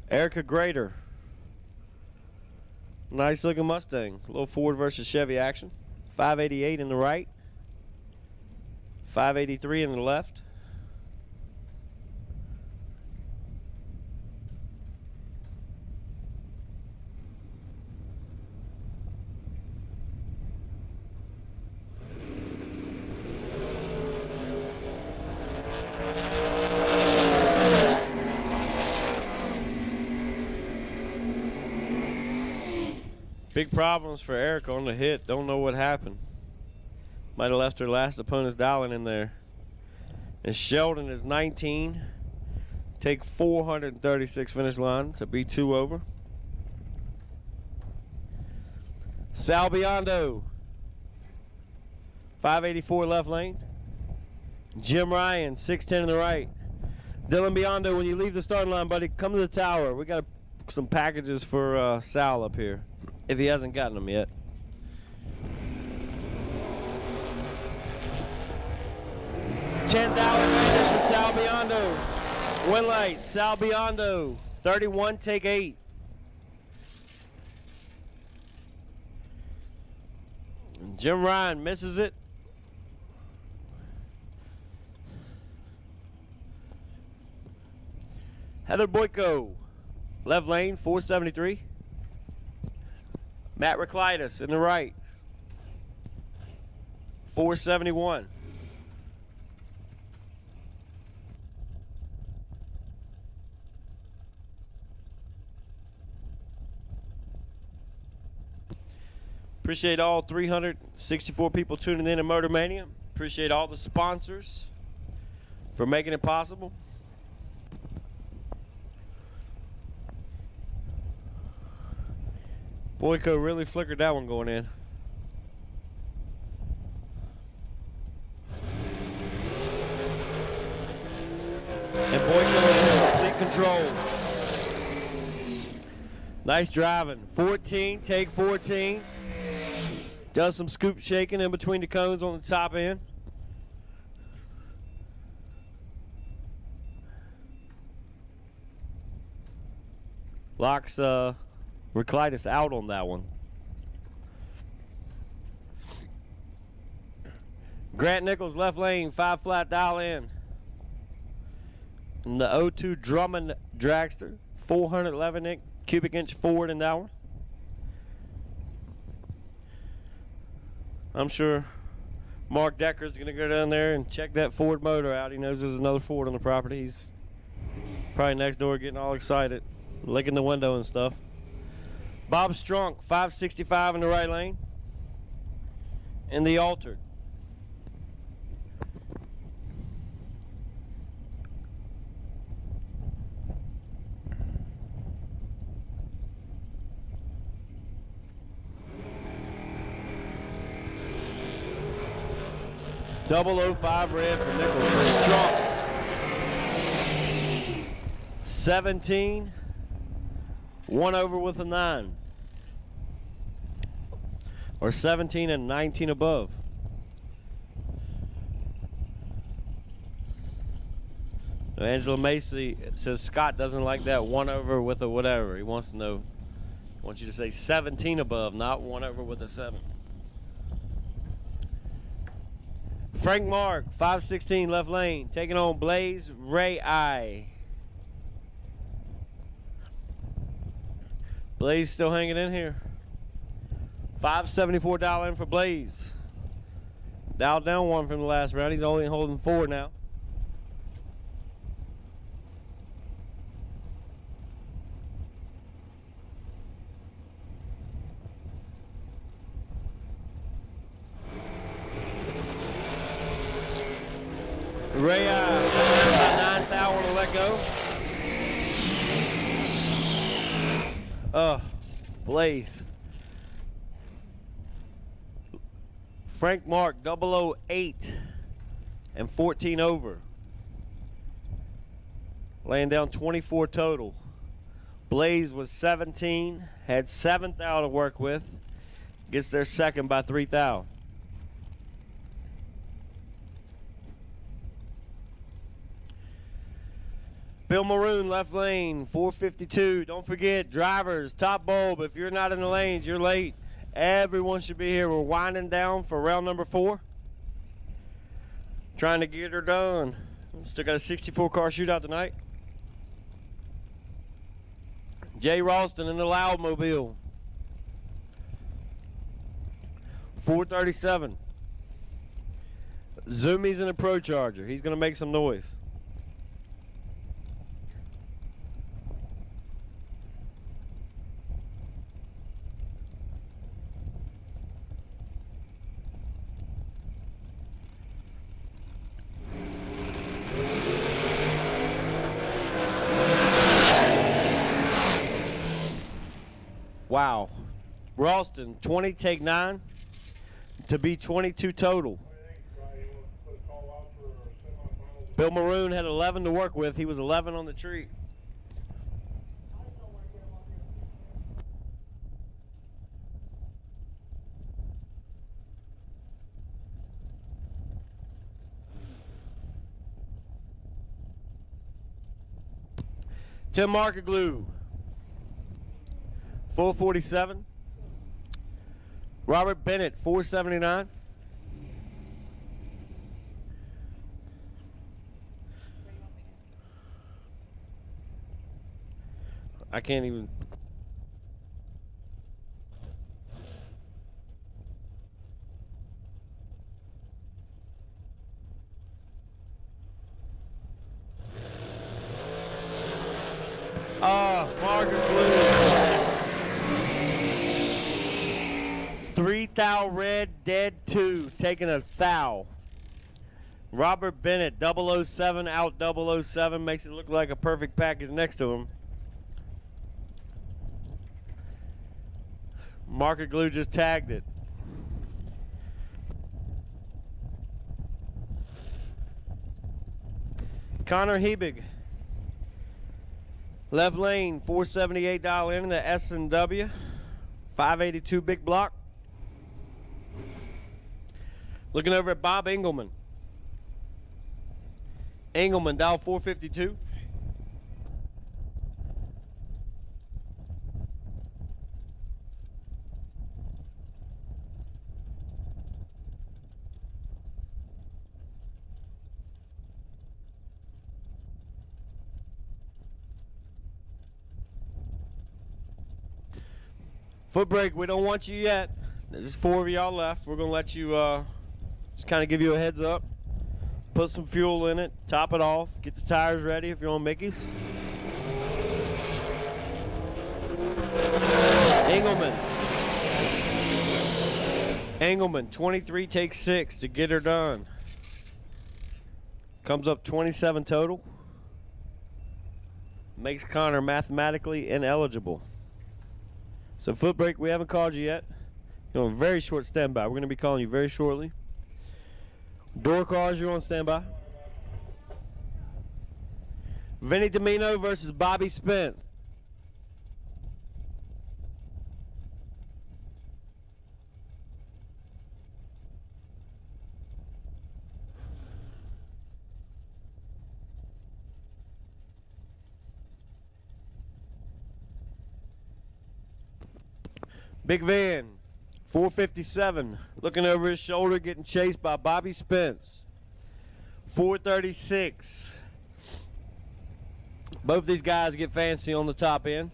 Erica Grader. Nice looking Mustang. A little Ford versus Chevy action. 588 in the right. 583 in the left. Big problems for Erica on the hit. Don't know what happened. Might have left her last opponent's dialing in there. And Sheldon is 19. Take 436 finish line to be 2 over. Sal Biondo. 584 left lane. Jim Ryan, 610 in the right. Dylan Biondo, when you leave the starting line, buddy, come to the tower. We got some packages for Sal up here, if he hasn't gotten them yet. $10 advantage for Sal Biondo. Win light, Sal Biondo, 31, take 8. Jim Ryan misses it. Heather Boyko, left lane, 473. Matt Reclitus in the right, 471. Appreciate all 364 people tuning in to Motor Mania. Appreciate all the sponsors for making it possible. Boyko really flickered that one going in. And Boyko in complete control. Nice driving. 14, take 14. Does some scoop shaking in between the cones on the top end. Locks Reclitus out on that one. Grant Nichols left lane, 5 flat dial in. And the 02 Drummond Dragster, 411 cubic inch Ford in that one. I'm sure Mark Decker's gonna go down there and check that Ford motor out. He knows there's another Ford on the property. He's probably next door getting all excited, licking the window and stuff. Bob Strunk, 565 in the right lane. In the altered. .005 red for Nichols. Strunk. 17. 1 over with a 9. Or 17 and 19 above. Now, Angela Macy says Scott doesn't like that 1 over with a whatever. He wants to know, I want you to say 17 above, not 1 over with a 7. Frank Mark, 516 left lane, taking on Blaze Ray Eye. Blaze still hanging in here. $574 dial in for Blaze. Dialed down 1 from the last round. He's only holding 4 now. Ray Eye, 9th hour to let go. Blaze. Frank Mark 008 and 14 over. Laying down 24 total. Blaze was 17, had 7 thou to work with. Gets their second by 3 thou. Bill Maroon, left lane, 452. Don't forget, drivers, top bulb. If you're not in the lanes, you're late. Everyone should be here. We're winding down for round number 4. Trying to get her done. Still got a 64 car shootout tonight. Jay Ralston in the Loudmobile. 437. Zoomies in a Pro Charger. He's going to make some noise. Wow. Ralston, 20, take 9 to be 22 total. Bill Maroon had 11 to work with. He was 11 on the tree. Tim Markaglew, 447. Robert Bennett, 479. I can't even. Margaret Blue. 3 thou red, dead 2, taking a thou. Robert Bennett, 007 out 007, makes it look like a perfect package next to him. Market Glue just tagged it. Connor Hebig, left lane, $478 in the S&W, 582 big block. Looking over at Bob Engelman. Engelman, dial 452. Foot brake, we don't want you yet. There's 4 of y'all left. We're going to let you just kind of give you a heads up. Put some fuel in it, top it off, get the tires ready if you're on Mickey's. Engelman, 23 takes 6 to get her done. Comes up 27 total. Makes Connor mathematically ineligible. So foot brake, we haven't called you yet. You're on a very short standby. We're going to be calling you very shortly. Door cars, you're on standby. Vinny Domino versus Bobby Spence. Big Van, 457, looking over his shoulder, getting chased by Bobby Spence. 436. Both these guys get fancy on the top end.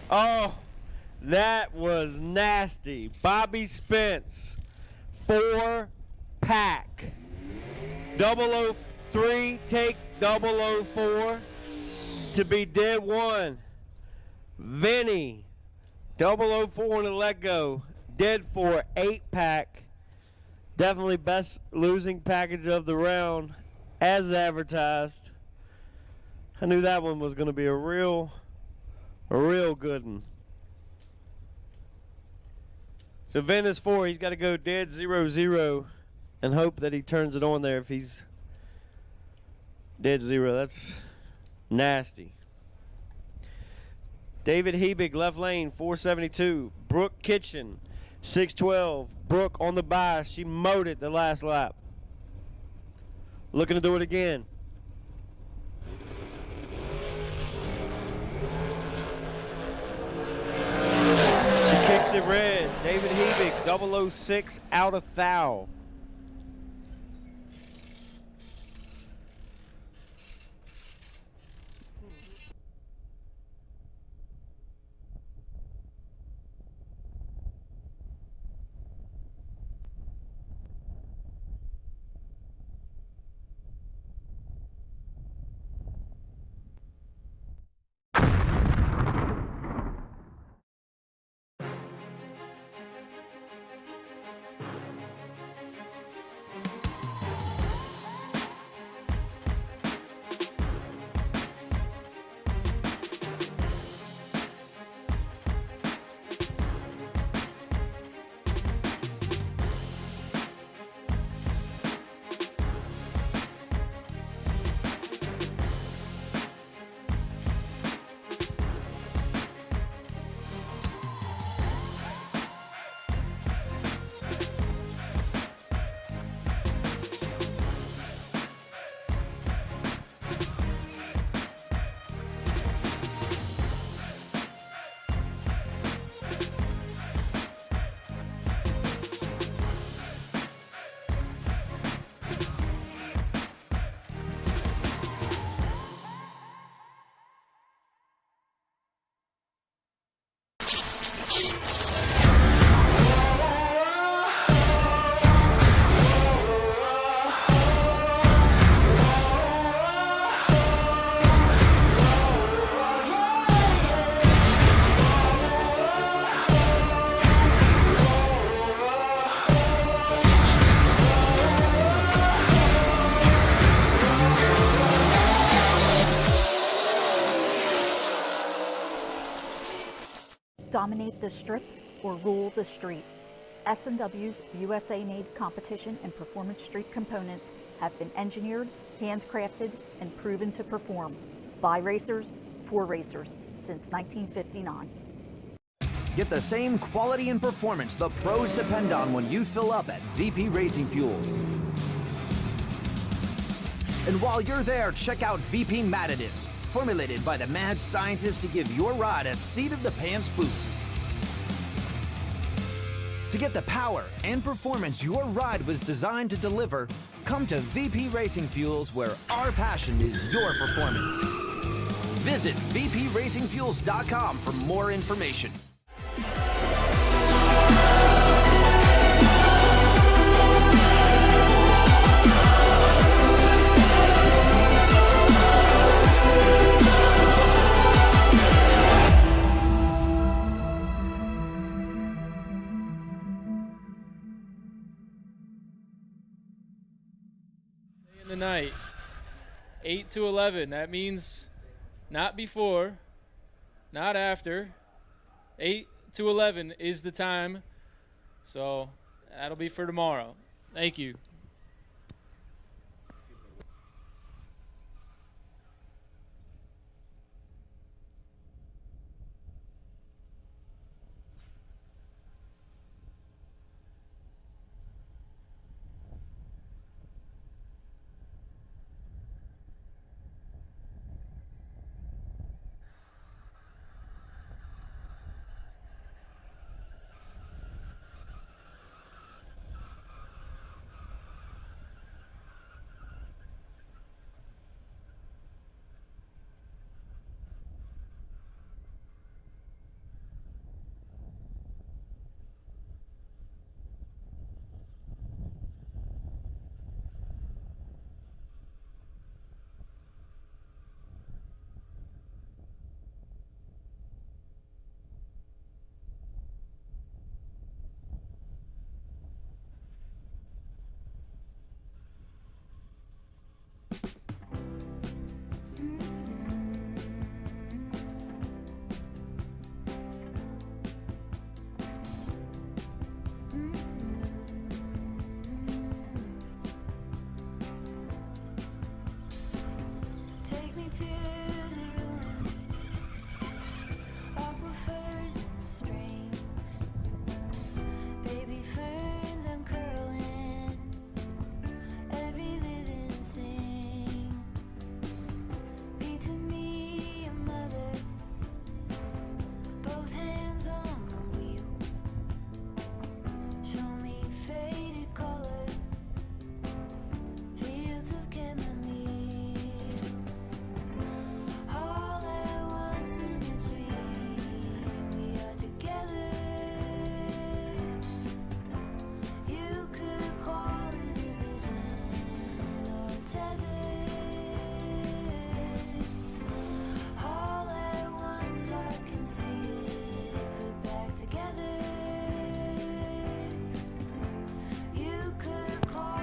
Oh, that was nasty. Bobby Spence, 4-pack. 003, take 004 to be dead 1. Vinny, 004 on the let go, dead 4, 8-pack. Definitely best losing package of the round as advertised. I knew that one was going to be a real good one. So Vin is 4. He's got to go dead 0-0 and hope that he turns it on there if he's dead 0. That's nasty. David Hebig, left lane, 472. Brooke Kitchen, 612. Brooke on the bye. She mowed it the last lap. Looking to do it again. She kicks it red. David Hebig, 006 out of foul. Dominate the strip or rule the street. S&W's USA-made competition and performance street components have been engineered, handcrafted, and proven to perform by racers for racers since 1959. Get the same quality and performance the pros depend on when you fill up at VP Racing Fuels. And while you're there, check out VP Madditives, formulated by the mad scientists to give your ride a seat-of-the-pants boost. To get the power and performance your ride was designed to deliver, come to VP Racing Fuels, where our passion is your performance. Visit vpracingfuels.com for more information. In the night, 8 to 11. That means not before, not after. 8 to 11 is the time. So that'll be for tomorrow. Thank you.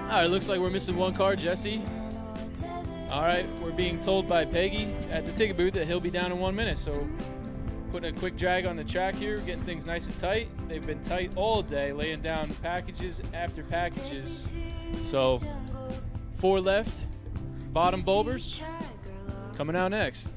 All right, looks like we're missing one car, Jesse. All right, we're being told by Peggy at the ticket booth that he'll be down in 1 minute. So putting a quick drag on the track here, getting things nice and tight. They've been tight all day, laying down packages after packages. So 4 left, bottom bulbers coming out next.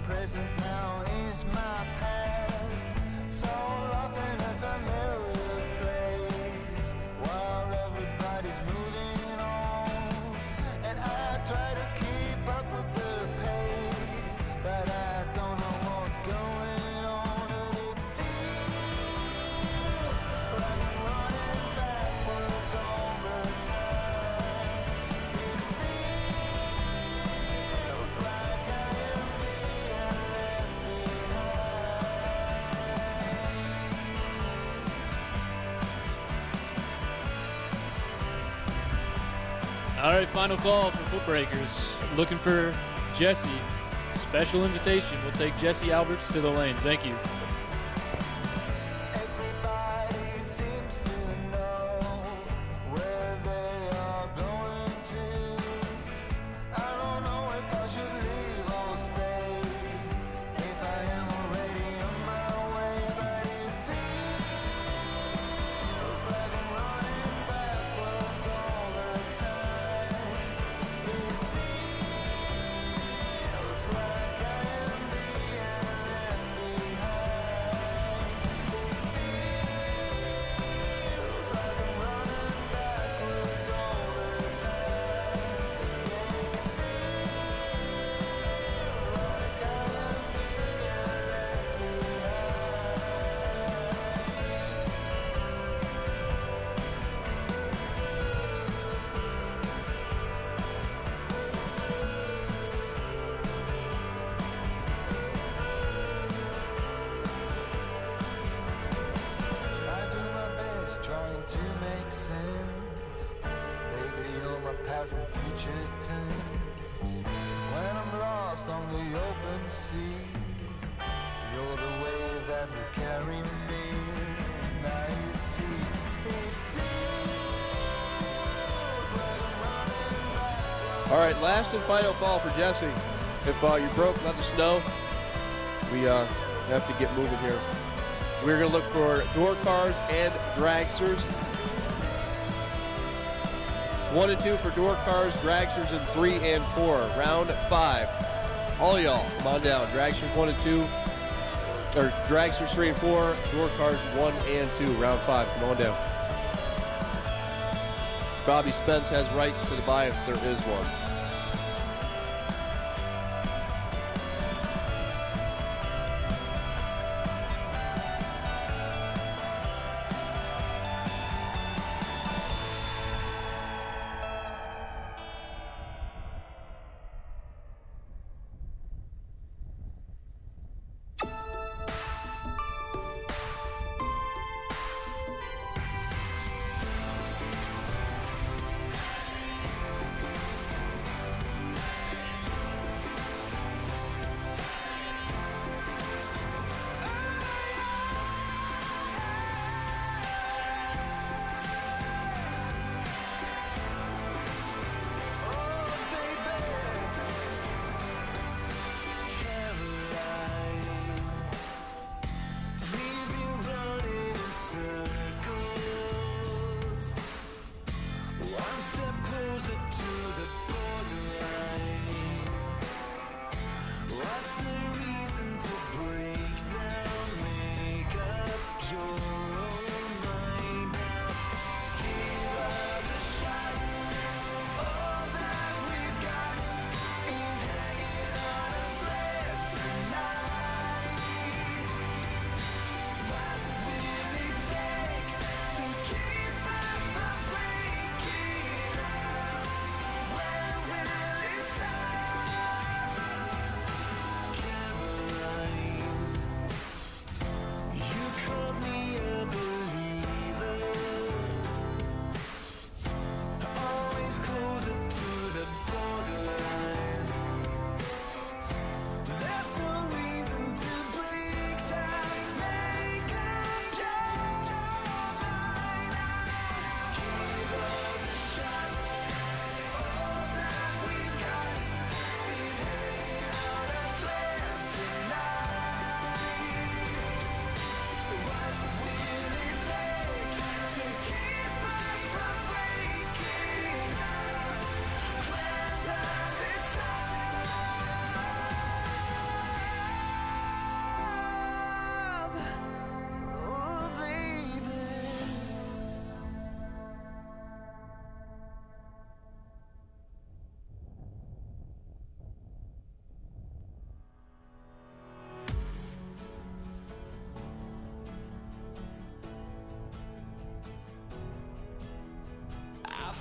present now is my past. So lost in a familiar place while everybody's moving on. And I try to keep up with the pace, but I don't know what's going on. And it feels like I'm running backwards all the time. It feels like I am being left All right, final call for foot breakers. Looking for Jesse. Special invitation. We'll take Jesse Alberts to the lanes. Thank you. Everybody seems to know where they are going to. I don't know if I should leave or stay, if I am already on my way, but it feels like I'm running backwards all the time. It feels like I am being left behind. All right, last and final call for Jesse. If you're broke, let us know. We have to get moving here. We're going to look for door cars and dragsters. 1 and 2 for door cars, dragsters in 3 and 4. Round 5. All y'all, come on down. Dragsters 1 and 2, or dragsters 3 and 4, door cars 1 and 2. Round 5. Come on down. Bobby Spence has rights to the buy if there is one.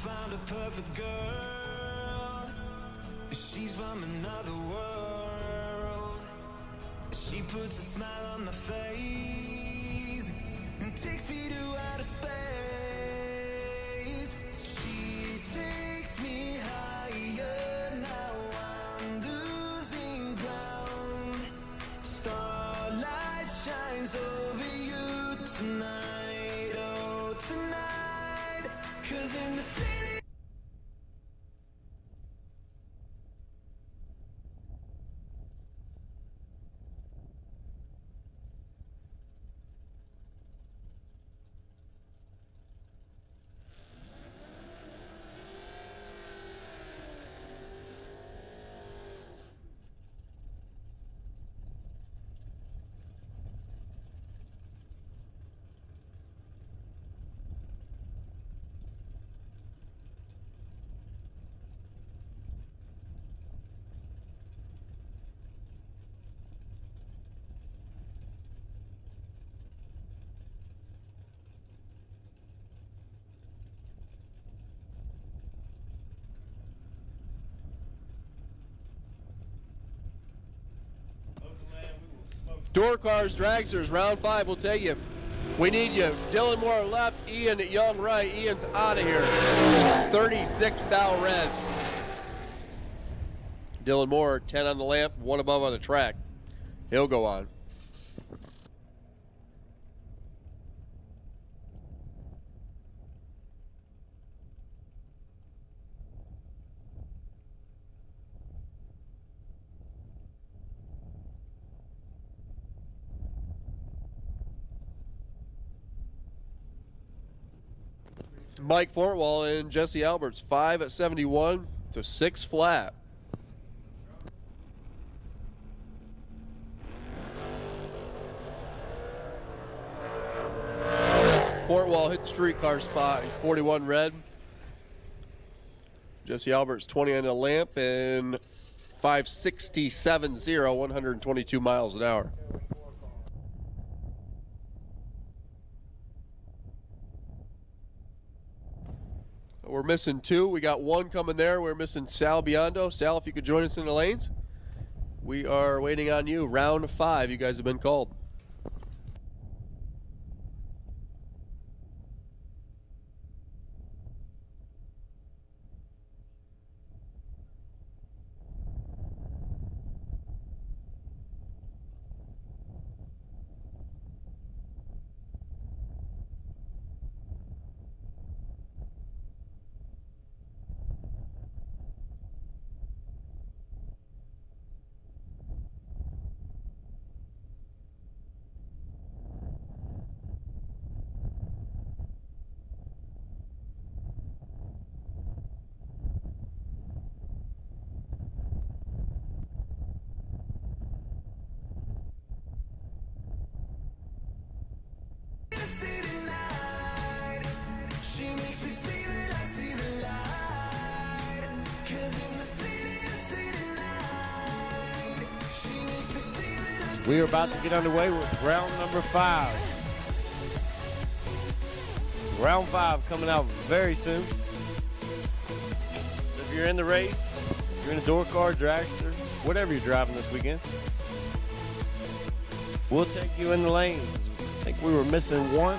Found a perfect girl. She's from another world. She puts a smile on my face and takes me to outer space. She takes me higher. Now I'm losing ground. Starlight shines over you tonight. Oh, tonight. 'Cause in the city. Door cars, dragsters, round 5 will take you. We need you. Dylan Moore left, Ian Young right. Ian's out of here. 36 thou red. Dylan Moore, 10 on the lamp, 1 above on the track. He'll go on. Mike Fortwall and Jesse Alberts, 5 at 71 to 6 flat. Fortwall hit the streetcar spot. He's 41 red. Jesse Alberts 20 on the lamp and 567.0, 122 miles an hour. We're missing 2. We got 1 coming there. We're missing Sal Biondo. Sal, if you could join us in the lanes. We are waiting on you. Round 5. You guys have been called. We are about to get underway with round number 5. Round 5 coming out very soon. So if you're in the race, if you're in a door car, dragster, whatever you're driving this weekend, we'll take you in the lanes. I think we were missing 1.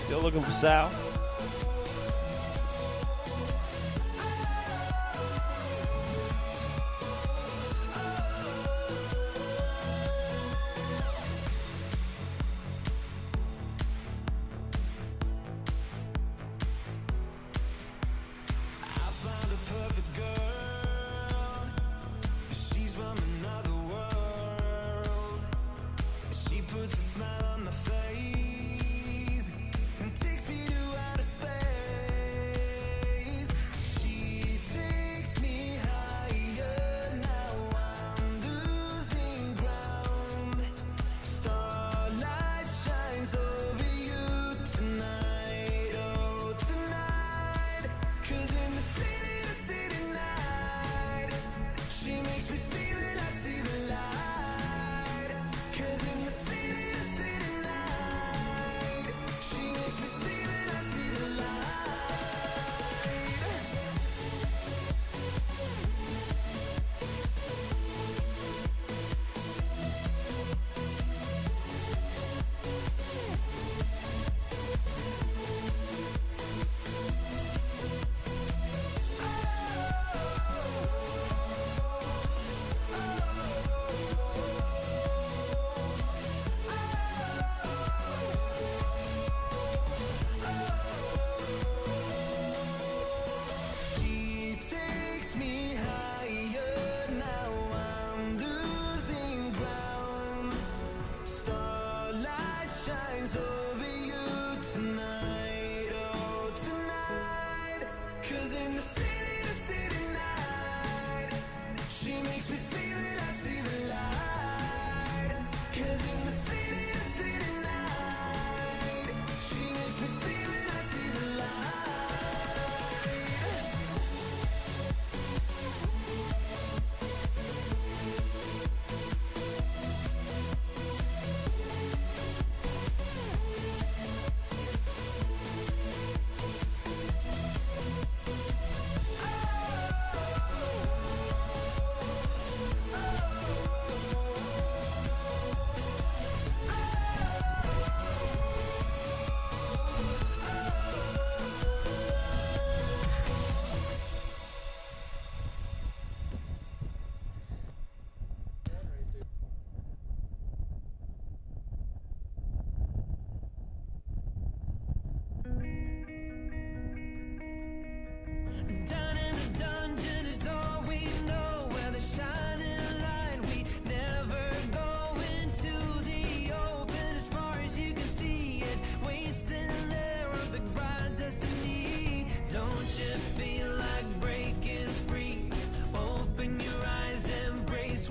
Still looking for Sal. Puts a smile on my face and takes me to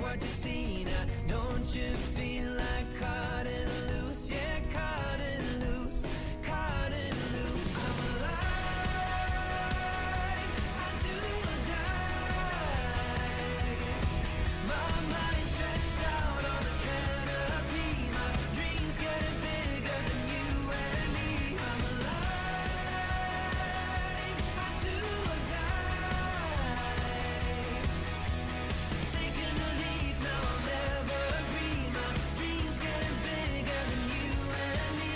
what you see now. Don't you feel like cutting loose? Yeah, cutting loose, cutting loose. I'm alive, I do or die. My mind stretched out on the canopy. My dreams getting bigger than you and me. I'm alive, I do or die. Taking the lead, now I'll never agree. My dreams getting bigger than you and me.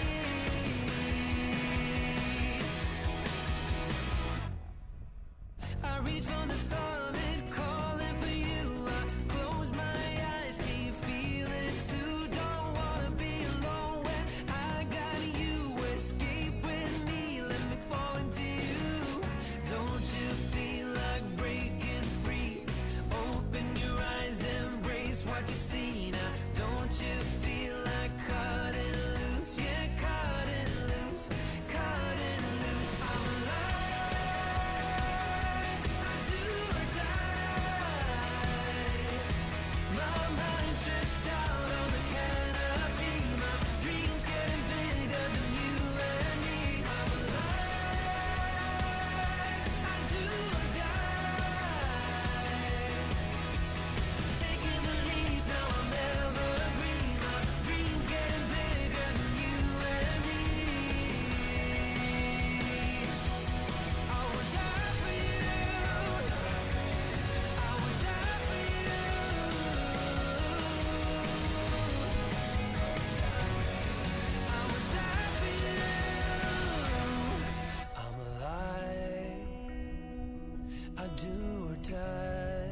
I reach for the summit, calling for you. I close my eyes, can you feel it too? Don't wanna be alone when I got you. Escape with me, let me fall into you. Don't you feel like breaking free? Open your eyes, embrace what you see now. Don't you feel like cutting loose? Yeah, cutting loose, cutting loose. I'm alive, I do or die. My mind stretched out on the canopy. My dreams getting bigger than you and me. I'm alive, I do or die. Taking the lead, now I'll never agree. My dreams getting bigger than you and me. I would die for you. I would die for you. I would die for you. I'm alive, I do or die.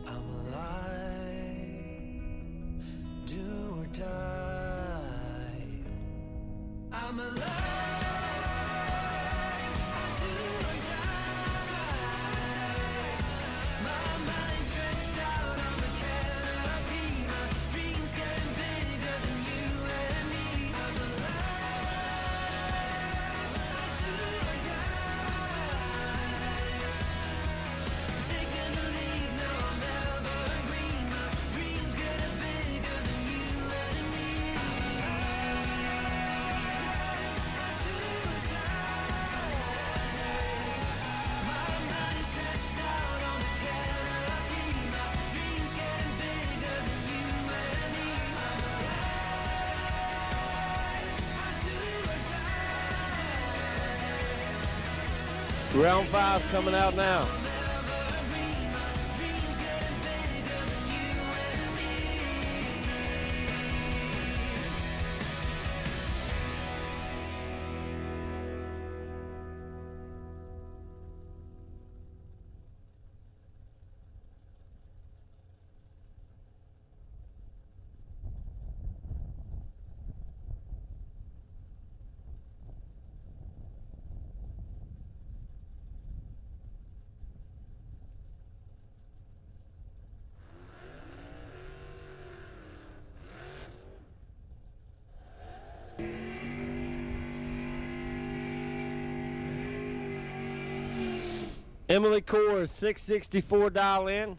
I'm alive, do or die. I'm alive, I do or die. My mind stretched out on the canopy. My dreams getting bigger than you and me. I'm alive, I do or die. Taking the lead, now I'll never agree. My dreams getting bigger than you and me. I do or die. My mind stretched out on the canopy. My dreams getting bigger than you and me. I'm alive, I do or die. Round 5 coming out now. Emily Core, 664 dial in.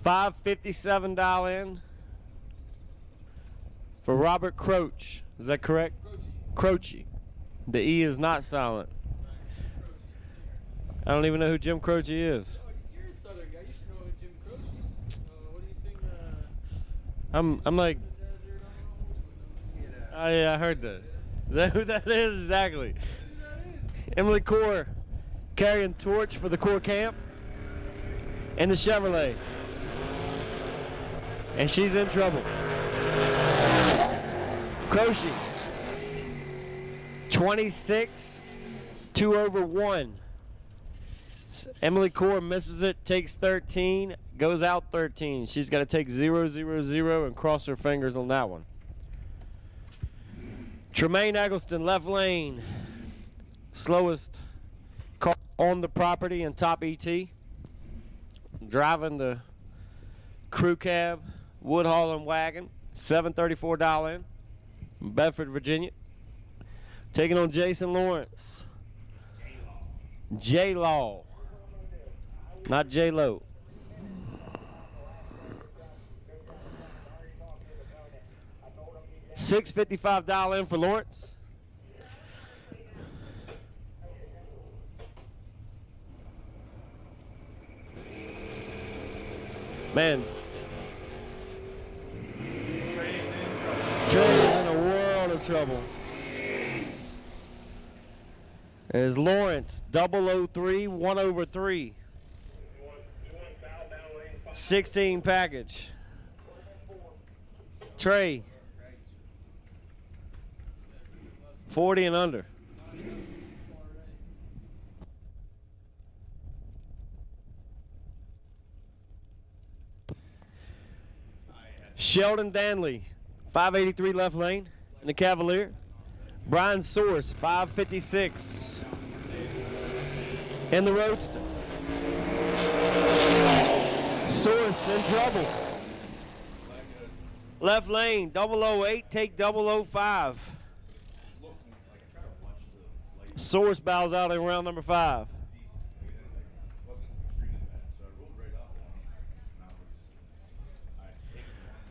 557 dial in. For Robert Croce. Is that correct? Croce. The E is not silent. I don't even know who Jim Croce is. You're a Southern guy. You should know Jim Croce. What do you sing? I'm like, I heard that. Is that who that is? Exactly. Emily Core carrying torch for the Core camp and the Chevrolet. And she's in trouble. Croce. 26, 2 over 1. Emily Core misses it, takes 13, goes out 13. She's got to take 0, 0, 0 and cross her fingers on that one. Tremaine Eggleston, left lane. Slowest car on the property in top ET. Driving the crew cab, Woodhall and wagon. 734 dial in. Bedford, Virginia. Taking on Jason Lawrence. J-Law. Not J-Lo. $6.55 dial in for Lawrence. Man. Trey is in a world of trouble. There's Lawrence, 003, 1/3. 16 package. Trey, 40 and under. Sheldon Danley, 583 left lane in the Cavalier. Brian Source, 556 in the Roadster. Source in trouble. Left lane, 008, take 005. Source bows out in round number 5.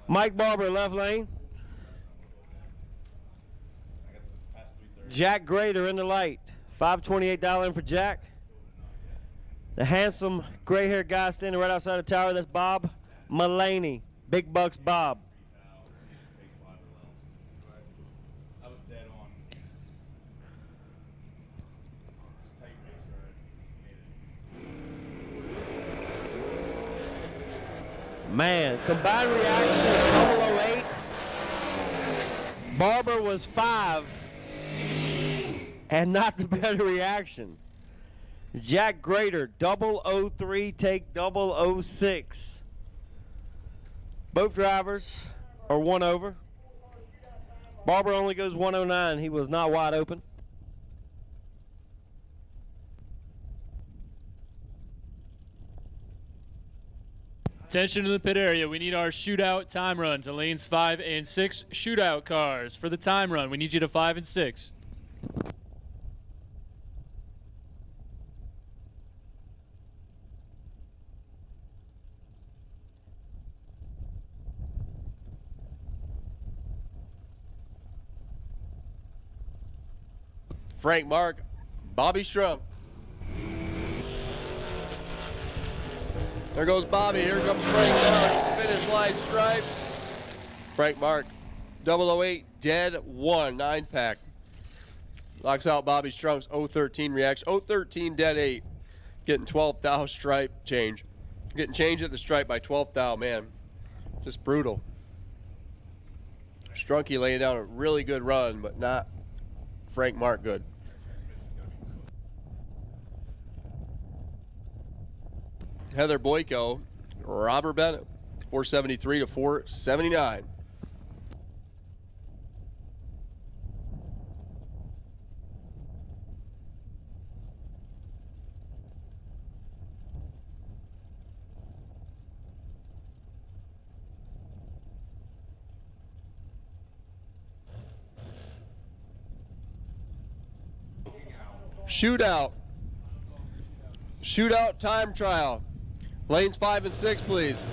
Mike Barber, left lane. Jack Grader in the light. $528 in for Jack. The handsome gray-haired guy standing right outside the tower, that's Bob Mulaney. Big Bucks Bob. Man, combined reaction, 008. Barber was 5. And not the better reaction. Jack Grader, 003, take 006. Both drivers are 1 over. Barber only goes 109. He was not wide open. Attention in the pit area. We need our shootout time run to lanes 5 and 6. Shootout cars for the time run. We need you to 5 and 6. Frank Mark, Bobby Strum. There goes Bobby. Here comes Frank now. Finish line stripe. Frank Mark, 008, dead 1, 9-pack. Locks out Bobby Strum's 013 reaction. 013, dead 8. Getting 12 thou stripe change. Getting changed at the stripe by 12 thou, man. Just brutal. Strunky laying down a really good run, but not Frank Mark good. Heather Boyko, Robert Bennett, 473 to 479. Shootout. Shootout time trial. Lanes 5 and 6, please.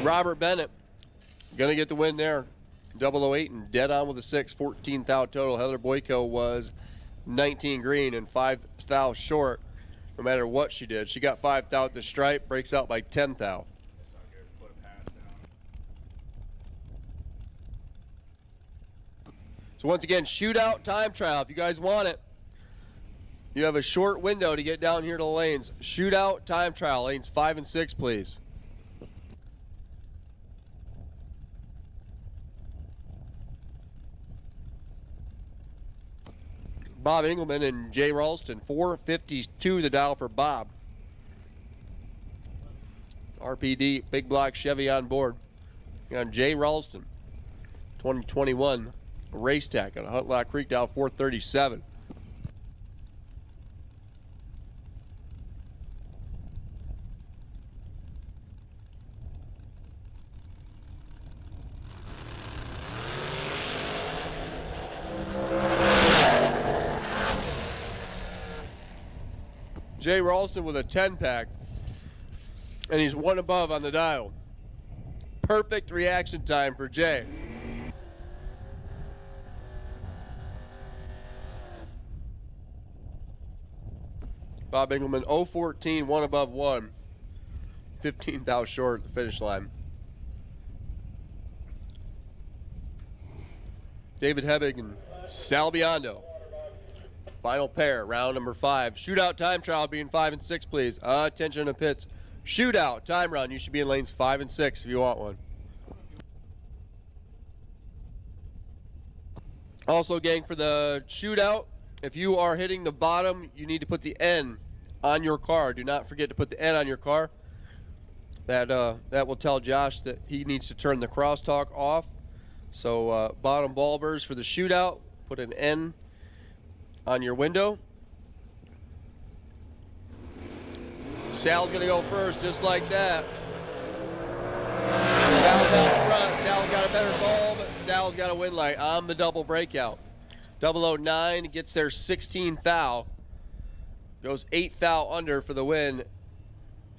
Robert Bennett, gonna get the win there. 008 and dead on with a 6, 14 thou total. Heather Boyko was 19 green and 5 thou short, no matter what she did. She got 5 thou at the stripe, breaks out by 10 thou. So once again, shootout time trial. If you guys want it, you have a short window to get down here to the lanes. Shootout time trial, lanes 5 and 6, please. Bob Engelman and Jay Ralston, 452 the dial for Bob. RPD, big block Chevy on board. You got Jay Ralston, 2021 race tack on a Huntlock Creek dial 437. Jay Ralston with a 10-pack. And he's one above on the dial. Perfect reaction time for Jay. Bob Engelman, 0-14, one above one. 15 thou short at the finish line. David Hebig and Sal Biondo. Final pair, round number 5. Shootout time trial being 5 and 6, please. Attention to pits. Shootout time run. You should be in lanes 5 and 6 if you want one. Also, gang, for the shootout, if you are hitting the bottom, you need to put the N on your car. Do not forget to put the N on your car. That will tell Josh that he needs to turn the crosstalk off. So bottom bulbers for the shootout, put an N on your window. Sal's going to go first, just like that. Sal's out front. Sal's got a better bulb. Sal's got a win light on the double breakout. 009 gets their 16 thou. Goes 8 thou under for the win.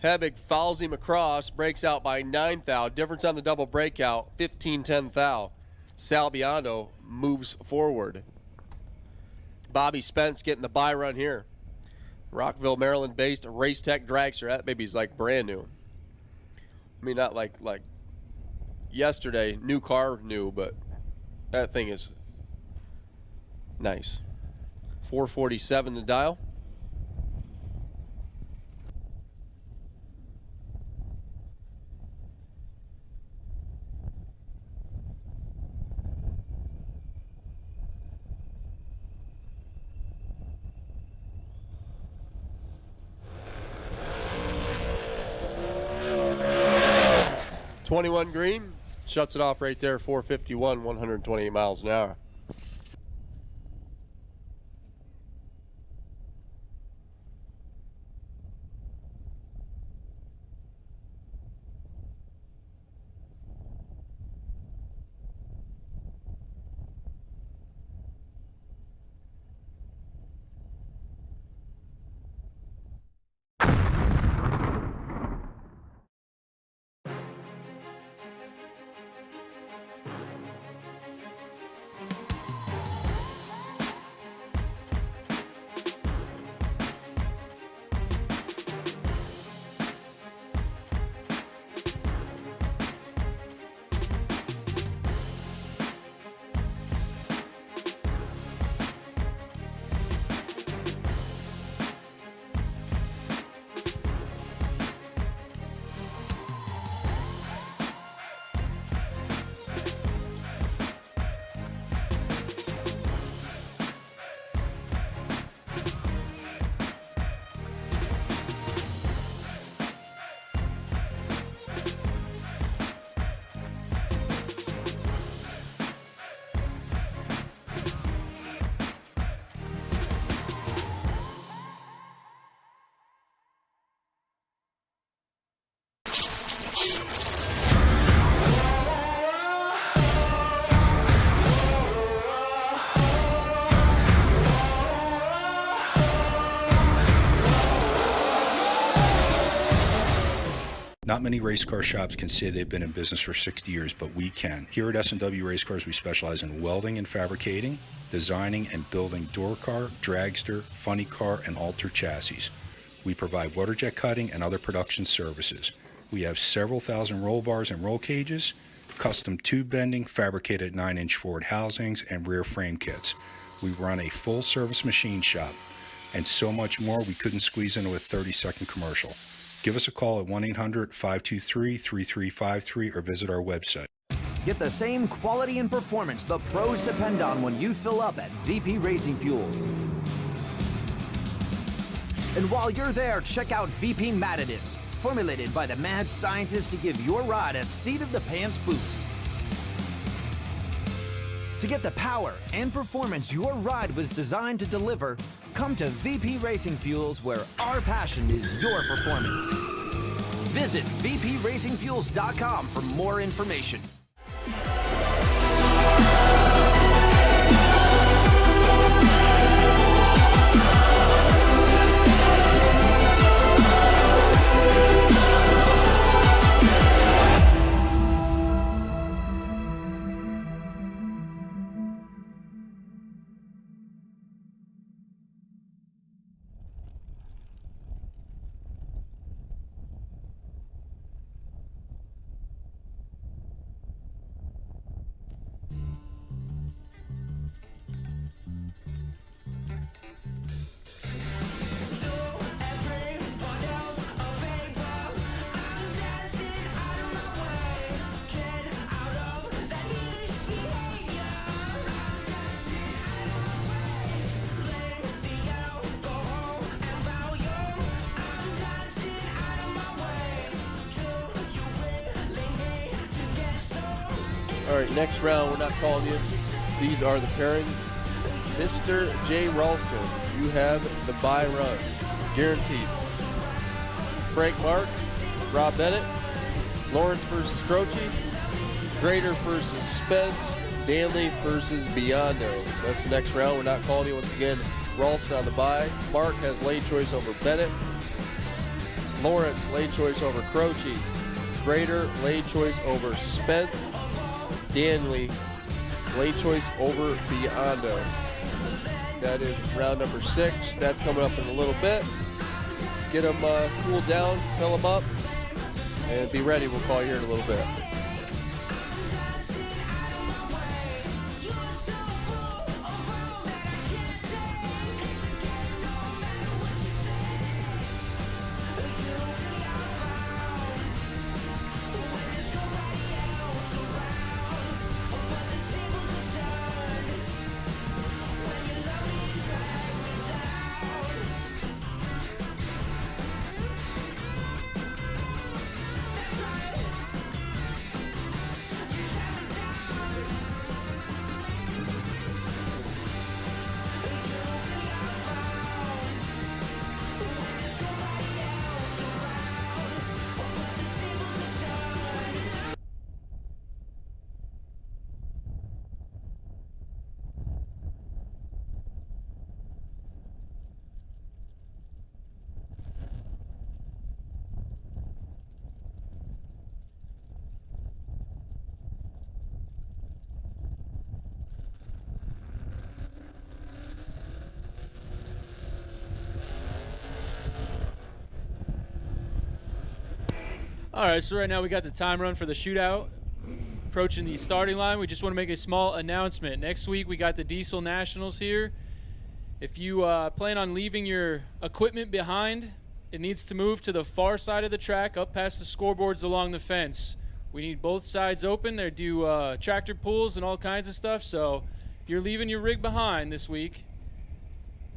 Hebig fouls him across, breaks out by 9 thou. Difference on the double breakout, 15-10 thou. Sal Biondo moves forward. Bobby Spence getting the bye run here. Rockville, Maryland-based Race Tech Dragster. That baby's like brand new. I mean, not like yesterday, new car, new, but that thing is nice. 447 the dial. .21 green, shuts it off right there, 451, 128 miles an hour. Not many race car shops can say they've been in business for 60 years, but we can. Here at S&W Race Cars, we specialize in welding and fabricating, designing and building door car, dragster, funny car, and alter chassis. We provide water jet cutting and other production services. We have several thousand roll bars and roll cages, custom tube bending, fabricated 9-inch forward housings, and rear frame kits. We run a full-service machine shop, and so much more we couldn't squeeze into a 30-second commercial. Give us a call at 1-800-523-3353 or visit our website. Get the same quality and performance the pros depend on when you fill up at VP Racing Fuels. And while you're there, check out VP Matt Additives, formulated by the mad scientists to give your ride a seat-of-the-pants boost. To get the power and performance your ride was designed to deliver, come to VP Racing Fuels, where our passion is your performance. Visit vpracingfuels.com for more information. right, next round, we're not calling you. These are the pairings. Mr. J. Ralston, you have the bye run, guaranteed. Frank Mark, Rob Bennett, Lawrence versus Croce, Grader versus Spence, Danley versus Biondo. So that's the next round. We're not calling you once again. Ralston on the bye. Mark has lane choice over Bennett. Lawrence lane choice over Croce. Grader lane choice over Spence. Danley lane choice over Biondo. That is round number 6. That's coming up in a little bit. Get them cooled down, fill them up, and be ready. We'll call you here in a little bit. All right, so right now we got the time run for the shootout approaching the starting line. We just want to make a small announcement. Next week we got the Diesel Nationals here. If you plan on leaving your equipment behind, it needs to move to the far side of the track, up past the scoreboards along the fence. We need both sides open. They do tractor pulls and all kinds of stuff. So if you're leaving your rig behind this week,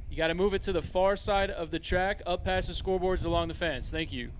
you got to move it to the far side of the track, up past the scoreboards along the fence. Thank you.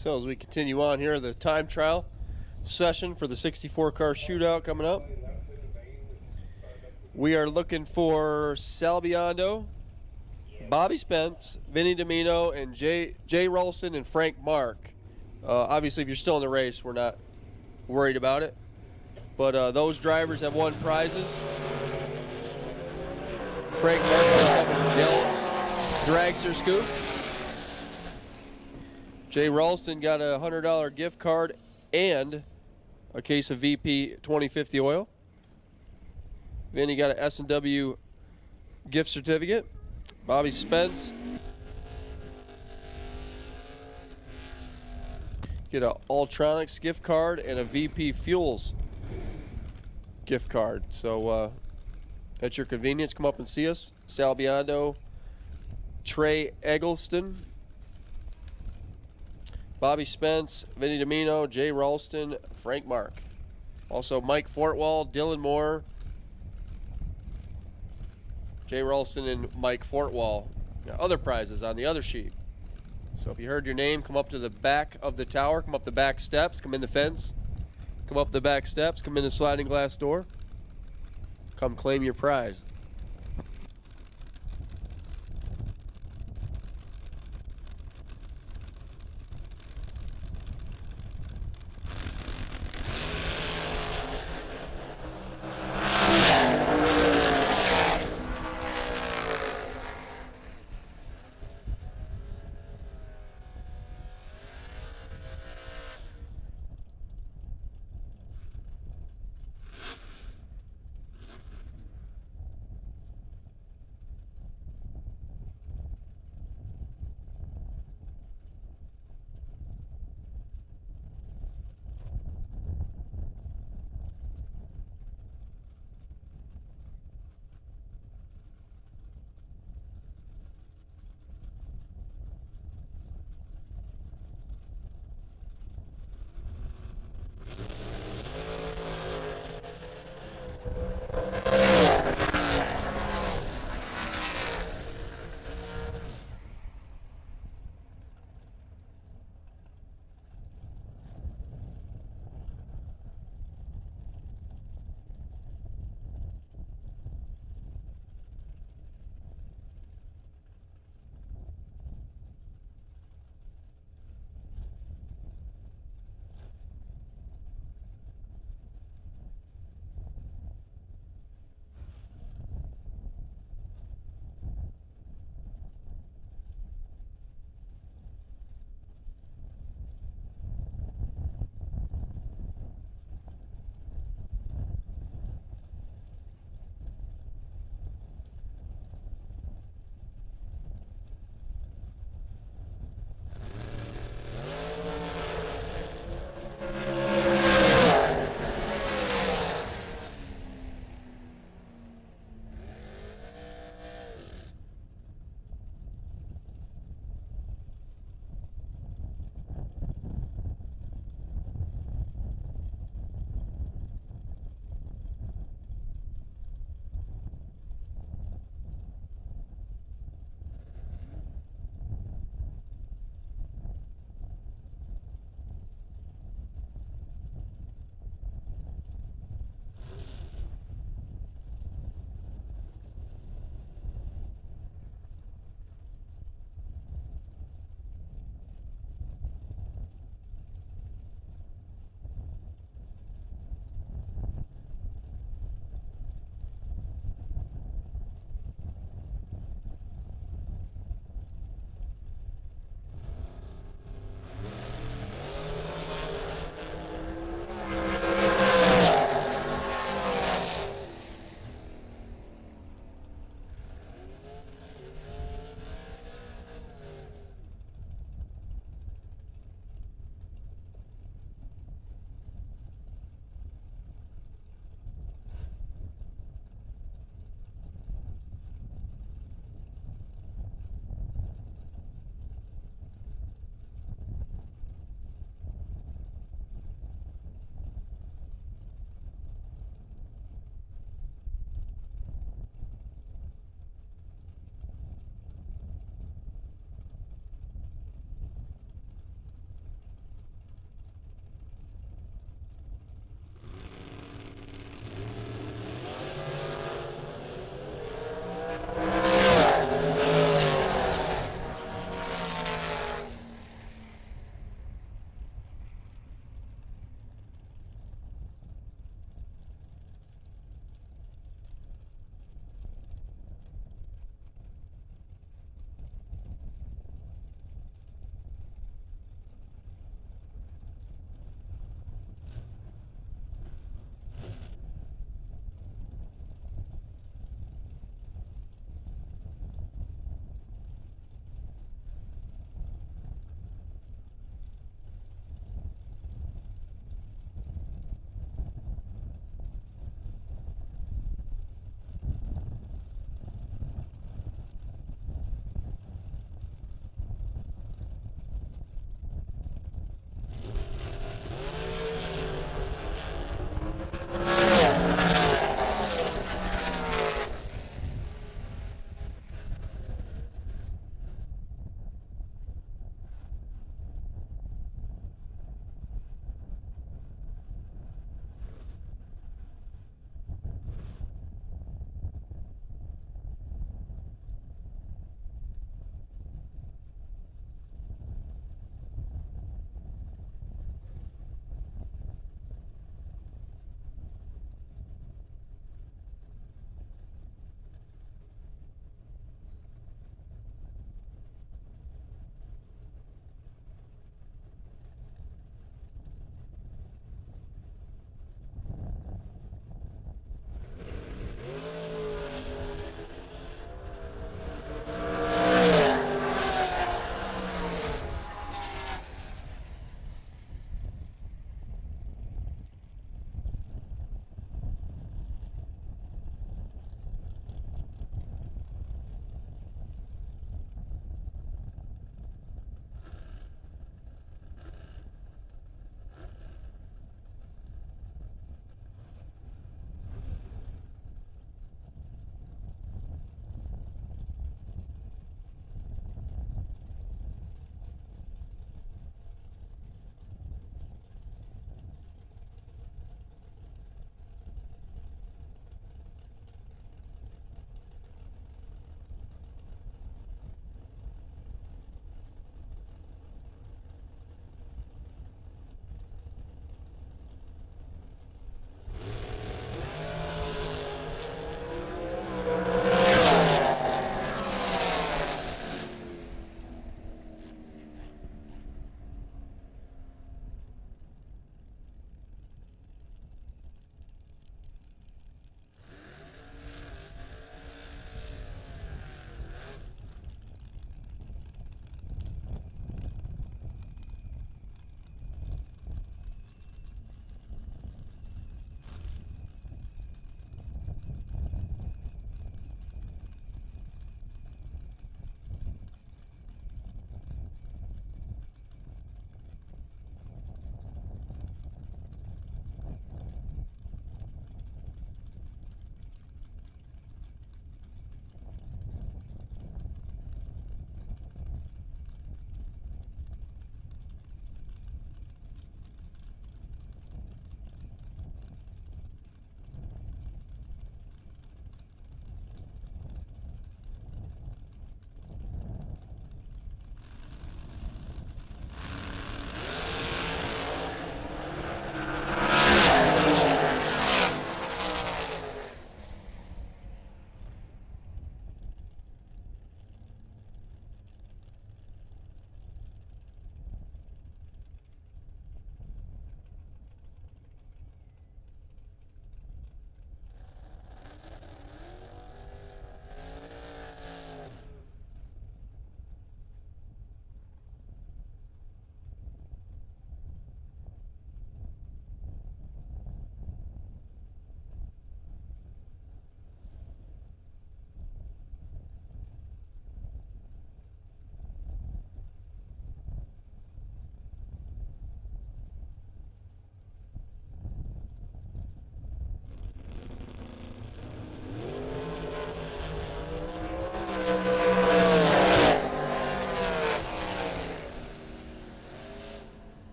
So as we continue on here, the time trial session for the 64-car shootout coming up. We are looking for Sal Biondo, Bobby Spence, Vinny Domino, and Jay Rolston and Frank Mark. Obviously, if you're still in the race, we're not worried about it. But those drivers have won prizes. Frank Mark picks up a yellow Dragster scoop. Jay Ralston got a $100 gift card and a case of VP 2050 oil. Vinny got an S&W gift certificate. Bobby Spence get a Ultronics gift card and a VP Fuels gift card. So at your convenience, come up and see us. Sal Biondo, Trey Eggleston, Bobby Spence, Vinny Domino, Jay Ralston, Frank Mark. Also Mike Fortwall, Dylan Moore, Jay Ralston, and Mike Fortwall. Got other prizes on the other sheet. So if you heard your name, come up to the back of the tower, come up the back steps, come in the fence, come up the back steps, come in the sliding glass door, come claim your prize.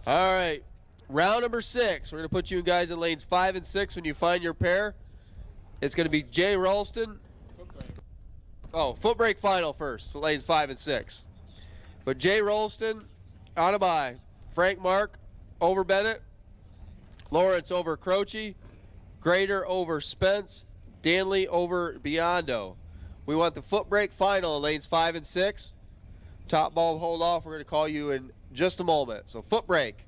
All right. Round number 6. We're going to put you guys in lanes 5 and 6 when you find your pair. It's going to be Jay Ralston. Oh, foot brake final first for lanes 5 and 6. But Jay Ralston on a bye. Frank Mark over Bennett. Lawrence over Croce. Grader over Spence. Danley over Biondo. We want the foot brake final in lanes 5 and 6. Top bulb hold off. We're going to call you in just a moment. So foot brake.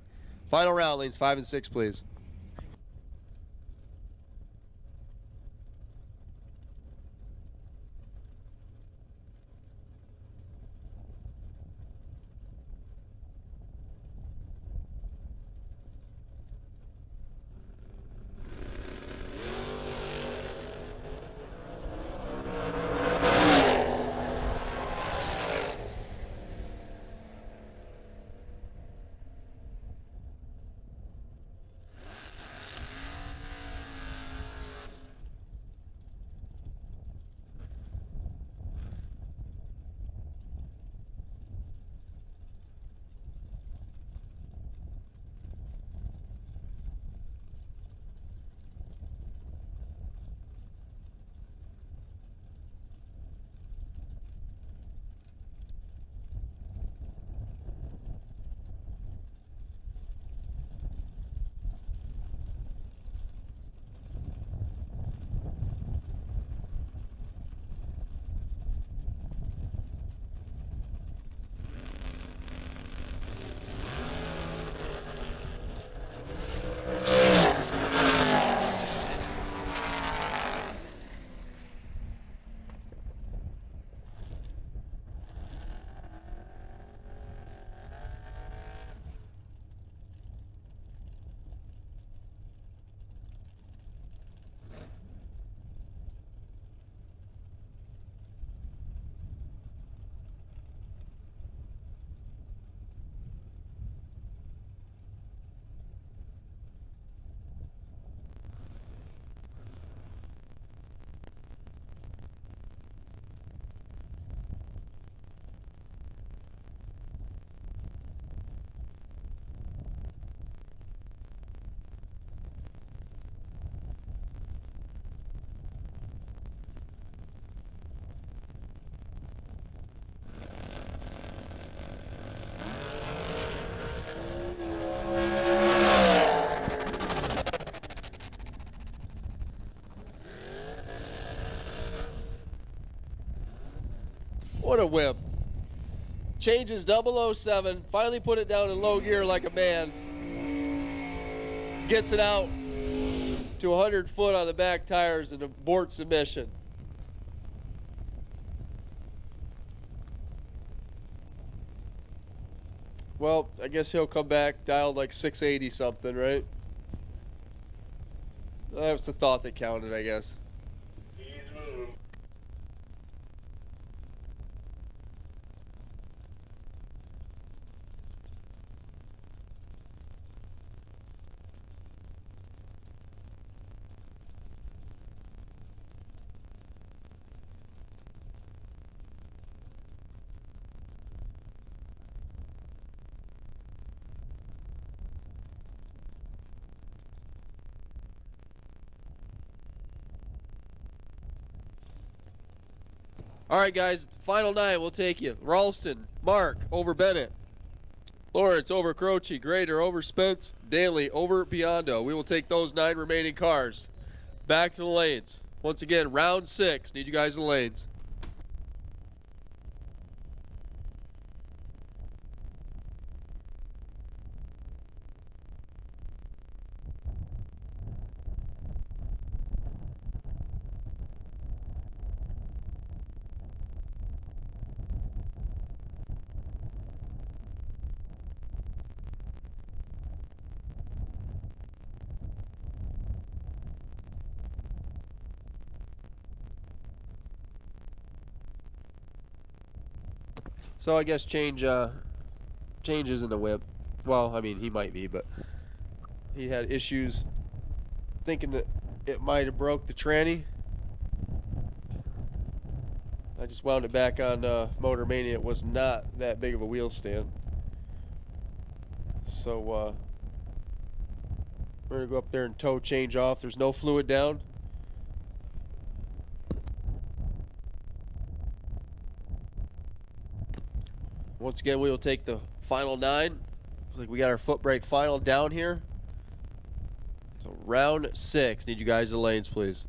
Final round, lanes 5 and 6, please. What a whip. Changes 007. Finally put it down in low gear like a man. Gets it out to 100 foot on the back tires and abort submission. Well, I guess he'll come back dialed like 680 something, right? That was the thought that counted, I guess. All right, guys, final 9, we'll take you. Ralston, Mark over Bennett. Lawrence over Croce. Grader over Spence. Danley over Biondo. We will take those 9 remaining cars back to the lanes. Once again, round 6. Need you guys in the lanes. So I guess change isn't a whip. Well, I mean, he might be, but he had issues thinking that it might have broke the tranny. I just wound it back on Motor Mania. It was not that big of a wheel stand. So we're gonna go up there and toe change off. There's no fluid down. Once again, we will take the final 9. Looks like we got our foot brake final down here. So round 6. Need you guys to lanes, please.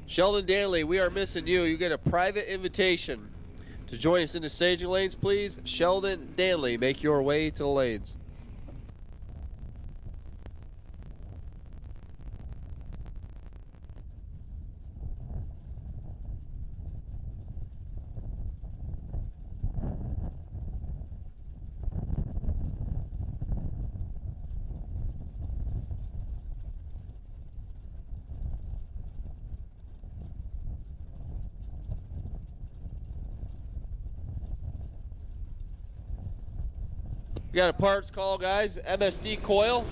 Sheldon Danley, we are missing you. You get a private invitation to join us in the staging lanes, please. Sheldon Danley, make your way to the lanes. We got a parts call, guys. MSD coil.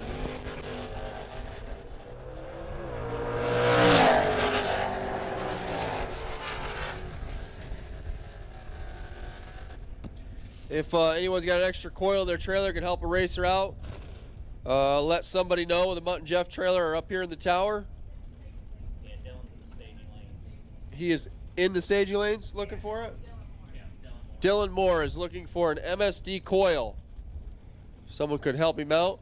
If anyone's got an extra coil in their trailer, can help a racer out. Let somebody know. The Mutt and Jeff trailer are up here in the tower. Yeah, Dylan's in the staging lanes. He is in the staging lanes looking for it? Yeah, Dylan Moore is looking for an MSD coil. Someone could help him out.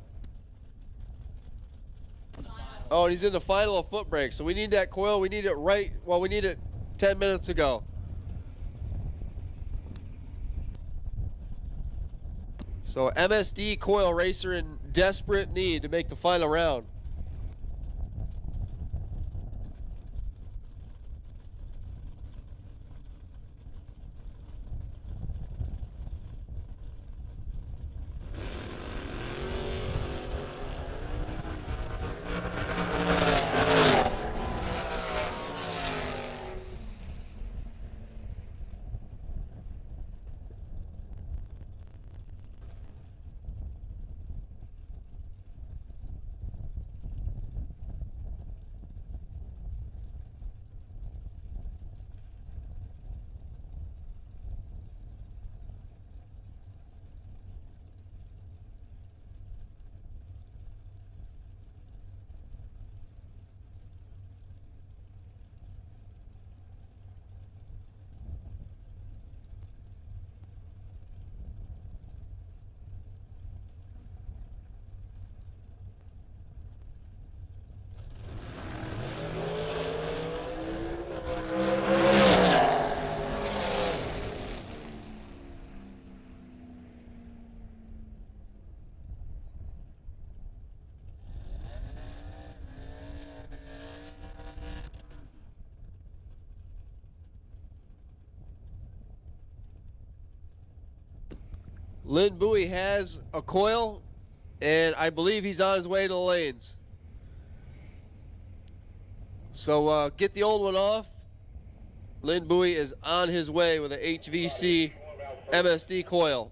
Oh, and he's in the final of foot brake. So we need that coil. We need it right. Well, we need it 10 minutes ago. So MSD coil racer in desperate need to make the final round. Lynn Bowie has a coil, and I believe he's on his way to the lanes. So get the old one off. Lynn Bowie is on his way with a HVC MSD coil.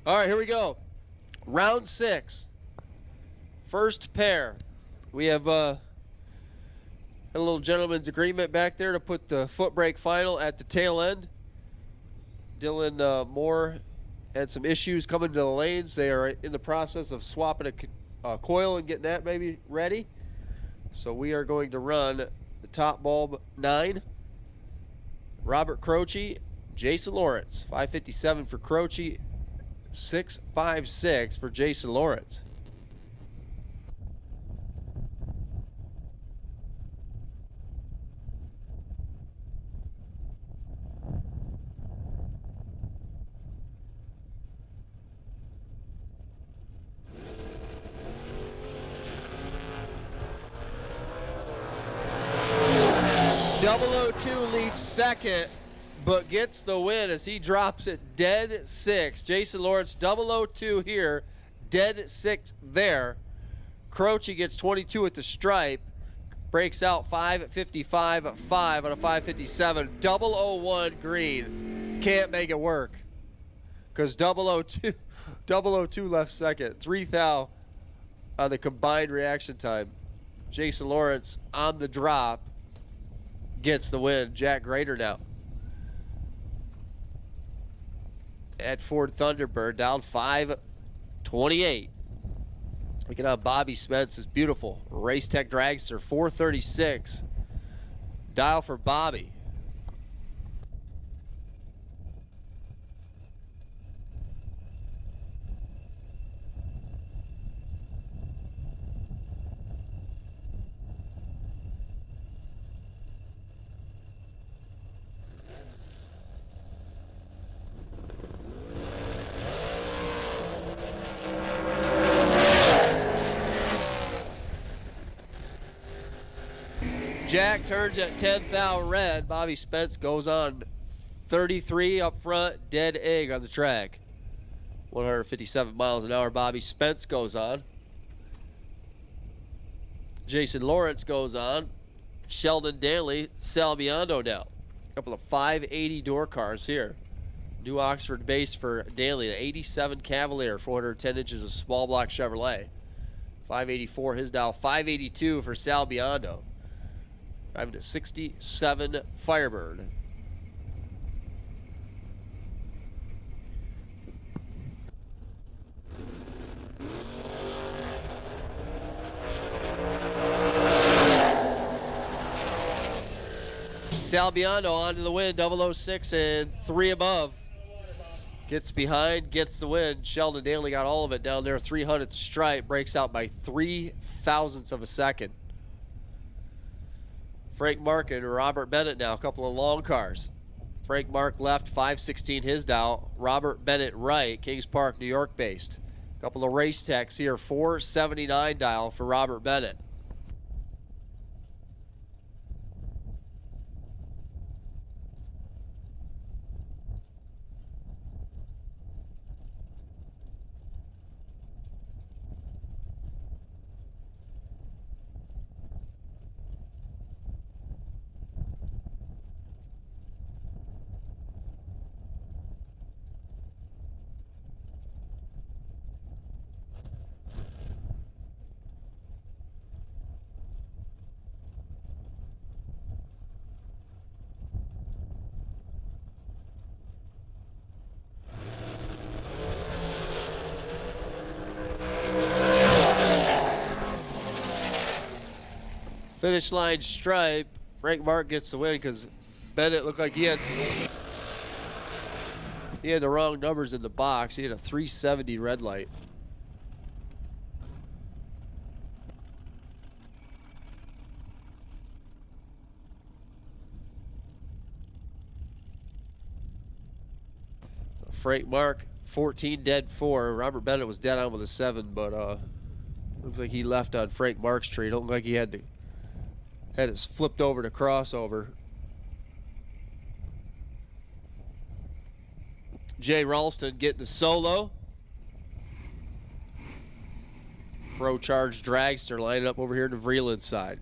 All right, here we go. Round 6. First pair. We have a little gentleman's agreement back there to put the foot brake final at the tail end. Dylan Moore had some issues coming to the lanes. They are in the process of swapping a coil and getting that maybe ready. So we are going to run the top bulb 9. Robert Croce, Jason Lawrence. 557 for Croce, 656 for Jason Lawrence. .002 leads second, but gets the win as he drops it dead 6. Jason Lawrence, 002 here, dead 6 there. Croce gets 22 at the stripe, breaks out 5:55 at 5 on a 5:57. 001 green, can't make it work because 002 left second. 3 thou on the combined reaction time. Jason Lawrence on the drop gets the win. Jack Grader now at Ford Thunderbird, down 5:28. Looking at Bobby Spence is beautiful. Race Tech Dragster 436. Dial for Bobby. Jack turns at 10 thou red. Bobby Spence goes on 33 up front, dead egg on the track. 157 miles an hour. Bobby Spence goes on. Jason Lawrence goes on. Sheldon Daly, Salviando now. A couple of 580 door cars here. New Oxford base for Daly, an 87 Cavalier, 410 inches of small block Chevrolet. 584 his dial, 582 for Salviando. Driving a 67 Firebird. Salviando onto the win, 006 and 3 above. Gets behind, gets the win. Sheldon Daly got all of it down there, 300th stripe, breaks out by 3 thousandths of a second. Frank Mark and Robert Bennett now, a couple of long cars. Frank Mark left, 516 his dial. Robert Bennett right, Kings Park, New York based. A couple of race techs here, 479 dial for Robert Bennett. Finish line stripe. Frank Mark gets the win because Bennett looked like he had the wrong numbers in the box. He had a 370 red light. Frank Mark, 14 dead 4. Robert Bennett was dead on with a 7, but looks like he left on Frank Mark's tree. Don't look like he had it flipped over to crossover. Jay Ralston getting the solo. Pro Charge Dragster lining up over here to Vreeland's side.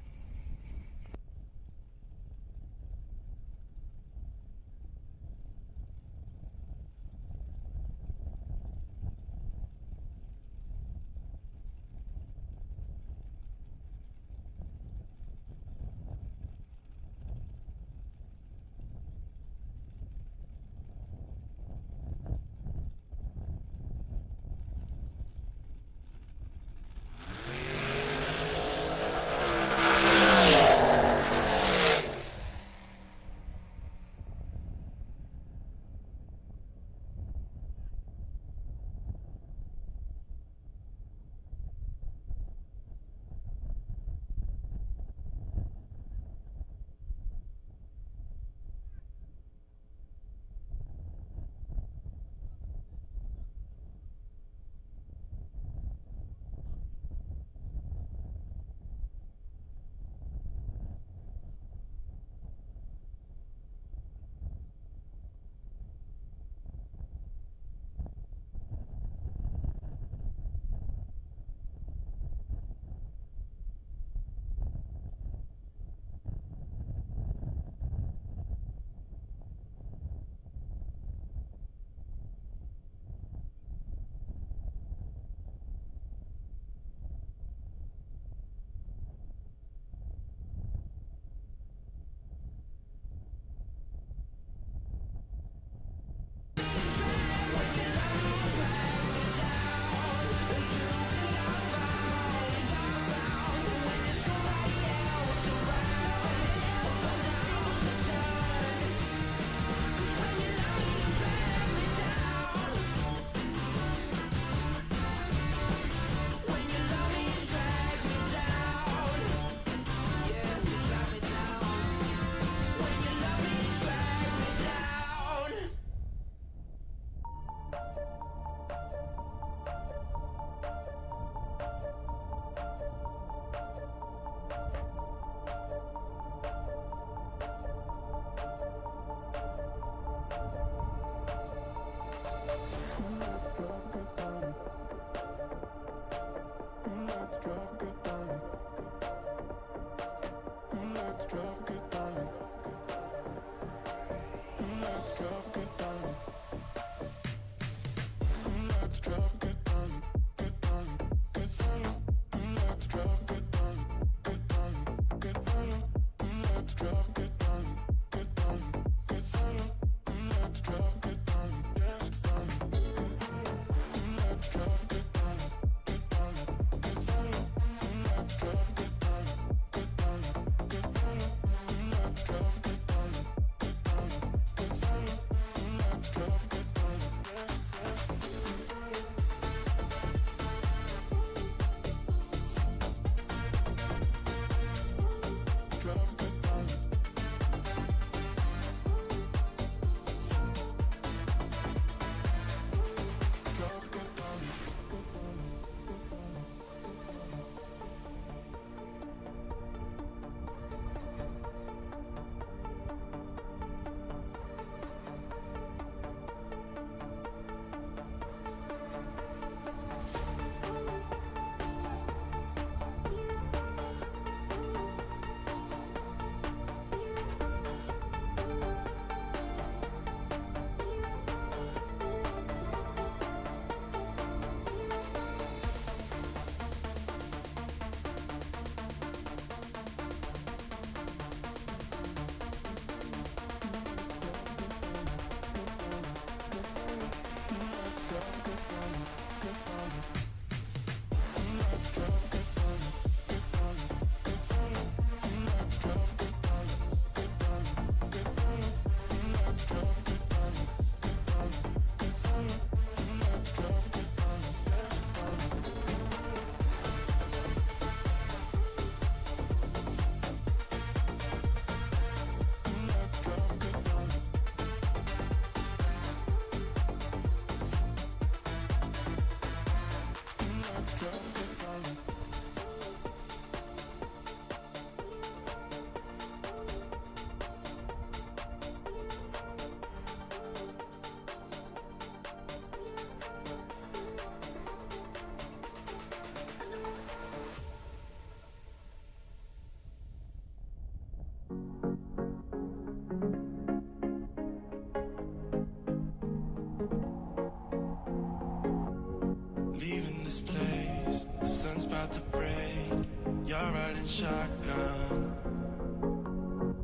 run.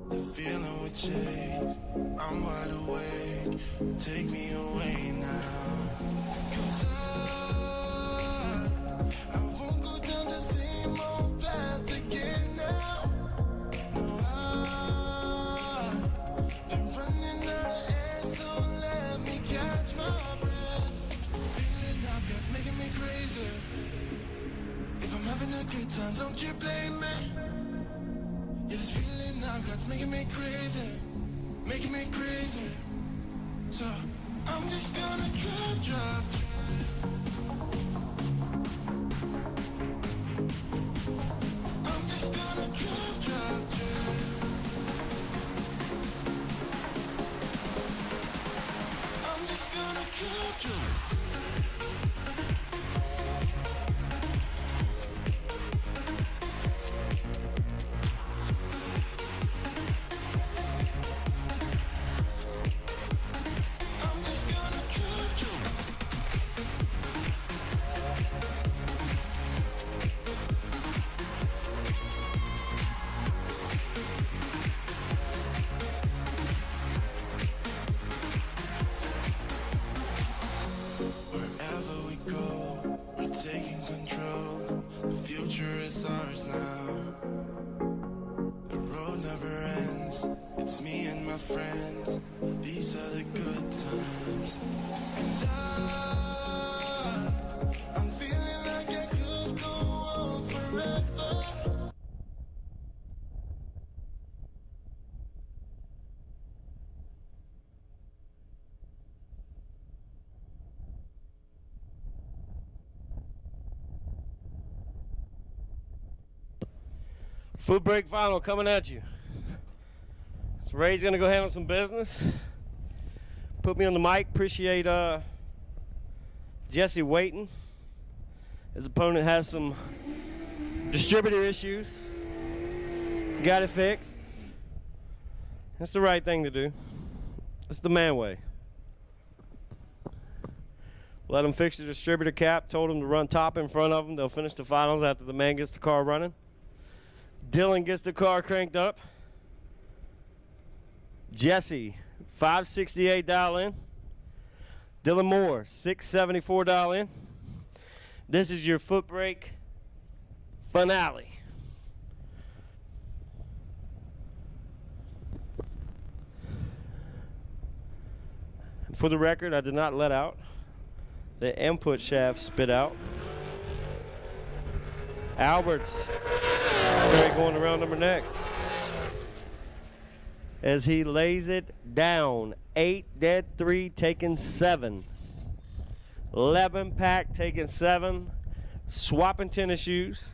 The feeling we chase, I'm wide awake. Take me away now. 'Cause I won't go down the same old path again now. No, I've been running out of air, so let me catch my breath. Feeling I've got's making me crazy. If I'm having a good time, don't you blame me. Yeah, this feeling I've got's making me crazy, making me crazy. So I'm just gonna drive. I'm just gonna drive. I'm just gonna drive. I'm just gonna drive. Wherever we go, we're taking control. The future is ours now. The road never ends. It's me and my friends. These are the good times. And I'm feeling like I could go on forever. Foot brake final coming at you. So Ray's gonna go handle some business. Put me on the mic. Appreciate Jesse waiting. His opponent has some distributor issues. Got it fixed. That's the right thing to do. It's the man way. Let him fix the distributor cap. Told him to run top in front of him. They'll finish the finals after the man gets the car running. Dylan gets the car cranked up. Jesse, 568 dial in. Dylan Moore, 674 dial in. This is your foot brake finale. For the record, I did not let out. The input shaft spit out. Alberts going to round number next as he lays it down. 8 dead 3 taking 7. 11 pack taking 7. Swapping tennis shoes.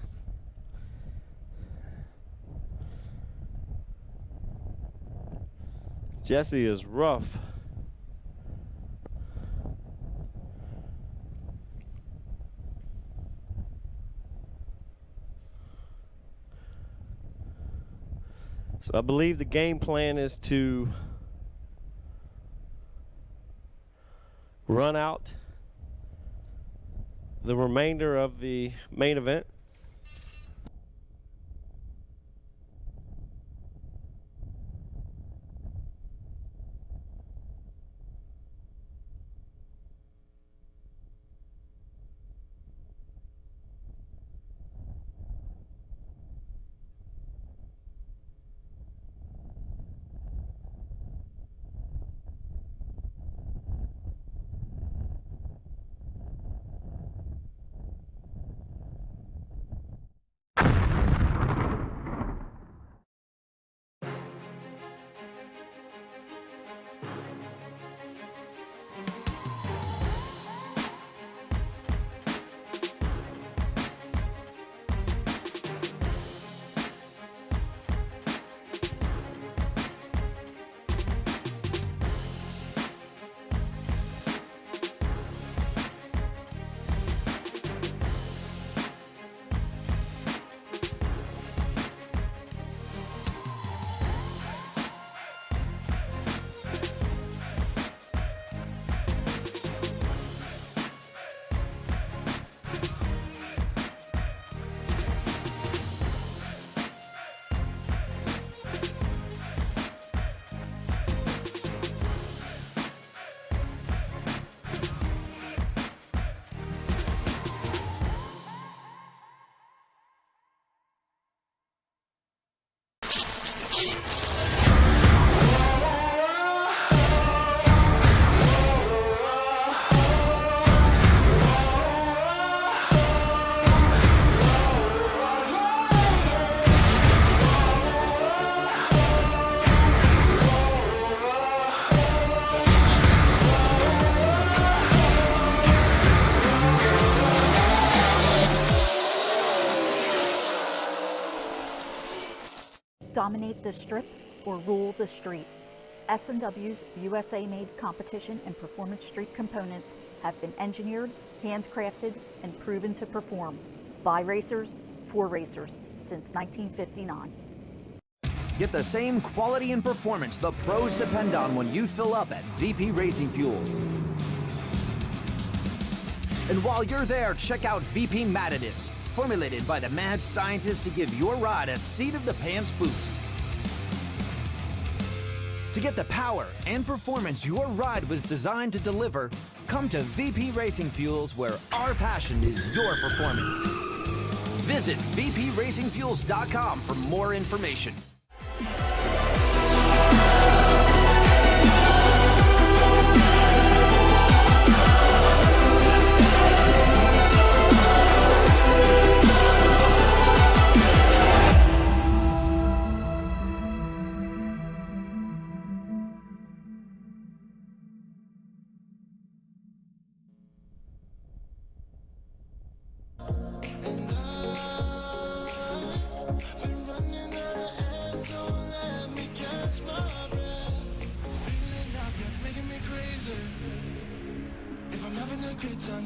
Jesse is rough. So I believe the game plan is to run out the remainder of the main event. Dominate the strip or rule the street. S&W's USA-made competition and performance street components have been engineered, handcrafted, and proven to perform by racers for racers since 1959. Get the same quality and performance the pros depend on when you fill up at VP Racing Fuels. And while you're there, check out VP Madditives, formulated by the mad scientists to give your ride a seat-of-the-pants boost. To get the power and performance your ride was designed to deliver, come to VP Racing Fuels, where our passion is your performance. Visit vpracingfuels.com for more information.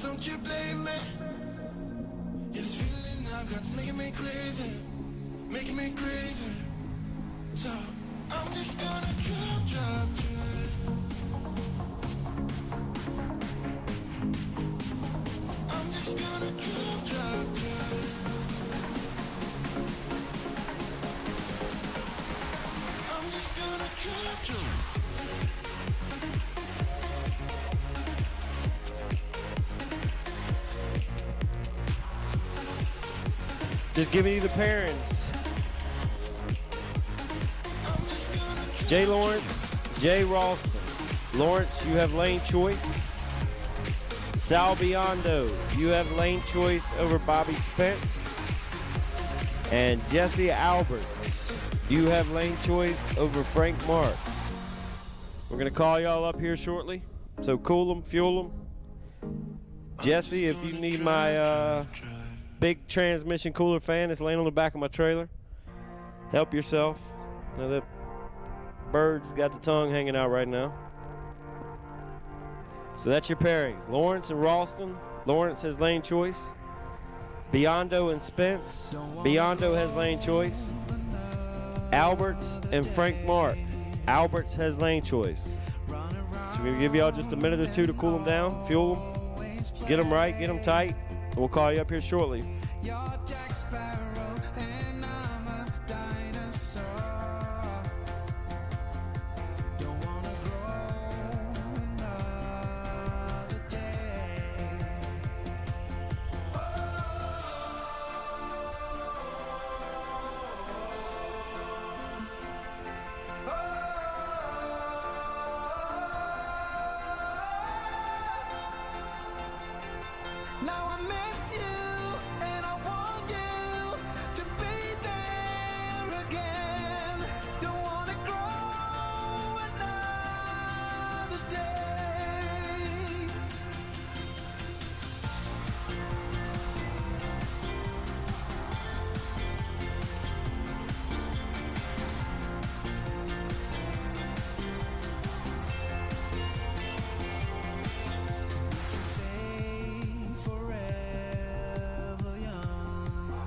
Don't you blame me? Yeah, this feeling I've got's making me crazy, making me crazy. So I'm just gonna drive. I'm just gonna drive. I'm just gonna drive. Just giving you the pairings. Jay Lawrence, Jay Ralston. Lawrence, you have lane choice. Sal Biondo, you have lane choice over Bobby Spence. And Jesse Alberts, you have lane choice over Frank Mark. We're gonna call y'all up here shortly, so cool them, fuel them. Jesse, if you need my big transmission cooler fan that's laying on the back of my trailer, help yourself. You know, that bird's got the tongue hanging out right now. So that's your pairings. Lawrence and Ralston. Lawrence has lane choice. Biondo and Spence. Biondo has lane choice. Alberts and Frank Mark. Alberts has lane choice. So we're going to give y'all just a minute or two to cool them down, fuel them, get them right, get them tight. We'll call you up here shortly. Now I miss you, and I want you to be there again. Don't wanna grow another day. We can say forever young,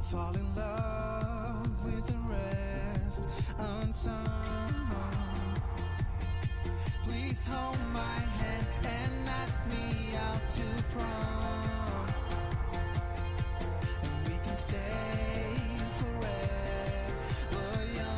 fall in love with the rest unsung. Please hold my hand and ask me out to prom, and we can stay forever young.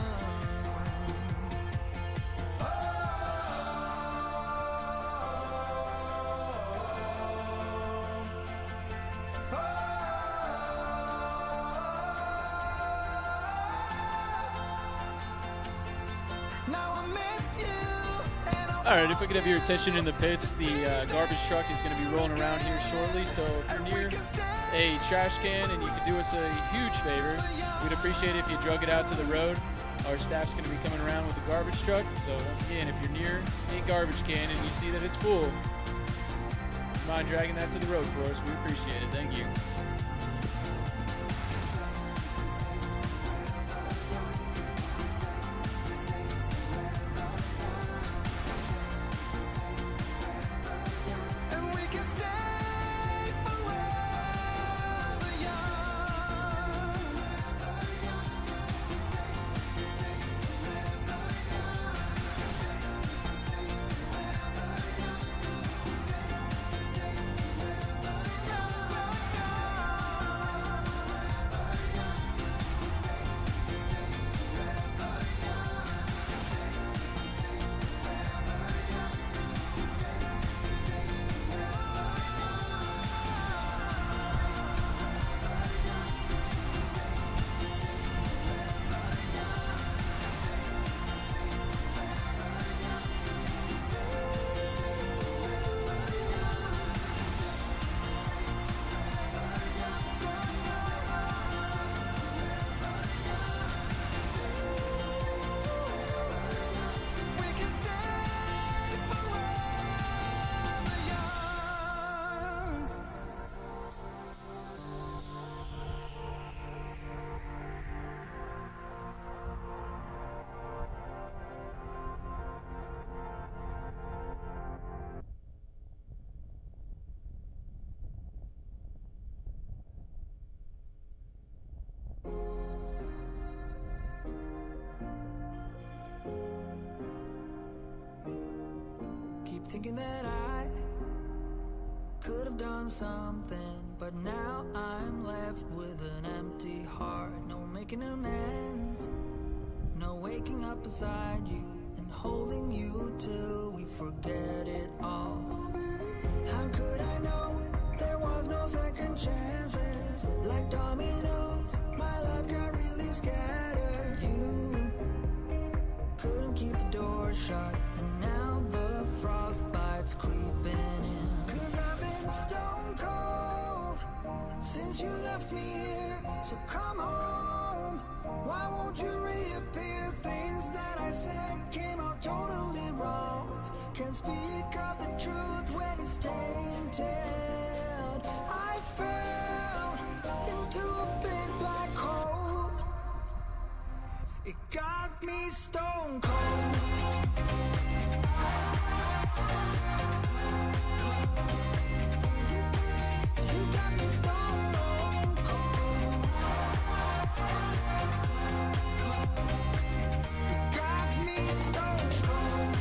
Now I miss you, and I All right, if we could have your attention in the pits, the garbage truck is going to be rolling around here shortly. So if you're near a trash can and you could do us a huge favor, we'd appreciate it if you drug it out to the road. Our staff's going to be coming around with the garbage truck. So once again, if you're near a garbage can and you see that it's full, mind dragging that to the road for us. We appreciate it. Thank you. thinking that I could have done something, but now I'm left with an empty heart. No making amends, no waking up beside you and holding you till we forget it all. How could I know there was no second chances? Like dominoes, my life got really scattered. You couldn't keep the door shut, and now the frostbite's creeping in. 'Cause I've been stone cold since you left me here. So come home, why won't you reappear? Things that I said came out totally wrong. Can't speak of the truth when it's tainted. I fell into a big black hole. It got me stone cold. You got me stone cold. You got me stone cold.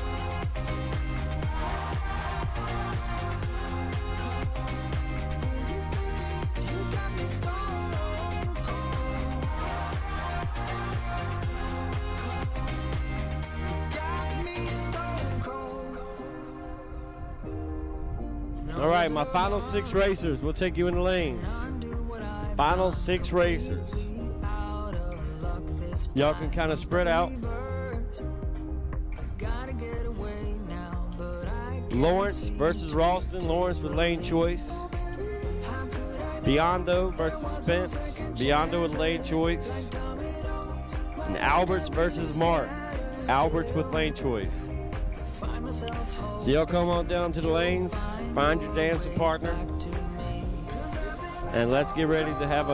You got me stone cold. Got me stone cold. All right, my final 6 racers. We'll take you in the lanes. Final 6 racers. Y'all can kind of spread out. Lawrence versus Ralston. Lawrence with lane choice. Biondo versus Spence. Biondo with lane choice. And Alberts versus Mark. Alberts with lane choice. So y'all come on down to the lanes. Find your dancing partner. And let's get ready to have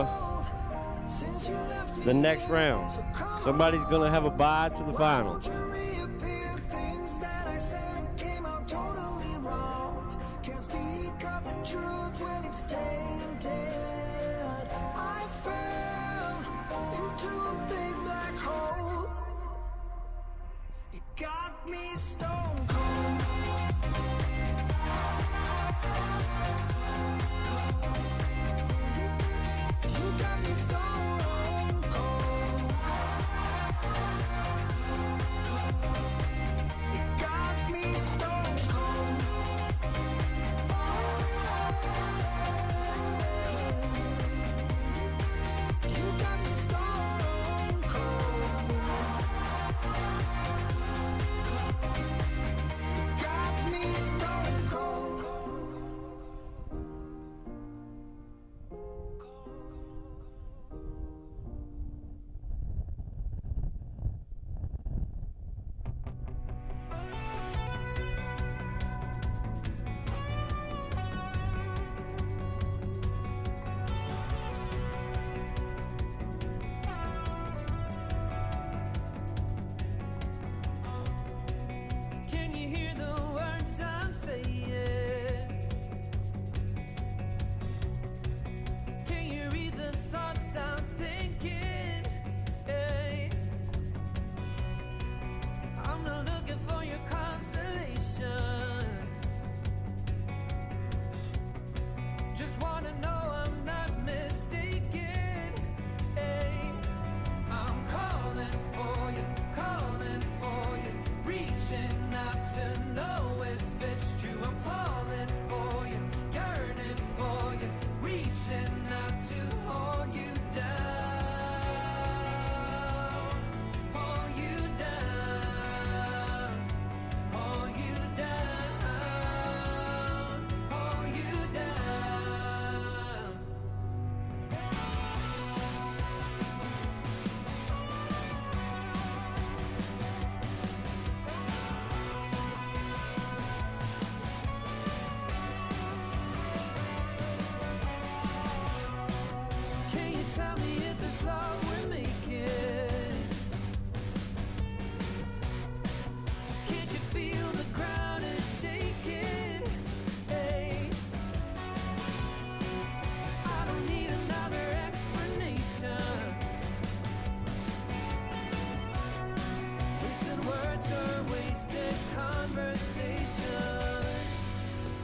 the next round. Somebody's going to have a bye to the final. Things that I said came out totally wrong. Can't speak of the truth when it's tainted. I fell into a big black hole. It got me stone cold. You got me stone cold. It got me stone cold. You got me stone cold.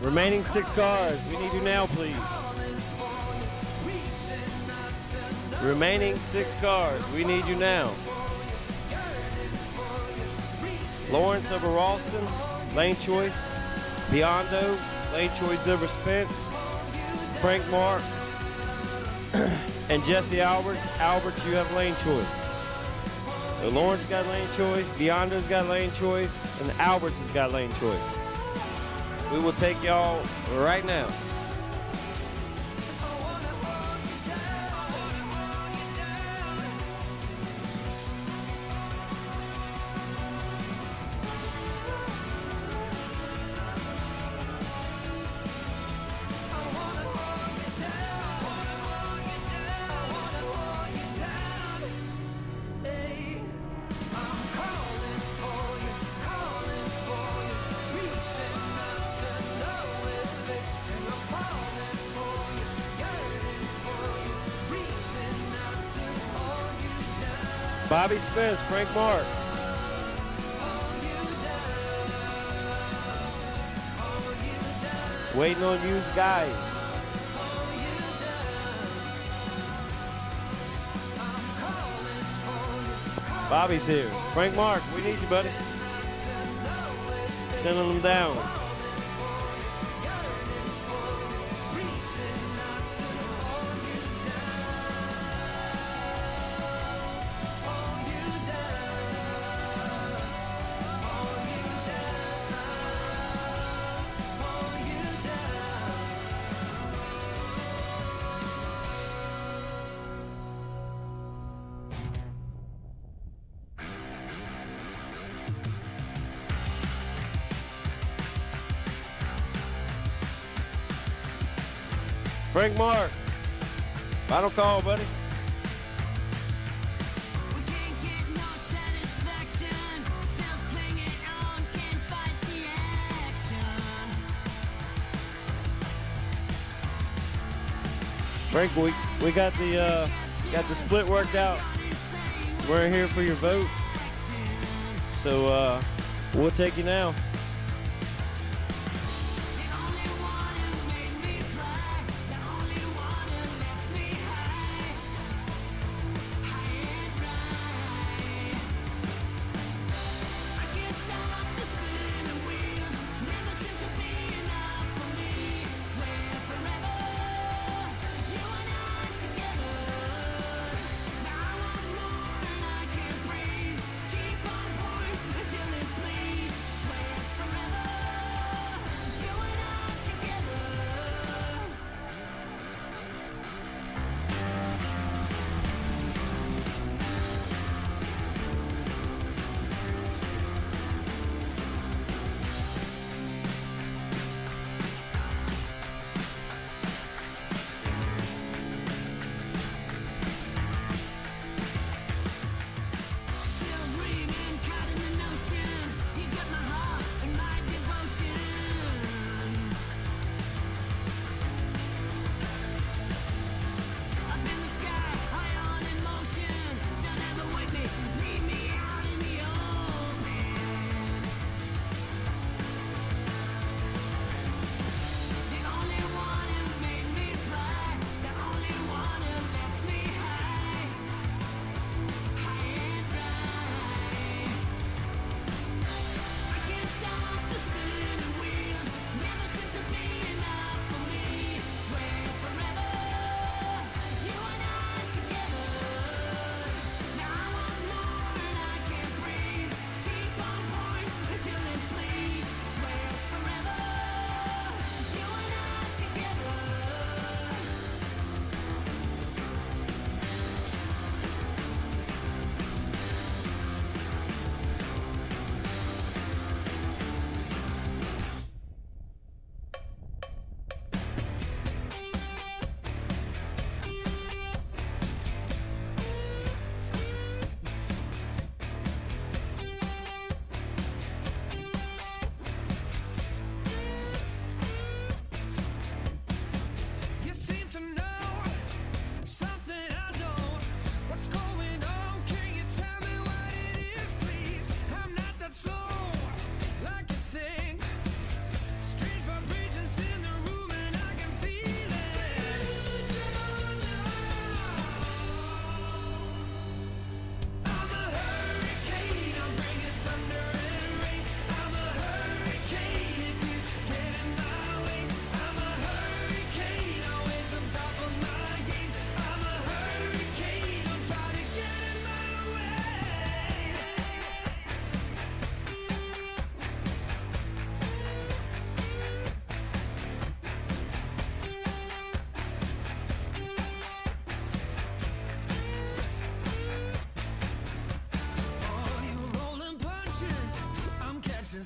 Remaining 6 cars. We need you now, please. Remaining 6 cars. We need you now. Lawrence over Ralston, lane choice. Biondo, lane choice over Spence. Frank Mark and Jesse Alberts. Alberts, you have lane choice. So Lawrence got lane choice, Biondo's got lane choice, and Alberts has got lane choice. We will take y'all right now. Bobby Spence, Frank Mark. Waiting on you guys. Bobby's here. Frank Mark, we need you, buddy. Sending them down. Frank Mark, final call, buddy. We can't get no satisfaction. Still clinging on, can't fight the action. Frank, we got the split worked out. We're here for your vote, so we'll take you now.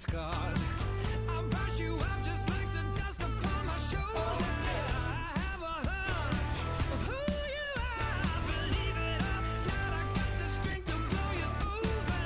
scars. I'll brush you off just like the dust upon my shoulder. I have a hunch of who you are. Believe it or not, I got the strength to blow you over.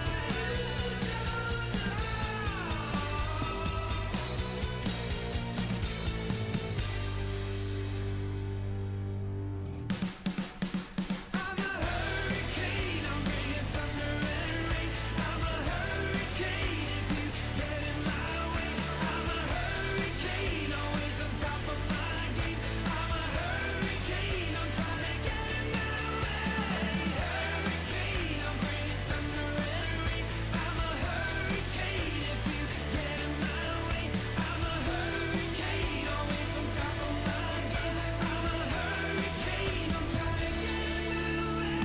I'm a hurricane, I'm bringing thunder and rain. I'm a hurricane if you get in my way. I'm a hurricane, always on top of my game. I'm a hurricane, I'm trying to get in my way. Hurricane, I'm bringing thunder and rain. I'm a hurricane if you get in my way. I'm a hurricane, always on top of my game. I'm a hurricane, I'm trying to get in my way.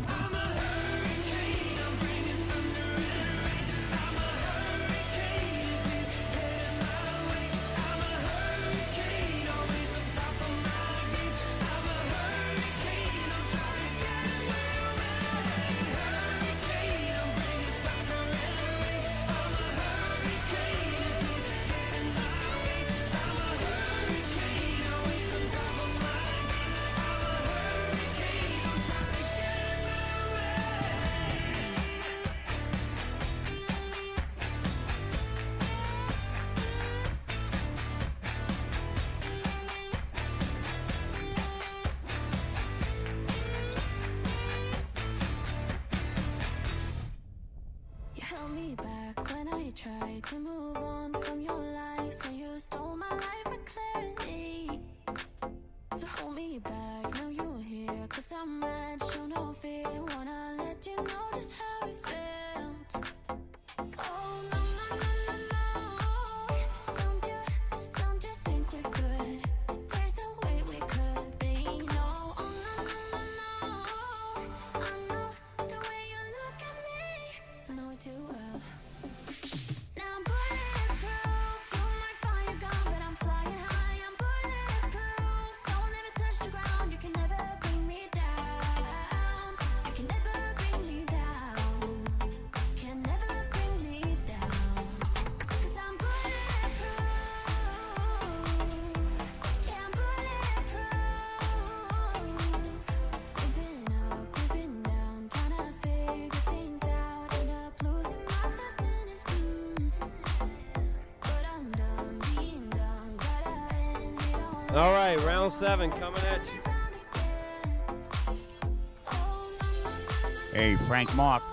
I'm a hurricane, I'm bringing thunder and rain. I'm a hurricane if you get in my way. I'm a hurricane, always on top of my game. I'm a hurricane, I'm trying to get in my way. Hurricane, I'm bringing thunder and rain. I'm a hurricane if you get in my way. I'm a hurricane, always on top of my game. I'm a hurricane, I'm trying to get in my way. You held me back when I tried to move on from your life. So you stole my life by clarity. So hold me back, now you're here. Cause I'm mad, show no fear. Wanna let you know just how it felt. Oh no, no, no, no, no. Don't you think we're good? There's no way we could be. No, oh no, no, no, no. I know the way you look at me. I know it too well. Now I'm bulletproof. You might find you're gone, but I'm flying high. I'm bulletproof. Don't ever touch the ground. You can never bring me down. You can never bring me down. Can never bring me down. Cause I'm bulletproof. Yeah, I'm bulletproof. We've been up, we've been down, trying to figure things out. End up losing myself in it. But I'm done being done. Gotta end it all. All right, round 7 coming at you. Hey, Frank Mark.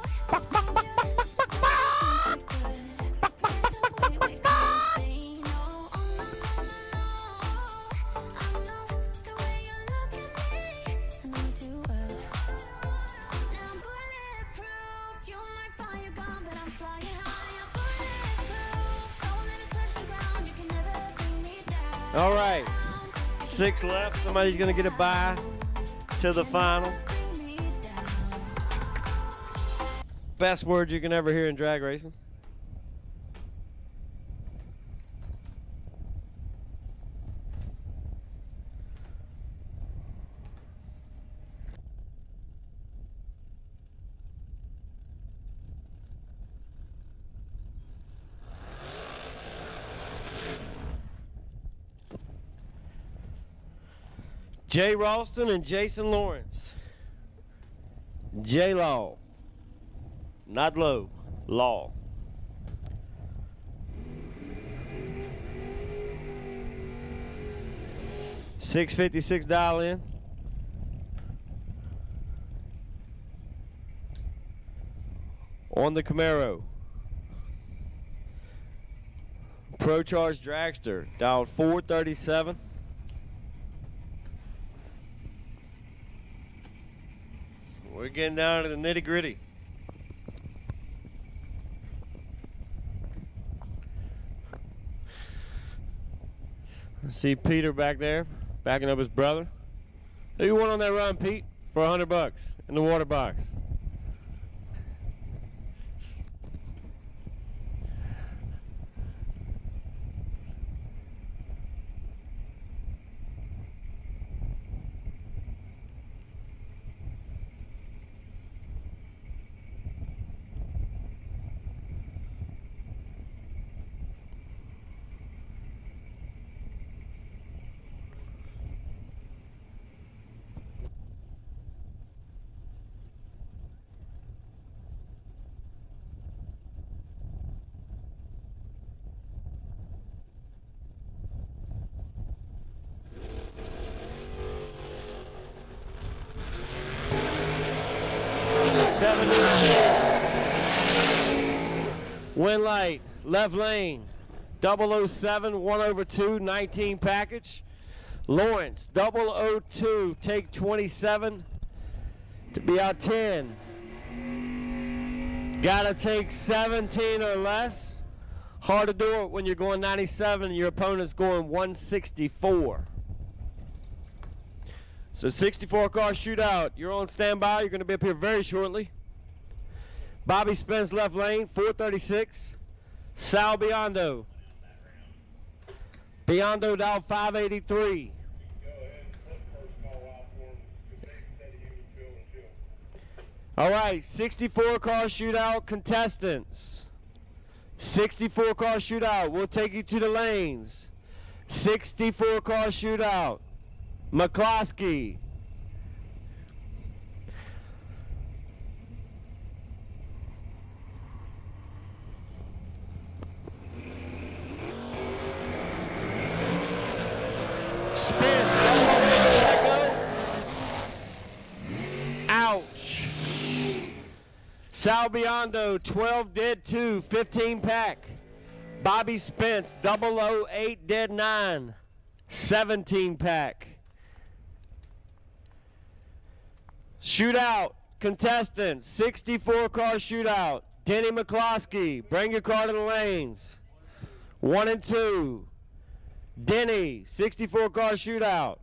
All right, 6 left. Somebody's gonna get a bye to the final. Best words you can ever hear in drag racing. Jay Ralston and Jason Lawrence. J-Law. Not low. Law. $6.56 dial in. On the Camaro. Pro Charge Dragster. Dialed 437. We're getting down to the nitty gritty. I see Peter back there, backing up his brother. Who you want on that run, Pete? For $100 in the water box. Wind light, left lane, 007, 1/2, 19 package. Lawrence, 002, take 27 to be out 10. Gotta take 17 or less. Hard to do it when you're going 97 and your opponent's going 164. So 64 car shootout. You're on standby. You're going to be up here very shortly. Bobby Spence left lane, 436. Sal Biondo. Biondo down 583. All right, 64 car shootout contestants. 64 car shootout. We'll take you to the lanes. 64 car shootout. McCloskey. Spence. Ouch. Sal Biondo, 12 dead 2, 15 pack. Bobby Spence, 008 dead 9, 17 pack. Shootout, contestants, 64 car shootout. Denny McCloskey, bring your car to the lanes. 1 and 2. Denny, 64 car shootout.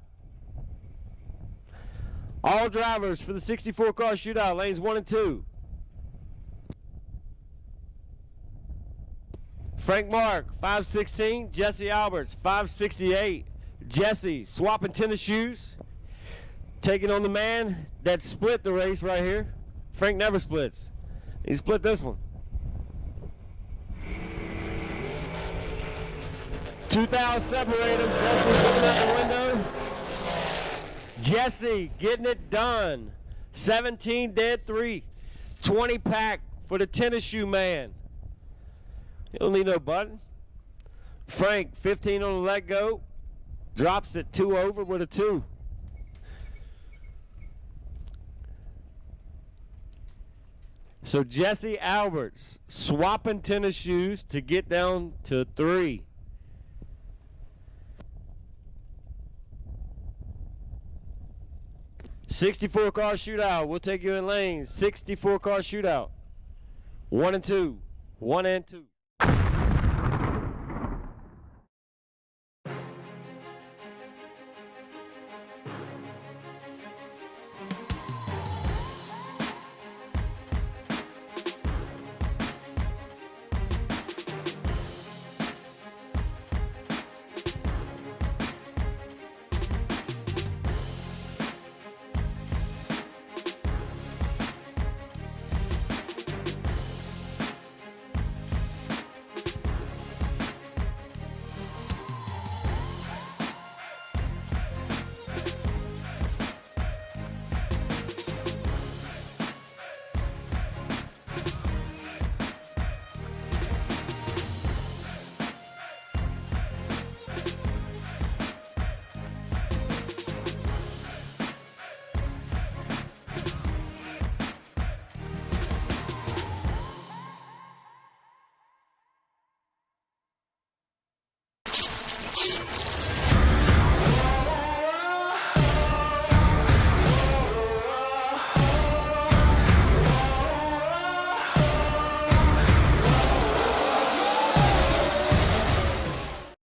All drivers for the 64 car shootout, lanes 1 and 2. Frank Mark, 516. Jesse Alberts, 568. Jesse swapping tennis shoes. Taking on the man that split the race right here. Frank never splits. He split this one. 2,000 separate them. Jesse looking out the window. Jesse getting it done. 17 dead 3. 20 pack for the tennis shoe man. You don't need no button. Frank, 15 on the let go. Drops it 2 over with a 2. So Jesse Alberts swapping tennis shoes to get down to 3. $64 car shootout. We'll take you in lanes. 64 car shootout. 1 and 2. 1 and 2.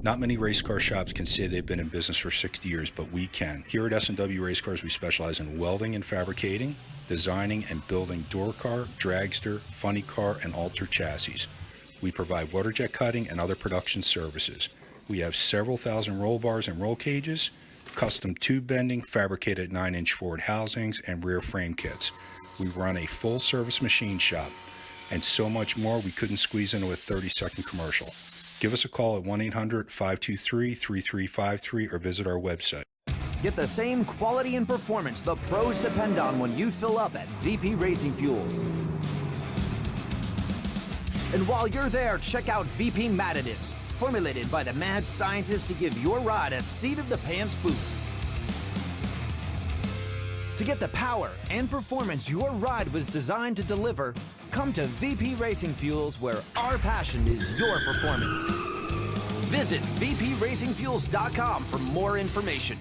Not many race car shops can say they've been in business for 60 years, but we can. Here at S&W Race Cars, we specialize in welding and fabricating, designing and building door car, dragster, funny car, and alter chassis. We provide water jet cutting and other production services. We have several thousand roll bars and roll cages, custom tube bending, fabricated 9-inch forward housings, and rear frame kits. We run a full-service machine shop, and so much more we couldn't squeeze into a 30-second commercial. Give us a call at 1-800-523-3353 or visit our website. Get the same quality and performance the pros depend on when you fill up at VP Racing Fuels. And while you're there, check out VP Madditives, formulated by the mad scientists to give your ride a seat-of-the-pants boost. To get the power and performance your ride was designed to deliver, come to VP Racing Fuels, where our passion is your performance. Visit vpracingfuels.com for more information.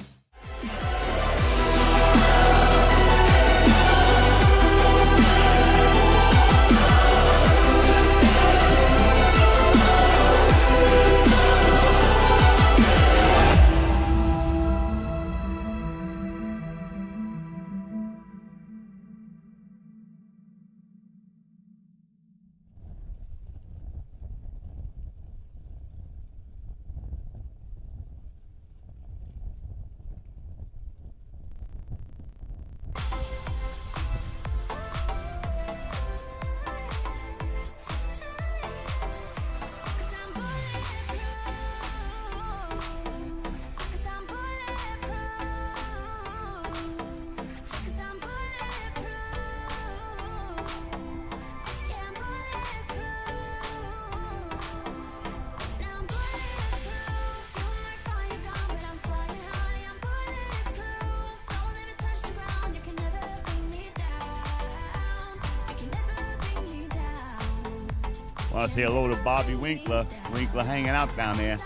Want to say hello to Bobby Winkler. Winkler hanging out down there.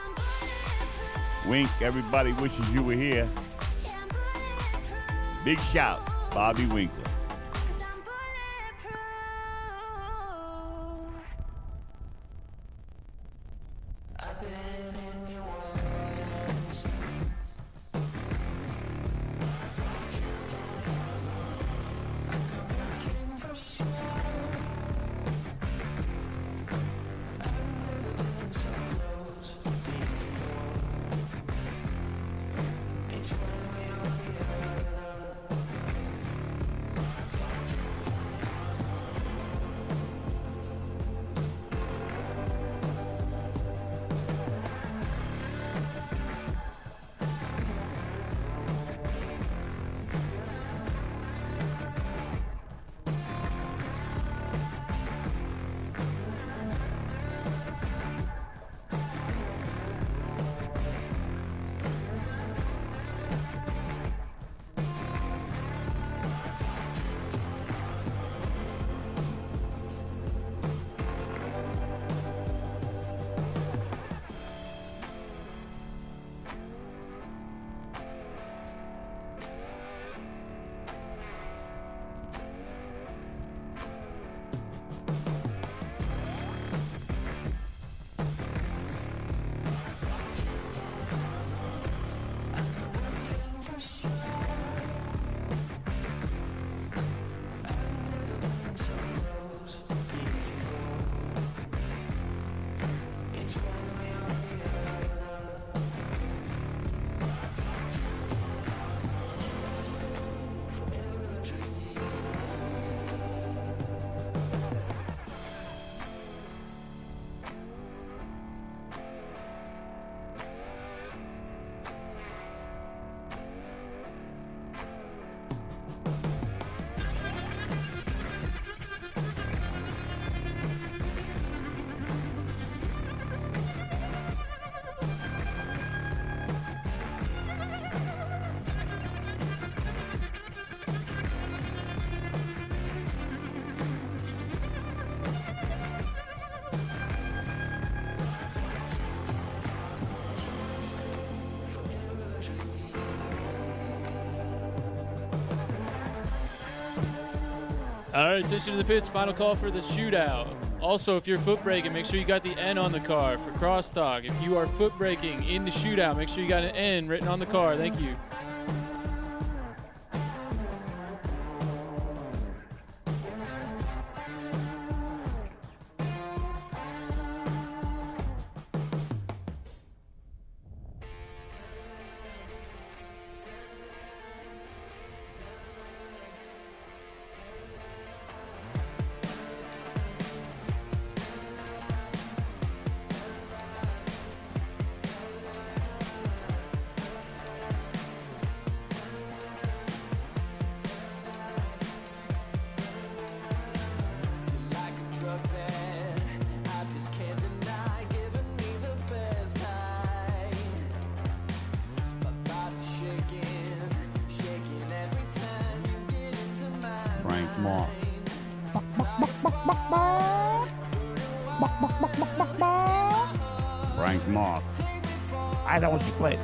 Wink, everybody wishes you were here. Big shout, Bobby Winkler. All right, attention to the pits. Final call for the shootout. Also, if you're foot braking, make sure you got the N on the car for crosstalk. If you are foot braking in the shootout, make sure you got an N written on the car. Thank you. Like a drug that I just can't deny, giving me the best high. My body's shaking, shaking every time you get into my Frank Moss. Frank Moss. I don't split.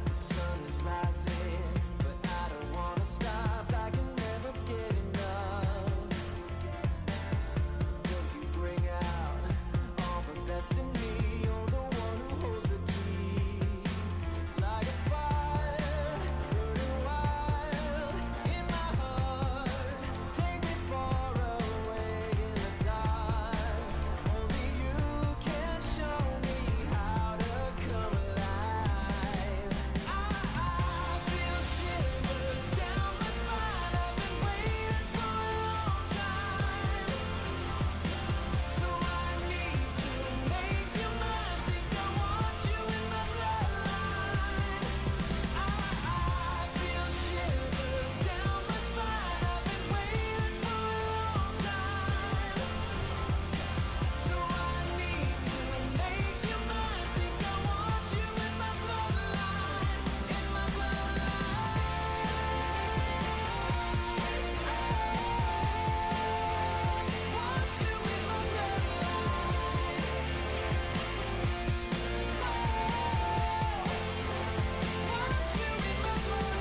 The sun is rising, but I don't wanna stop. I can never get enough. 'Cause you bring out all the best in me. You're the one who holds the key. Like a fire, burning wild in my heart. Take me far away in the dark. Only you can show me how to come alive. I feel shivers down my spine. I've been waiting for a long time. So I need to make you mine. Think I want you in my bloodline. I feel shivers down my spine. I've been waiting for a long time. So I need to make you mine. Think I want you in my bloodline. In my bloodline. Want you in my bloodline. Want you in my bloodline.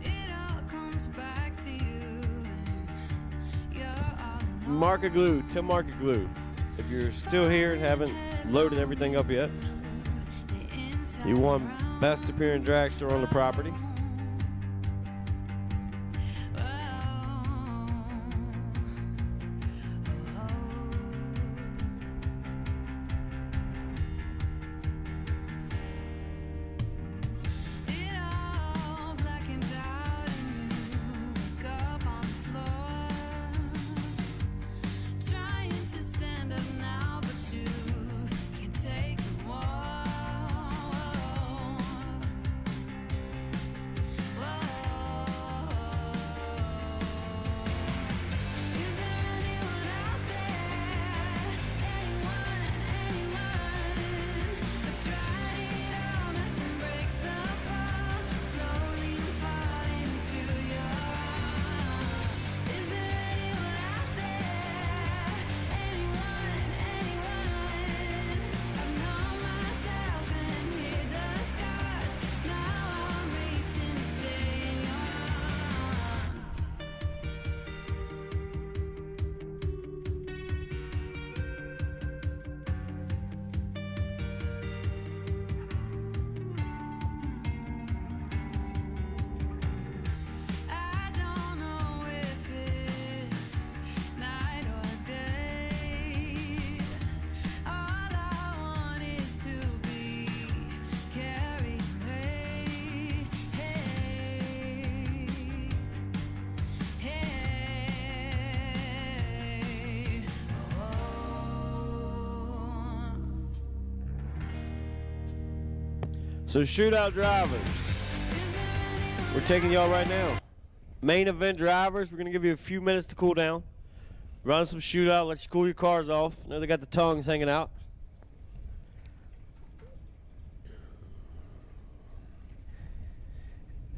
It all comes back to you. You're all Market glue to market glue. If you're still here and haven't loaded everything up yet, you won best appearing dragster on the property. It all blackens out and you wake up on the floor. Trying to stand up now, but you can't take the war. So shootout drivers, we're taking y'all right now. Main event drivers, we're gonna give you a few minutes to cool down. Run some shootout, let you cool your cars off. I know they got the tongues hanging out.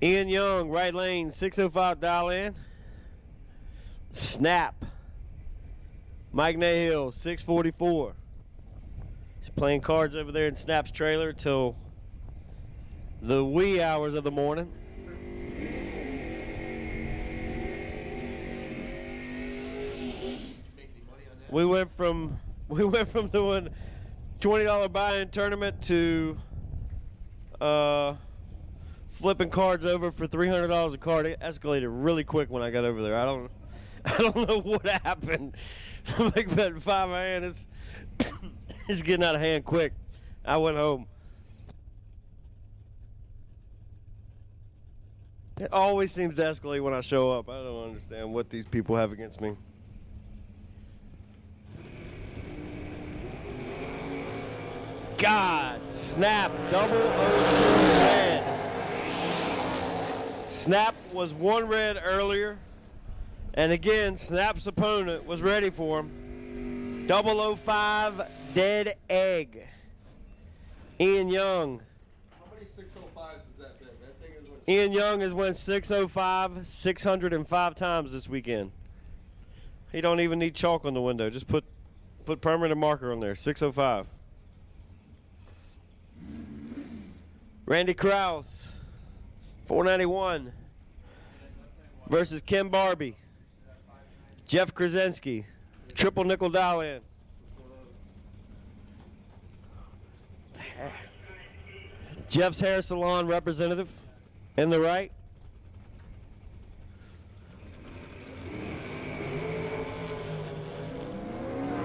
Ian Young, right lane, 605 dial in. Snap. Mike Nahill, 644. He's playing cards over there in Snap's trailer till the wee hours of the morning. We went from doing $20 buy-in tournament to flipping cards over for $300 a card. It escalated really quick when I got over there. I don't know what happened. Big bet 5 hand. It's getting out of hand quick. I went home. It always seems to escalate when I show up. I don't understand what these people have against me. God, Snap, 002 red. Snap was 1 red earlier. And again, Snap's opponent was ready for him. 005 dead egg. Ian Young. How many 605s has that been? That thing is what Ian Young has won 605 605 times this weekend. He don't even need chalk on the window. Just put permanent marker on there. 605. Randy Krause, 491 versus Ken Barbie. Jeff Krasinski, triple nickel dial in. Jeff's Hair Salon representative in the right.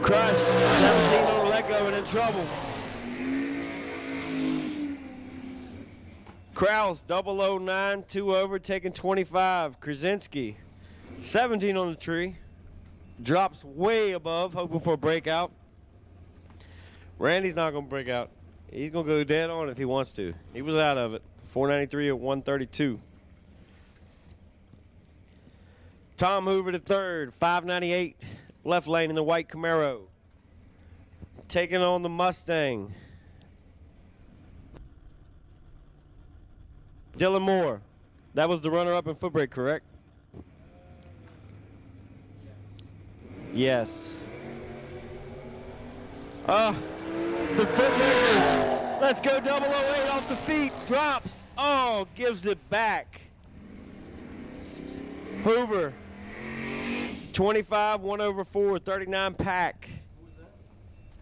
Crush, 17 on the let go and in trouble. Krause, 009, 2 over, taking 25. Krasinski, 17 on the tree. Drops way above, hoping for a breakout. Randy's not going to break out. He's going to go dead on if he wants to. He was out of it. 493 at 132. Tom Hoover to third, 598. Left lane in the white Camaro. Taking on the Mustang. Dylan Moore. That was the runner-up in foot brake, correct? Yes. The foot brake. Let's go 008 off the feet. Drops. Oh, gives it back. Hoover. 25, 1 over 4, 39 pack.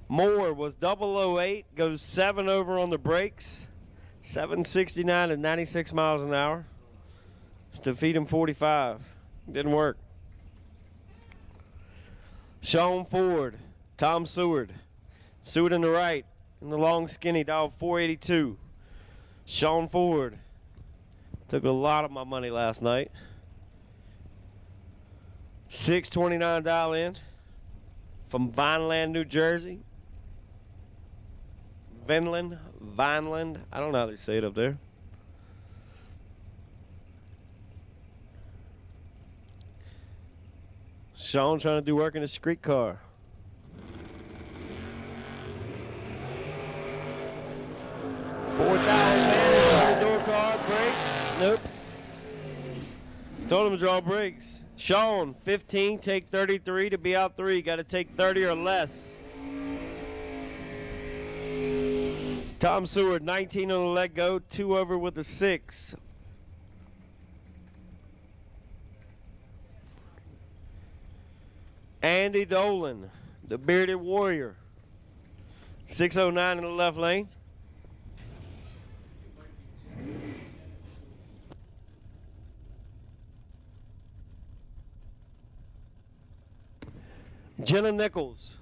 Moore was 008, goes 7 over on the brakes. 769 at 96 miles an hour. To feed him 45. Didn't work. Sean Ford, Tom Seward. Seward in the right, in the long skinny dog, 482. Sean Ford took a lot of my money last night. 629 dial in from Vineland, New Jersey. Vineland. I don't know how they say it up there. Sean trying to do work in a street car. $4,000 door car, brakes. Nope. Told him to draw brakes. Sean, 15, take 33 to be out 3. Got to take 30 or less. Tom Seward, 19 on the let go, 2 over with a 6. Andy Dolan, the bearded warrior, 609 in the left lane. Jenna Nichols.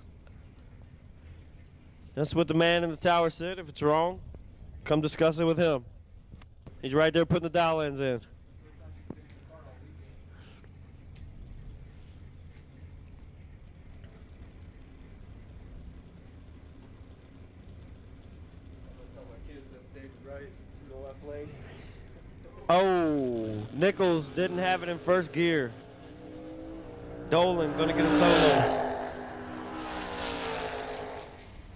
That's what the man in the tower said. If it's wrong, come discuss it with him. He's right there putting the dial ends in. kids. That's David Wright in the left lane. Oh, Nichols didn't have it in first gear. Dolan gonna get a solo.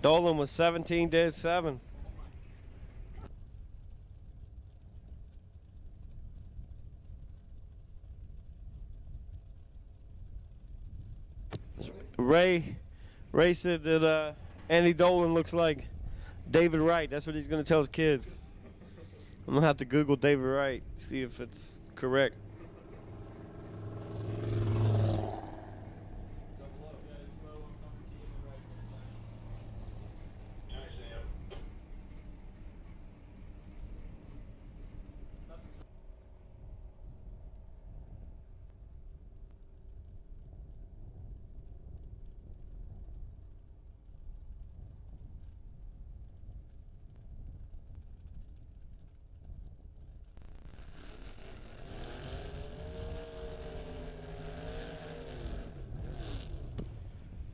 Dolan was 17-7. Ray said that Andy Dolan looks like David Wright. That's what he's gonna tell his kids. I'm gonna have to Google David Wright, see if it's correct.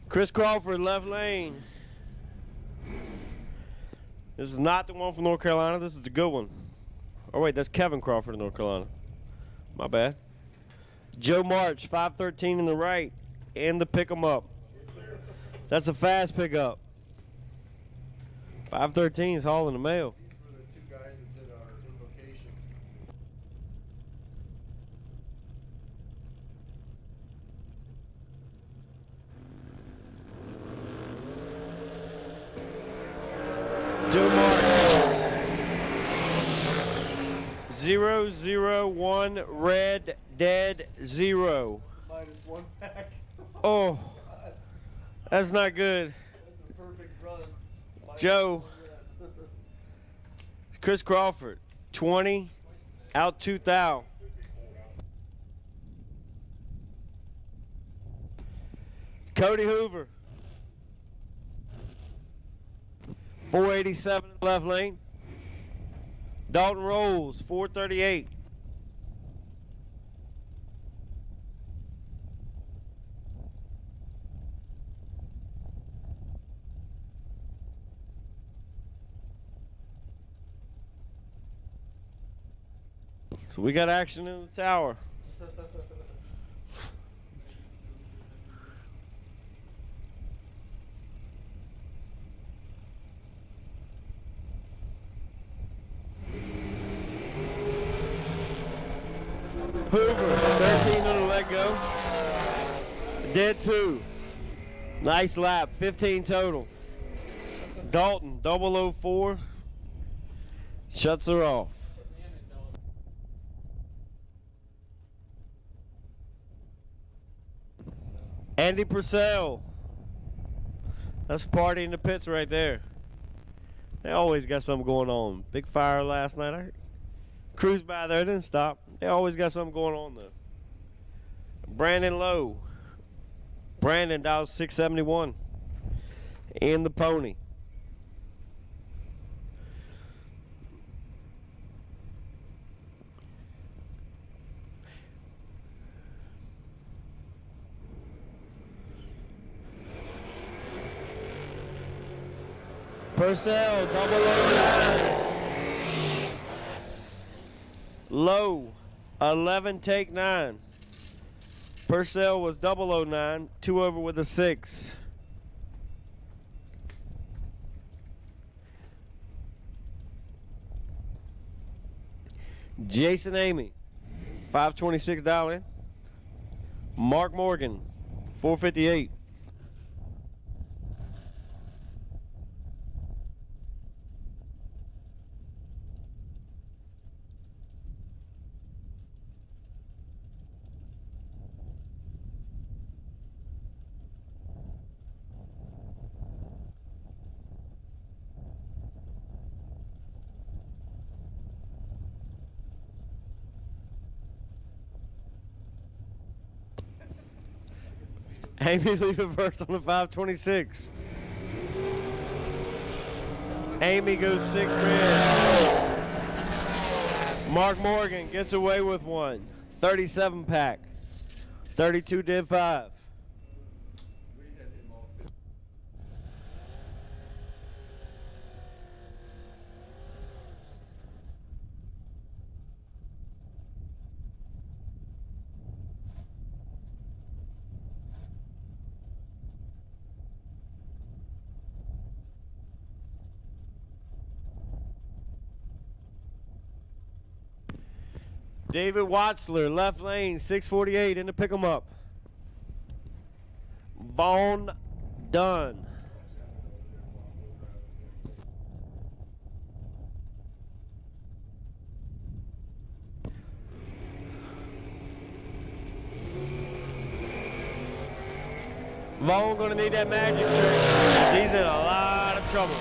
Chris Crawford, left lane. This is not the one from North Carolina. This is the good one. Oh, wait, that's Kevin Crawford of North Carolina. My bad. Joe March, 513 in the right, and the pick 'em up. That's a fast pickup. 513 is hauling the mail. These were the two guys that did our invocations. Joe March. 001 red dead 0. -1 pack. Oh, that's not good. That's a perfect run. Joe. Chris Crawford, 20, out 2,000. Cody Hoover, 487 in the left lane. Dalton Rolls, 438. So we got action in the tower. Hoover, 13 on the let go. Dead 2. Nice lap, 15 total. Dalton, 004. Shuts her off. Andy Purcell. That's a party in the pits right there. They always got something going on. Big fire last night. I cruised by there, didn't stop. They always got something going on though. Brandon Lowe. Brandon dials 671. In the pony. Purcell, 009. Low, 11, take 9. Purcell was 009, 2 over with a 6. Jason Amy, 526 dial in. Mark Morgan, 458. Amy leaving first on the 526. Amy goes 6 red. Mark Morgan gets away with one. 37 pack. 32 div 5. David Watsler, left lane, 648 in to pick him up. Vaughn Dunn. Vaughn gonna need that magic trick. He's in a lot of trouble.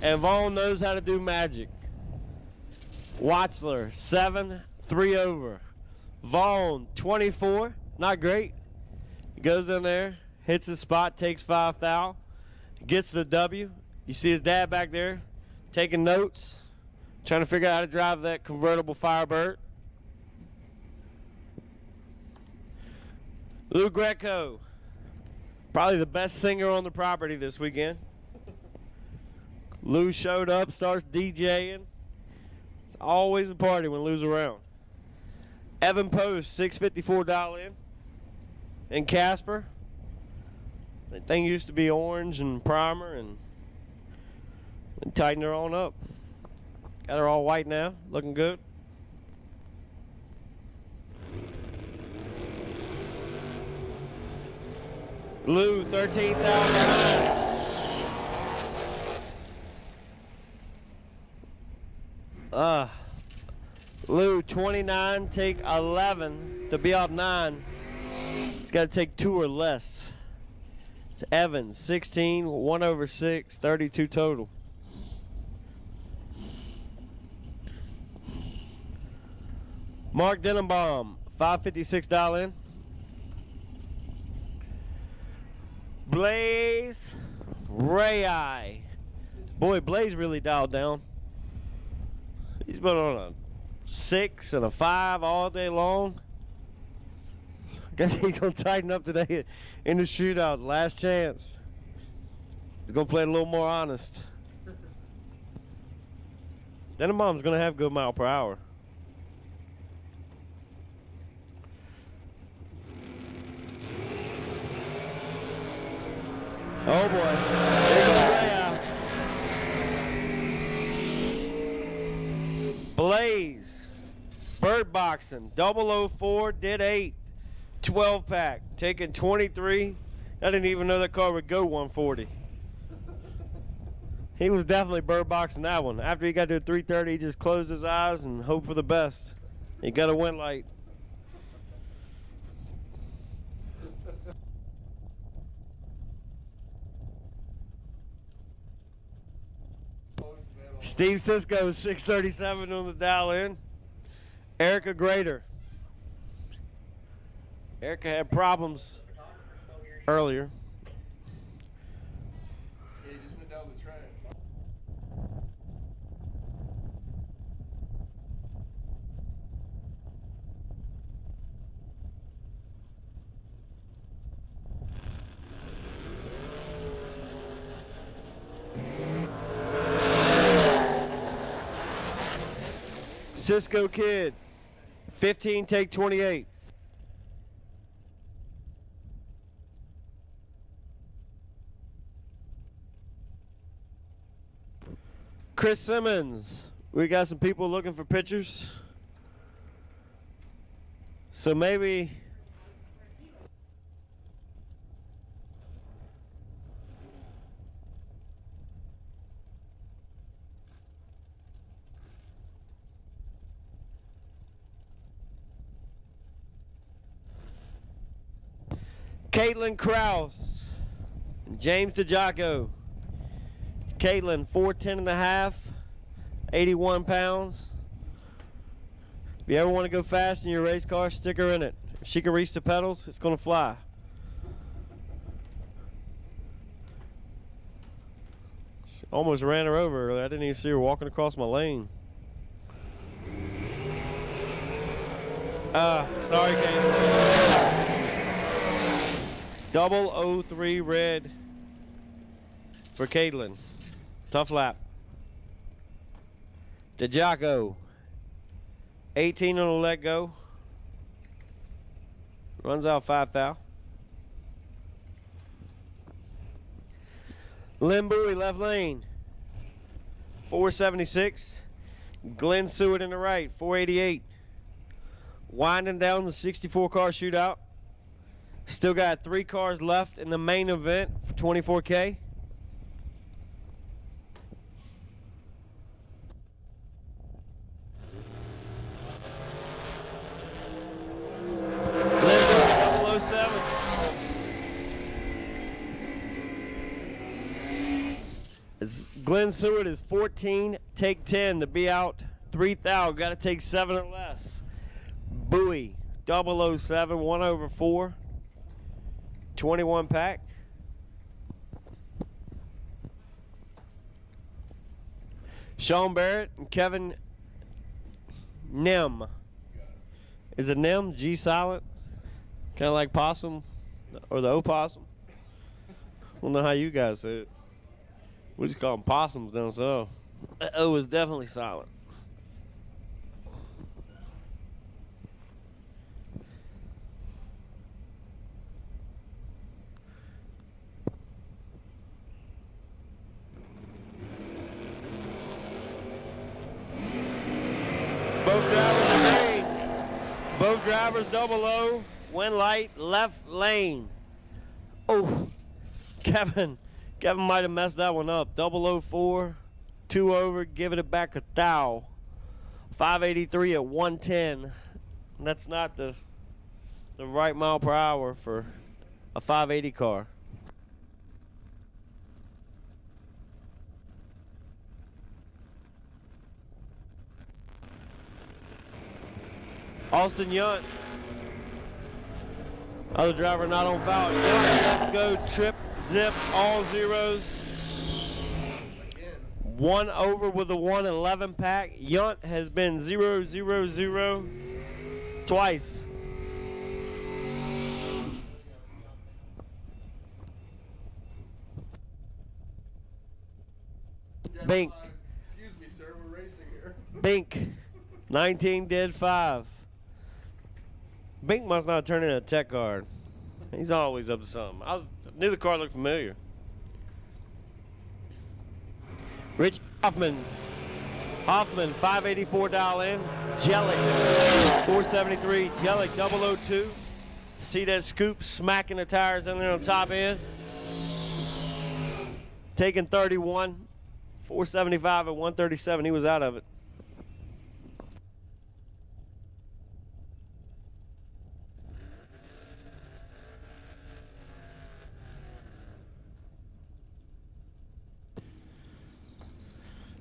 And Vaughn knows how to do magic. Watsler, 7, 3 over. Vaughn, 24, not great. He goes in there, hits his spot, takes 5 thou, gets the W. You see his dad back there taking notes, trying to figure out how to drive that convertible Firebird. Lou Greco, probably the best singer on the property this weekend. Lou showed up, starts DJing. It's always a party when Lou's around. Evan Post, 654 dial in. And Casper. That thing used to be orange and primer and tightened her on up. Got her all white now, looking good. Lou, 13,000. Lou, 29, take 11 to be off 9. It's got to take 2 or less. It's Evans, 16, 1 over 6, 32 total. Mark Denenbaum, 556 dial in. Blaze Ray. Boy, Blaze really dialed down. He's been on a 6 and a 5 all day long. I guess he's going to tighten up today in the shootout. Last chance. He's going to play a little more honest. Denenbaum's going to have good mile per hour. Oh boy. There goes Ray. Blaze. Bird boxing. 004 did 8. 12 pack. Taking 23. I didn't even know that car would go 140. He was definitely bird boxing that one. After he got to a 330, he just closed his eyes and hoped for the best. He got a win light. Steve Cisco, 637 on the dial in. Erica Grader. Erica had problems earlier. Yeah, he just went down the track. Cisco Kid, 15, take 28. Chris Simmons, we got some people looking for pictures. So maybe Caitlin Kraus, James DeJaco. Caitlin, 4'10 and a half, 81 pounds. If you ever want to go fast in your race car, stick her in it. If she can reach the pedals, it's going to fly. She almost ran her over. I didn't even see her walking across my lane. Sorry, Caitlin. 003 red for Caitlin. Tough lap. DeJaco, 18 on the let go. Runs out 5 thou. Lynn Bowie, left lane, 476. Glenn Seward in the right, 488. winding down the 64-car shootout. Still got 3 cars left in the main event for 24K. Let's go, 007. It's Glenn Seward is 14, take 10 to be out 3,000. Got to take 7 or less. Bowie 007, 1/4, 21 pack. Sean Barrett and Kevin Nim. Is it Nim? G silent? Kind of like possum or the opossum? I don't know how you guys say it. We just call them possums down south. That O is definitely silent. Both drivers lane. Both drivers 00. Wind light, left lane. Oh, Kevin might have messed that one up. 004, 2 over, giving it back a thou. 583 at 110. That's not the right mile per hour for a 580 car. Austin Yunt. Other driver not on foul. Yunt, let's go. Trip, zip, all zeros. 1 over with the 111 pack. Yunt has been 0-0-0 twice. Bink. Excuse me, sir. We're racing here. Bink. 19 did 5. Bink must not turn in a tech card. He's always up to something. I knew the car looked familiar. Rich Hoffman. 584 dial in. Jellic 473. Jellic 002. See that scoop smacking the tires in there on top end. Taking 31. 475 at 137. He was out of it.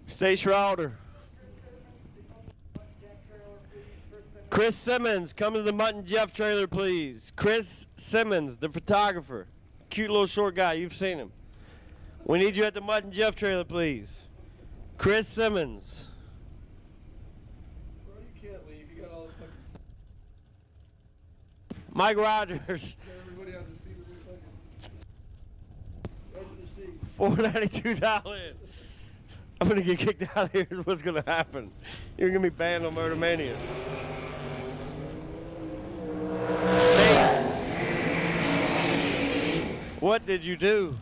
Stay Schroeder. Chris Simmons, come to the Mutt and Jeff trailer, please. Chris Simmons, the photographer. Cute little short guy. You've seen him. We need you at the Mutt and Jeff trailer, please. Chris Simmons. Bro, you can't leave. You got all the fucking... Mike Rogers. Everybody has a seat with their fucking... Edge of their seat. $492 dial in. I'm going to get kicked out of here is what's going to happen. You're going to be banned on Motor Mania. Stace. What did you do?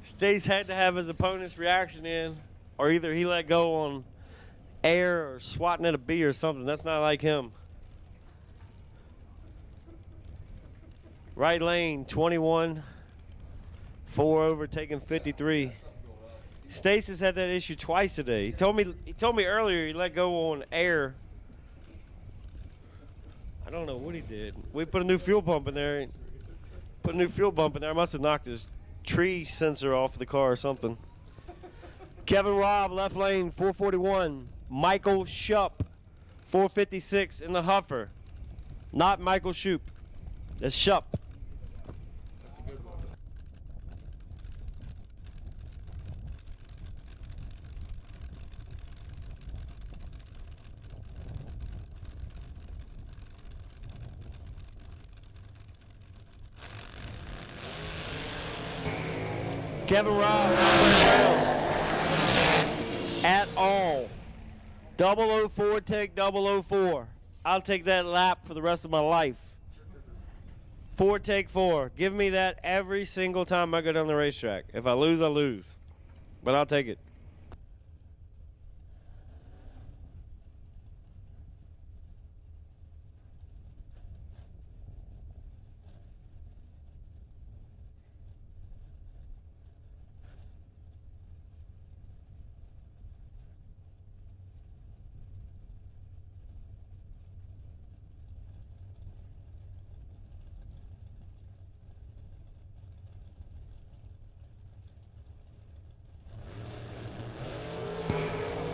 Stace had to have his opponent's reaction in, or either he let go on air or swatting at a bee or something. That's not like him. Right lane, 21. 4 over, taking 53. Stace has had that issue twice today. He told me earlier he let go on air. I don't know what he did. We put a new fuel pump in there. I must have knocked his tree sensor off the car or something. Kevin Robb, left lane, 441. Michael Shupp, 456 in the Huffer. Not Michael Shoop. That's Shupp. That's a good one. Kevin Robb, at all. 004, take 004. I'll take that lap for the rest of my life. 4, take 4. Give me that every single time I go down the racetrack. If I lose, I lose. But I'll take it.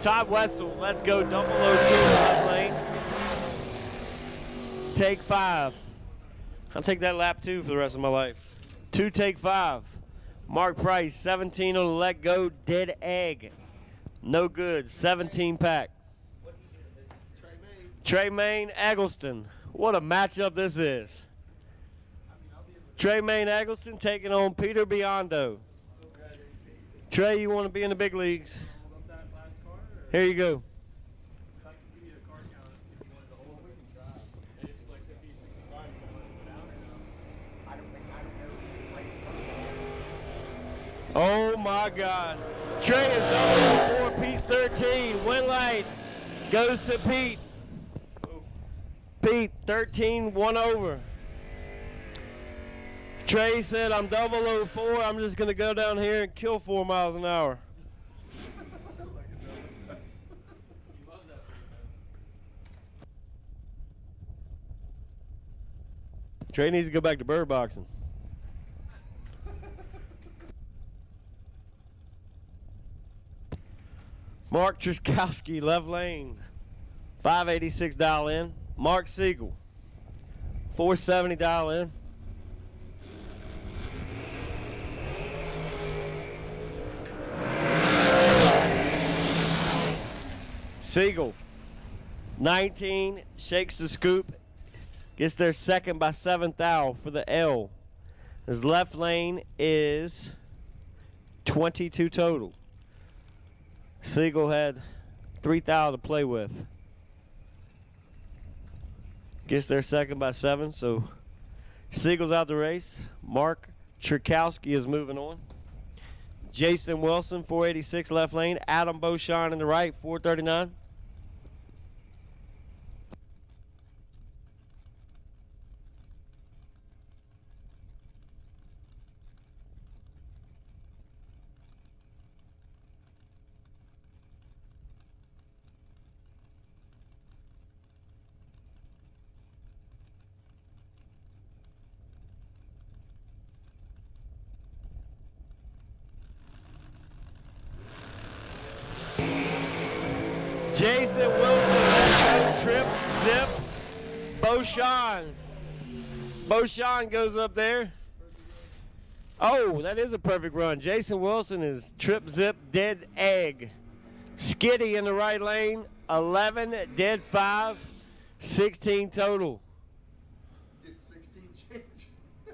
Todd Wetzel, let's go 002 left lane. Take 5. I'll take that lap 2 for the rest of my life. 2 take 5. Mark Price, 17 on the let go, dead egg. No good, 17 pack. Tremaine Eggleston. What a matchup this is. Tremaine Eggleston taking on Peter Biondo. Trey, you want to be in the big leagues? Here you go. Oh my God. Trey is double 4, piece 13. Win light goes to Pete. Pete, 13, 1 over. Trey said, I'm 004. I'm just going to go down here and kill 4 miles an hour. Trey needs to go back to bird boxing. Mark Truskowski, left lane, 586 dial in. Mark Siegel, 470 dial in. Siegel, 19, shakes the scoop, gets there second by 7th thou for the L. His left lane is 22 total. Siegel had 3 thou to play with. Gets there second by 7, so Siegel's out the race. Mark Truskowski is moving on. Jason Wilson, 486 left lane. Adam Beauchamp in the right, 439. Jason Wilson, trip, zip, Beauchamp. Beauchamp goes up there. Oh, that is a perfect run. Jason Wilson is trip, zip, dead egg. Skitty in the right lane, 11, dead 5, 16 total.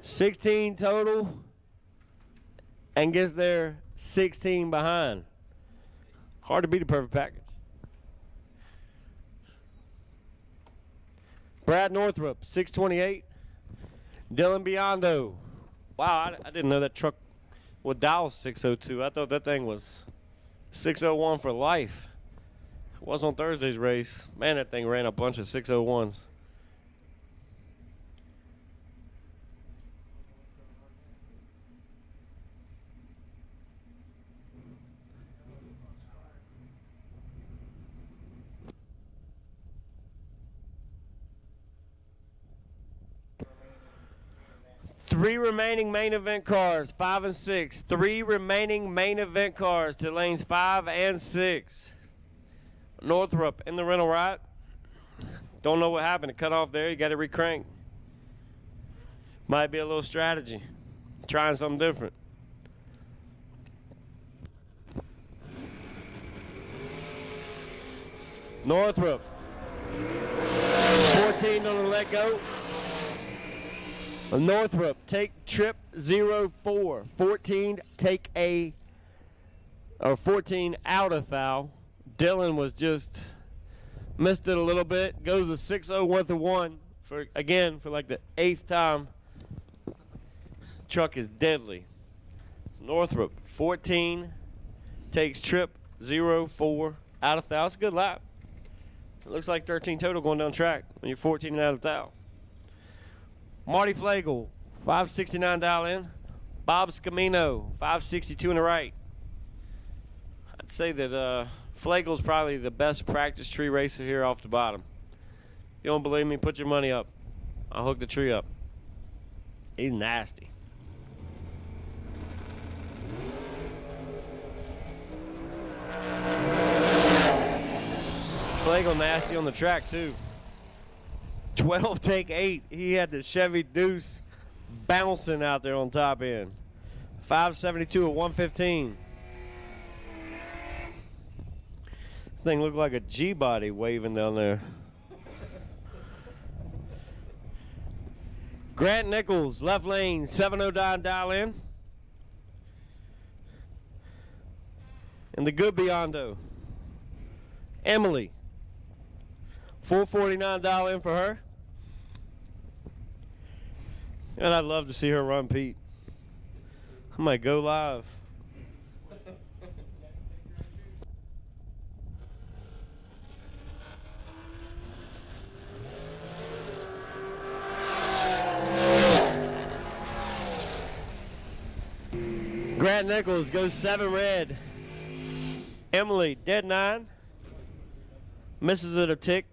16 total, and gets there 16 behind. Hard to beat a perfect package. Brad Northrup, 628. Dylan Biondo. Wow, I didn't know that truck would dial 602. I thought that thing was 601 for life. It was on Thursday's race. Man, that thing ran a bunch of 601s. Three remaining main event cars, 5 and 6. 3 remaining main event cars to lanes 5 and 6. Northrup in the rental right. Don't know what happened. It cut off there. You got to recrank. Might be a little strategy. Trying something different. Northrup. 14 on the let go. Northrup, take trip 04. 14, take a, or 14 out of foul. Dylan was just, missed it a little bit. Goes to 601 to 1 for, again, for like the 8th time. Truck is deadly. It's Northrup, 14, takes trip 04 out of foul. It's a good lap. It looks like 13 total going down track when you're 14 and out of foul. Marty Flagel, 569 dial in. Bob Scamino, 562 in the right. I'd say that Flagel's probably the best practice tree racer here off the bottom. If you don't believe me, put your money up. I'll hook the tree up. He's nasty. Schlegel nasty on the track, too. 12, take 8. He had the Chevy Deuce bouncing out there on top end. 572 at 115. Thing looked like a G-body waving down there. Grant Nichols, left lane, 709 dial in. And the good Biondo. Emily, 449 dial in for her. And I'd love to see her run Pete. I might go live. Grant Nichols goes 7 red. Emily, dead 9. Misses it a tick.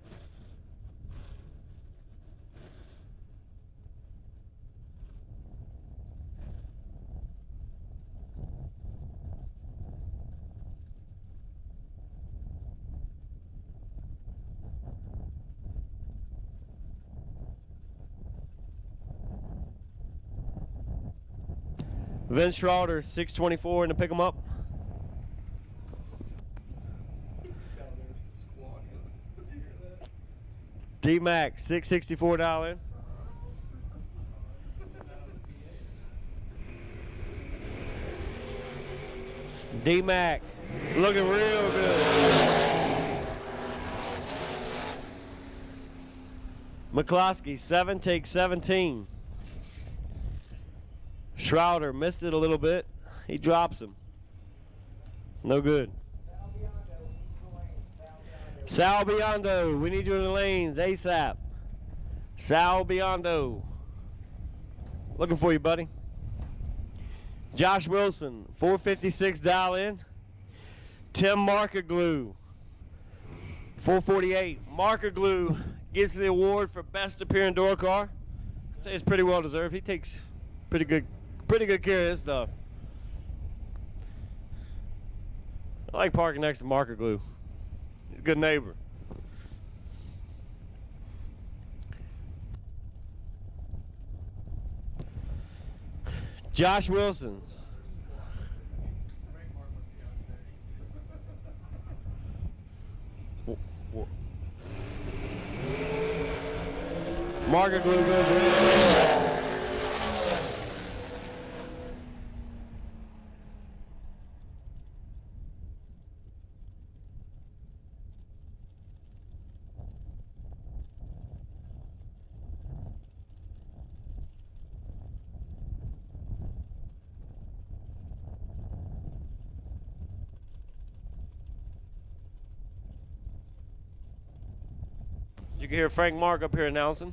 Vince Schroeder, 624 in to pick him up. D-Mac, 664 dial in. D-Mac, looking real good. McCloskey, 7, take 17. Schroeder missed it a little bit. He drops him. No good. Sal Biondo, we need you in the lanes ASAP. Sal Biondo. Looking for you, buddy. Josh Wilson, 456 dial in. Tim Markerglue, 448. Markerglue gets the award for best appearing door car. I'd say it's pretty well deserved. He takes pretty good care of his stuff. I like parking next to Markerglue. He's a good neighbor. Josh Wilson. Markerglue goes in. You can hear Frank Mark up here announcing.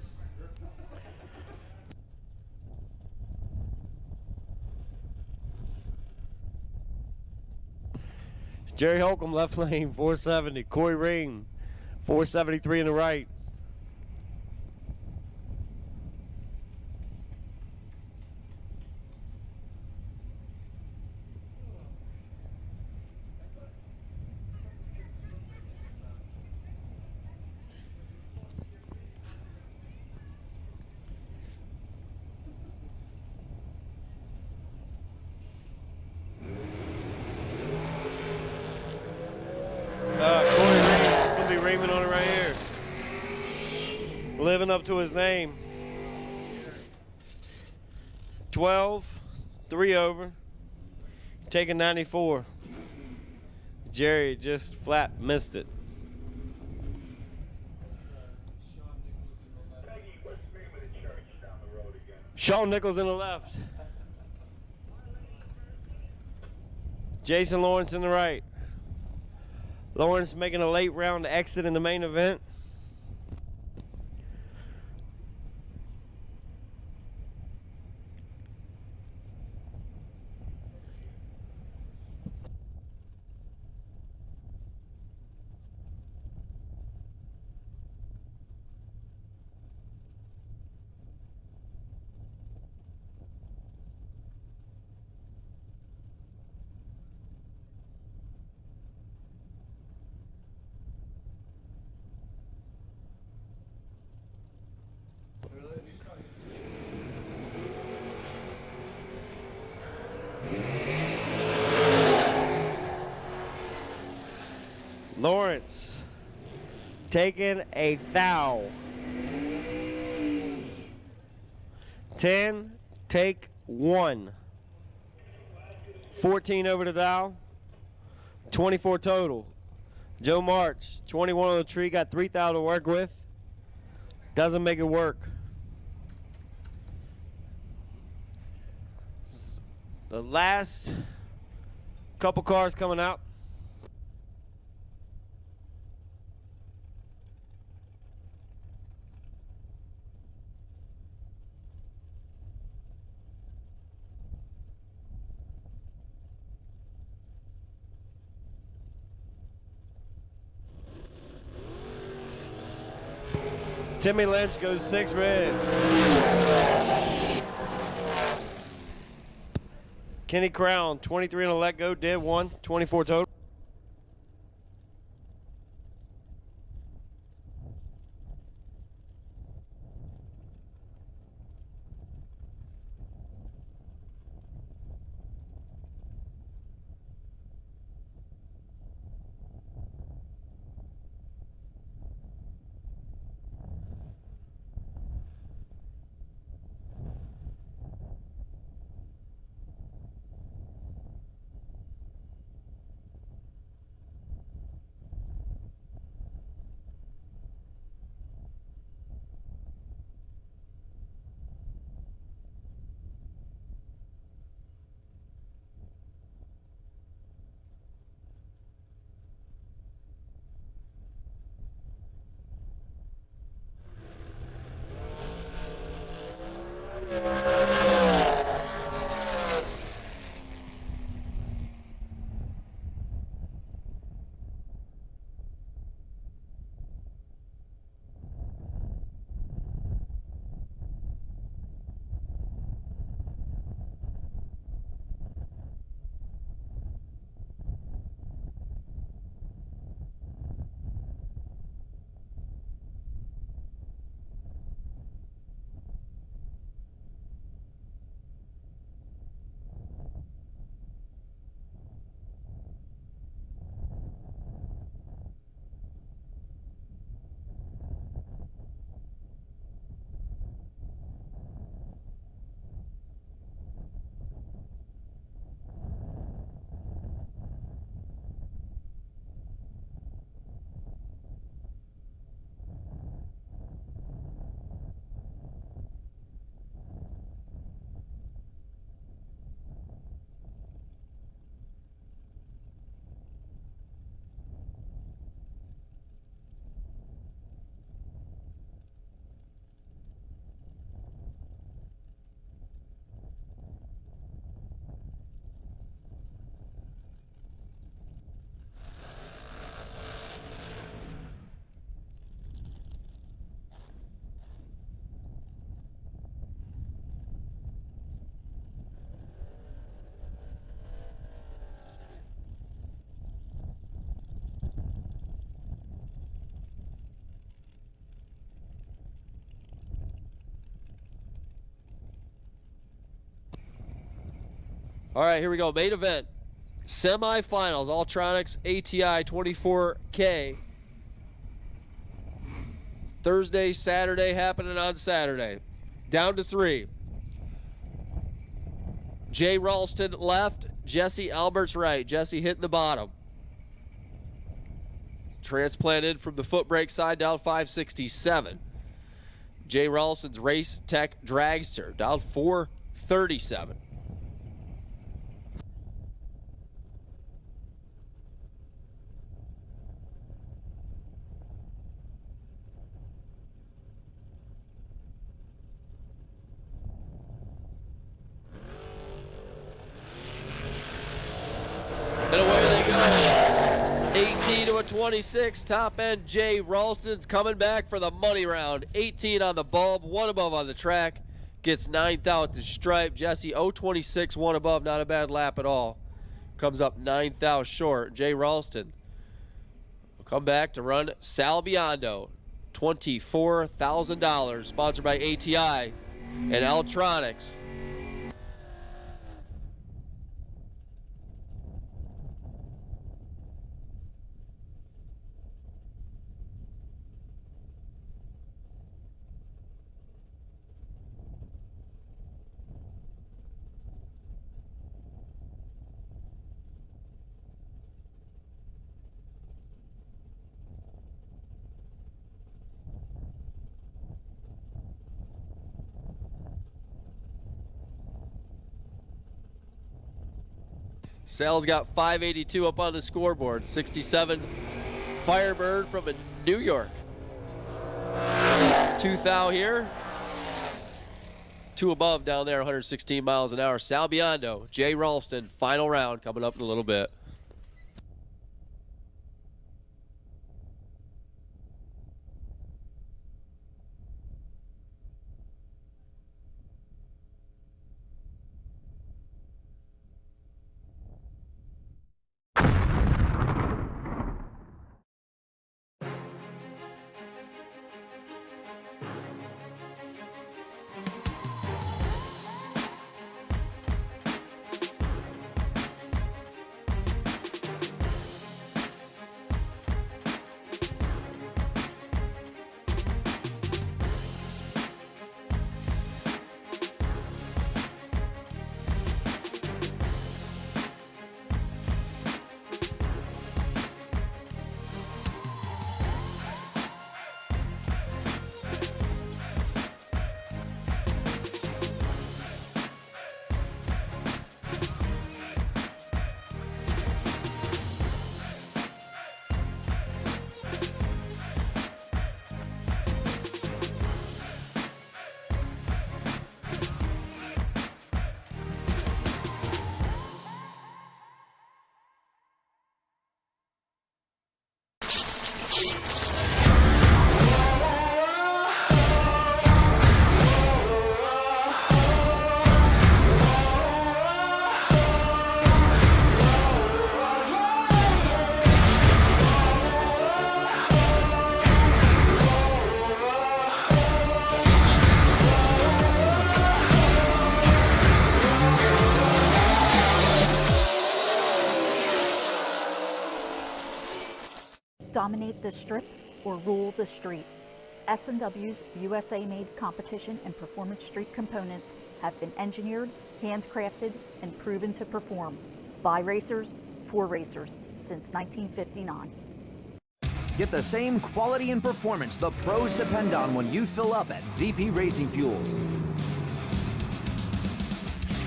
Jerry Holcomb, left lane, 470. Corey Ring, 473 in the right. Corey Ring, gonna be reaming on it right here. Living up to his name. 12, 3 over. Taking 94. Jerry just flat missed it. Shawn Nichols in the left. Jason Lawrence in the right. Lawrence making a late round exit in the main event. Lawrence taking a thou. 10, take 1. 14 over the dial. 24 total. Joe March, 21 on the tree, got 3 thou to work with. Doesn't make it work. The last couple cars coming out. Timmy Lynch goes 6 red. Kenny Crown, 23 on a let go, did 1, 24 total. All right, here we go. Main event. Semifinals. Ultronics ATI 24K. Thursday, Saturday, happening on Saturday. Down to 3. Jay Ralston left. Jesse Alberts right. Jesse hitting the bottom. Transplanted from the foot brake side, down 567. Jay Ralston's Race Tech Dragster, down 437. And away they go. 18 to a 26. Top end Jay Ralston's coming back for the money round. 18 on the bulb, 1 above on the track. Gets 9th out to stripe. Jesse 026, 1 above. Not a bad lap at all. Comes up 9th out short. Jay Ralston will come back to run Sal Biondo. $24,000. Sponsored by ATI and Ultronics. Sal's got 582 up on the scoreboard. 67 Firebird from New York. 2 thou here. 2 above down there, 116 miles an hour. Sal Biondo, Jay Ralston, final round coming up in a little bit. Dominate the strip or rule the street. S&W's USA-made competition and performance street components have been engineered, handcrafted, and proven to perform by racers for racers since 1959. Get the same quality and performance the pros depend on when you fill up at VP Racing Fuels.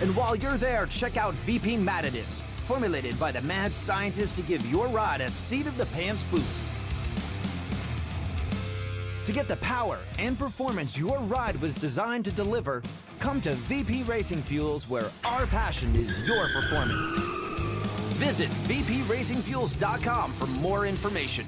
And while you're there, check out VP Madditives, formulated by the mad scientists to give your ride a seat-of-the-pants boost. To get the power and performance your ride was designed to deliver, come to VP Racing Fuels, where our passion is your performance. Visit vpracingfuels.com for more information.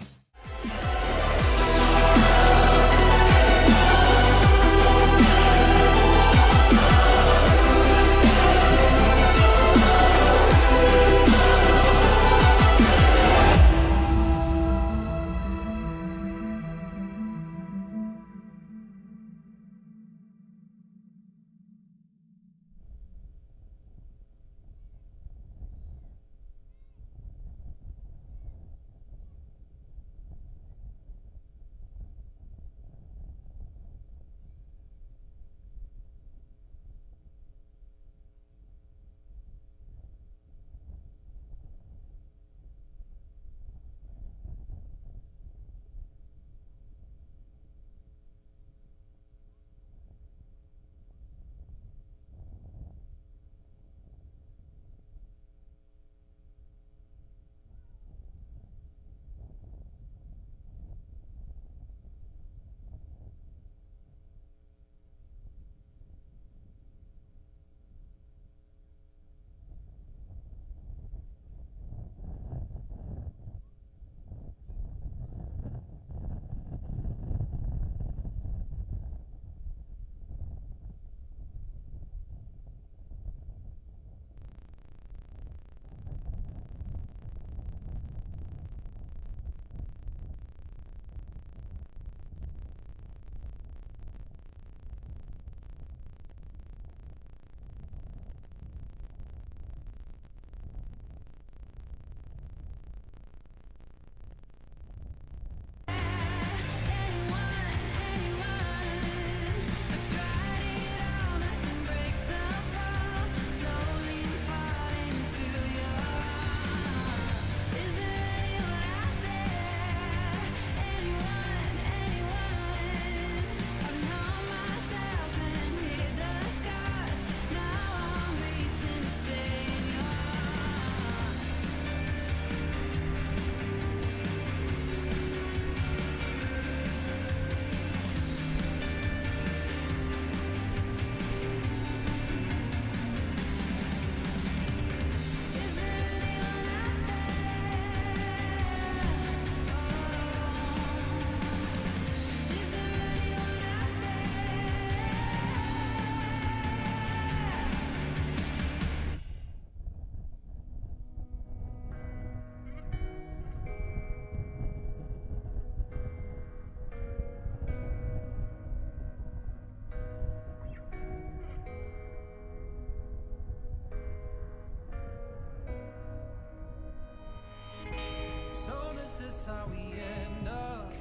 this is how we end up.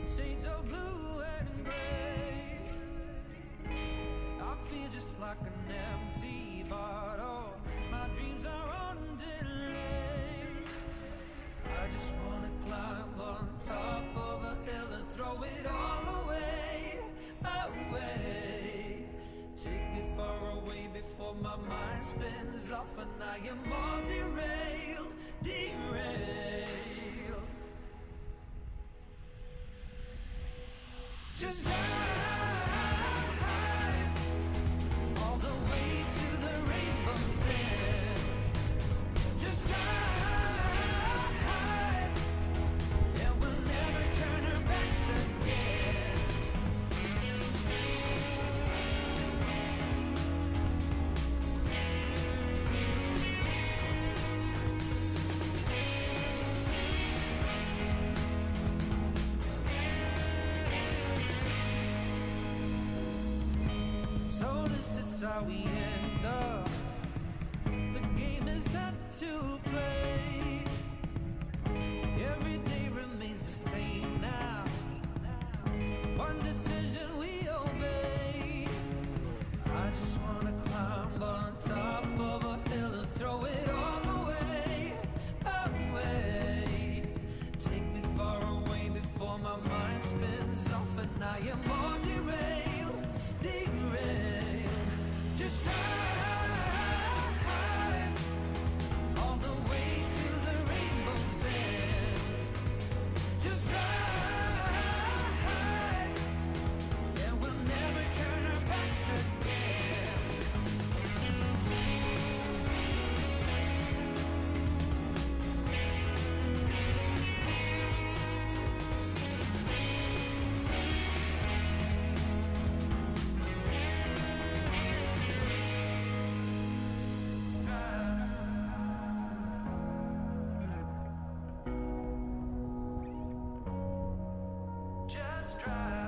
Shades of blue and gray. I feel just like an empty bottle. My dreams are on delay. I just wanna climb on top of a hill and throw it all away, away. Take me far away before my mind spins off and I am all derailed, derailed. Just drive all the way to the rainbow's end. Just drive, and we'll never turn our backs again. So this is how we end up. The game is set to play. Every day remains the same now. One decision we obey. I just wanna climb on top of a hill and throw it all away, away. Take me far away before my mind spins off and I am all derailed, derailed. Just drive all the way to the rainbow's end. Just drive, and we'll never turn our backs again. Just drive.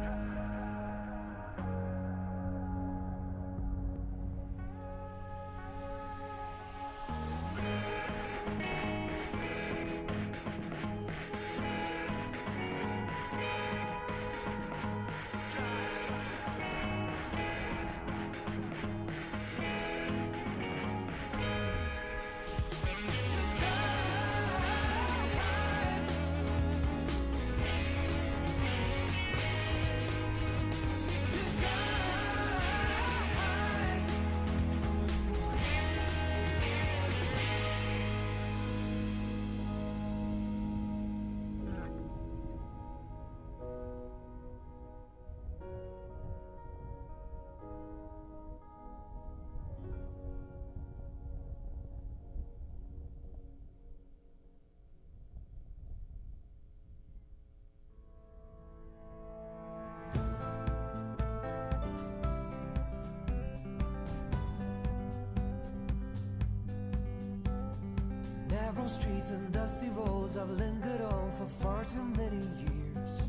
Narrow streets and dusty roads I've lingered on for far too many years.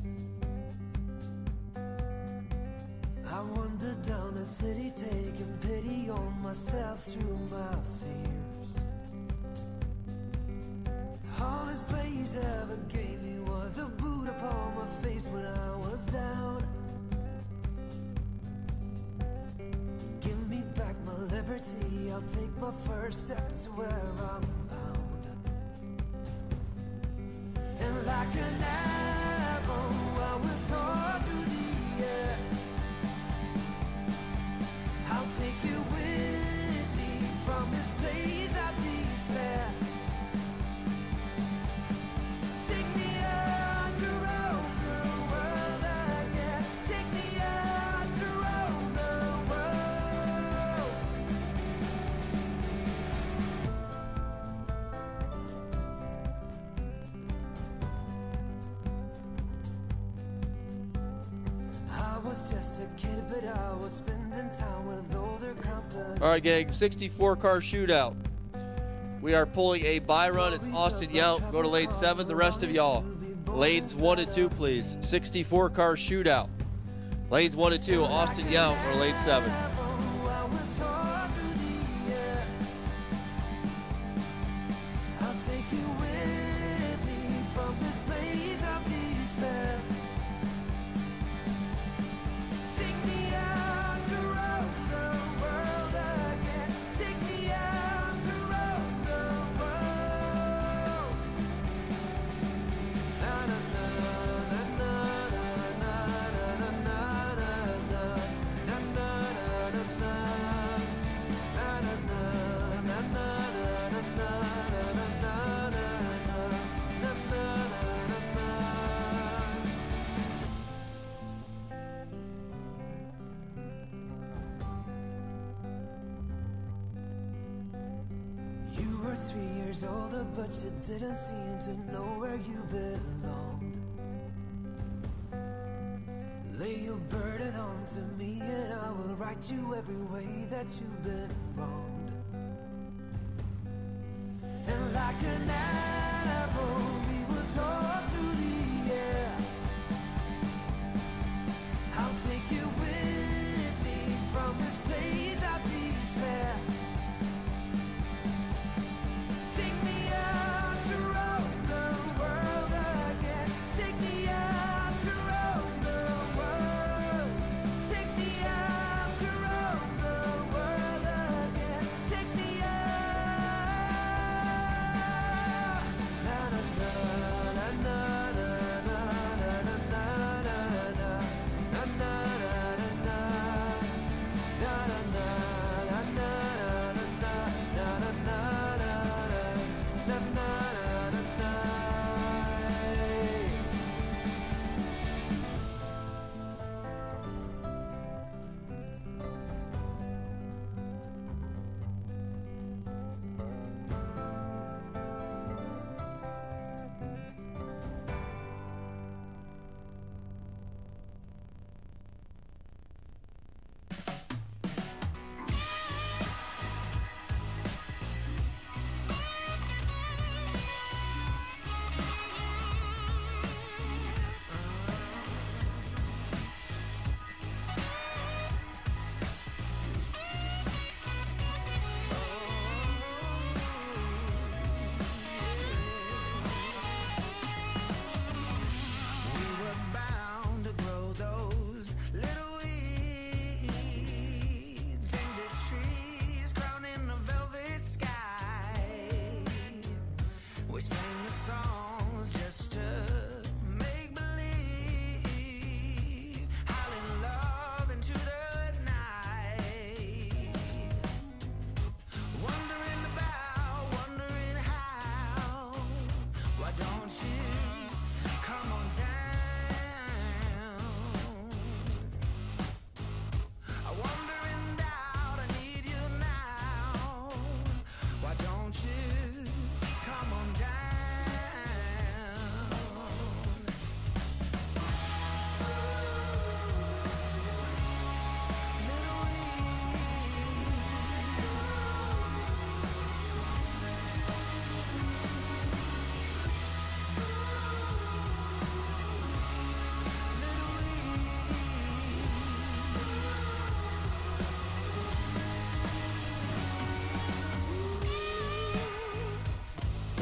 I wandered down the city taking pity on myself through my fears. All this place ever gave me was a boot upon my face when I was down. Give me back my liberty, I'll take my first step to where I'm bound. And like an arrow, I will soar through the air. I'll take you with me from this place of despair. Take me out to roam the world again. Take me out to roam the world. I was just a kid, but I was spending time with older company. All right, gang, 64 car shootout. We are pulling a bye run. It's Austin Yount. Go to lane 7. The rest of y'all, lanes 1 and 2, please. 64 car shootout. Lanes 1 and 2, Austin Yount or lane 7. I'll take you with me years older, but you didn't seem to know where you belonged. Lay your burden onto me and I will right you every way that you've been wronged. And like an animal we will soar through the air. I'll take you with me from this place of despair. Take me out to roam the world again. Take me out to roam the world. Take me out to roam the world again. Take me out. Na na na na na na na na na na na na na.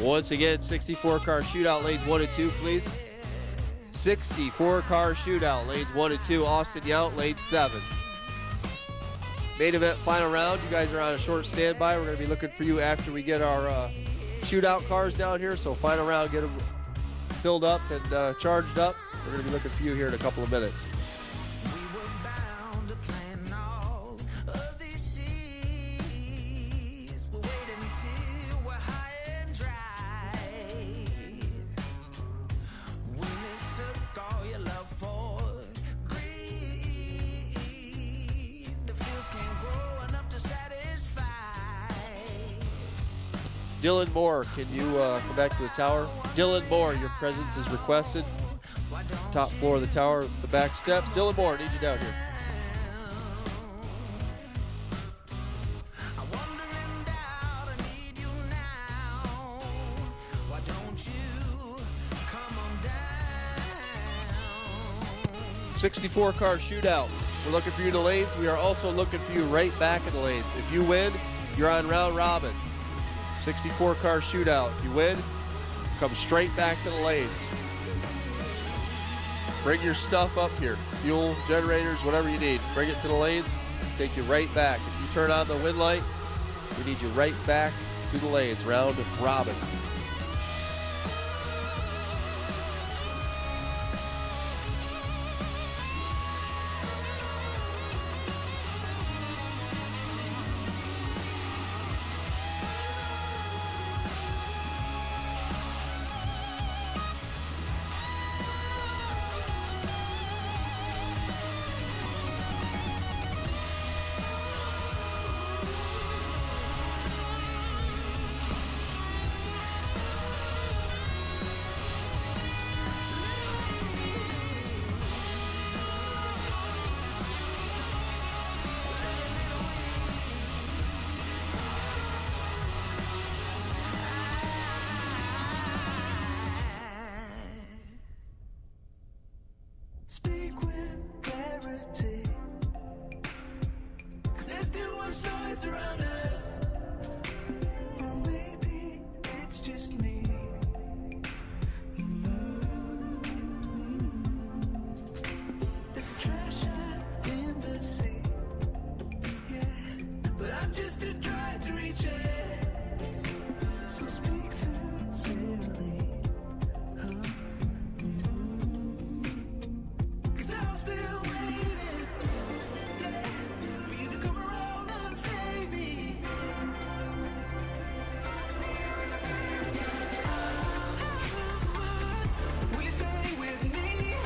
Once again, 64-car shootout, lanes 1 and 2, please. 64-car shootout, lanes 1 and 2. Austin Yount, lane 7. Main event, final round. You guys are on a short standby. We're going to be looking for you after we get our shootout cars down here. So final round, get them filled up and charged up. We're going to be looking for you here in a couple of minutes. Dylan Moore, can you come back to the tower? Dylan Moore, your presence is requested. Top floor of the tower, the back steps. Dylan Moore, need you down here. I'm wandering down, I need you now. Why don't you come on down? 64-car shootout. We're looking for you in the lanes. We are also looking for you right back in the lanes. If you win, you're on round robin. 64-car shootout. If you win, come straight back to the lanes. Bring your stuff up here. Fuel, generators, whatever you need. Bring it to the lanes. Take you right back. If you turn on the win light, we need you right back to the lanes. Round robin. speak with clarity. 'Cause there's too much noise around us. Or maybe it's just me. There's trash out in the sea. Yeah, but I'm just too dry to reach it. So speak sincerely. Cause I'm still waiting, yeah, for you to come around and save me. Will you stay with me?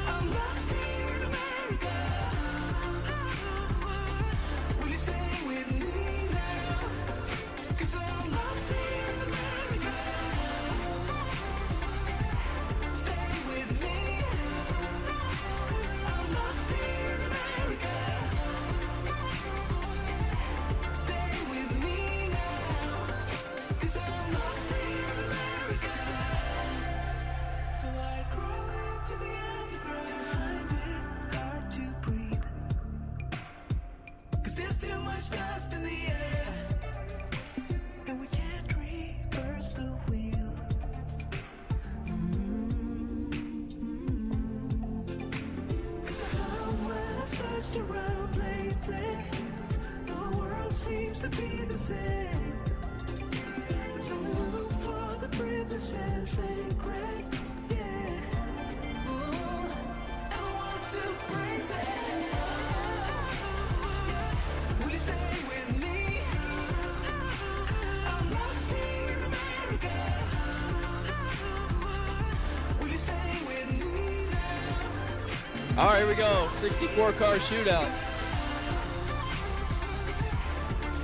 I'm lost here in America. Will you stay with me now? Cause I'm lost here in America. Stay with me. I'm lost here in America. Stay with me now. Cause I'm lost here in America. So I crawl into the underground to find it hard to breathe. Cause there's too much dust in the air. And we can't reverse the wheel. Cause I found when I've searched around lately, the world seems to be the same. There's only room for the privileged and sacred, yeah. Ooh, and I want to praise it. Yeah. Will you stay with me? I'm lost here in America. Will you stay with me now? All right, here we go. 64-car shootout.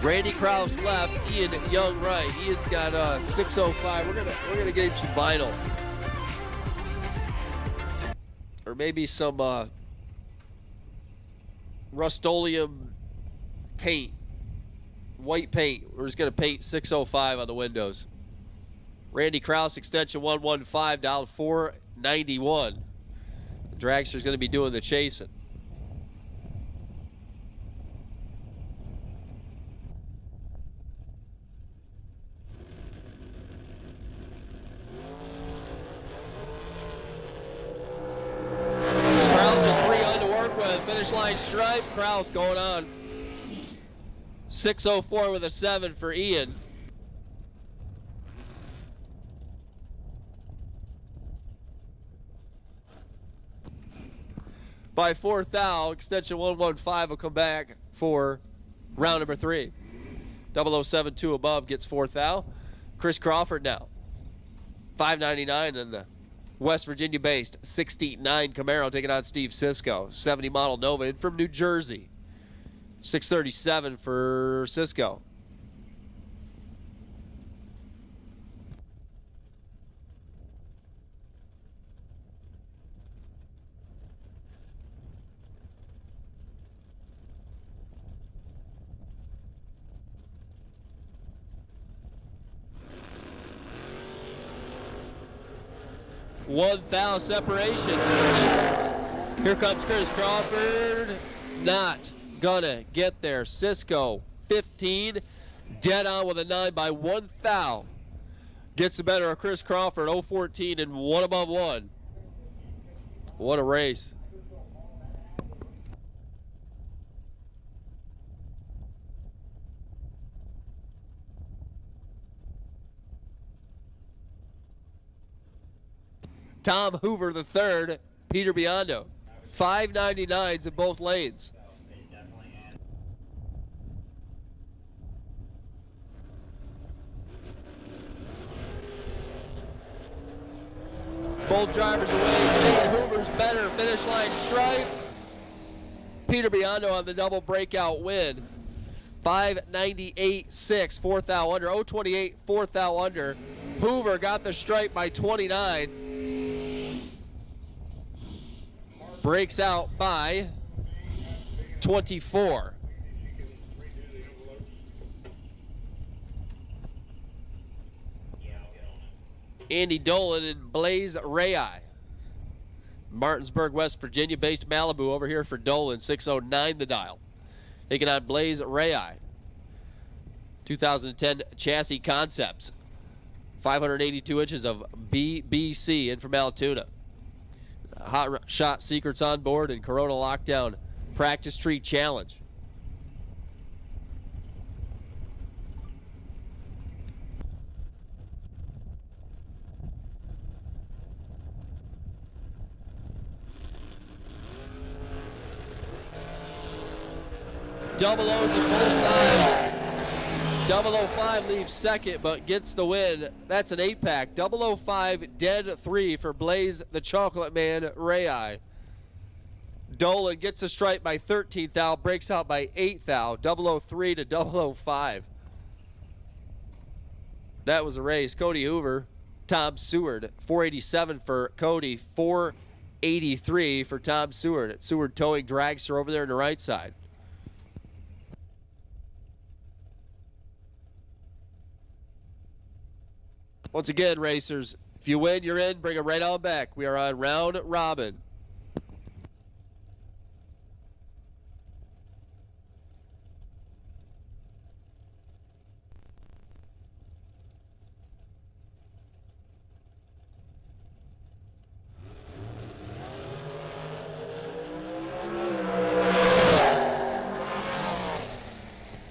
Randy Krause left, Ian Young right. Ian's got 605. We're gonna get him some vinyl, or maybe some Rust-Oleum paint, white paint. We're just gonna paint 605 on the windows. Randy Krause, extension 115, down 491. Dragster's gonna be doing the chasing. Krause at 3 on to work with. Finish line stripe. Krause going on. 604 with a 7 for Ian. By 4th thou, extension 115 will come back for round number 3. 0072 above gets 4th thou. Chris Crawford now. 599 and the West Virginia based 69 Camaro taking on Steve Cisco. 70 model Nova in from New Jersey. 637 for Cisco. One thou separation. Here comes Chris Crawford. Not gonna get there. Cisco 15. Dead on with a 9 by 1 thou. Gets the better of Chris Crawford. 0-14 and 1 above 1. What a race. Tom Hoover the third, Peter Biondo. 599s in both lanes. Both drivers away. Hoover's better. Finish line stripe. Peter Biondo on the double breakout win. 598.6, 4th thou under. 028, 4th thou under. Hoover got the stripe by 29. Breaks out by 24. Andy Dolan and Blaze Rai Martinsburg, West Virginia based Malibu over here for Dolan, 609 the dial. Taking on Blaze Rai. 2010 chassis concepts. 582 inches of BBC in from Altoona. Hot Shot Secrets on board and Corona Lockdown Practice Tree Challenge. Double O's at full side. 005 leaves second, but gets the win. That's an 8-pack. 005 dead 3 for Blaze the Chocolate Man Rai. Dolan gets a stripe by 13th thou, breaks out by 8th thou. 003 to 005. That was a race. Cody Hoover, Tom Seward. 487 for Cody, 483 for Tom Seward. Seward towing Dragster over there on the right side. Once again, racers, if you win, you're in. Bring it right on back. We are on round robin.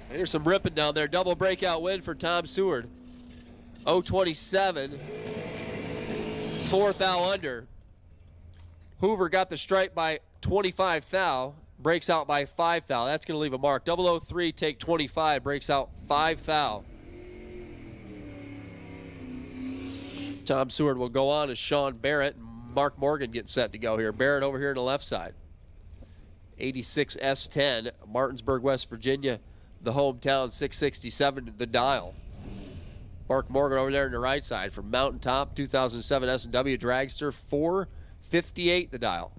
Here's some ripping down there. Double breakout win for Tom Seward. 027, 4th thou under. Hoover got the stripe by 25 thou, breaks out by 5 thou. That's going to leave a mark. 003 take 25, breaks out 5 thou. Tom Seward will go on as Sean Barrett and Mark Morgan get set to go here. Barrett over here on the left side. 86 S10, Martinsburg, West Virginia, the hometown, 667 the dial. Mark Morgan over there on the right side from Mountaintop, 2007 S&W Dragster, 458 the dial.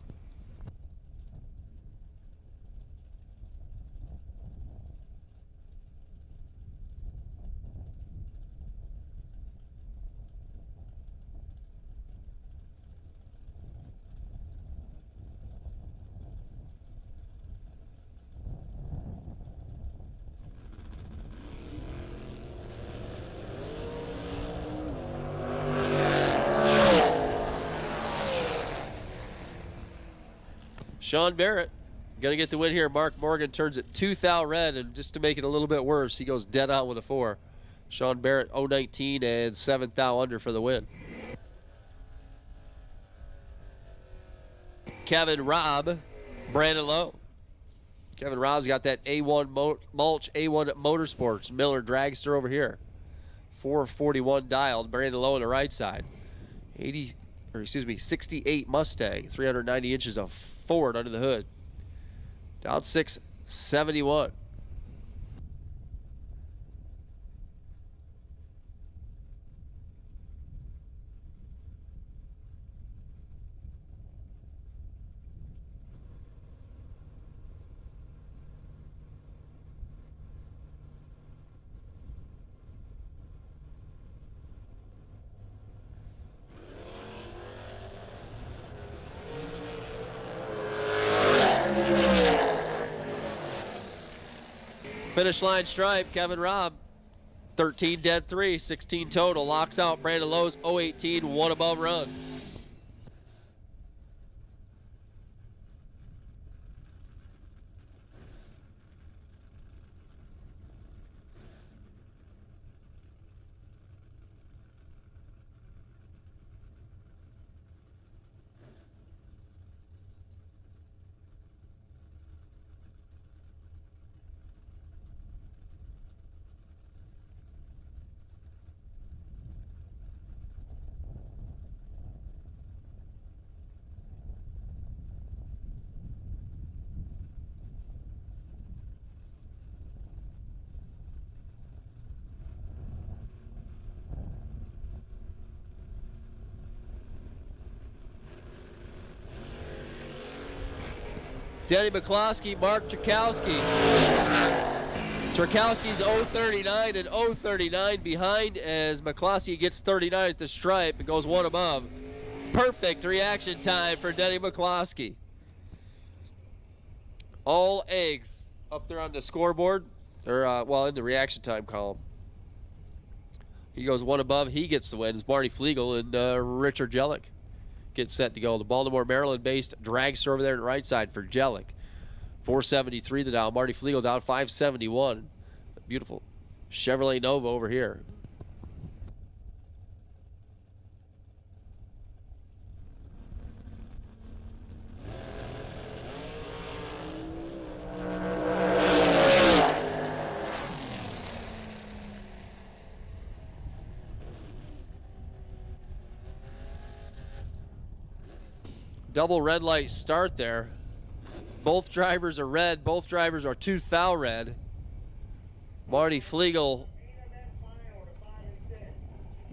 Sean Barrett going to get the win here. Mark Morgan turns it 2 thou red, and just to make it a little bit worse, he goes dead on with a 4. Sean Barrett 019 and 7 thou under for the win. Kevin Robb, Brandon Lowe. Kevin Robb's got that A1 Mulch, A1 Motorsports, Miller Dragster over here. 441 dialed, Brandon Lowe on the right side. 68 Mustang, 390 inches of Ford under the hood. Dialed 671. Finish line stripe, Kevin Robb, 13 dead 3, 16 total. Locks out Brandon Lowe's 018, 1 above run. Danny McCloskey, Mark Czerkowski. Czerkowski's 039 and 039 behind as McCloskey gets 39 at the stripe. It goes 1 above. Perfect reaction time for Denny McCloskey. All eggs up there on the scoreboard, or in the reaction time column. He goes one above. He gets the win. It's Marty Flegel and Richard Jellick get set to go. The Baltimore, Maryland-based Dragster over there on the right side for Jellick. 473 the down. Marty Flegel down 571. Beautiful Chevrolet Nova over here. Double red light start there. Both drivers are red. Both drivers are 2 thou red. Marty Flegel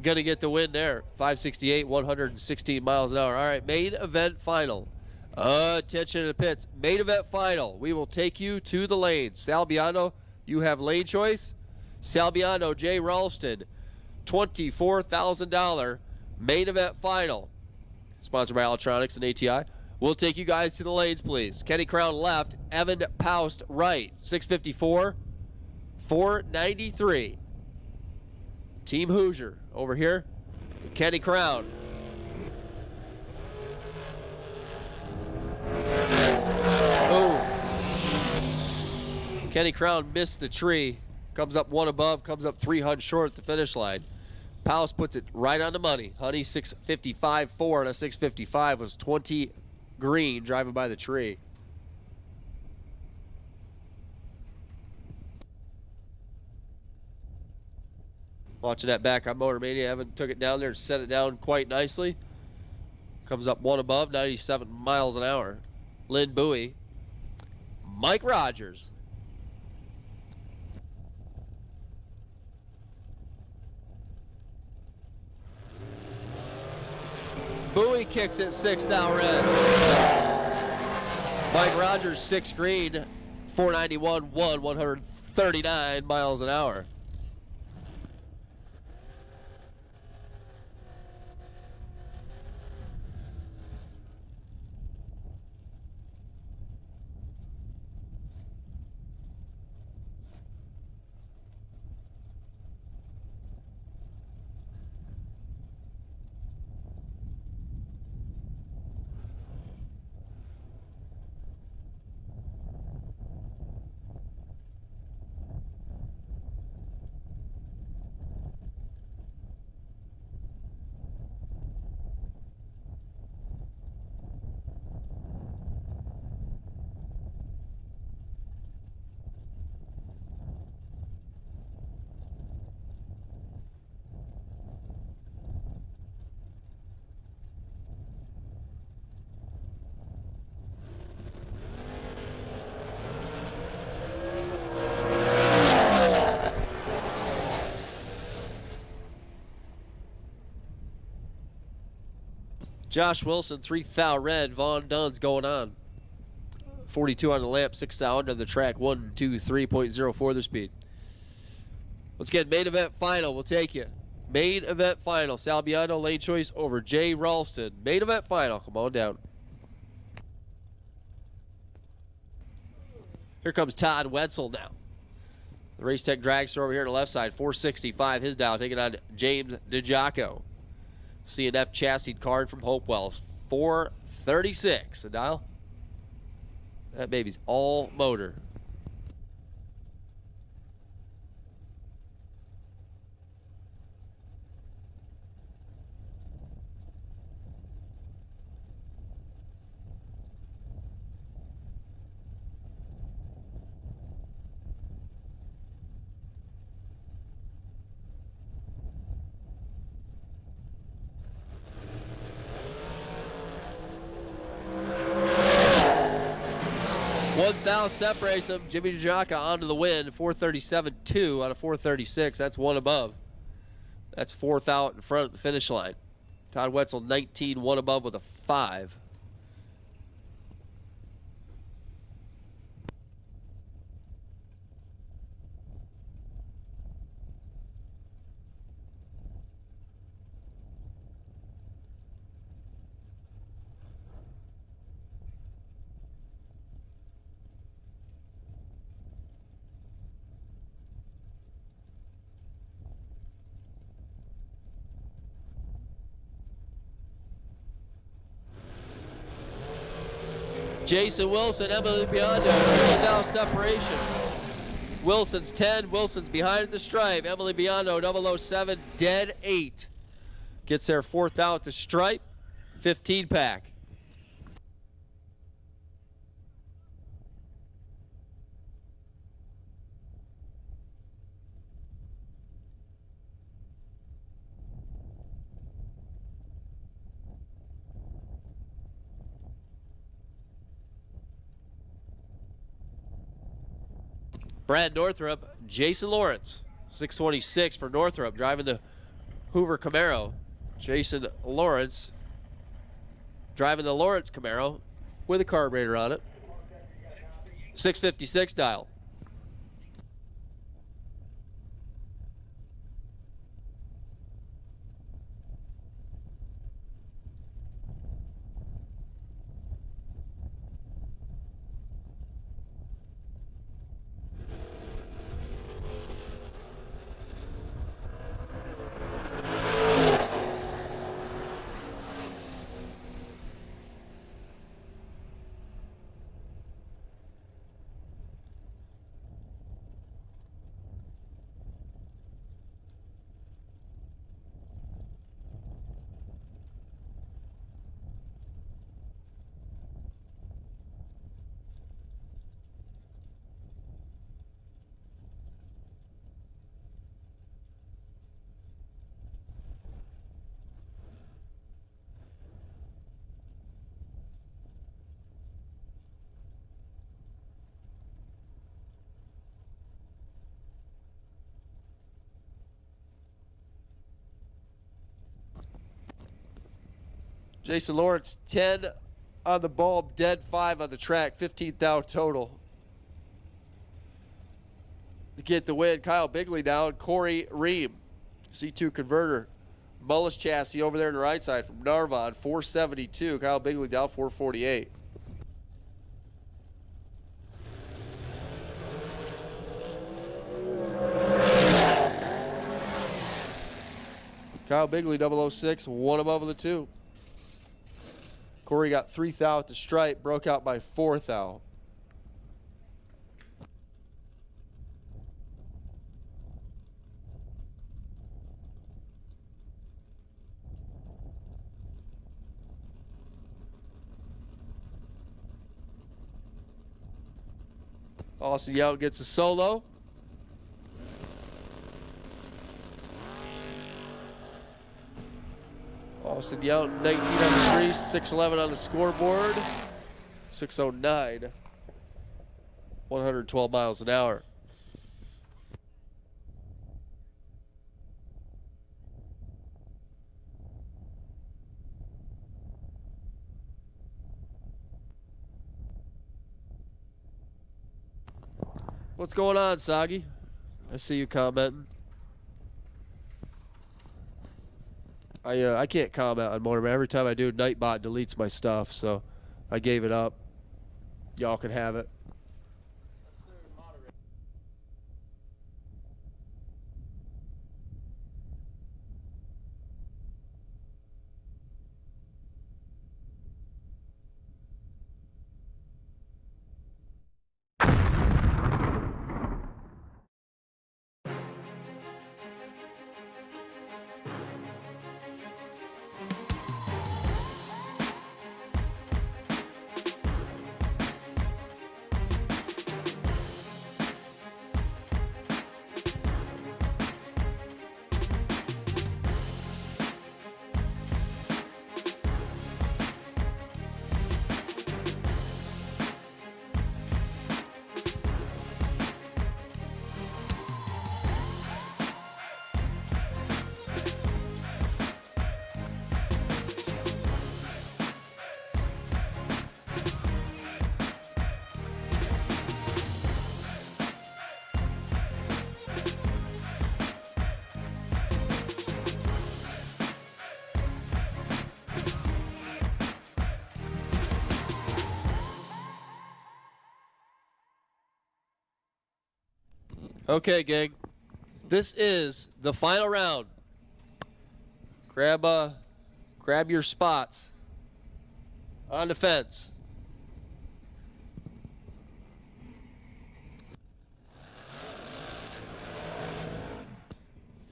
going to get the win there. 568, 116 miles an hour. All right, main event final. Attention to the pits. Main event final. We will take you to the lanes. Salbiano, you have lane choice. Salbiano, Jay Ralston, $24,000 main event final. Sponsored by Electronics and ATI. We'll take you guys to the lanes, please. Kenny Crown left. Evan Poust right. 654, 493. Team Hoosier over here. Kenny Crown. Oh. Kenny Crown missed the tree. Comes up one above, comes up 300 short at the finish line. Powell puts it right on the money. Honey 655.4 and a 655 was 20 green driving by the tree. Watching that back on Motor Mania. Evan took it down there and set it down quite nicely. Comes up one above, 97 miles an hour. Lynn Bowie. Mike Rogers. Bowie kicks it 6 thou red. Mike Rogers 6 green, 491, 139 miles an hour. Josh Wilson, 3 thou red. Vaughn Dunn's going on. 42 on the lamp, 6 thou under the track. 123.04 the speed. Let's get main event final. We'll take you. Main event final. Salbiano lane choice over Jay Ralston. Main event final. Come on down. Here comes Todd Wetzel now. The Race Tech Dragster over here on the left side. 465 his down. Taking on James DiGiaco. C&F chassis card from Hopewell. 436 a dial. That baby's all motor. Thou separates him. Jimmy DiGiaco onto the win. 437.2 out of 436. That's one above. That's 4 thou in front of the finish line. Todd Wetzel 19, one above with a 5. Jason Wilson, Emily Biondo, now separation. Wilson's 10, Wilson's behind at the stripe. Emily Biondo, 007, dead 8. Gets their 4th out at the stripe, 15 pack. Brad Northrup, Jason Lawrence, 626 for Northrup, driving the Hoover Camaro. Jason Lawrence driving the Lawrence Camaro with a carburetor on it. 656 dial. Jason Lawrence, 10 on the bulb, dead 5 on the track, 15,000 total. To get the win, Kyle Bigley down, Corey Ream, C2 converter. Mullis chassis over there on the right side from Narvon, 472. Kyle Bigley down, 448. Kyle Bigley, 006, one above the 2. Corey got 3th out at the stripe, broke out by 4th out. Austin Yount gets a solo. Austin Yount, 19 on the crease, 611 on the scoreboard, 609, 112 miles an hour. What's going on, Soggy? I see you commenting. I can't comment on Motorman. Every time I do, Nightbot deletes my stuff, so I gave it up. Y'all can have it. Okay, gang. This is the final round. Grab your spots on the fence.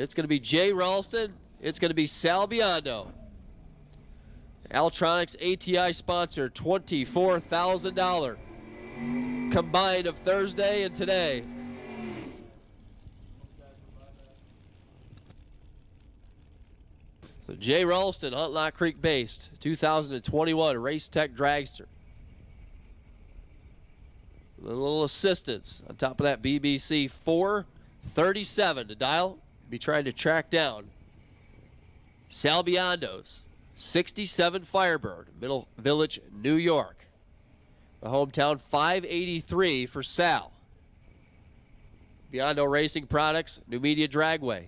It's going to be Jay Ralston. It's going to be Sal Biondo. Altronics ATI sponsor, $24,000 combined of Thursday and today. So Jay Ralston, Huntlock Creek based, 2021 Race Tech Dragster. A little assistance on top of that BBC 437 to dial. Be trying to track down Sal Biondo's 67 Firebird, Middle Village, New York. The hometown 583 for Sal. Biondo Racing Products, Numidia Dragway.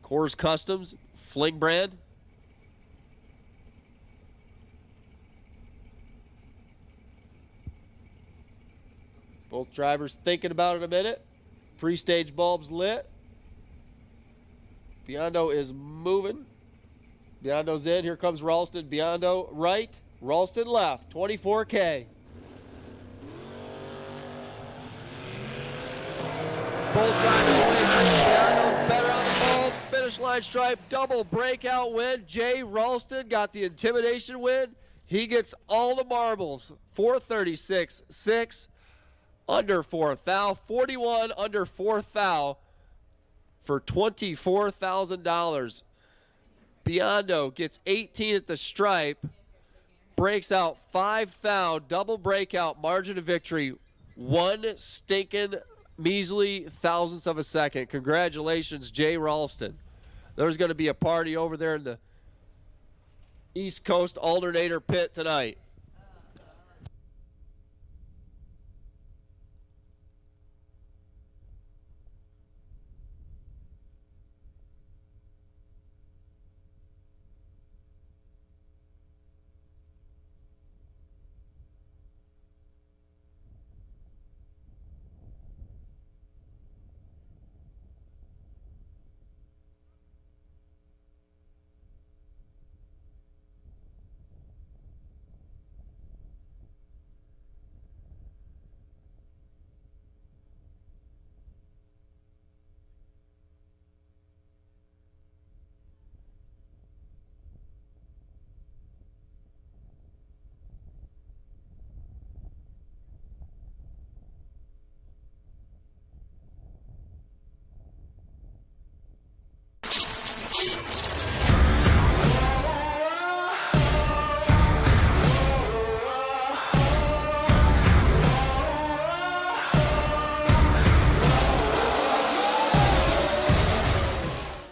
Coors Customs, Fling brand. Both drivers thinking about it a minute. Pre-stage bulbs lit. Biondo is moving. Biondo's in. Here comes Ralston. Biondo right. Ralston left. 24K. Both drivers win. Biondo's better on the bulb. Finish line stripe. Double breakout win. Jay Ralston got the intimidation win. He gets all the marbles. 436.6. Under 4th thou. 41 under 4th thou for $24,000. Biondo gets 18 at the stripe, breaks out 5 thou, double breakout, margin of victory, 1 stinking measly thousandths of a second. Congratulations, Jay Ralston. There's going to be a party over there in the East Coast Alternator pit tonight.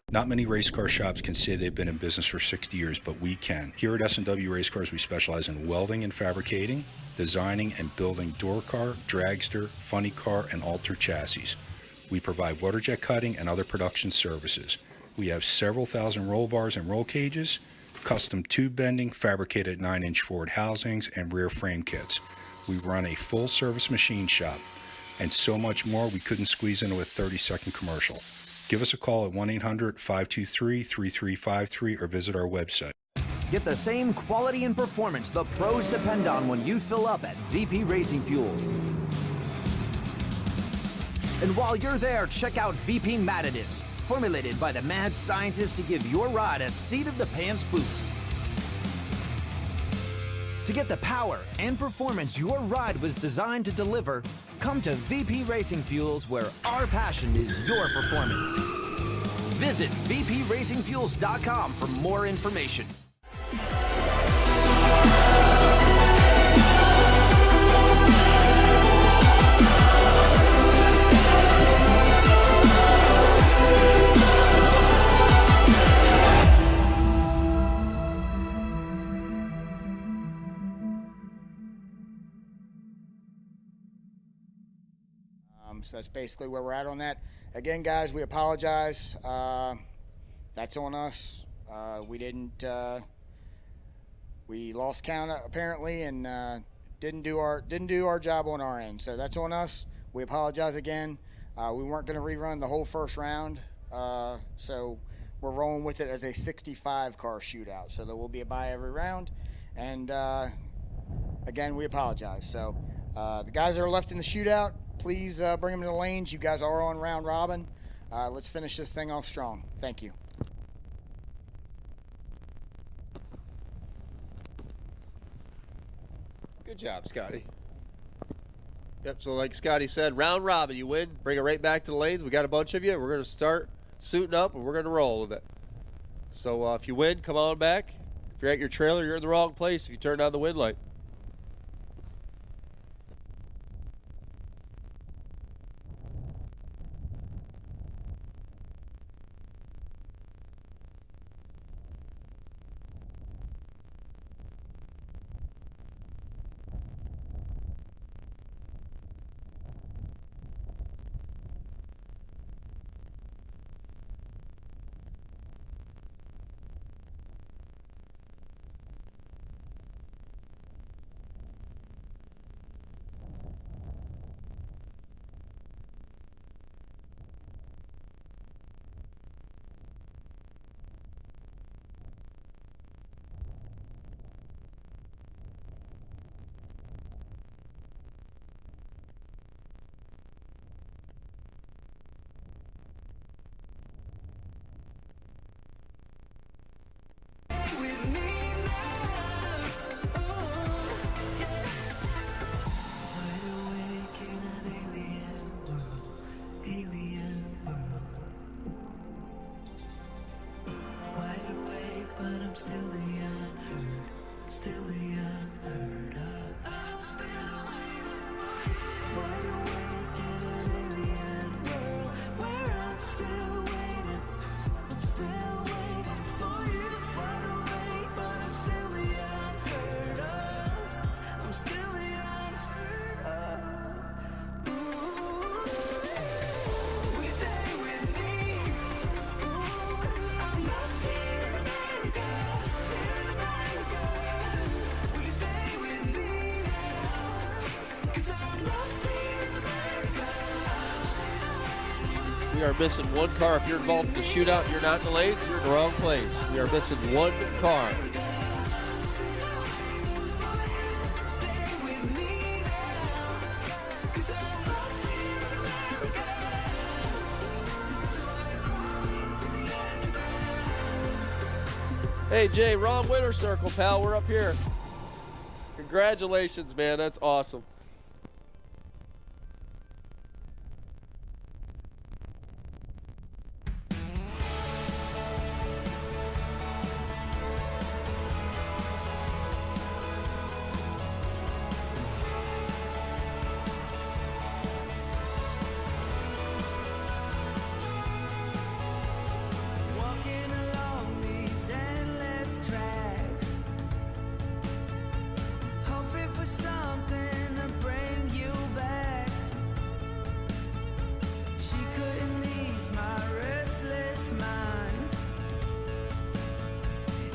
Not many race car shops can say they've been in business for 60 years, but we can. Here at S&W Race Cars, we specialize in welding and fabricating, designing and building door car, dragster, funny car, and alter chassis. We provide water jet cutting and other production services. We have several thousand roll bars and roll cages, custom tube bending, fabricated 9-inch forward housings, and rear frame kits. We run a full-service machine shop, and so much more we couldn't squeeze into a 30-second commercial. Give us a call at 1-800-523-3353 or visit our website. Get the same quality and performance the pros depend on when you fill up at VP Racing Fuels. And while you're there, check out VP Madditives, formulated by the mad scientists to give your ride a seat-of-the-pants boost. To get the power and performance your ride was designed to deliver, come to VP Racing Fuels, where our passion is your performance. Visit vpracingfuels.com for more information. So that's basically where we're at on that. Again, guys, we apologize. That's on us. We didn't. We lost count apparently, and didn't do our job on our end. So that's on us. We apologize again. We weren't going to rerun the whole first round, so we're rolling with it as a 65-car shootout. So there will be a bye every round, and again, we apologize. So the guys that are left in the shootout, please bring them to the lanes. You guys are on round robin. Let's finish this thing off strong. Thank you. Good job, Scotty. Yep, so like Scotty said, round robin, you win, bring it right back to the lanes. We got a bunch of you. We're going to start suiting up, and we're going to roll with it. So if you win, come on back. If you're at your trailer, you're in the wrong place if you turn on the wind light. We are missing one car. If you're involved in the shootout, you're not in the lanes, you're in the wrong place. We are missing one car. Hey, Jay, wrong winner circle, pal. We're up here. Congratulations, man. That's awesome. Walking along these endless tracks, hoping for something to bring you back. She couldn't ease my restless mind.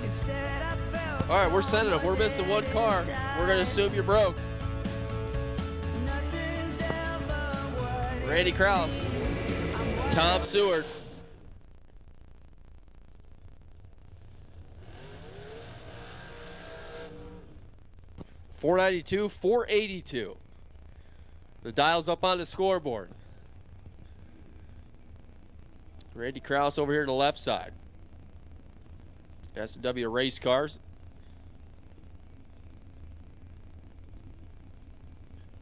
Instead, I felt All right, we're sending them. We're missing one car. We're going to assume you're broke. Randy Krause. Tom Seward. $492, $482. The dial's up on the scoreboard. Randy Krause over here to the left side. S&W race cars.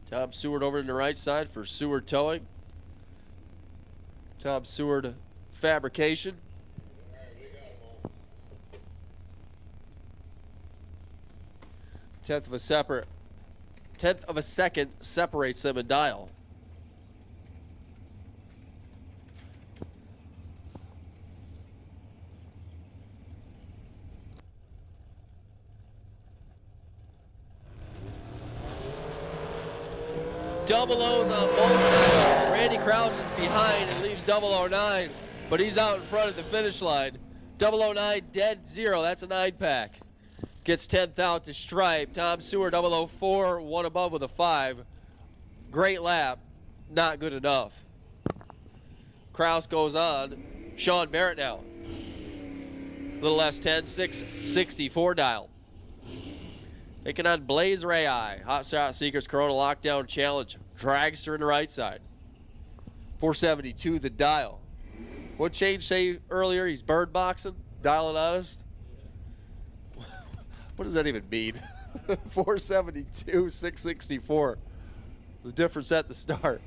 Tom Seward over to the right side for Seward Towing. Tom Seward Fabrication. Tenth of a second separates them in dial. Double O's on both sides. Randy Krause is behind and leaves 009, but he's out in front at the finish line. 009 dead zero. That's a 9-pack. Gets 10th out to Stripe. Tom Seward 004, one above with a 5. Great lap. Not good enough. Krause goes on. Sean Barrett now. Little S10, 664 dial. Taking on Blaze Ray Hot Shot Seekers Corona Lockdown Challenge Dragster in the right side. 472 the dial. What Change say earlier? He's bird boxing? Dialing on us? What does that even mean? 472, 664. The difference at the start.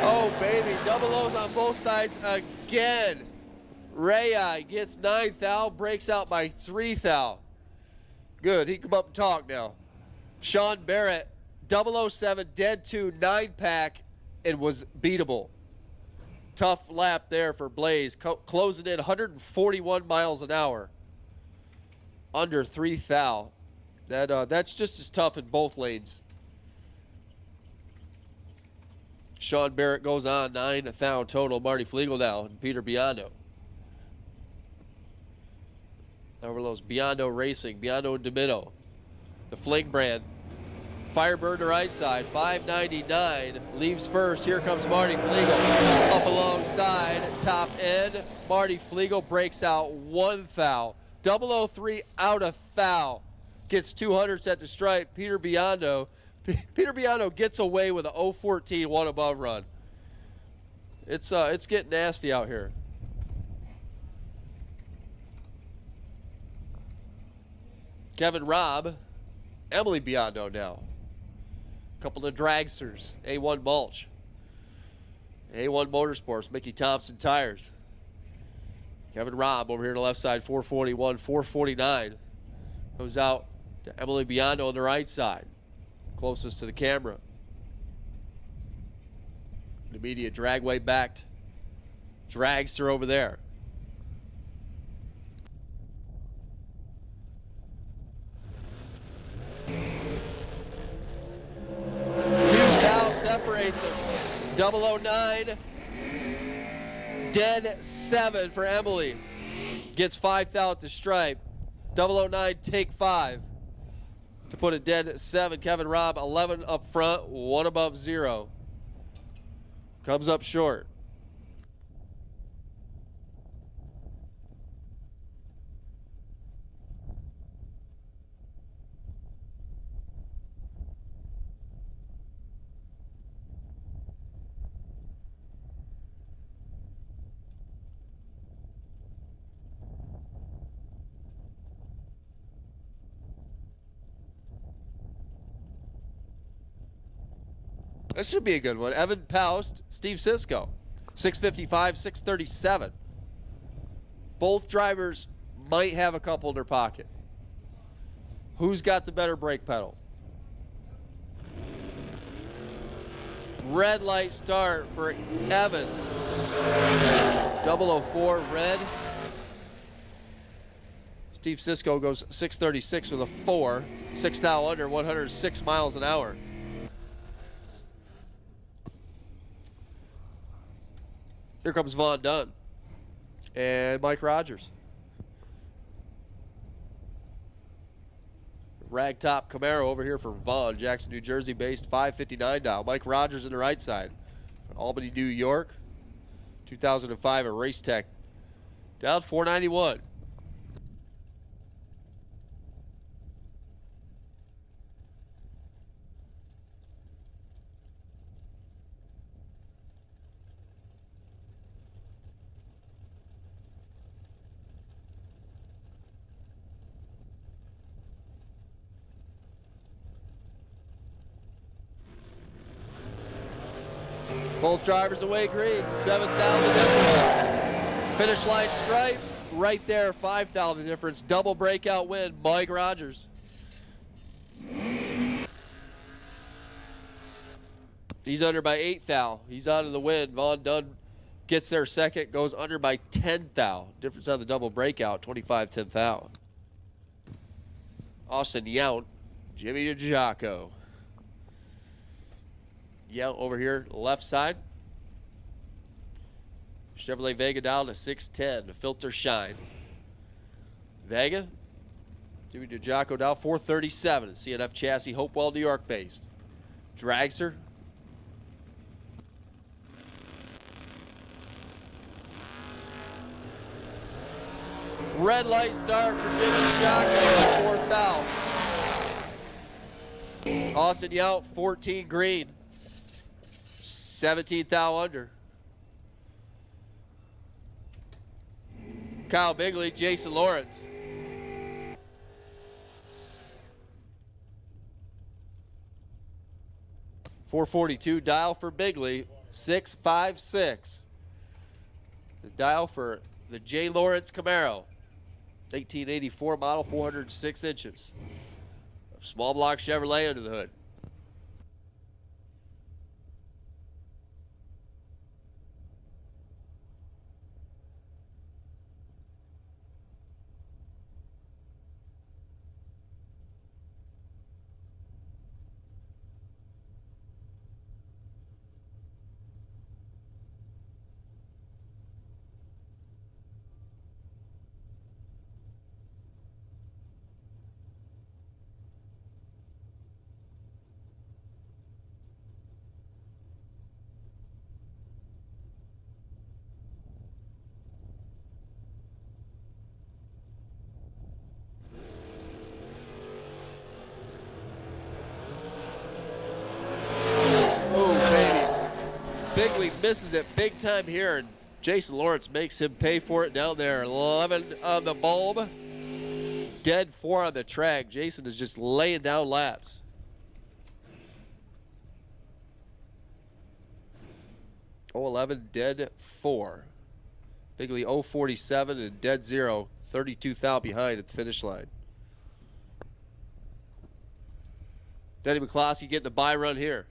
Oh, baby. Double O's on both sides again. Ray gets 9 thou, breaks out by 3 thou. Good. He can come up and talk now. Sean Barrett, 007, dead 2, 9-pack, and was beatable. Tough lap there for Blaze. Closing in 141 miles an hour. Under 3 thou. That's just as tough in both lanes. Sean Barrett goes on, 9 thou total. Marty Flegel now, and Peter Biondo. Overlows Biondo Racing, Biondo and Domino. The Fling brand. Firebird to right side, 599, leaves first. Here comes Marty Flegel up alongside, top end. Marty Flegel breaks out 1 thou. 003 out of thou. Gets 200 at the stripe. Peter Biondo gets away with a 014 one above run. It's getting nasty out here. Kevin Robb, Emily Biondo now. Couple of dragsters, A1 Mulch. A1 Motorsports, Mickey Thompson Tires. Kevin Robb over here on the left side, 441, 449. Goes out to Emily Biondo on the right side, closest to the camera. Numidia dragway backed. Dragster over there. 2 thou separates him. 009. Dead 7 for Emily. Gets 5 thou at the stripe. 009 take 5. To put a dead 7. Kevin Robb 11 up front, 1 above 0. Comes up short. This should be a good one. Evan Paust, Steve Sisko. 655, 637. Both drivers might have a couple in their pocket. Who's got the better brake pedal? Red light start for Evan. 004 red. Steve Sisko goes 636 with a 4. 6 thou under, 106 miles an hour. Here comes Vaughn Dunn and Mike Rogers. Ragtop Camaro over here for Vaughn, Jackson, New Jersey based, 559 dial. Mike Rogers on the right side. Albany, New York, 2005 at Race Tech. Down 491. Both drivers away green, 7,000 difference. Finish line stripe, right there, 5,000 difference. Double breakout win, Mike Rogers. He's under by 8 thou. He's on to the win. Vaughn Dunn gets there second, goes under by 10 thou. Difference on the double breakout, 25 10 thou. Austin Yount, Jimmy DiGiaco. Yeah, over here, left side. Chevrolet Vega down to 610. The filter shine. Vega. Jimmy DiGiaco down 437. CNF chassis, Hopewell, New York based. Dragster. Red light start for Jimmy Jock, fourth foul. Austin Yount, 14 green. 17th foul under. Kyle Bigley, Jason Lawrence. .442 dial for Bigley, 6.56. The dial for the J. Lawrence Camaro, 1884 model, 406 inches. Small block Chevrolet under the hood. Bigley misses it big time here, and Jason Lawrence makes him pay for it down there. 11 on the bulb, dead 4 on the track. Jason is just laying down laps. .011, dead 4. Bigley 0.47 and dead 0, 32 thou behind at the finish line. Denny McCloskey getting a bye run here.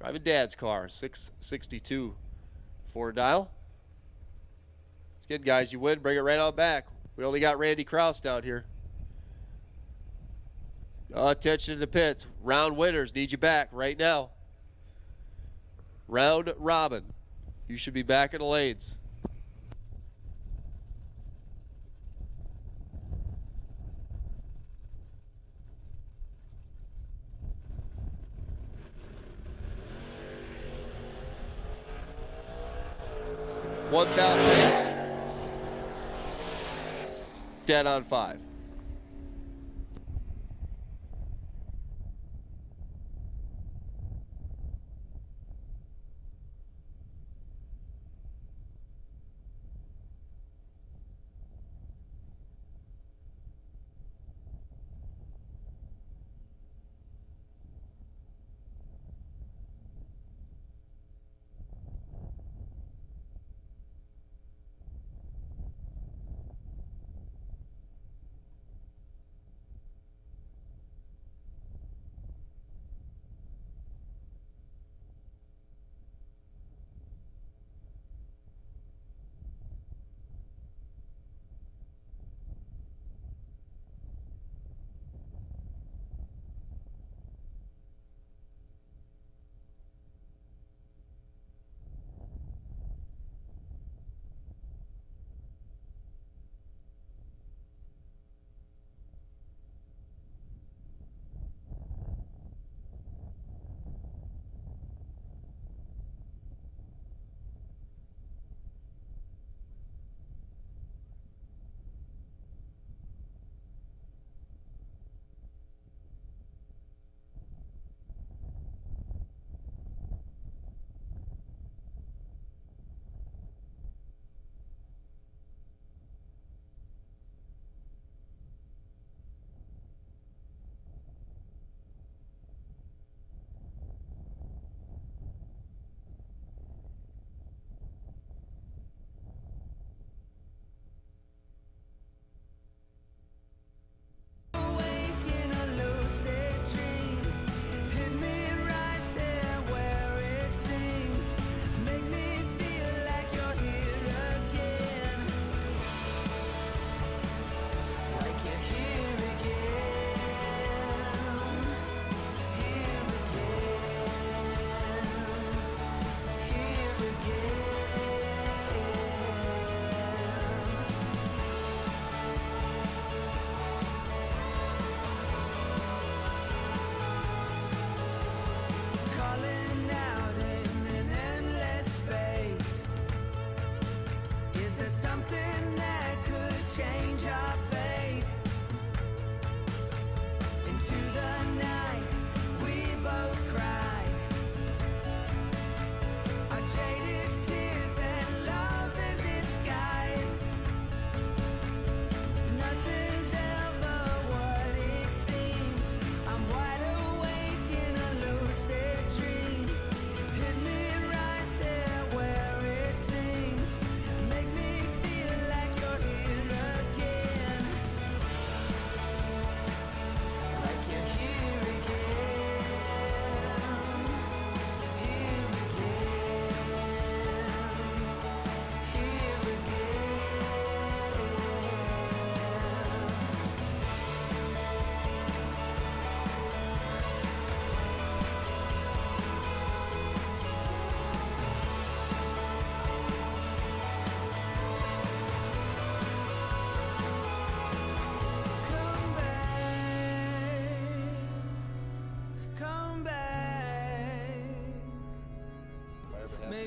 Driving Dad's car, 662 for a dial. It's good, guys. You win, bring it right on back. We only got Randy Krause down here. Attention to the pits. Round winners need you back right now. Round robin. You should be back in the lanes. $1,000. Dead on 5.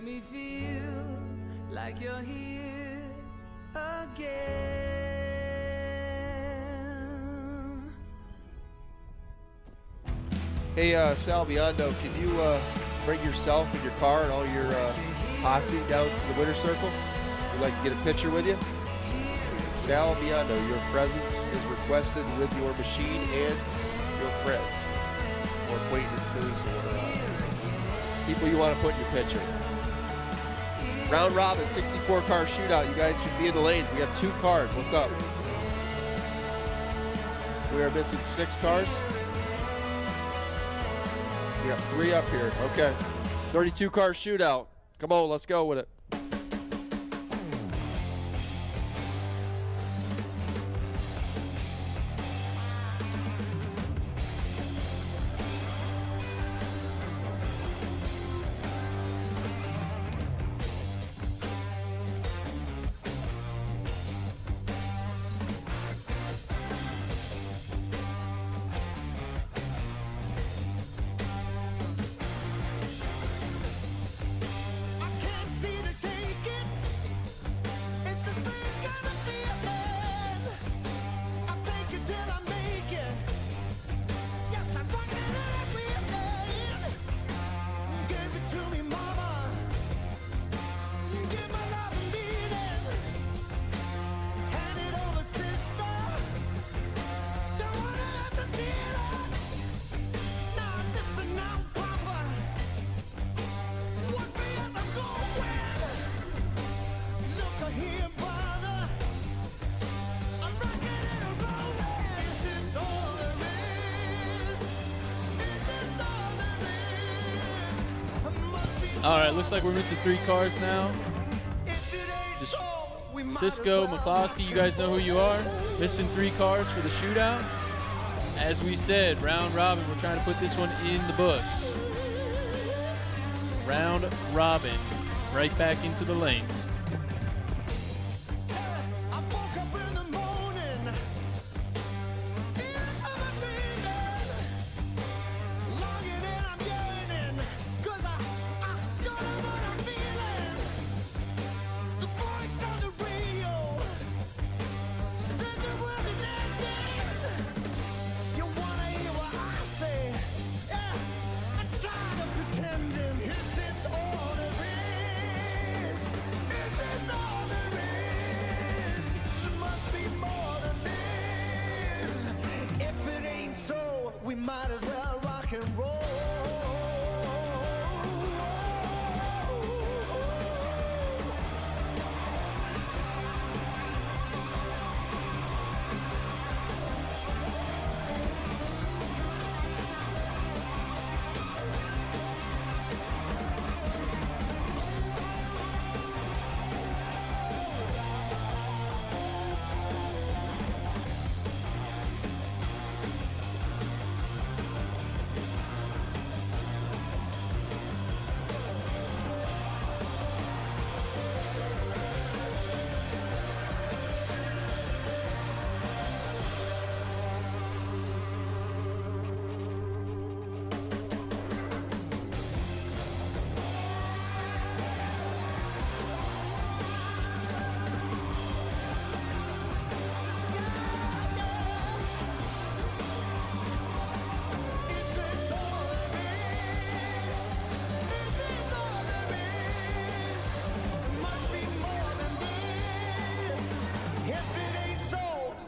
make me feel like you're here again. Hey, Sal Biondo, can you bring yourself and your car and all your posse down to the winter circle? We'd like to get a picture with you. Sal Biondo, your presence is requested with your machine and your friends or acquaintances or people you want to put in your picture. Round robin, 64 car shootout. You guys should be in the lanes. We have 2 cars. What's up? We are missing 6 cars. We got 3 up here. Okay. 32 car shootout. Come on, let's go with it. All right, looks like we're missing 3 cars now. Just Cisco, McCloskey, you guys know who you are. Missing 3 cars for the shootout. As we said, round robin, we're trying to put this one in the books. So round robin, right back into the lanes. We might as well rock and roll.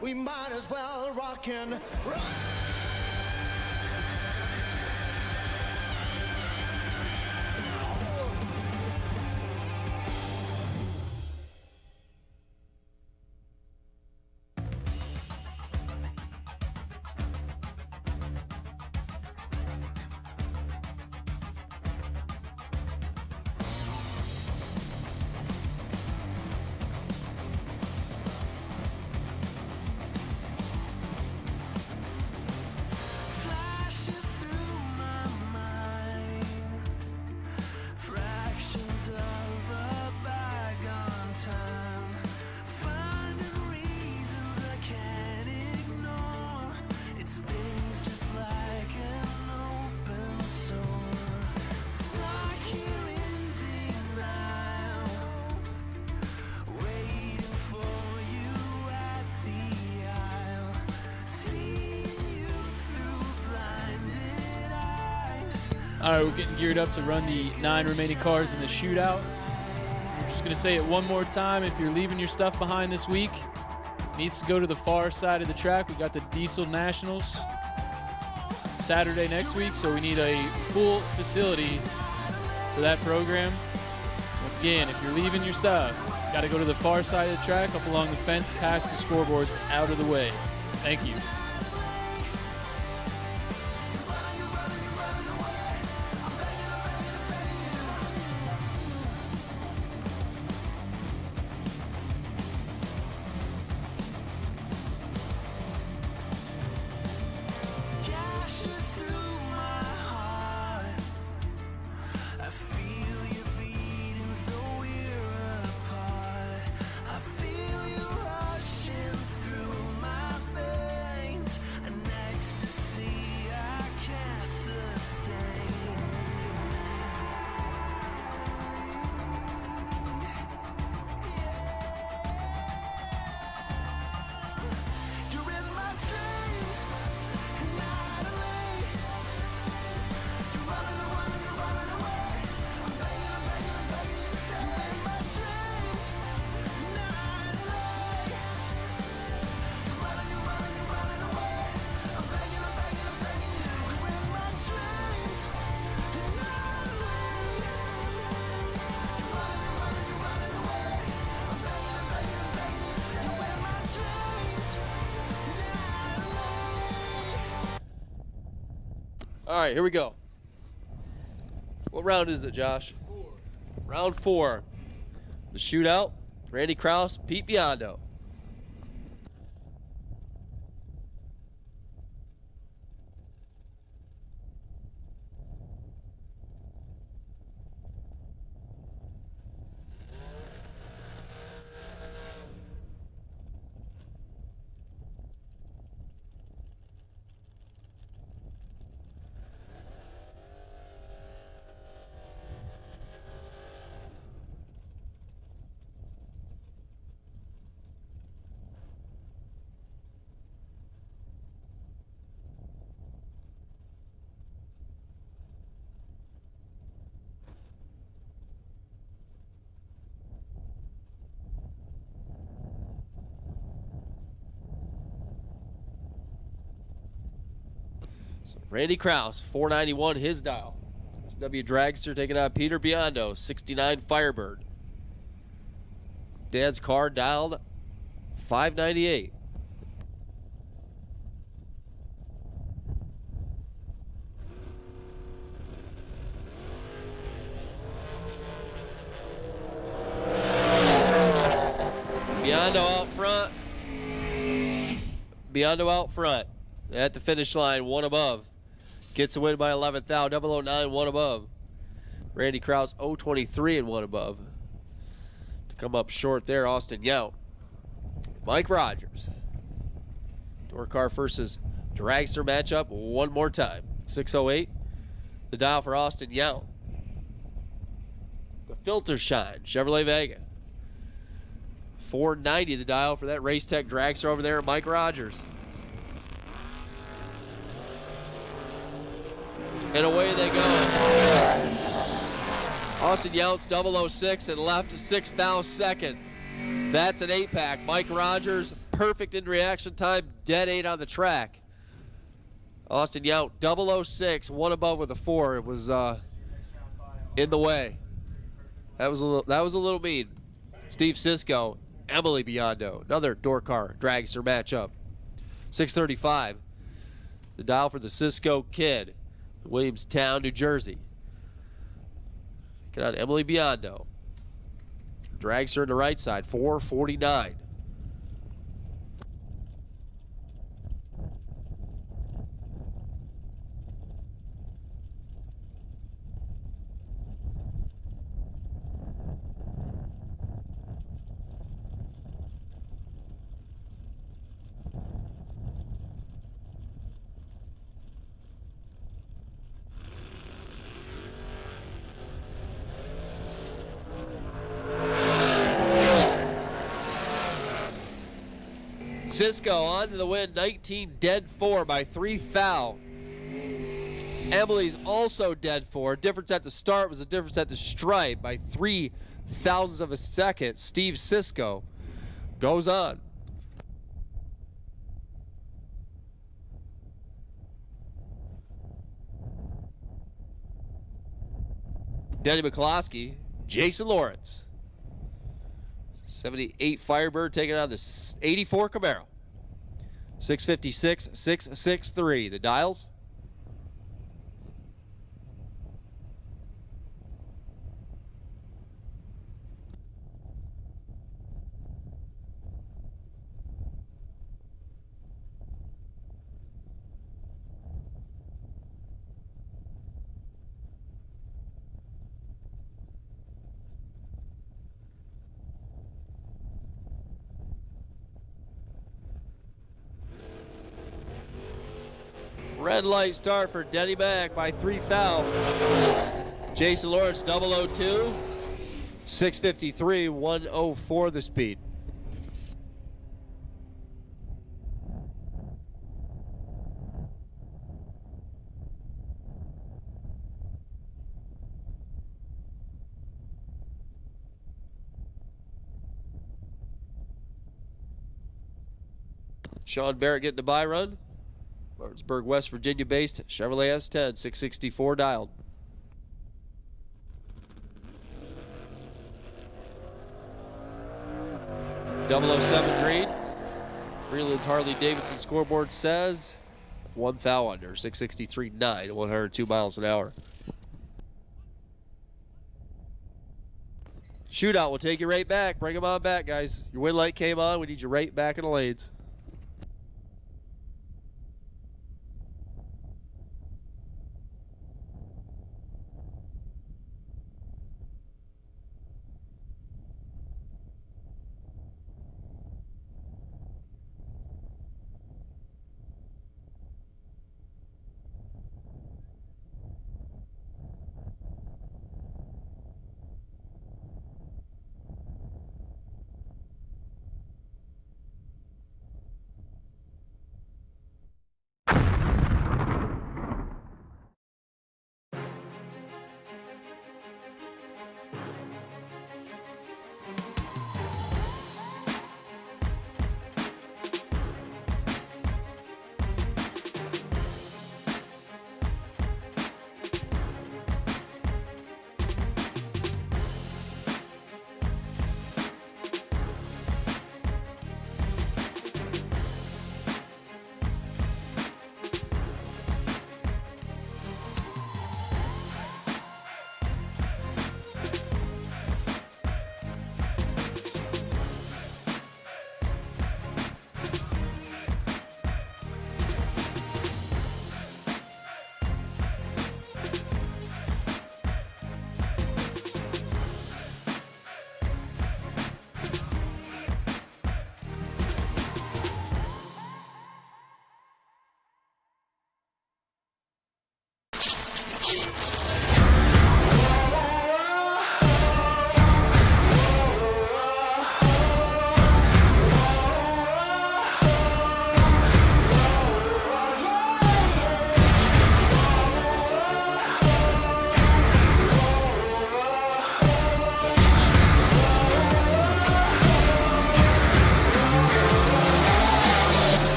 We might as well rock and roll. All right, we're getting geared up to run the 9 remaining cars in the shootout. We're just going to say it one more time. If you're leaving your stuff behind this week, it needs to go to the far side of the track. We got the Diesel Nationals Saturday next week, so we need a full facility for that program. Once again, if you're leaving your stuff, got to go to the far side of the track, up along the fence, past the scoreboards, out of the way. Thank you. Gashes through my heart. I feel your beatings, though we're apart. I feel you rushing through my veins. An ecstasy I can't sustain. You're in my dreams, night away. You're running away. I'm begging you to stay. In my dreams, night away. You're running away. I'm begging you. You're in my dreams, night away. You're running away. I'm begging you to stay. You're in my dreams, night away. All right, here we go. What round is it, Josh? 4. Round 4. The shootout. Randy Krause, Pete Biondo. Randy Krause, 491, his dial. SW Dragster taking on Peter Biondo, 69 Firebird. Dad's car dialed 598. Biondo out front. Biondo out front. At the finish line, one above. Gets the win by 11th out. 009, one above. Randy Krause, 023 and one above. To come up short there, Austin Yount. Mike Rogers. Door car versus Dragster matchup one more time. 608. The dial for Austin Yount. The filter shine, Chevrolet Vega. 490 the dial for that Race Tech Dragster over there, Mike Rogers. And away they go. Austin Yount's 006 and left 6th second. That's an 8-pack. Mike Rogers, perfect in reaction time, dead 8 on the track. Austin Yount, 006, one above with a 4. It was in the way. That was a little mean. Steve Sisko, Emily Biondo, another door car dragster matchup. 635. The dial for the Sisko kid, Williamstown, New Jersey. Get on Emily Biondo. Dragster on the right side, 449. Sisko on to the win, 19 dead 4 by 3 foul. Emily's also dead for. Difference at the start was a difference at the stripe by 3 thousandths of a second. Steve Sisko goes on. Denny McCloskey, Jason Lawrence. 78 Firebird taking on the 84 Camaro. 656, 663. The dials. Red light start for Denny Mack by 3 thou. Jason Lawrence 002. 653, 104 the speed. Sean Barrett getting the bye run. Martinsburg, West Virginia based Chevrolet S10, 664 dialed. .007 green. Greenland's Harley Davidson scoreboard says 1 thou under, 663.9, 102 miles an hour. Shootout will take you right back. Bring them on back, guys. Your win light came on. We need you right back in the lanes.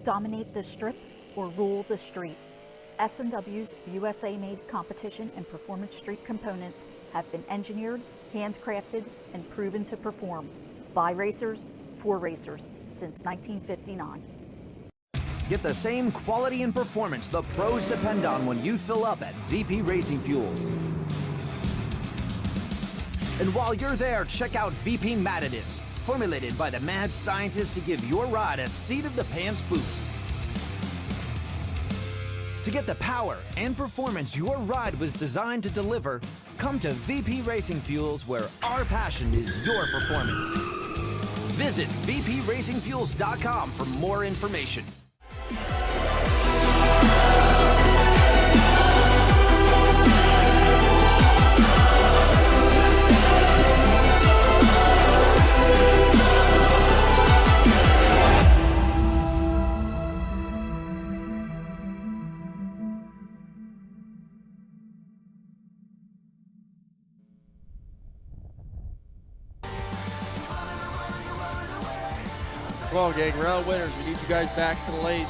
Dominate the strip or rule the street. S&W's USA-made competition and performance street components have been engineered, handcrafted, and proven to perform by racers for racers since 1959. Get the same quality and performance the pros depend on when you fill up at VP Racing Fuels. And while you're there, check out VP Madditives, formulated by the mad scientists to give your ride a seat-of-the-pants boost. To get the power and performance your ride was designed to deliver, come to VP Racing Fuels, where our passion is your performance. Visit vpracingfuels.com for more information. Come on, gang. Round winners. We need you guys back to the lanes.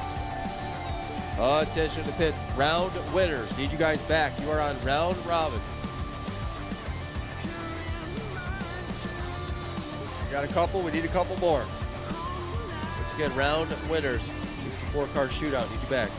Attention to the pits. Round winners. Need you guys back. You are on round robin. We got a couple. We need a couple more. Once again, round winners. 64 car shootout. Need you back.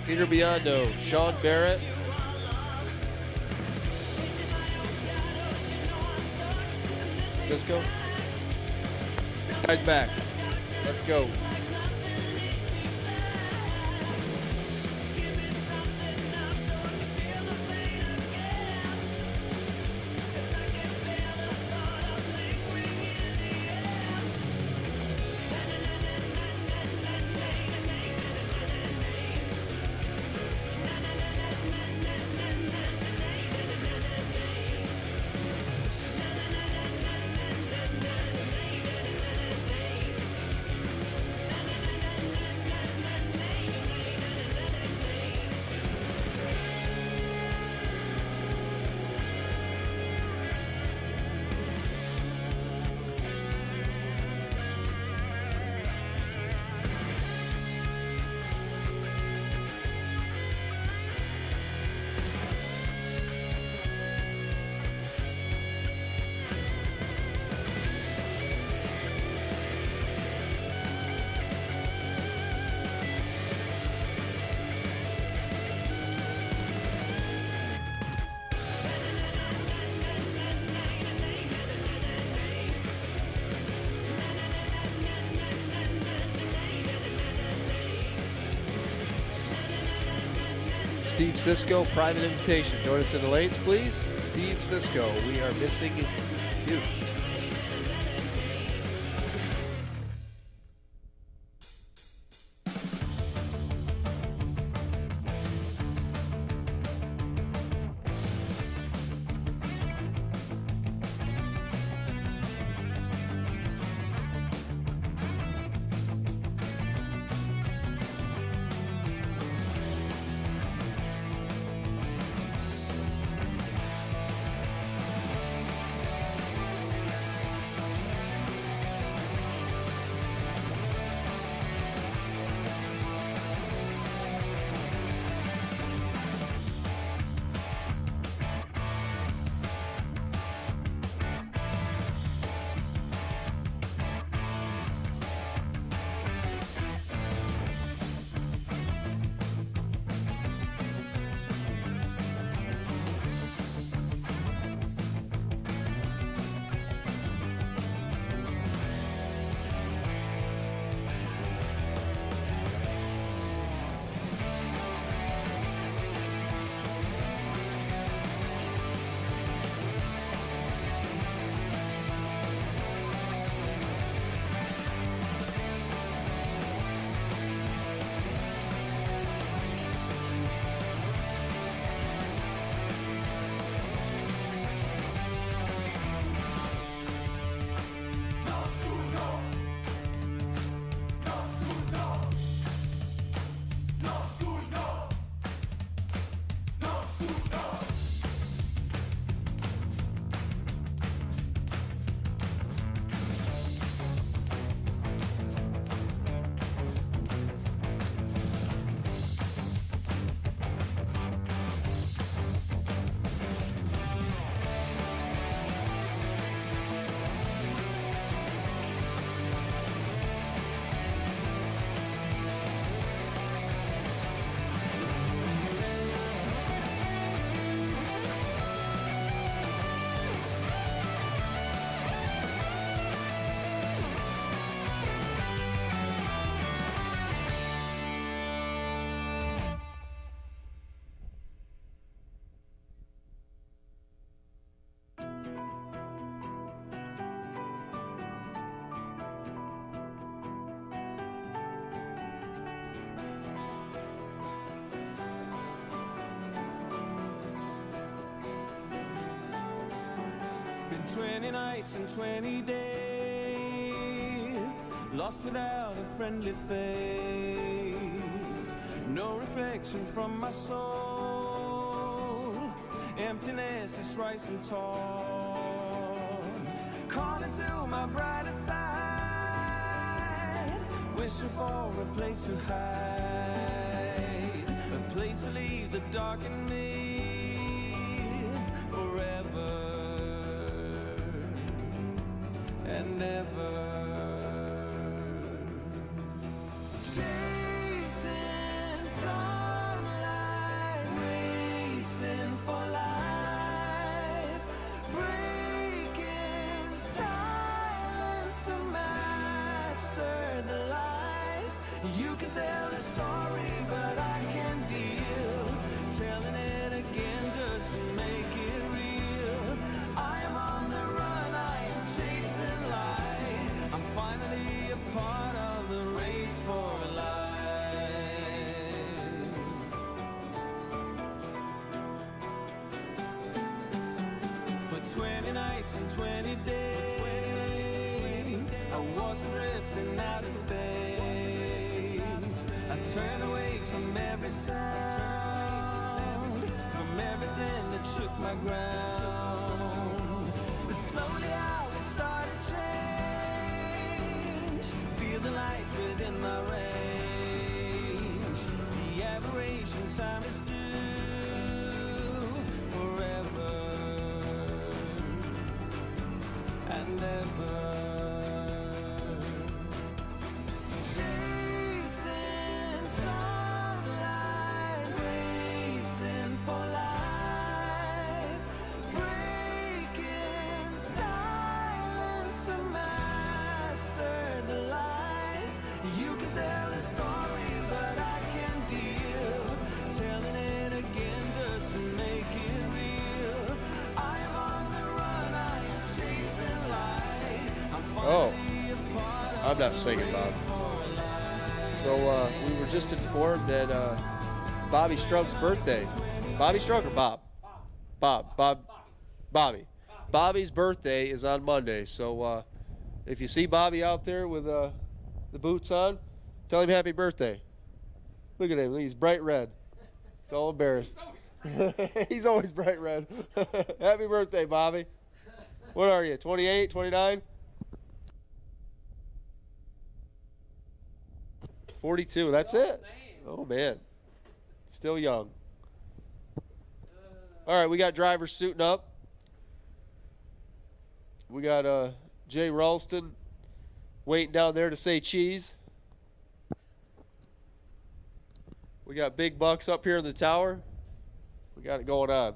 Peter Biondo, Sean Barrett. Cisco. Guys back. Let's go. Steve Cisco, private invitation. Join us in the lanes, please. Steve Cisco, we are missing you. 20 nights and 20 days, lost without a friendly face, no reflection from my soul, emptiness is rising tall, calling to my brighter side, wishing for a place to hide, a place to leave the dark in me forever and ever. Chasing sunlight, racing for life, breaking silence to master the lies. You can tell a story, but I can deal. Telling it again doesn't make it real. I am on the run, I am chasing light. I'm finally a part of the race for life. For 20 nights and 20 days, I was drifting out of space. I turned away from every sound, from everything that shook my ground. But slowly I would start to change, feel the light within my range. The aberration time is due forever and ever. Chasing sunlight, racing for life, breaking silence to master the lies. You can tell a story, but I can deal. Telling it again doesn't make it real. I am on the run, I am chasing light. Oh, I'm not singing, Bob. So we were just informed that Bobby Strunk's birthday. Bobby Strunk or Bob? Bobby. Bobby's birthday is on Monday. So if you see Bobby out there with the boots on, tell him happy birthday. Look at him. He's bright red. He's all embarrassed. He's always bright red. Happy birthday, Bobby. What are you, 28, 29? 42, that's it. Oh, man. Still young. All right, we got drivers suiting up. We got Jay Ralston waiting down there to say cheese. We got Big Bucks up here in the tower. We got it going on.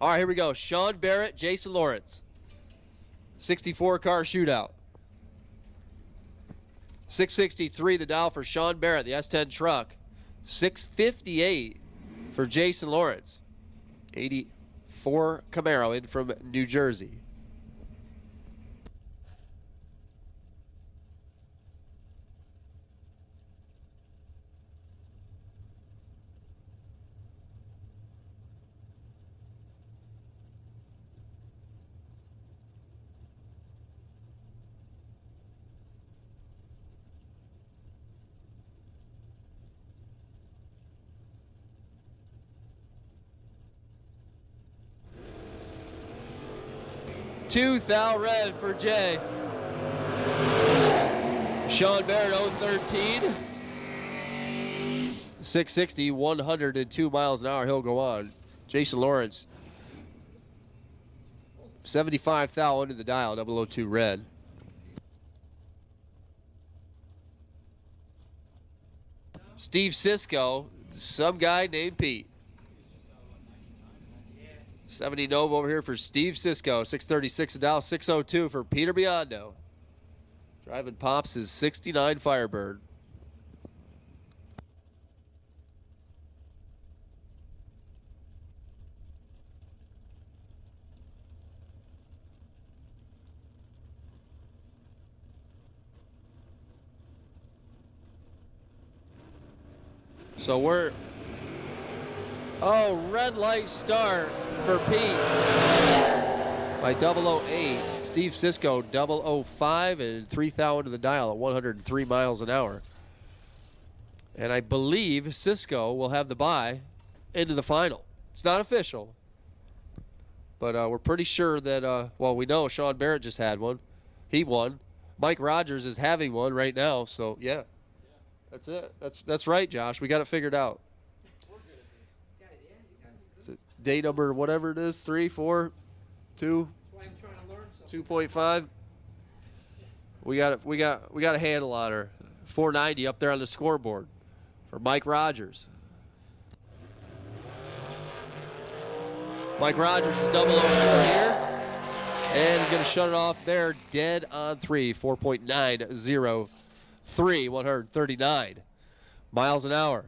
All right, here we go. Sean Barrett, Jason Lawrence. 64 car shootout. 663 the dial for Sean Barrett, the S10 truck. 658 for Jason Lawrence. 84 Camaro in from New Jersey. 2,000 red for Jay. Sean Barrett 013. 660, 102 miles an hour. He'll go on. Jason Lawrence, 75,000 under the dial, 002 red. Steve Cisco, some guy named Pete. 70 Nova over here for Steve Cisco, 636 a dial, 602 for Peter Biondo. Driving Pops is 69 Firebird. So we're, red light start for Pete by 008. Steve Cisco 005 and 3,000 to the dial at 103 miles an hour. And I believe Cisco will have the bye into the final. It's not official, but we're pretty sure that, well, we know Sean Barrett just had one. He won. Mike Rogers is having one right now, so yeah. That's it. That's right, Josh. We got it figured out. Day number whatever it is, 3, 4, 2, 2.5. We got a handle on her. 490 up there on the scoreboard for Mike Rogers. Mike Rogers is double over here, and he's going to shut it off there, dead on 3, 4.903, 139 miles an hour.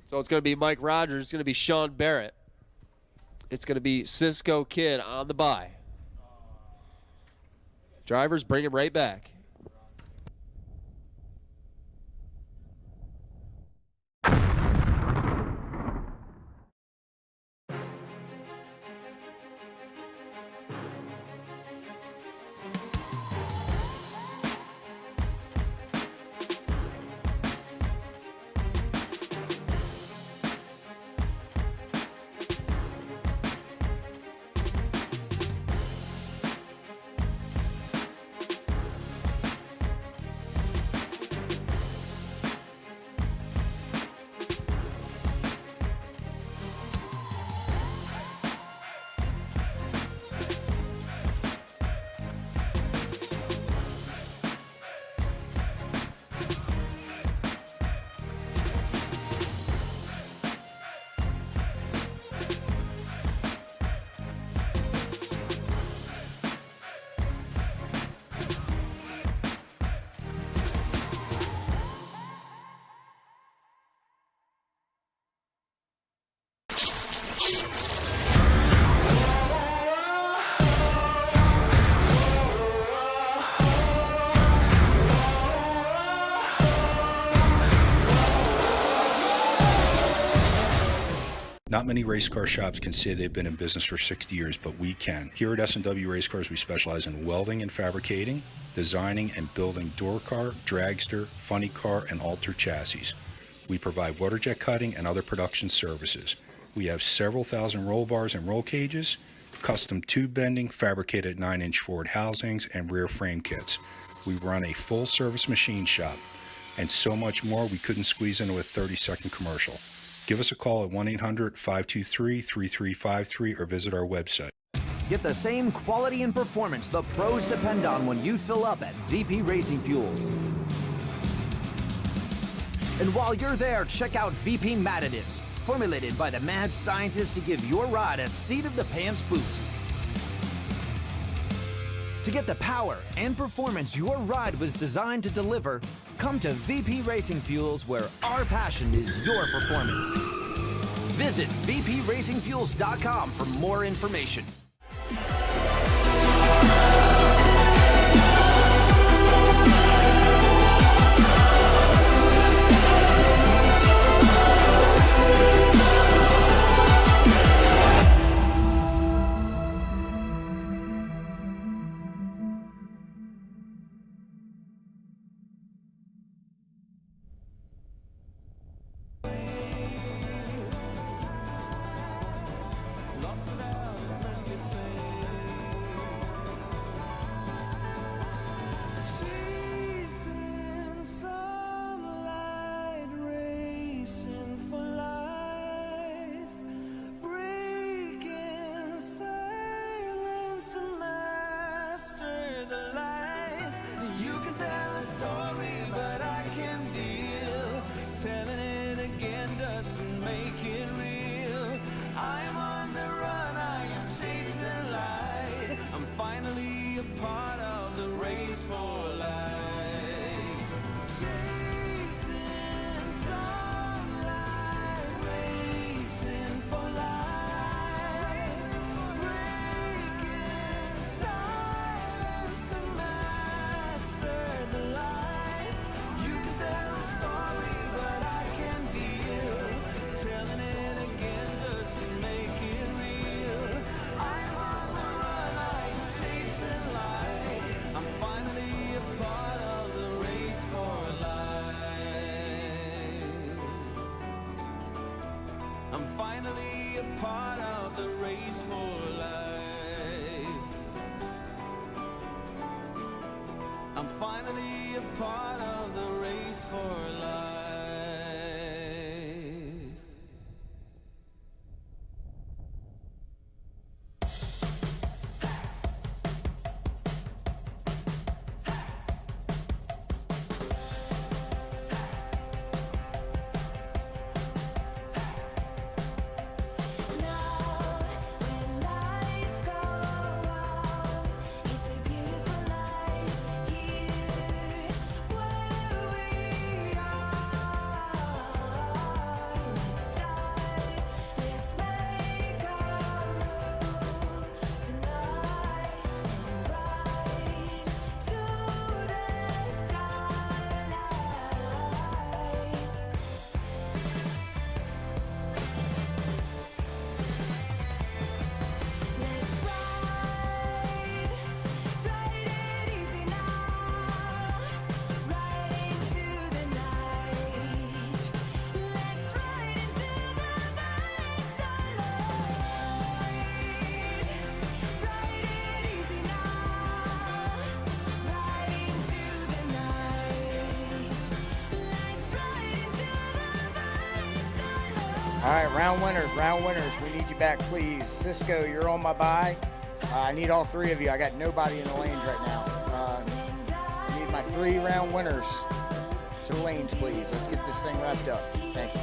So it's going to be Mike Rogers. It's going to be Sean Barrett. It's going to be Cisco Kid on the bye. Drivers, bring him right back. Not many race car shops can say they've been in business for 60 years, but we can. Here at S&W Race Cars, we specialize in welding and fabricating, designing and building door car, dragster, funny car, and alter chassis. We provide water jet cutting and other production services. We have several thousand roll bars and roll cages, custom tube bending, fabricated 9-inch forward housings, and rear frame kits. We run a full-service machine shop, and so much more we couldn't squeeze into a 30-second commercial. Give us a call at 1-800-523-3353 or visit our website. Get the same quality and performance the pros depend on when you fill up at VP Racing Fuels. And while you're there, check out VP Mad Additives, formulated by the mad scientists to give your ride a seat-of-the-pants boost. To get the power and performance your ride was designed to deliver, come to VP Racing Fuels, where our passion is your performance. Visit vpracingfuels.com for more information. Lost without finally a part of the race for life. I'm finally a part of the race for life. All right, round winners. We need you back, please. Cisco, you're on my bye. I need all three of you. I got nobody in the lanes right now. I need my 3 round winners to the lanes, please. Let's get this thing wrapped up. Thank you.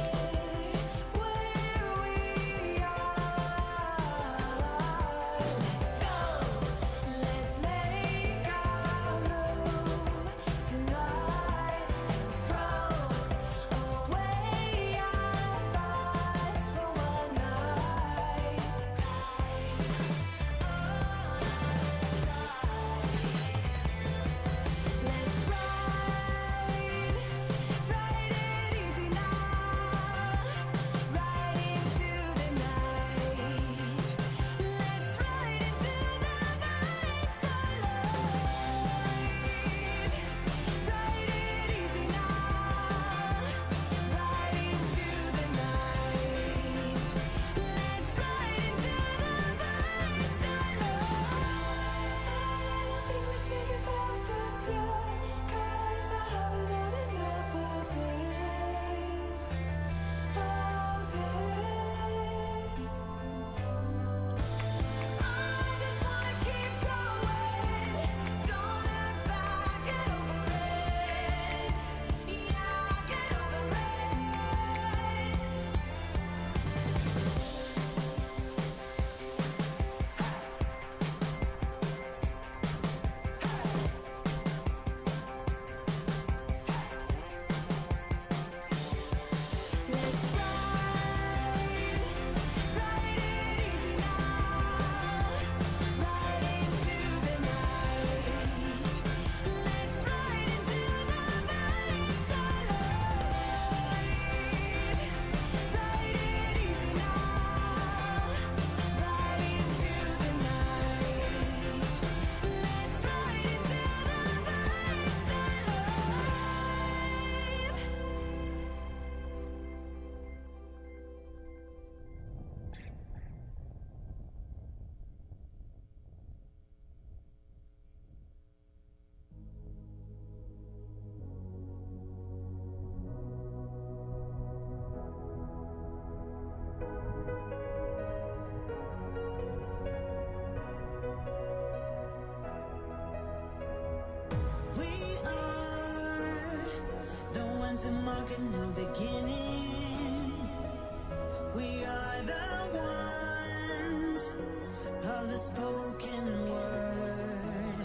To mark a new beginning. We are the ones of the spoken word.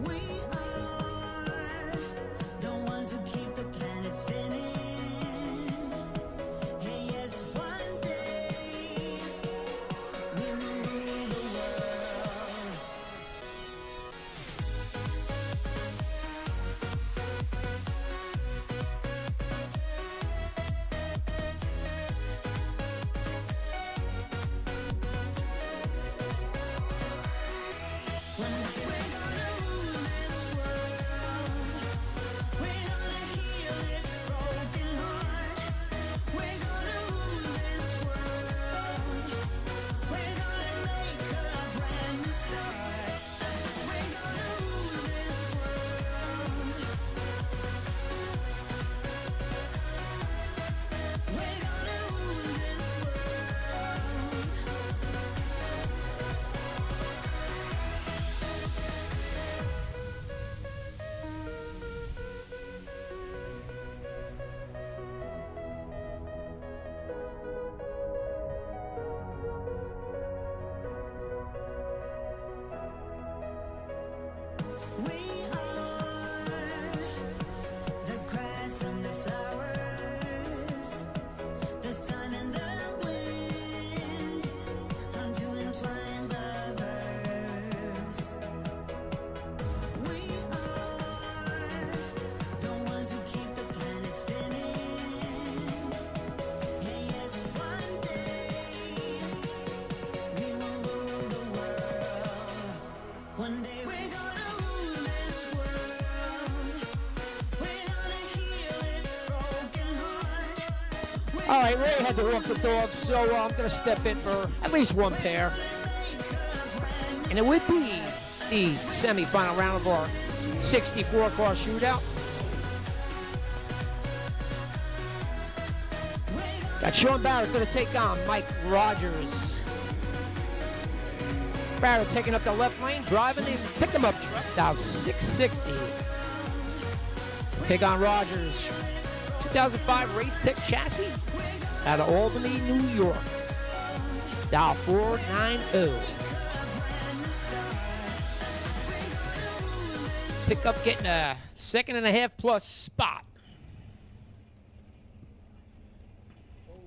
We are the ones who keep the planet spinning. And yes, one day we will rule the world. All right, Ray had to walk the dog, so I'm going to step in for at least one pair. And it would be the semifinal round of our 64-car shootout. Got Sean Barrett going to take on Mike Rogers. Barrett taking up the left lane, driving the pick-em-up truck, down 660. Take on Rogers. 2005 Race Tech chassis out of Albany, New York. Dial 490. Pickup getting a 2.5 plus spot.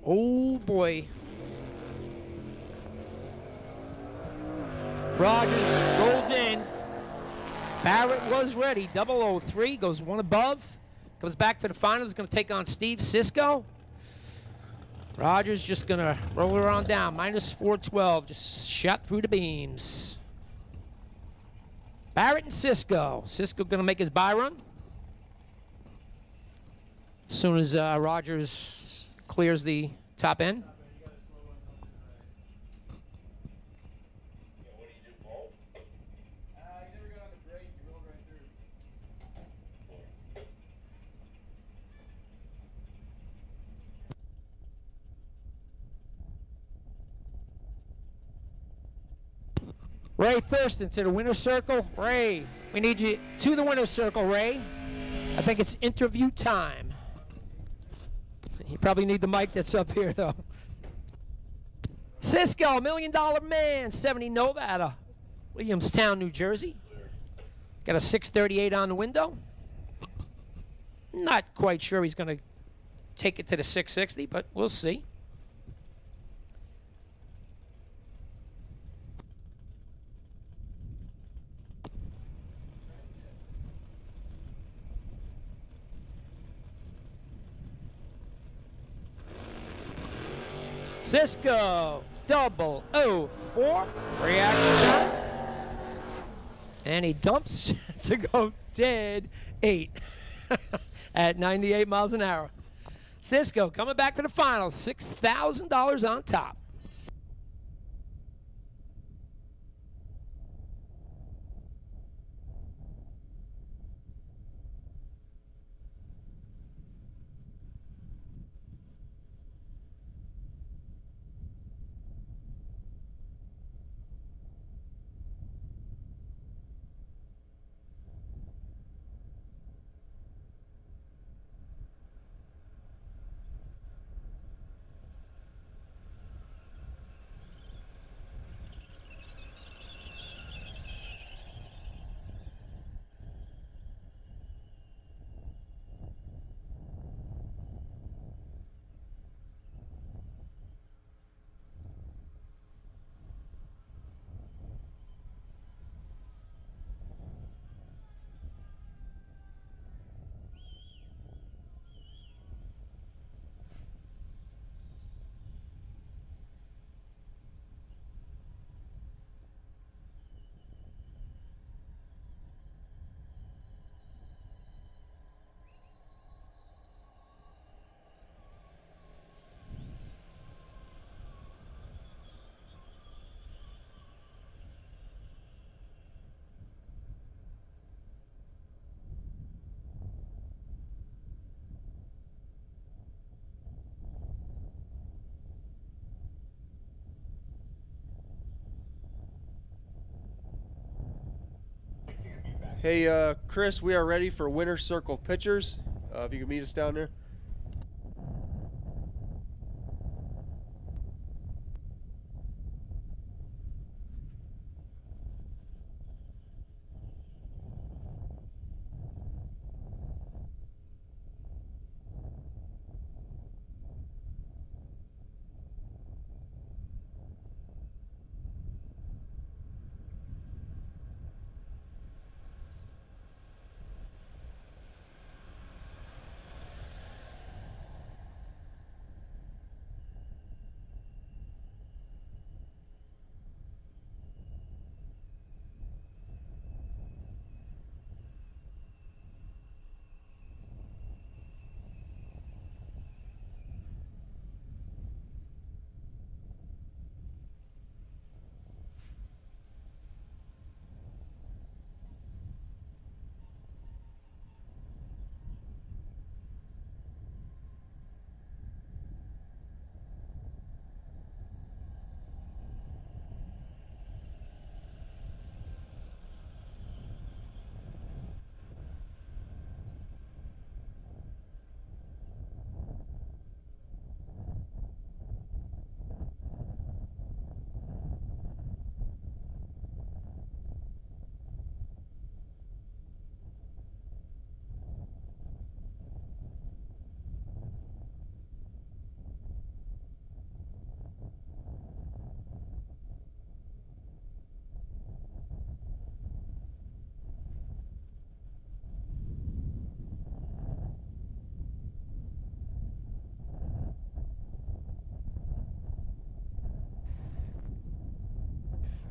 Oh boy. Rogers rolls in. Barrett was ready. 003 goes one above. Comes back for the finals. Going to take on Steve Cisco. Rogers just going to roll her on down. Minus 412. Just shot through the beams. Barrett and Cisco. Cisco going to make his buy run. As soon as Rogers clears the top end. Ray Thurston to the winner's circle. Ray, we need you to the winner's circle, Ray. I think it's interview time. You probably need the mic that's up here, though. Cisco, $1 Million Man, 70 Nova out of Williamstown, New Jersey. Got a 638 on the window. Not quite sure he's going to take it to the 660, but we'll see. Cisco 004 reaction time. And he dumps to go dead 8 at 98 miles an hour. Cisco coming back for the finals, $6,000 on top. Hey, Chris, we are ready for winner circle pictures. If you can meet us down there.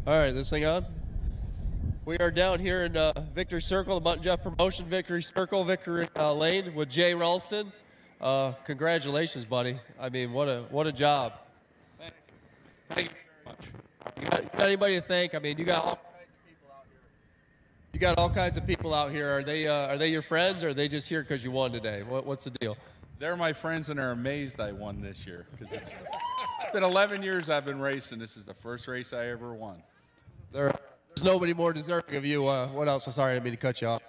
All right, this thing on? We are down here in Victory Circle, the Mutt and Jeff Promotion Victory Circle, Victory Lane with Jay Ralston. Congratulations, buddy. I mean, what a job. Thank you very much. You got anybody to thank? I mean, you got all kinds of people out here. You got all kinds of people out here. Are they your friends, or are they just here because you won today? What's the deal? They're my friends, and they're amazed I won this year because it's been 11 years I've been racing. This is the first race I ever won. There's nobody more deserving of you. What else? I'm sorry, I didn't mean to cut you off.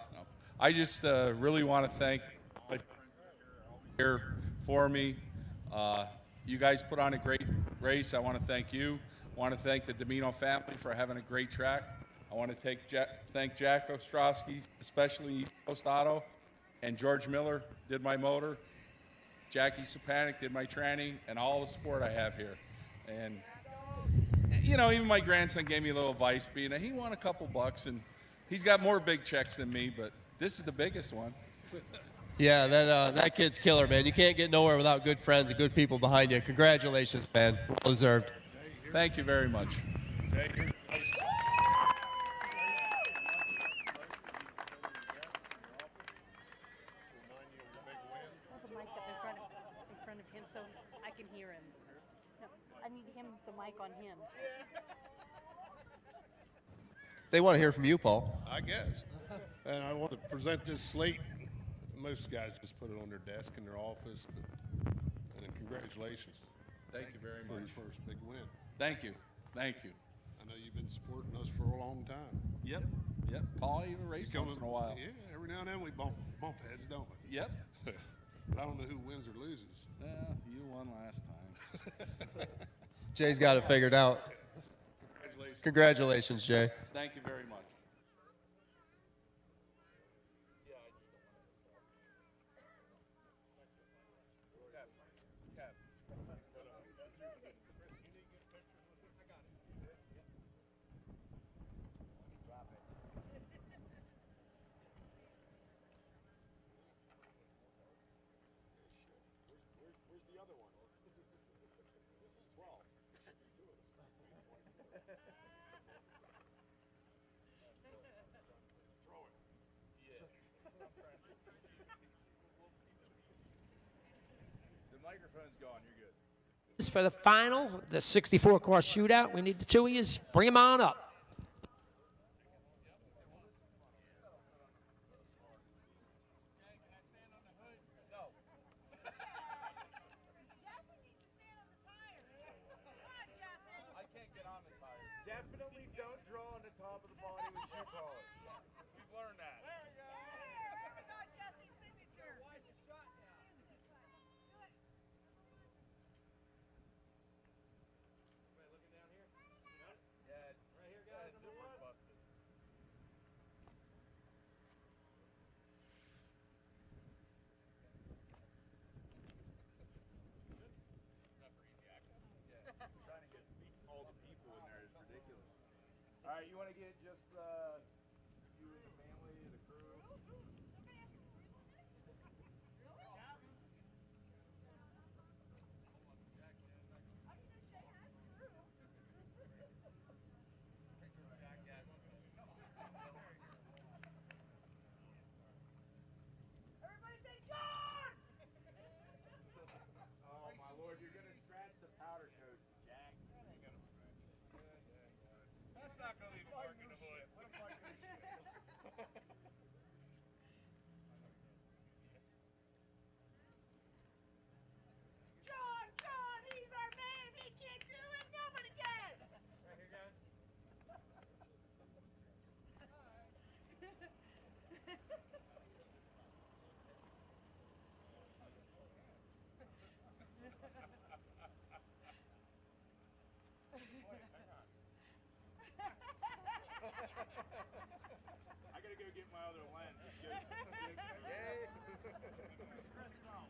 I just really want to thank my friends here for me. You guys put on a great race. I want to thank you. I want to thank the Domino family for having a great track. I want to thank Jack Ostrowski, especially Post Auto, and George Miller did my motor. Jackie Sapanik did my tranny, and all the support I have here. And, you know, even my grandson gave me a little advice, being that he won a couple bucks, and he's got more big checks than me, but this is the biggest one. Yeah, that kid's killer, man. You can't get nowhere without good friends and good people behind you. Congratulations, man. Well deserved. Thank you very much. The mic up in front of him so I can hear him. No, I need the mic on him. They want to hear from you, Paul. I guess. And I want to present this slate. Most guys just put it on their desk in their office. And congratulations. Thank you very for much. your first big win. Thank you. Thank you. I know you've been supporting us for a long time. Yep. Paul even raced once in a while. Yeah, every now and then we bump heads, don't we? Yep. But I don't know who wins or loses. Yeah, you won last time. Jay's got it figured out. Congratulations, Jay. Thank you very much. The microphone's gone. You're good. This is for the final, the 64-car shootout. We need the two of you. Bring them on up. Definitely don't draw on the top of the body with shoe polish. We've learned that. All right, you want to get just you and the family, the crew? Everybody say John! Oh my lord, you're gonna scratch the powder coat, Jack. That's not going to leave a mark in the hood. John, he's our man. He can't do it. Nobody can. Right here, guys. I gotta go get my other lens.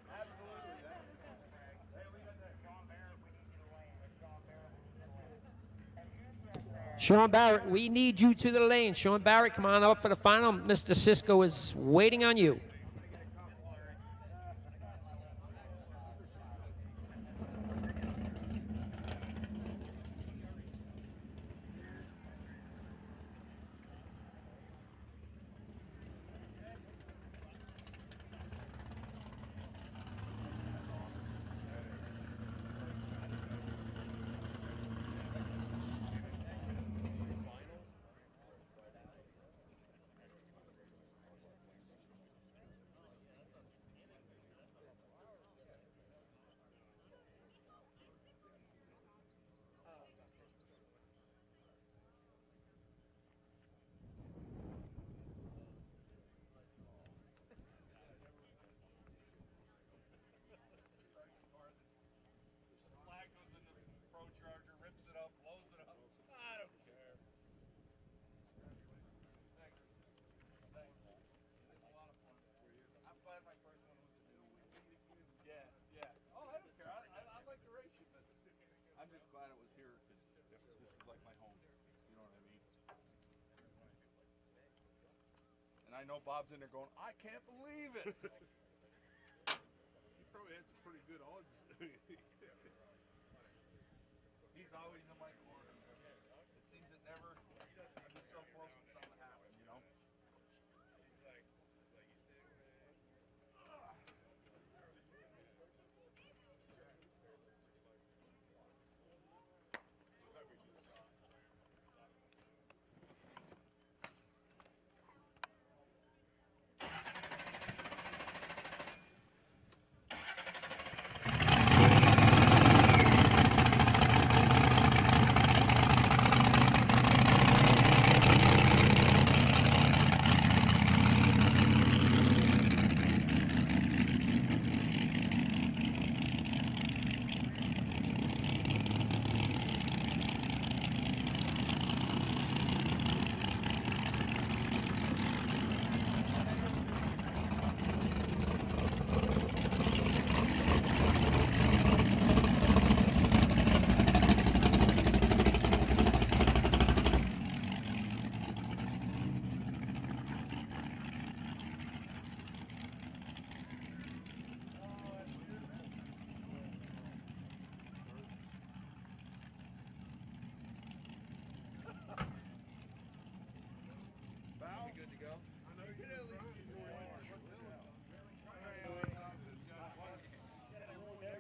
Absolutely. Hey, we got that John Barrett with us. John Barrett. Sean Barrett, we need you to the lane. Sean Barrett, come on up for the final. Mr. Cisco is waiting on you. just glad it was here because this is like my home. You know what I mean? And I know Bob's in there going, I can't believe it. You probably had some pretty good odds. He's always in my corner. It seems it never, I'm just so close when something happens, you know?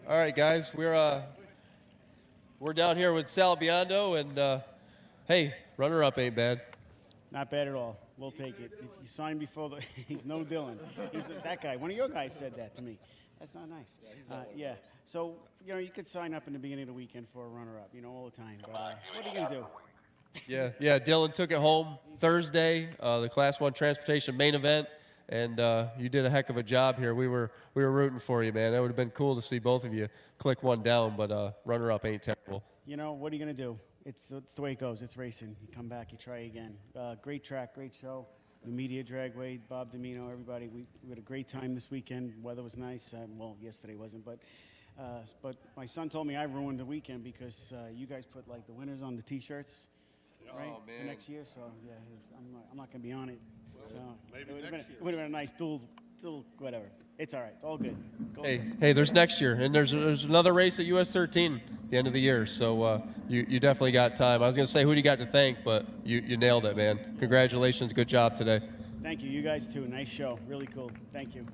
All right, guys, we're down here with Sal Biondo, and hey, runner-up ain't bad. Not bad at all. We'll take it. If you sign before the, he's no Dylan. He's that guy. One of your guys said that to me. That's not nice. Yeah. So you could sign up in the beginning of the weekend for a runner-up, all the time. But what are you gonna do? Yeah. Dylan took it home Thursday, the Class 1 transportation main event, and you did a heck of a job here. We were rooting for you, man. That would have been cool to see both of you click one down, but runner-up ain't terrible. What are you gonna do? It's the way it goes. It's racing. You come back, you try again. Great track, great show. Numidia Dragway, Bob Domino, everybody. We had a great time this weekend. Weather was nice. Well, yesterday wasn't, but my son told me I ruined the weekend because you guys put like the winners on the T-shirts, right? Oh, man. For next year. So yeah, I'm not gonna be on it. So maybe it would have next been a nice dual whatever. It's all right. All good. Go Hey, there's next year, and there's another race at US 13 at the end of the year, so you definitely got time. I was going to say who do you got to thank, but you nailed it, man. Congratulations, good job today. Thank you. You guys too. Nice show. Really cool. Thank you.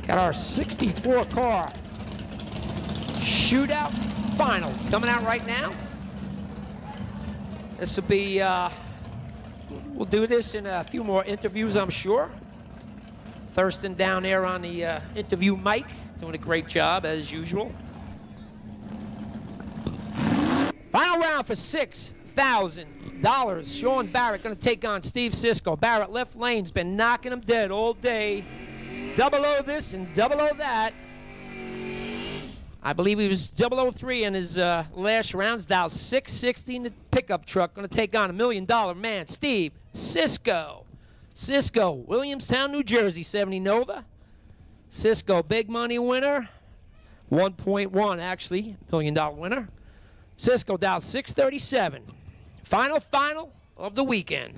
Got our 64 car shootout final coming out right now. This will be, we'll do this in a few more interviews, I'm sure. Thurston down there on the interview mic, doing a great job as usual. Final round for $6,000. Sean Barrett going to take on Steve Cisco. Barrett left lane's been knocking him dead all day. Double O this and double O that. I believe he was 003 in his last rounds. Dow 660 in the pickup truck. Going to take on $1 million man, Steve Cisco. Cisco, Williamstown, New Jersey, 70 Nova. Cisco, big money winner. 1.1 actually, $1 million winner. Cisco Dow 637. Final of the weekend.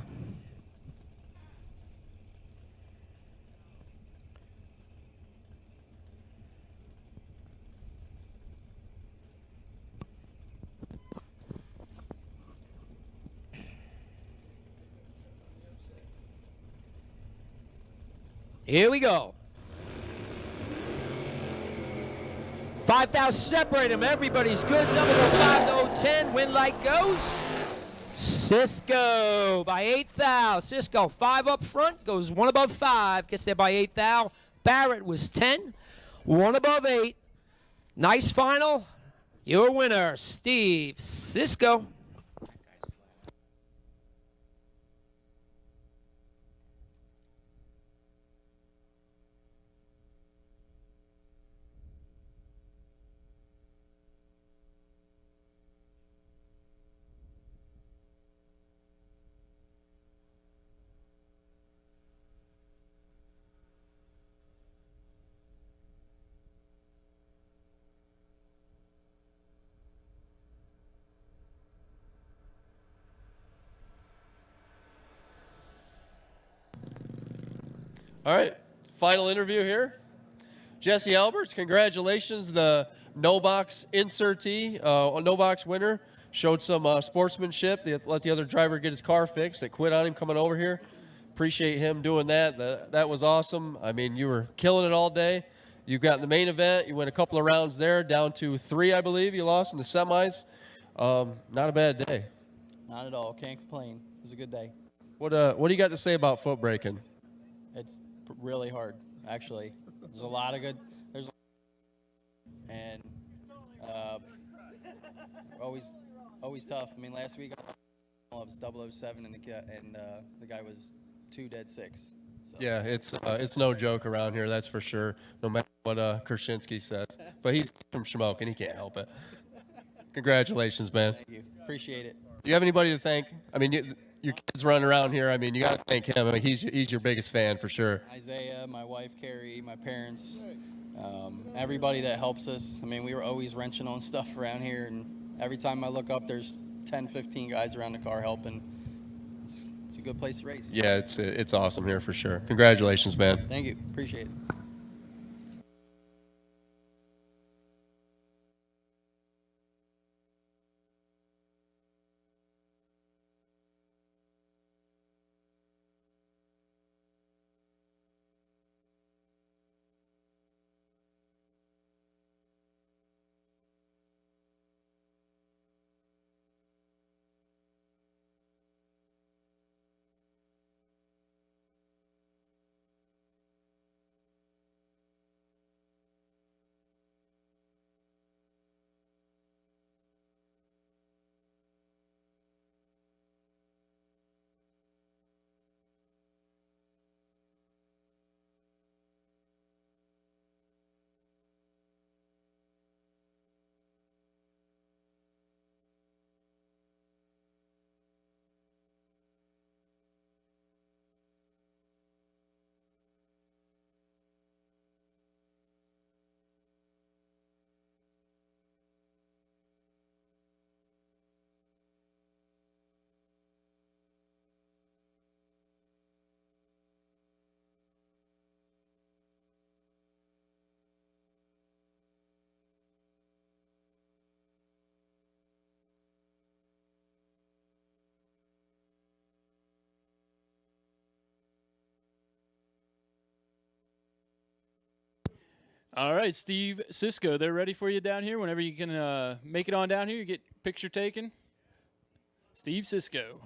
Here we go. 5,000 separate them. Everybody's good. Number 5 to 010. Win like goes. Cisco by 8,000. Cisco 5 up front. Goes 1 above 5. Gets there by 8,000. Barrett was 10. 1 above 8. Nice final. Your winner, Steve Cisco. All right, final interview here. Jesse Alberts, congratulations, the no box insertee, no box winner. Showed some sportsmanship. They let the other driver get his car fixed. They quit on him coming over here. Appreciate him doing that. That was awesome. I mean, you were killing it all day. You got in the main event. You went a couple of rounds there, down to 3, I believe. You lost in the semis. Not a bad day. Not at all. Can't complain. It was a good day. What do you got to say about foot braking? It's really hard, actually. There's a lot of good. And always tough. I mean, last week I was 007 and the guy was 2 dead 6. So. Yeah, it's no joke around here, that's for sure. No matter what Krasinski says, but he's from Schmoke and he can't help it. Congratulations, man. Thank you. Appreciate it. Do you have anybody to thank? I mean, your kids running around here. I mean, you got to thank him. I mean, he's your biggest fan for sure. Isaiah, my wife Carrie, my parents, everybody that helps us. I mean, we were always wrenching on stuff around here, and every time I look up, there's 10, 15 guys around the car helping. It's a good place to race. Yeah, it's awesome here for sure. Congratulations, man. Thank you. Appreciate it. All right, Steve Cisco, they're ready for you down here. Whenever you can make it on down here, you get picture taken. Steve Cisco.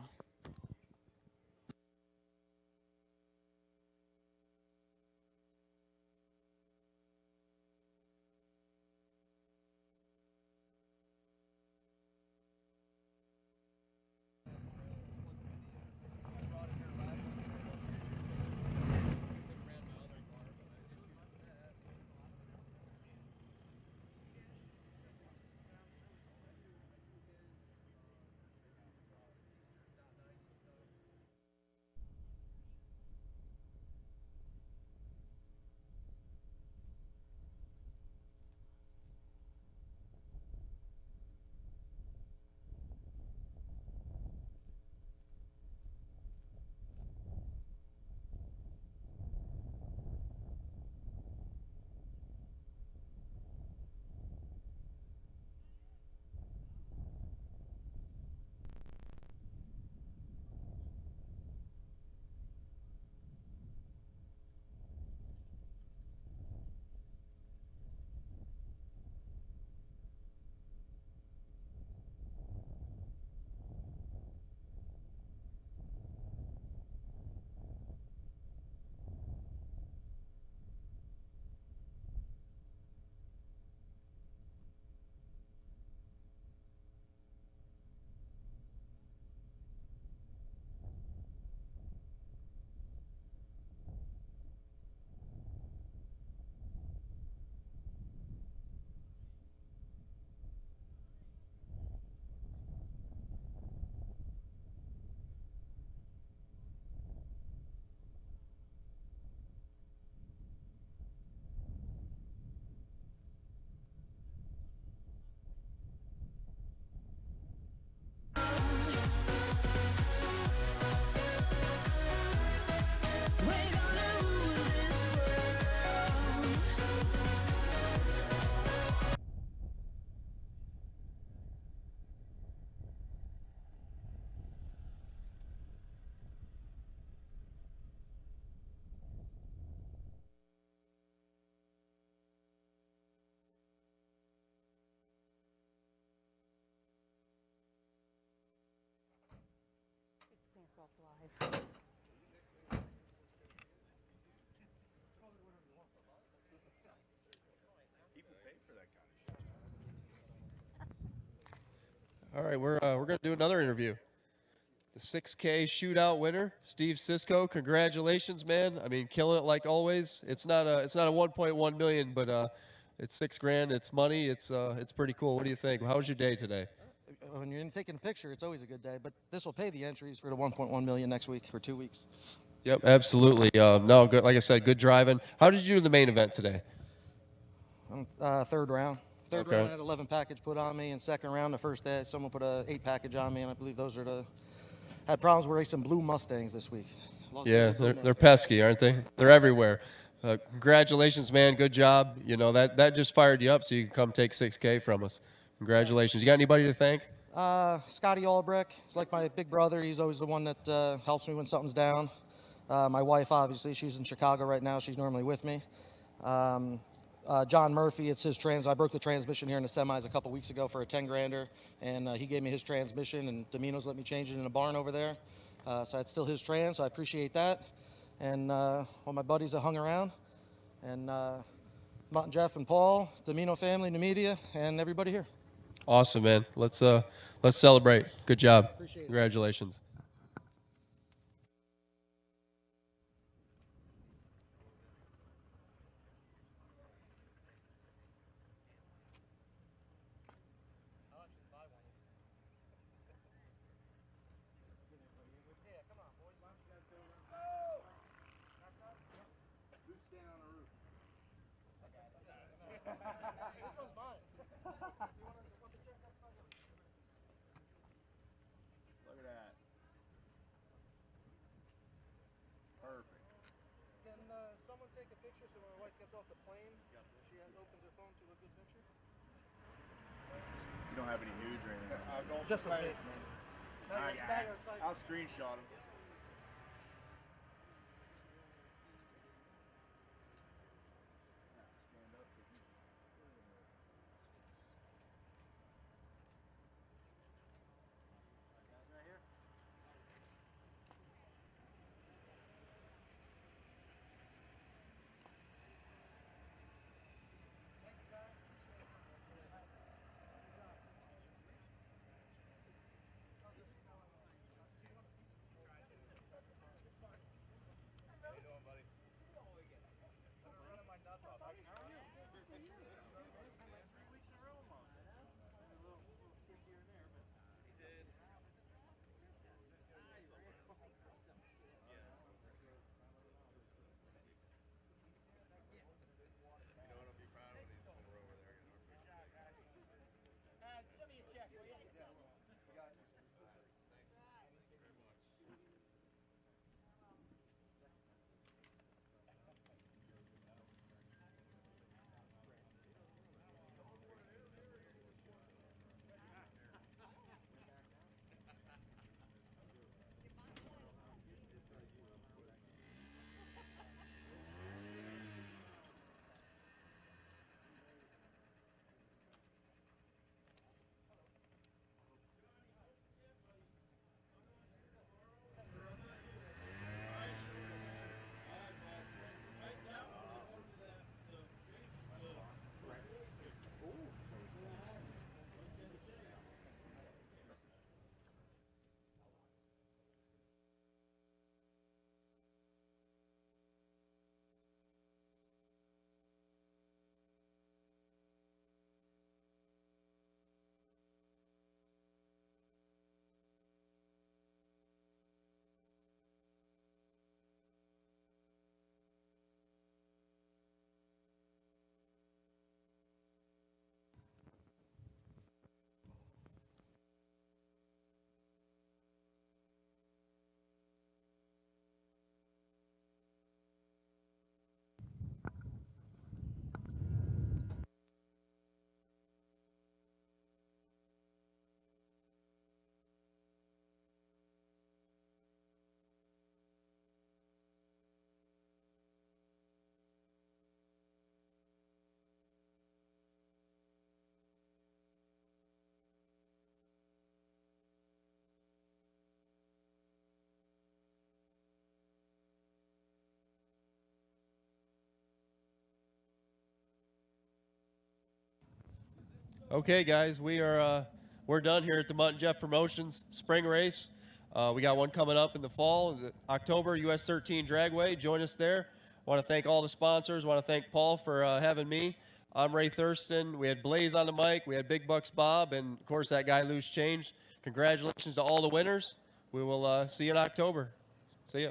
All right, we're going to do another interview. The 6K shootout winner, Steve Cisco. Congratulations, man. I mean, killing it like always. It's not a 1.1 million, but it's $6,000. It's money. It's pretty cool. What do you think? How was your day today? When you're taking a picture, it's always a good day. But this will pay the entries for the 1.1 million next week or 2 weeks. Yep, absolutely. No, good. Like I said, good driving. How did you do in the main event today? Third round. Third Okay. round I had 11 package put on me, and second round, the first day, someone put a 8 package on me, and I believe those are the. Had problems with racing blue Mustangs this week. Yeah, they're pesky, aren't they? They're everywhere. Congratulations, man. Good job. You know that just fired you up, so you can come take 6K from us. Congratulations. You got anybody to thank? Scotty Albrecht. He's like my big brother. He's always the one that helps me when something's down. My wife, obviously, she's in Chicago right now. She's normally with me. John Murphy, it's his I broke the transmission here in the semis a couple weeks ago for a 10-grander, and he gave me his transmission, and Domino's let me change it in a barn over there. So it's still his trans, so I appreciate that. And all my buddies that hung around, and Mutt and Jeff and Paul, Domino family, Numidia, and everybody here. Awesome, man. Let's celebrate. Good job. Appreciate it. Congratulations. Look at that. Perfect. Can someone take a picture so when my wife gets off the plane, she opens her phone to a good picture? You don't have any news or anything. Just a bit, man. Now you're excited. I'll screenshot them. Okay, guys, we're done here at the Mutt and Jeff Promotions Spring Race. We got one coming up in the fall, October, US 13 Dragway. Join us there. I want to thank all the sponsors. I want to thank Paul for having me. I'm Ray Thurston. We had Blaze on the mic. We had Big Bucks Bob, and of course that guy Loose Change. Congratulations to all the winners. We will see you in October. See ya.